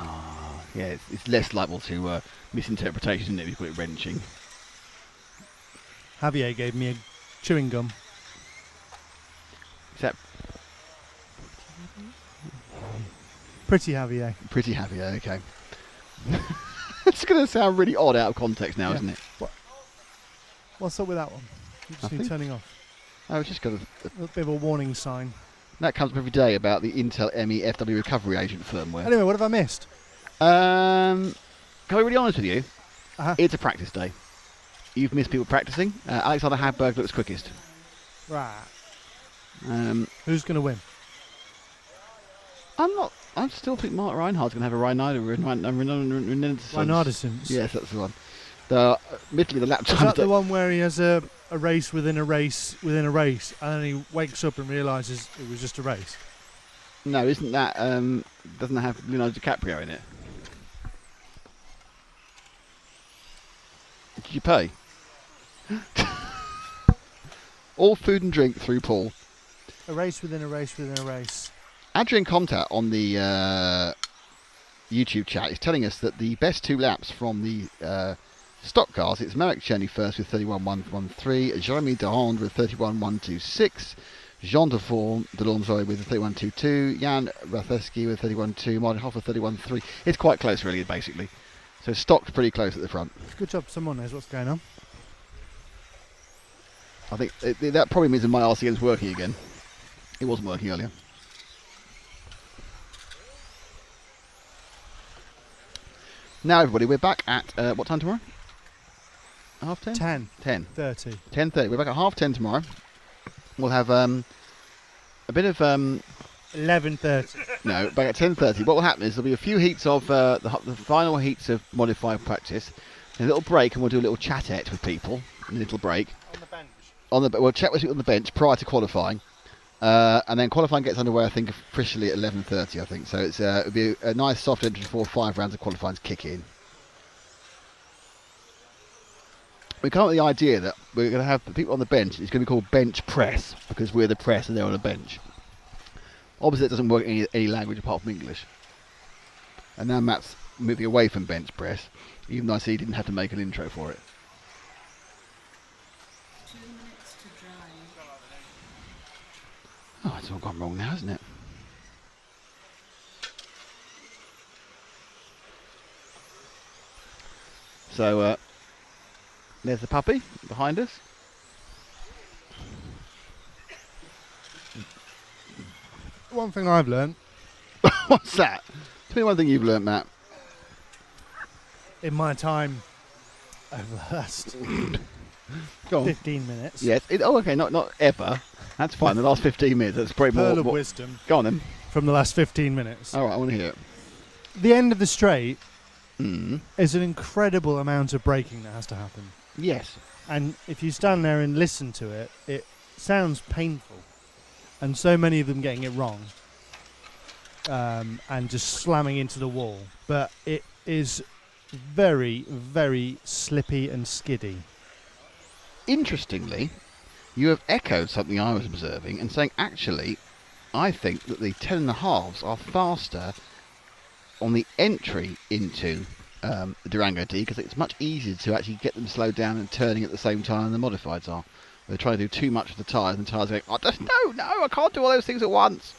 Yeah, it's less liable to misinterpretation, isn't it, if you call it wrenching. Javier gave me a chewing gum. Is that Pretty Javier. Pretty Javier, okay. It's going to sound really odd out of context now, isn't it? What's up with that one? You just need turning off. Oh, it's just got a bit of a warning sign. That comes up every day about the Intel ME FW recovery agent firmware. Anyway, what have I missed? Can I be really honest with you? It's a practice day. You've missed people practicing. Alexander Hagberg looks quickest. Right. Who's going to win? I still think Mark Reinhardt's going to have a Reinhardt's. Reinhardt's. Yes, that's the one. Admittedly, the lap Is times. that the one where he has a race within a race within a race, and then he wakes up and realises it was just a race? No, isn't that doesn't have Leonardo DiCaprio in it? Did you pay? All food and drink through Paul. A race within a race within a race. Adrian Contat on the YouTube chat is telling us that the best 2 laps from the stock cars, it's Marek Czerny first with 31.113, Jeremy Dehond with 31.126, Jean Delorme with 31.22, Jan Ratheski with 31.2, Martin Hoff with 31.3. It's quite close, really, basically. So stocked pretty close at the front. Good job, someone knows what's going on. I think that probably means that my RCM's working again. It wasn't working earlier. Now, everybody, we're back at what time tomorrow? 10:30? 10. 10:30. 30. 10:30. We're back at 10:30 tomorrow. We'll have a bit of 11:30. no, back at 10:30. What will happen is there'll be a few heats of the final heats of modified practice, a little break, and we'll do a little chat-et with people. A little break On the bench. we'll chat with people on the bench prior to qualifying, and then qualifying gets underway. I think officially at 11:30. I think so. It'll be a nice soft entry before 5 rounds of qualifying kick in. We come up with the idea that we're going to have the people on the bench. It's going to be called bench press because we're the press and they're on the bench. Obviously, it doesn't work in any language apart from English. And now Matt's moving away from bench press, even though I see he didn't have to make an intro for it. 2 minutes to dry. Oh, it's all gone wrong now, hasn't it? So, there's the puppy behind us. One thing I've learned What's that? Tell me one thing you've learnt, Matt. in my time over the last Go on. 15 minutes. Yes. Okay, not ever. That's fine. The last 15 minutes. That's probably Pearl more. of wisdom Go on then. from the last 15 minutes. All right, I want to hear it. The end of the straight Mm. is an incredible amount of braking that has to happen. Yes. And if you stand there and listen to it, it sounds painful. And so many of them getting it wrong. And just slamming into the wall. But it is very, very slippy and skiddy. Interestingly, you have echoed something I was observing and saying, actually, I think that the 10.5s are faster on the entry into the Durango D because it's much easier to actually get them slowed down and turning at the same time than the modifieds are. They're trying to do too much with the tyres and the tyres are going, no, I can't do all those things at once.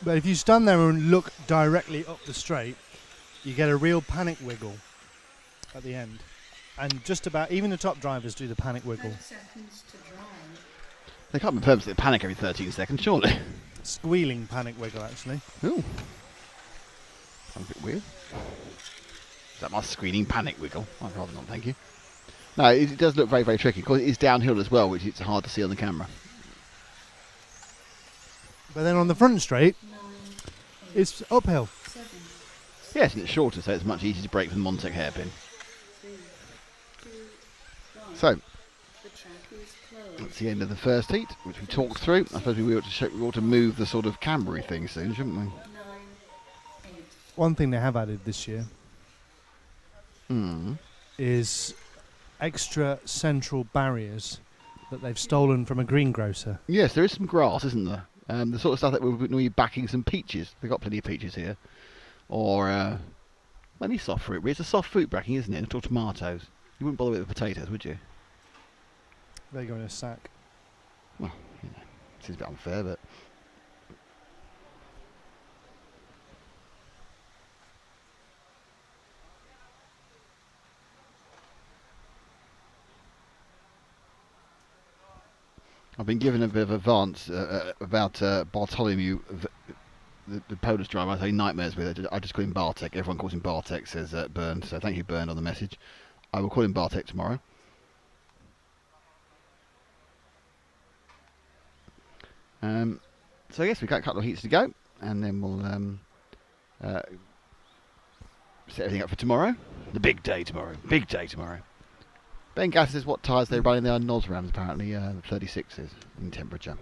But if you stand there and look directly up the straight, you get a real panic wiggle at the end. And just about, even the top drivers do the panic wiggle. 5 seconds to dry. They can't be purposely panic every 13 seconds, surely. Squealing panic wiggle, actually. Ooh. Sounds a bit weird. Is that my screening panic wiggle? I'd rather not, thank you. No, it does look very, very tricky. Of course, it is downhill as well, which it's hard to see on the camera. But then on the front straight, 9, 8, it's uphill. 7, Yes, and it's shorter, so it's much easier to brake from the Montec hairpin. 3, 2, 1. So, The track is closed. that's the end of the first heat, which we talked through. I suppose we ought to move the sort of camera thing soon, shouldn't we? 9, 8. One thing they have added this year Mm. is extra central barriers that they've stolen from a greengrocer. Yes, there is some grass, isn't there? The sort of stuff that we're normally backing some peaches. They've got plenty of peaches here. Or any soft fruit. It's a soft fruit backing, isn't it? Not all tomatoes. You wouldn't bother with the potatoes, would you? They go in a sack. Well, you know, seems a bit unfair, but... I've been given a bit of advance about Bartholomew, the Polish driver. I say nightmares with it. I just call him Bartek. Everyone calls him Bartek, says Bernd. So thank you, Bernd, on the message. I will call him Bartek tomorrow. So yes, we've got a couple of heats to go, and then we'll set everything up for tomorrow. The big day tomorrow. Big day tomorrow. Ben Gass says what tyres they're running. They are Nosrams, apparently, 36s in temperature.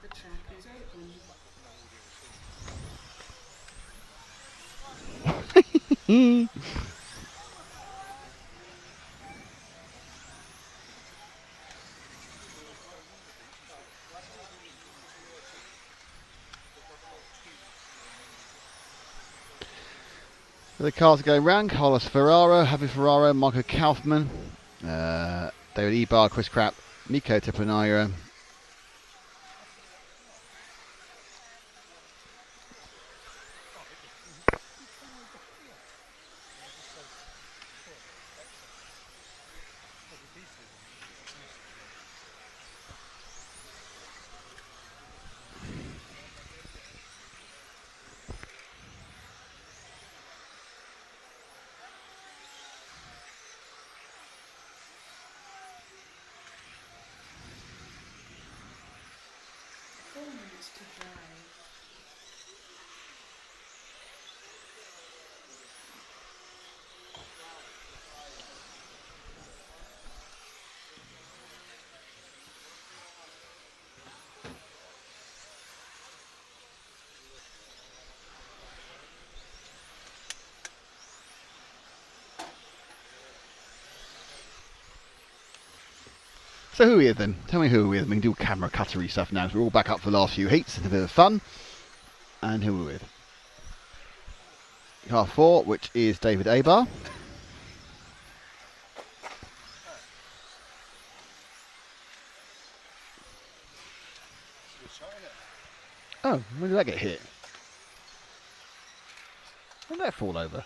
The track is open. The cars are going round. Carlos Ferraro, Javi Ferraro, Marco Kaufmann, David Ebar, Chris Krapp, Miko Teplanaira. To drive. So who are we then? Tell me who we're with. We can do camera cuttery stuff now. So we're all back up for the last few heats. It's a bit of fun. And who are we with? Car 4, which is David Abar. Oh, when did that get hit? When did that fall over?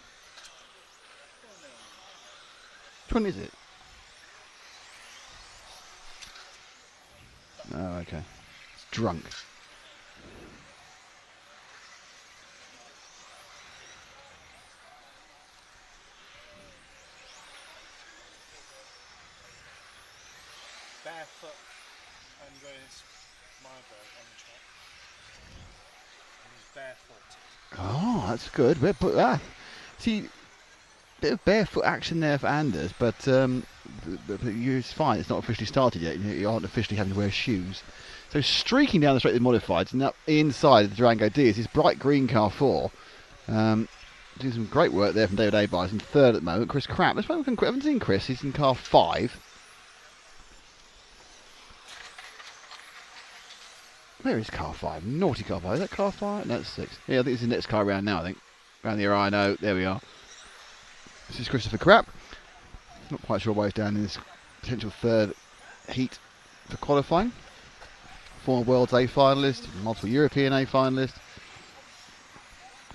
Which one is it? Oh, okay. It's drunk. Barefoot Andreas Myberg on the track. And he's barefoot. Oh, that's good. We'll put that. See, bit of barefoot action there for Anders, but it's fine. It's not officially started yet. You aren't officially having to wear shoes. So streaking down the straight with modifieds, and up inside the Durango D is this bright green car 4. Doing some great work there from David Abar. He's in third at the moment. Chris Krapp. Let's I haven't seen Chris. He's in car 5. Where is car 5? Naughty car 5. Is that car 5? No, it's 6. Yeah, I think it's the next car around now, I think. Around the Rhino. There we are. This is Christopher Krapp. Not quite sure why he's down in this potential third heat for qualifying. Former World's A finalist, multiple European A finalist.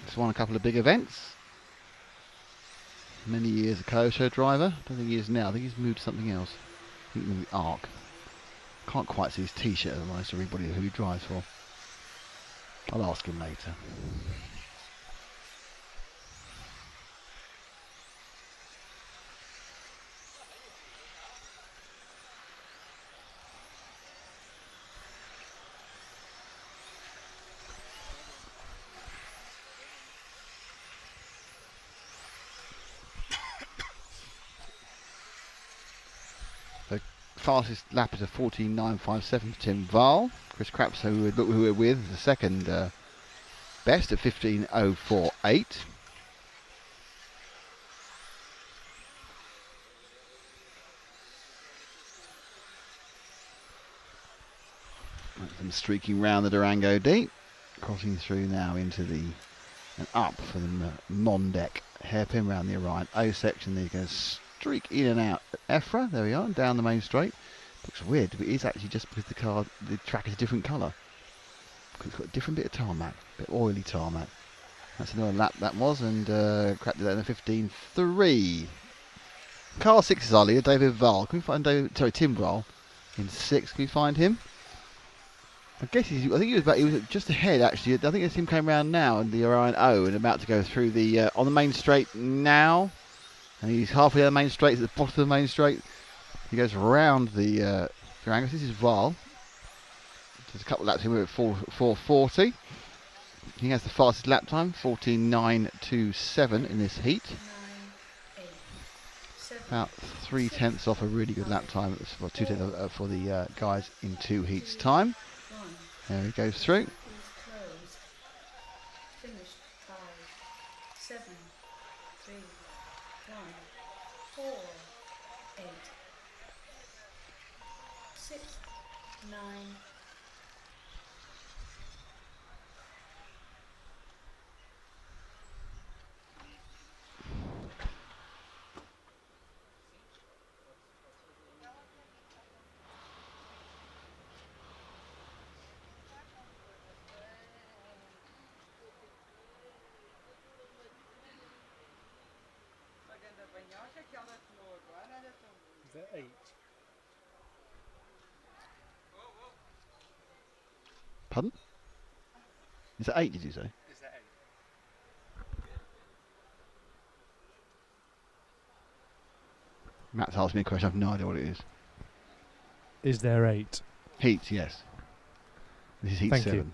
Just won a couple of big events. Many years a co-show driver. I don't think he is now. I think he's moved to something else. I think maybe ARC. Can't quite see his t-shirt otherwise to everybody who he drives for. I'll ask him later. Fastest lap is a 14.957 for Tim Val. Chris Krapp, who we're with, the second best at 15.048. Them streaking round the Durango D, crossing through now into and up for the Mondek hairpin round the Orion O section. There goes streak in and out. EFRA, there we are, down the main straight. Looks weird, but it is actually just because the track is a different colour. It's got a different bit of tarmac, a bit oily tarmac. That's another lap that was, and cracked it in a 15.3. Car 6 is our leader, David Val. Can we find Tim Val in 6? Can we find him? I guess he was just ahead actually. I think this team came round now in the Orion O and about to go through the on the main straight now. And he's halfway down the main straight, at the bottom of the main straight. He goes round the triangle. This is Val. There's a couple of laps here at 4:40. He has the fastest lap time, 14.927 in this heat. About 3/10 off a really good lap time. Well, 2/10 for the guys in 2 heats time. There he goes through. Finished 5, 7, 3, 1, 4, 8, 6, 9. Is there 8? Pardon? Is that 8, did you say? Is there 8? Matt's asked me a question, I have no idea what it is. Is there 8? Heats, yes. This is heat Thank 7. you.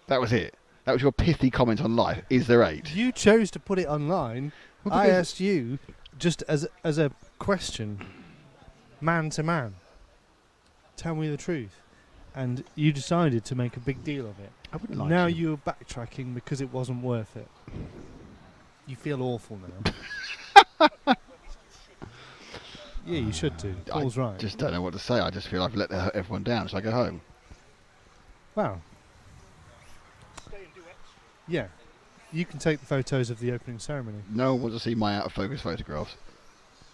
That was it. That was your pithy comment on life. Is there 8? You chose to put it online. Well, I because- asked you just as a question, man to man. Tell me the truth. And you decided to make a big deal of it. I wouldn't like Now to. you're backtracking because it wasn't worth it. You feel awful now. Yeah, you should do. Paul's right. Just don't know what to say. I just feel I've let everyone down, so I go home. Wow. Yeah. You can take the photos of the opening ceremony. No one wants to see my out of focus photographs.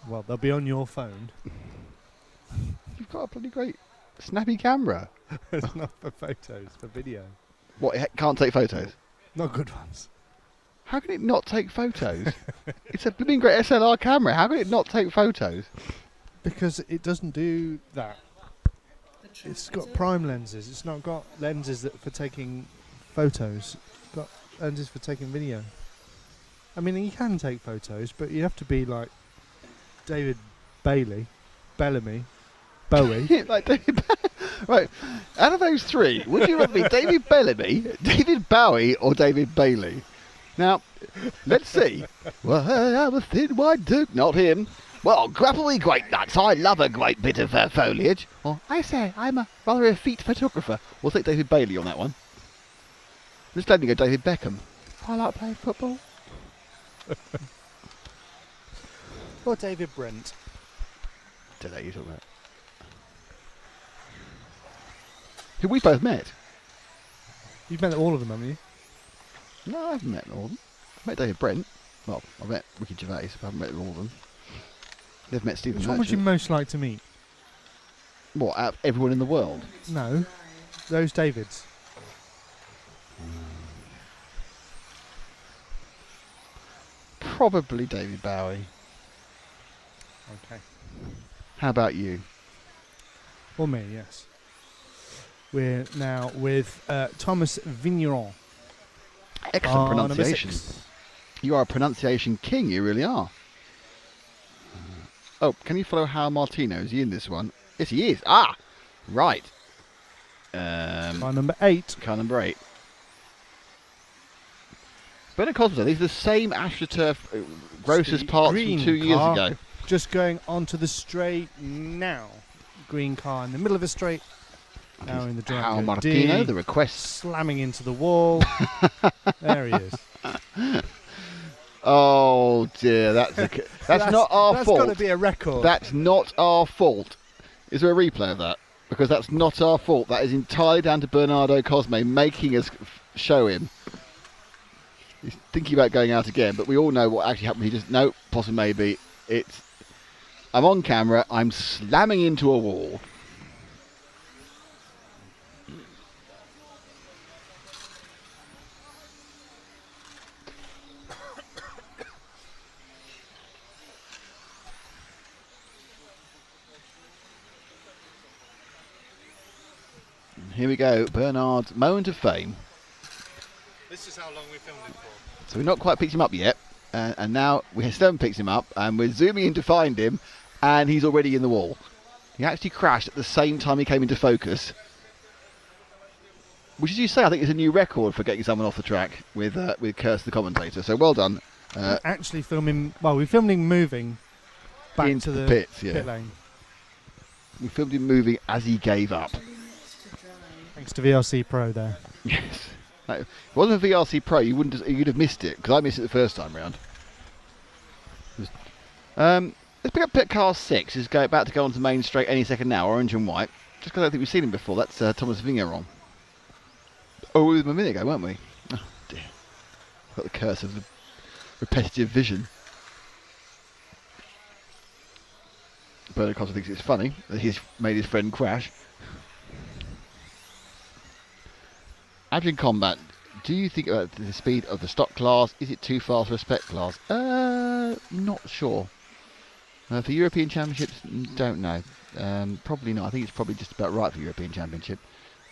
Well, they'll be on your phone. You've got a bloody great snappy camera. It's not for photos, for video. What, it can't take photos? Not good ones. How can it not take photos? It's a blooming great SLR camera. How can it not take photos? Because it doesn't do that. It's got prime lenses. It's not got lenses that for taking photos. It's got lenses for taking video. I mean, you can take photos, but you have to be like David Bellamy, Bowie. Like David right. Out of those 3, would you rather be David Bellamy, David Bowie, or David Bailey? Now, let's see. Well, I'm a thin white duke, not him. Well, grapple me great nuts. I love a great bit of foliage. Or, I say, I'm a rather effete photographer. We'll take David Bailey on that one. Let's let me go David Beckham. I like playing football. Or David Brent. Don't know who you're talking about. Who we both met. You've met all of them, haven't you? No, I haven't met all of them. I've met David Brent. Well, I've met Ricky Gervais, but I haven't met all of them. They've met Stephen Which one would you Merchant. most like to meet? What, out of everyone in the world? No. Those Davids. Probably David Bowie. Okay. How about you? Or me, yes. We're now with Thomas Vigneron. Excellent Number pronunciation. 6. You are a pronunciation king, you really are. Oh, can you follow Hal Martino? Is he in this one? Yes, he is. Ah, right. Car number 8. Car number 8. Bernard Cosmo, these are the same AstroTurf grossest parts from green 2 years car. ago. Just going onto the straight now. Green car in the middle of the straight. Now in the drive. Hal Martino, D, the request. slamming into the wall. There he is. Oh dear, that's not our That's fault. got to be a record. That's not our fault. Is there a replay of that? Because that's not our fault. That is entirely down to Bernardo Cosme making us show him. He's thinking about going out again, but we all know what actually happened. He just, no, possibly maybe. I'm on camera, I'm slamming into a wall. Here we go, Bernard's moment of fame. This is how long we filmed it for. So we've not quite picked him up yet, and now we still haven't picked him up, and we're zooming in to find him, and he's already in the wall. He actually crashed at the same time he came into focus. Which, as you say, I think is a new record for getting someone off the track with Kirst, the commentator. So well done. Actually filming, well, we filmed him moving back into to the pits, yeah. pit lane. We filmed him moving as he gave up. Thanks to VRC Pro there. Yes. If it wasn't a VRC Pro, you'd have missed it, because I missed it the first time round. Let's pick up pit car 6. He's about to go onto the main straight any second now, orange and white. Just because I don't think we've seen him before. That's Thomas Vingeron. Oh, we were a minute ago, weren't we? Oh, dear. Got the curse of the repetitive vision. Bernard Costa thinks it's funny that he's made his friend crash. Adrian Combat, do you think about the speed of the stock class? Is it too fast for a spec class? Not sure. For European Championships, don't know. Probably not. I think it's probably just about right for European Championship.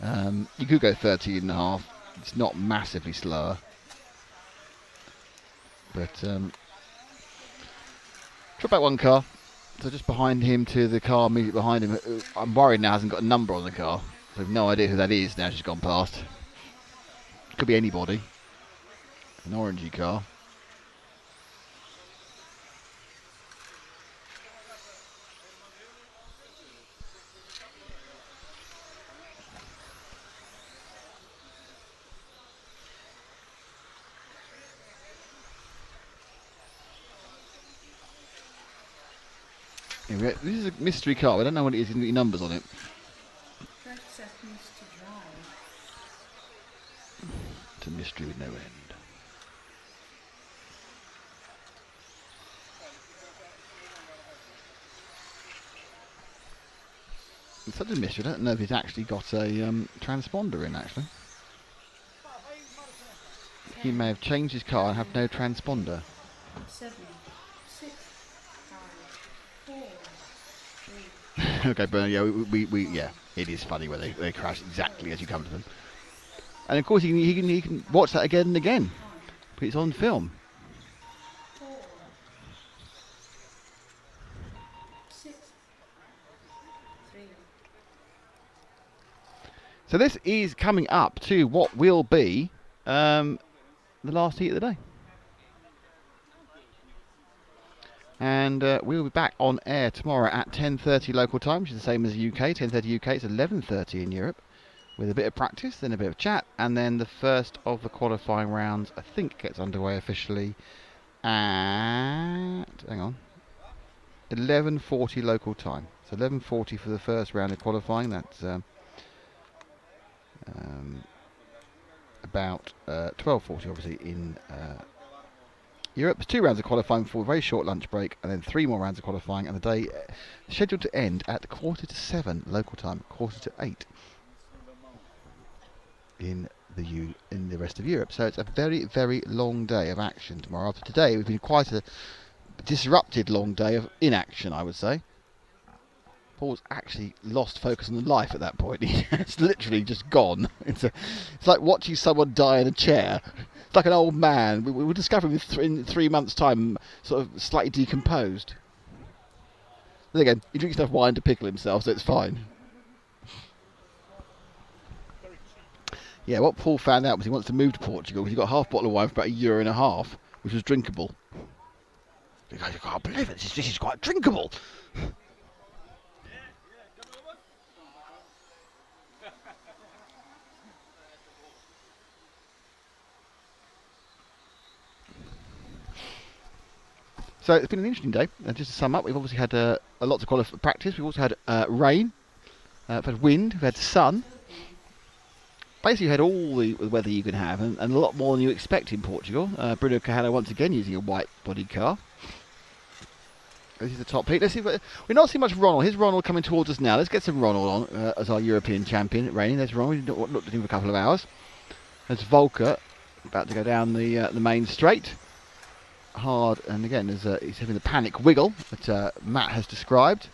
You could go 13.5. It's not massively slower. But drop back one car. So just behind him to the car immediately behind him. I'm worried now hasn't got a number on the car. So I've no idea who that is now she's gone past. Could be anybody. An orangey car. This is a mystery car. I don't know what it is. Any numbers on it. 30 seconds to drive. It's a mystery with no end. It's such a mystery. I don't know if it's actually got a transponder in. Actually, he may have changed his car and have no transponder. 7, 6, 5, 4, 3. Okay, Bernard. Yeah, we yeah. It is funny when they crash exactly as you come to them. And of course, he can watch that again and again. But it's on film. 4, 6, 3. So this is coming up to what will be the last heat of the day. And we'll be back on air tomorrow at 10:30 local time, which is the same as the UK. 10:30 UK, it's 11:30 in Europe, with a bit of practice, then a bit of chat, and then the first of the qualifying rounds, I think, gets underway officially at, hang on, 11:40 local time. So 11:40 for the first round of qualifying. That's about 12:40, obviously, in Europe. There's 2 rounds of qualifying before a very short lunch break, and then 3 more rounds of qualifying, and the day scheduled to end at 6:45 local time, 7:45 in the rest of Europe. So it's a very, very long day of action tomorrow. After today, we've been quite a disrupted long day of inaction, I would say. Paul's actually lost focus on life at that point. It's literally just gone. It's like watching someone die in a chair. It's like an old man. We'll discover him in 3 months' time, sort of slightly decomposed. Then again, he drinks enough wine to pickle himself, so it's fine. Yeah, what Paul found out was he wants to move to Portugal because he got half a bottle of wine for about €1.50, which was drinkable. You guys, I can't believe it. This is quite drinkable. So it's been an interesting day. Just to sum up, we've obviously had a lot of practice. We've also had rain, we've had wind, we've had sun. basically had all the weather you can have, and a lot more than you expect in Portugal. Bruno Carrello once again using a white body car. This is the top heat. Let's see. We're not seeing much Ronald. Here's Ronald coming towards us now. Let's get some Ronald on as our European champion reigning. There's Ronald. We've looked at him for a couple of hours. There's Volker about to go down the main straight. Hard, and again, he's having the panic wiggle that Matt has described.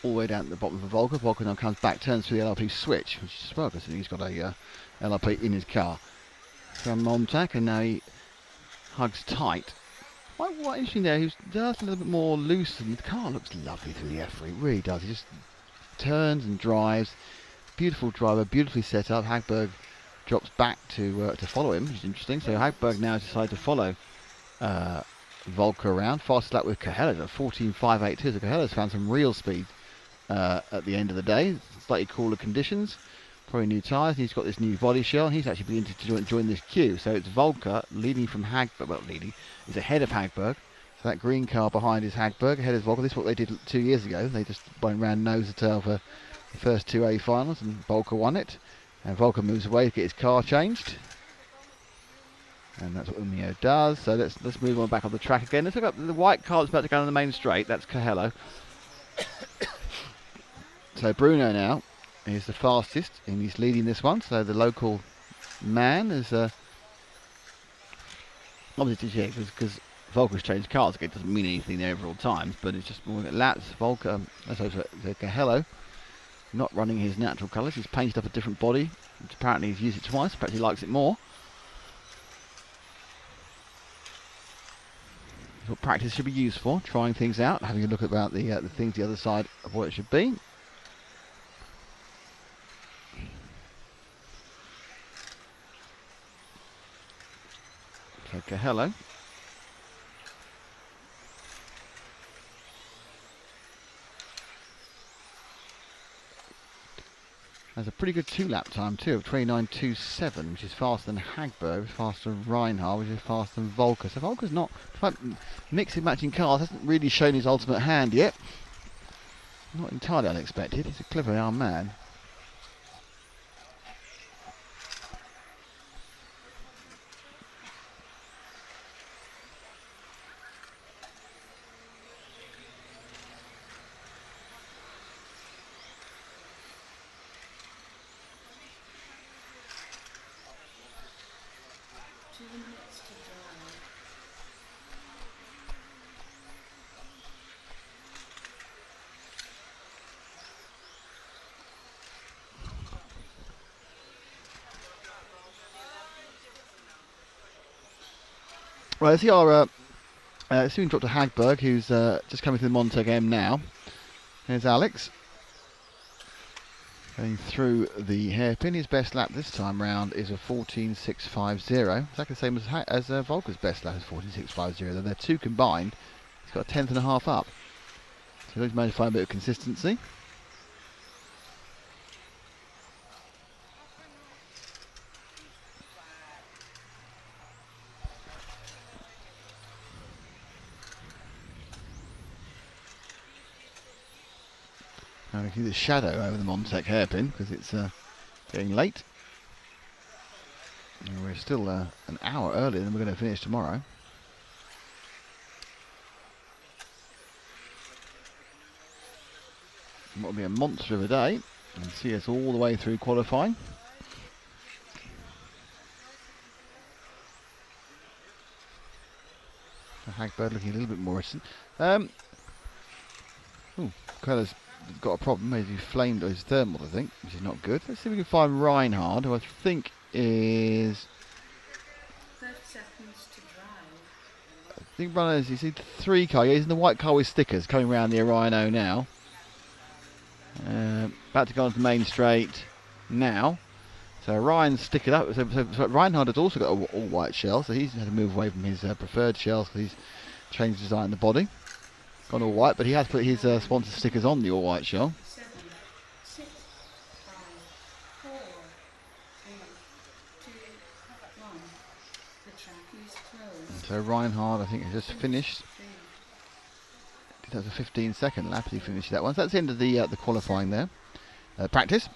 All the way down at the bottom of the Volker. Volker now comes back, turns through the LRP switch, which is well because he's got a LRP in his car. From Montac, and now he hugs tight. Quite interesting there, he's just a little bit more loose, and the car looks lovely through the EFRA. It really does. He just turns and drives. Beautiful driver, beautifully set up. Hagberg drops back to follow him, which is interesting. So Hagberg now decided to follow Volker around. Fastest lap with Carrello at 14.582. So Carrello's found some real speed at the end of the day. Slightly cooler conditions, probably new tyres. He's got this new body shell. He's actually beginning to join this queue. So it's Volker leading from Hagberg. Well, leading. He's ahead of Hagberg. So that green car behind is Hagberg, ahead of Volker. This is what they did 2 years ago. They just went round nose to tail for the first 2A finals, and Volker won it. And Volker moves away to get his car changed. And that's what Umio does. So let's move on back on the track again. Let's look up the white car that's about to go on the main straight. That's Carrello. So Bruno now is the fastest, and he's leading this one. So the local man is obviously because Volker's changed cars. It doesn't mean anything there every all times, but it's just more laps. Volker, Carrello, not running his natural colours. He's painted up a different body. Which apparently he's used it twice. Perhaps he likes it more. That's what practice should be used for, trying things out, having a look about the things the other side of what it should be. So Carrello. Has a pretty good 2-lap time too of 29.27, which is faster than Hagberg, faster than Reinhardt, which is faster than Volker. So Volker's not, mixing matching cars, hasn't really shown his ultimate hand yet. Not entirely unexpected. He's a clever young man. Right, let's see our soon drop to Hagberg, who's just coming through the Montag M now. There's Alex going through the hairpin. His best lap this time round is a 14.650. Exactly the same as Volker's best lap is 14.650. They're two combined. He's got a tenth and a half up. So he's managed to find a bit of consistency. Now we can see the shadow over the Montec hairpin because it's getting late. And we're still an hour earlier than we're going to finish tomorrow. And that'll be a monster of a day and see us all the way through qualifying. Hagberg looking a little bit more recent. Carrello's got a problem. Maybe he flamed his thermal, I think, which is not good. Let's see if we can find Reinhardt, who I think is... 30 seconds to drive. I think runners, you see the 3 car. Yeah, he's in the white car with stickers coming around the Rhino now. About to go onto the main straight now. So Ryan's stickered up. So Reinhardt has also got an all white shell, so he's had to move away from his preferred shells because he's changed the design of the body. Gone all white, but he has put his sponsor stickers on the all white shell. 7, 6, 5, 4, 3, 2, 1. The So Reinhard, I think, has just finished. That was a 15-second lap. He finished that one. So that's the end of the qualifying there. Practice.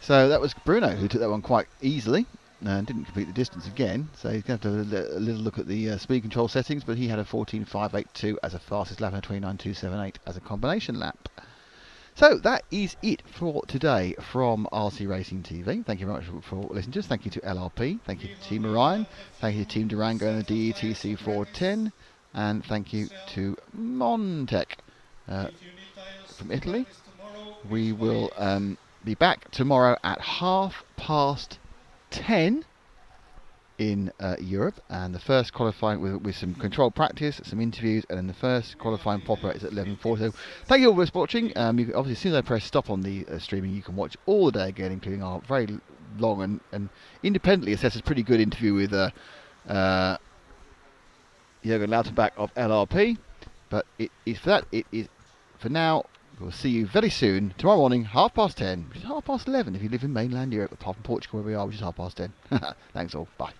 So that was Bruno who took that one quite easily and didn't complete the distance again. So he's going to have to have a little look at the speed control settings, but he had a 14.582 as a fastest lap and a 29.278 as a combination lap. So that is it for today from RC Racing TV. Thank you very much for listening to us. Thank you to LRP. Thank you to Team Orion. Thank you to Team Durango and the DETC 410. And thank you to Montec from Italy. We will be back tomorrow at 10:30 in Europe, and the first qualifying with some controlled practice, some interviews, and then the first qualifying popper is at 11:40. So thank you all for watching. You can, obviously, as soon as I press stop on the streaming, you can watch all the day again, including our very long and independently assessed pretty good interview with Jürgen Lauterbach of LRP. But it is for now. We'll see you very soon tomorrow morning, 10:30, which is 11:30 if you live in mainland Europe, apart from Portugal where we are, which is 10:30. Thanks all. Bye.